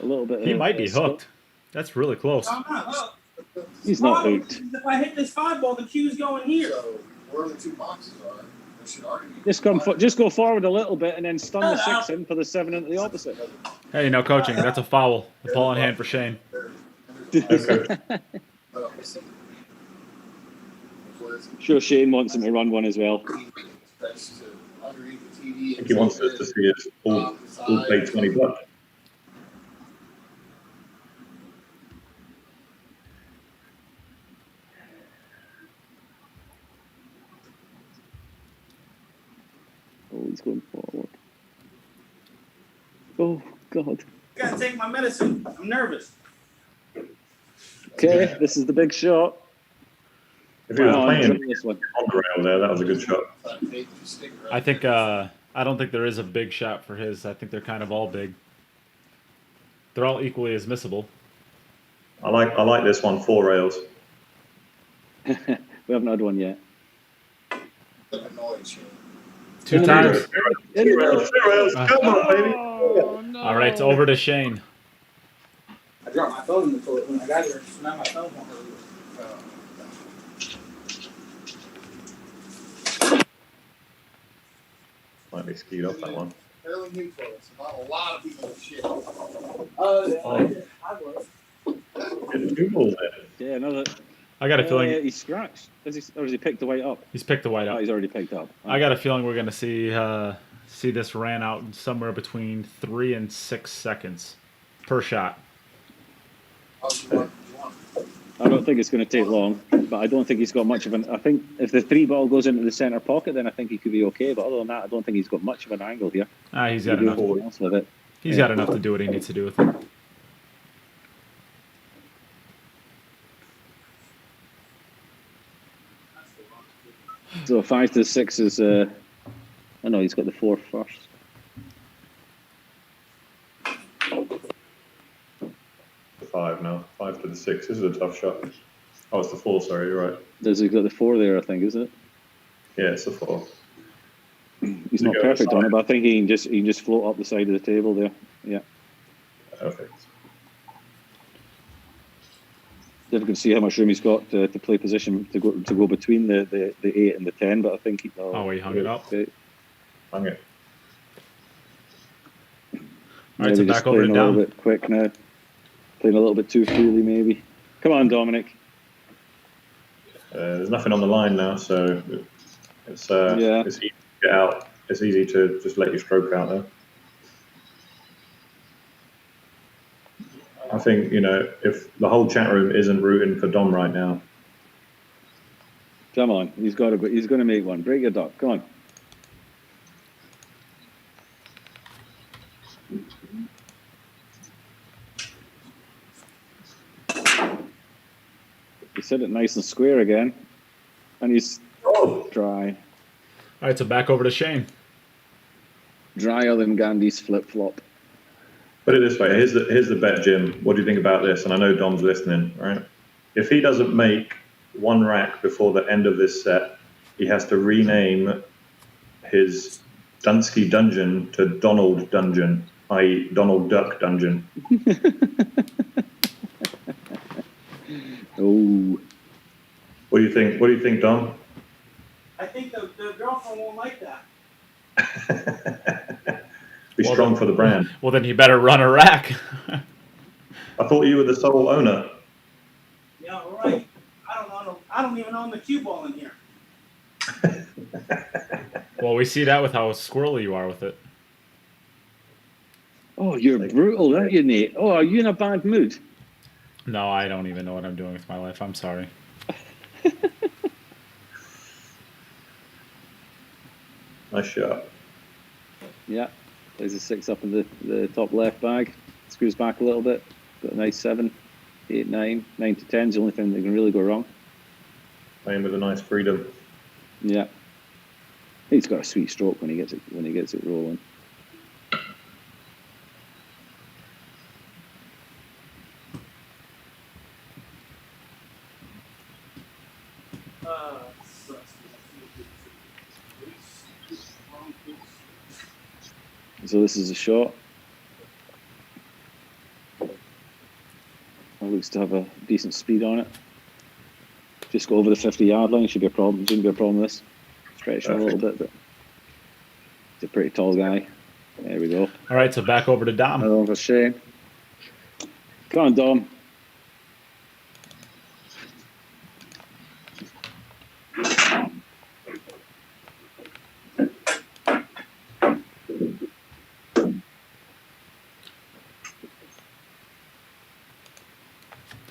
little bit. He might be hooked. That's really close. I'm not hooked. He's not hooked. If I hit this 5 ball, the cue's going here. So where the 2 boxes are, there should already be. Just go forward a little bit and then stun the 6 in for the 7 into the opposite. Hey, no coaching. That's a foul. The ball in hand for Shane. Sure, Shane wants him to run one as well. I think he wants us to see his full play 20 bucks. Oh, he's going forward. Oh, God. I gotta take my medicine. I'm nervous. Okay, this is the big shot. If he was playing this one on the rail there, that was a good shot. I think I don't think there is a big shot for his. I think they're kind of all big. They're all equally as missable. I like this one, 4 rails. We haven't had one yet. 2 times. 2 rails. Come on, baby. No. All right, it's over to Shane. I dropped my phone in the toilet when I got here, so now my phone won't hurt. Might be skied off that one. Fairly new for us. Not a lot of people have shit. I was. Getting 2 balls there. Yeah, another. I got a feeling He's scratched. Or has he picked the white up? he's picked the white Oh, up. he's already picked up. I got a feeling we're going to see this ran out somewhere between 3 and 6 seconds per shot. I don't think it's going to take long, but I don't think he's got much of an. I think if the 3 ball goes into the centre pocket, then I think he could be okay. But other than that, I don't think he's got much of an angle here. He's got enough. Else with it. He's got enough to do what he needs to do with it. So 5 to 6 is. Oh no, he's got the 4 first. The 5 now. 5 to the 6. This is a tough shot. Oh, it's the 4. Sorry, you're right. He's got the 4 there, I think, is it? Yeah, it's the 4. He's not perfect on it, but I think he can just float up the side of the table there. Yeah. Perfect. Difficult to see how much room he's got to play position to go between the 8 and the 10, but I think he. He hung it up. Okay. Hung it. All right, so back over to a down. little bit quick now. Playing a little bit too freely, maybe. Come on, Dominic. There's nothing on the line now, so it's easy to get out. It's easy to just let your stroke out there. I think, if the whole chat room isn't rooting for Dom right now. Come on, he's going to make one. Break your duck. Come on. He set it nice and square again, and he's dry. All right, so back over to Shane. Drier than Gandhi's flip flop. Put it this way, here's the bet, Jim. What do you think about this? And I know Dom's listening, right? If he doesn't make 1 rack before the end of this set, he has to rename his Dunsky Dungeon to Donald Dungeon, i.e. Donald Duck Dungeon. Oh. What do you think? What do you think, Dom? I think the girlfriend won't like that. Be strong for the brand. Well, then he better run a rack. I thought you were the sole owner. Yeah, right. I don't even own the cue ball in here. Well, we see that with how squirrely you are with it. Oh, you're brutal, aren't you, Nate? Oh, are you in a bad mood? No, I don't even know what I'm doing with my life. I'm sorry. Nice shot. Yeah. Plays a 6 up in the top left bag. Screws back a little bit. Got a nice 7, 8, 9. 9 to 10 is the only thing that can really go wrong. Playing with a nice freedom. Yeah. He's got a sweet stroke when he gets it rolling. So this is a shot. It looks to have a decent speed on it. Just go over the 50-yard line. Should be a problem. Shouldn't be a problem with this. Stretch him a little bit, but he's a pretty tall guy. There we go. All right, so back over to Dom. Another one for Shane. Come on, Dom.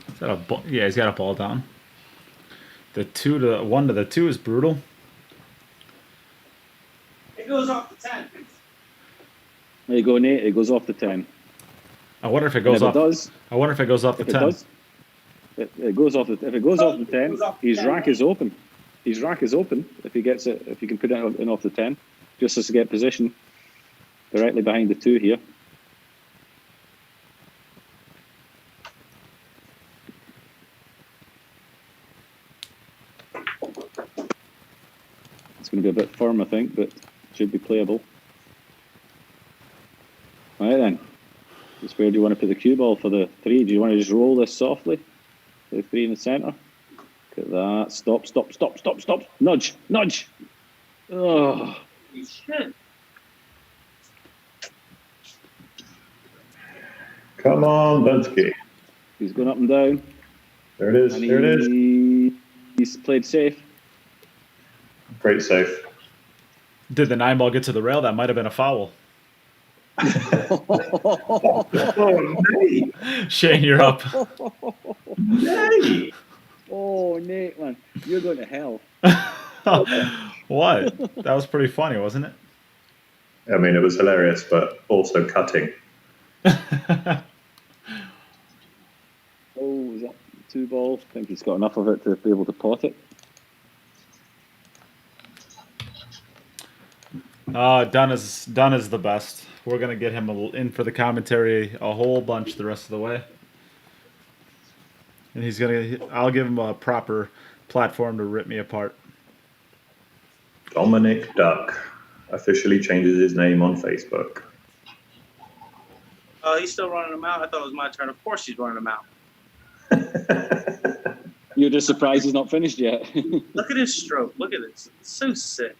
Is that a ball? Yeah, he's got a ball down. The 1 to the 2 is brutal. It goes off the 10. There you go, Nate. It goes off the 10. I wonder if it goes off. It does. I wonder if it goes off the If it 10. does, it goes off the. If it goes off the 10, his rack is open. His rack is open. If he gets it, if he can put it in off the 10, just as to get position directly behind the 2 here. It's going to be a bit firm, I think, but should be playable. All right then. Just where do you want to put the cue ball for the 3? Do you want to just roll this softly? The 3 in the centre. Look at that. Stop, stop, stop, stop, stop. Nudge, nudge. Oh. Shit. Come on, Dunsky. He's going up and down. There it is. And There it is. He's played safe. Great safe. Did the 9 ball get to the rail? That might have been a foul. Oh, Nate. Shane, you're up. Nate. Oh, Nate, man. You're going to hell. What? That was pretty funny, wasn't it? I mean, it was hilarious, but also cutting. Oh, is that 2 balls? I think he's got enough of it to be able to pot it. Dunn is the best. We're gonna get him in for the commentary a whole bunch the rest of the way, and I'll give him a proper platform to rip me apart. Dominick Duck officially changes his name on Facebook. Oh, he's still running them out. I thought it was my turn. Of course he's running them out. You're just surprised he's not finished yet. Look at his stroke. Look at this. It's so sick.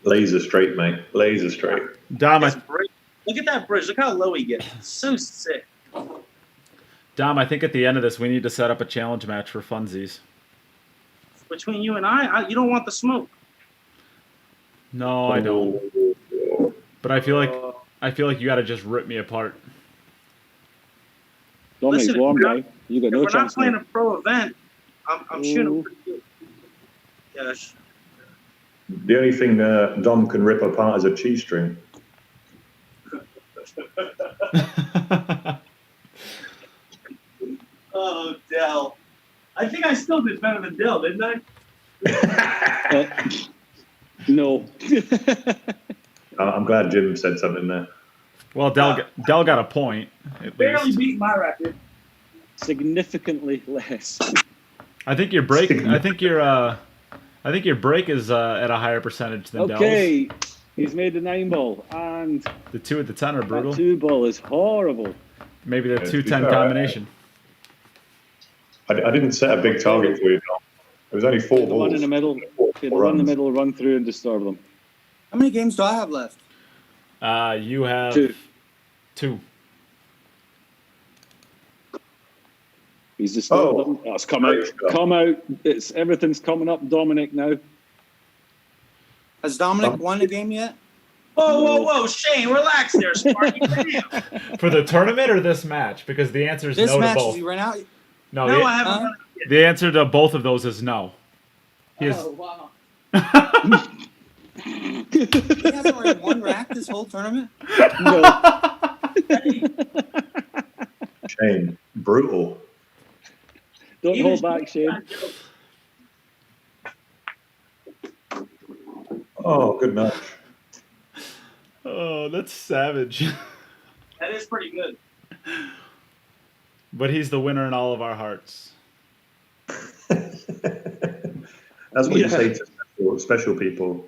Laser straight, mate. Laser straight. Dom, Look at that bridge. Look how low he gets. It's so sick. Dom, I think at the end of this we need to set up a challenge match for funsies. Between you and I, you don't want the smoke. No, I don't. But I feel like you got to just rip me apart. Dominic's Listen, warm now. You got no if we're not chance. playing Now. a pro event, I'm shooting pretty good. Yeah. The only thing Dom can rip apart is a cheese string. Oh, Dell. I think I still did better than Dell, didn't I? No. I'm glad Jim said something there. Well, Dell got a point. At Barely least. beat my record. Significantly less. I think your break. I think your break is at a higher percentage than Dell's. Okay, he's made the 9 ball, and The 2 at the 10 are brutal. that 2 ball is horrible. Maybe the Yeah, 2-10 all right. combination. I didn't set a big target for you, Dom. It was only 4 The balls. one in the middle. Okay, the one in the middle, run through and disturb them. How many games do I have left? You have 2. 2. He's disturbed Oh. them. Oh, it's come out. Come out. Everything's coming up, Dominic, now. Has Dominic won a game yet? Whoa, Shane, relax there, Sparky. Damn. For the tournament or this match? Because the answer is This no to match, both. he ran out. No, No, the, I haven't done it yet. the answer to both of those is no. He is, Wow. He hasn't already won rack this whole tournament? No. Shane, brutal. Don't Even hold back, Shane. Oh, good nudge. oh, that's savage. That is pretty good. But he's the winner in all of our hearts. That's what you say to special people.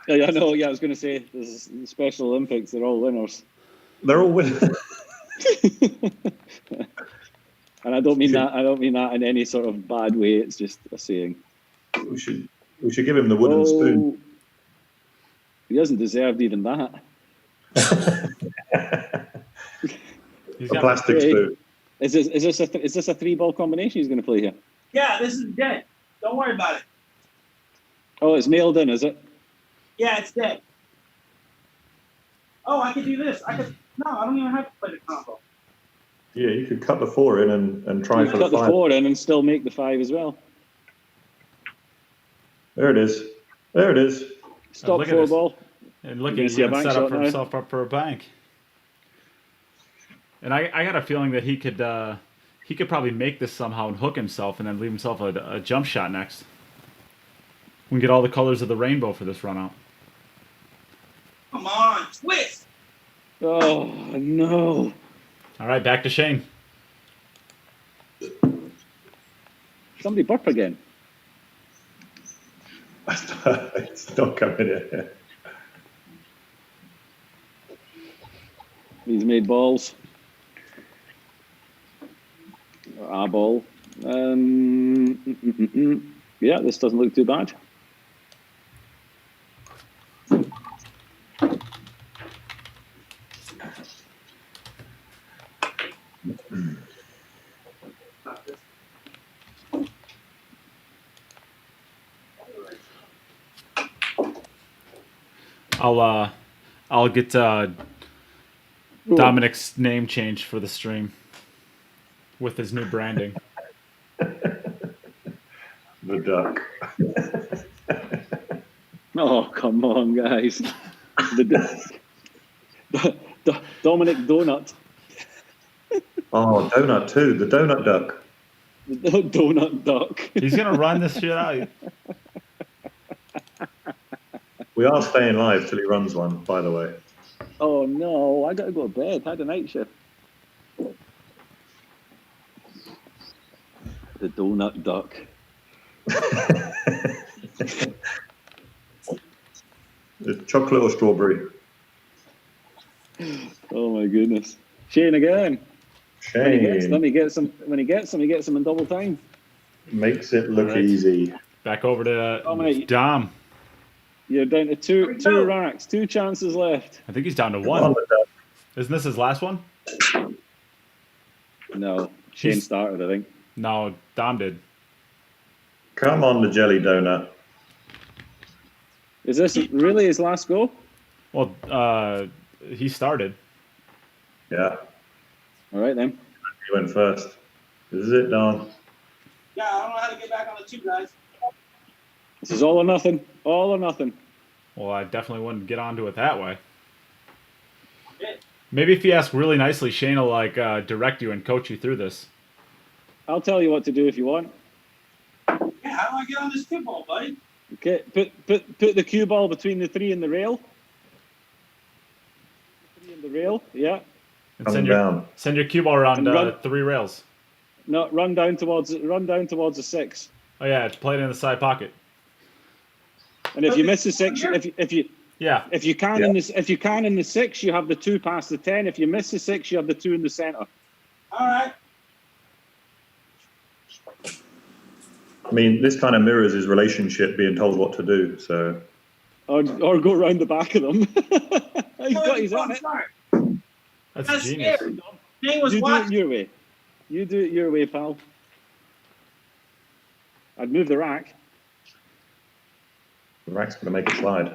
Yeah, I know. Yeah, I was going to say there's Special Olympics. They're all winners. They're all winners. And I don't mean that. I don't mean that in any sort of bad way. It's just a saying. We should give him the wooden spoon. He hasn't deserved even that. He's got a plastic spoon. Is this a 3-ball combination he's going to play here? Yeah, this is dead. Don't worry about it. Oh, it's nailed in, is it? Yeah, it's dead. Oh, I could do this. I don't even have to play the combo. Yeah, you could cut the 4 in and try for the 5. Cut the 4 in and still make the 5 as well. There it is. There it is. Stop 4-ball. And look at he's set up for himself up for a bank. And I got a feeling that he could probably make this somehow and hook himself and then leave himself a jump shot next. We can get all the colors of the rainbow for this run out. Come on, twist. Oh, no. All right, back to Shane. Somebody burp again. It's not coming in. He's made balls. A ball. Yeah, this doesn't look too bad. I'll get Dominick's name changed for the stream with his new branding. The duck. Oh, come on, guys. Dominick Donut. Oh, donut too. The donut duck. The donut duck. He's going to run this shit out. We are staying live till he runs one, by the way. Oh, no. I got to go to bed. I had a night shift. The donut duck. The chocolate or strawberry? Oh, my goodness. Shane again. Shane. When he gets them in double time. Makes it look easy. Back over to Dom. You're down to two racks, 2 chances left. I think he's down to 1. Isn't this his last one? No, Shane started, I think. No, Dom did. Come on, the jelly donut. Is this really his last go? Well, he started. Yeah. All right, then. He went first. This is it, Don. Yeah, I don't know how to get back on the 2, guys. This is all or nothing. All or nothing. Well, I definitely wouldn't get onto it that way. Maybe if you ask really nicely, Shane will direct you and coach you through this. I'll tell you what to do if you want. Yeah, how do I get on this 2 ball, buddy? Okay, put the cue ball between the 3 and the rail. 3 and the rail, yeah. And send your cue ball around 3 rails. No, run down towards the 6. Oh yeah, play it in the side pocket. And if you miss the 6, if you can in the 6, you have the 2 past the 10. If you miss the 6, you have the 2 in the center. All right. I mean, this kind of mirrors his relationship being told what to do, so. Or go around the back of them. He's got his on it. That's genius. You do it your way. You do it your way, pal. I'd move the rack. The rack's going to make it slide.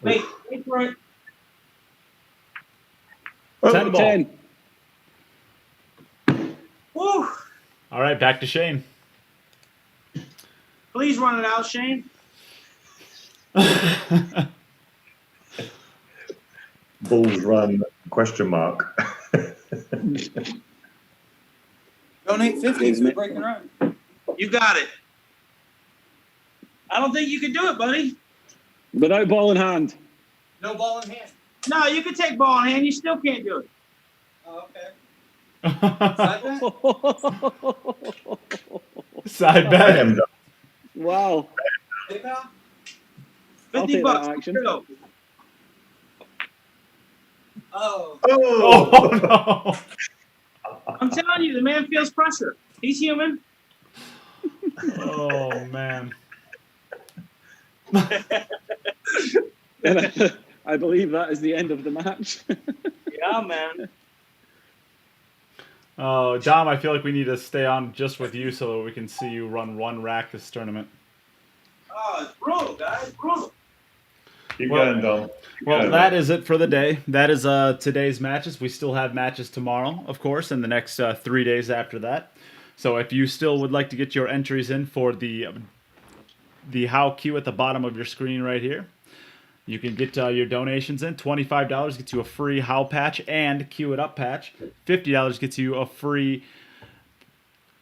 Wait for it. Oh, 10. Woo! All right, back to Shane. Please run it out, Shane. Bulls run, question mark. Donate 50 for breaking run. You got it. I don't think you can do it, buddy. Without ball in hand. No ball in hand. No, you can take ball in hand. You still can't do it. Oh, okay. Side bet. Wow. I'll 50 take bucks. that action. Go. Oh. Oh no! I'm telling you, the man feels pressure. He's human. Oh man! And I believe that is the end of the match. Yeah, man. Oh, Dom, I feel like we need to stay on just with you so that we can see you run one rack this tournament. Oh, it's brutal, guys. Brutal. Keep Well- going, Dom. Keep Well, going, that mate. is it for the day. That is today's matches. We still have matches tomorrow, of course, and the next 3 days after that. So if you still would like to get your entries in for the How queue at the bottom of your screen right here, you can get your donations in. $25 gets you a free How patch and Queue It Up patch. $50 gets you a free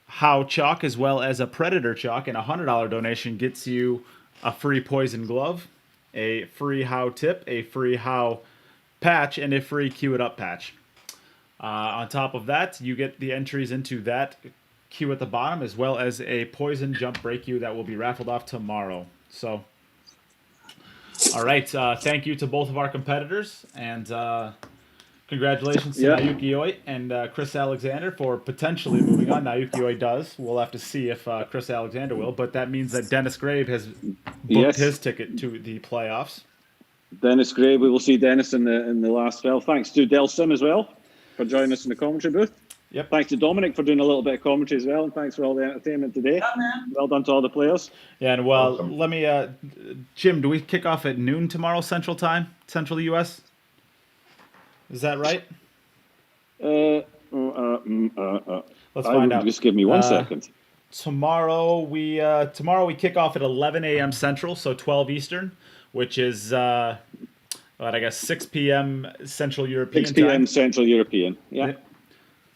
How chalk as well as a Predator chalk, and a $100 donation gets you a free Poison glove, a free How tip, a free How patch, and a free Queue It Up patch. On top of that, you get the entries into that queue at the bottom, as well as a Poison jump break queue that will be raffled off tomorrow. So, all right, thank you to both of our competitors, and congratulations to Yep. Naoyuki Oi and Chris Alexander for potentially moving on. Naoyuki Oi does. We'll have to see if Chris Alexander will, but that means that Dennis Grave has booked Yes. his ticket to the playoffs. Dennis Gray, we will see Dennis in the last spell. Thanks to Del Sim as well for joining us in the commentary booth. Yep. Thanks to Dominic for doing a little bit of commentary as well, and thanks for all the entertainment today. Yeah, man. Well done to all the players. Yeah, and well, Awesome. let me, Jim, do we kick off at noon tomorrow, Central Time, Central US? Is that right? Let's find out. Just give me 1 second. Tomorrow we kick off at 11 a.m. Central, so 12 Eastern, which is I guess 6 p.m. Central European 6 p.m. time. Central European. Yeah. Yep.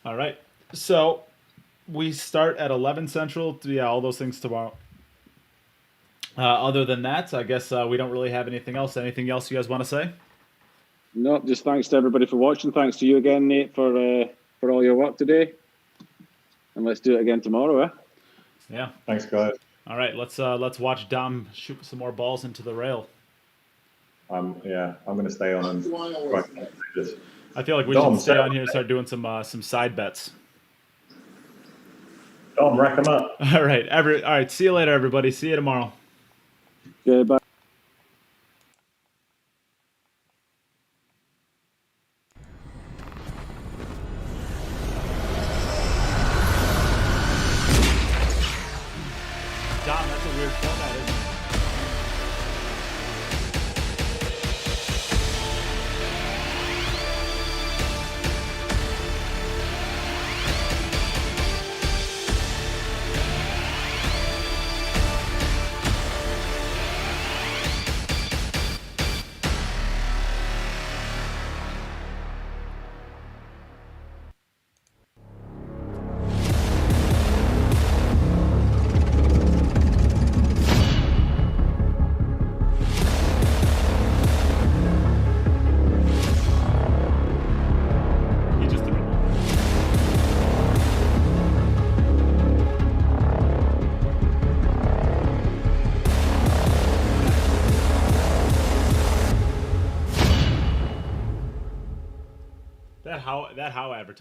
All right. So we start at 11 Central. Yeah, all those things tomorrow. Other than that, I guess we don't really have anything else. Anything else you guys want to say? No, just thanks to everybody for watching. Thanks to you again, Nate, for all your work today. And let's do it again tomorrow, eh? Yeah. Thanks, guys. All right. Let's watch Dom shoot some more balls into the rail. I'm going to stay on and Do I always try think? and do this. I feel like we Dom, should stay set- on here and start doing some side bets. Dom, rack them up. All right. All right. See you later, everybody. See you tomorrow. Okay, bye. Dom, that's a weird format, isn't it? He just did it. That how advertising.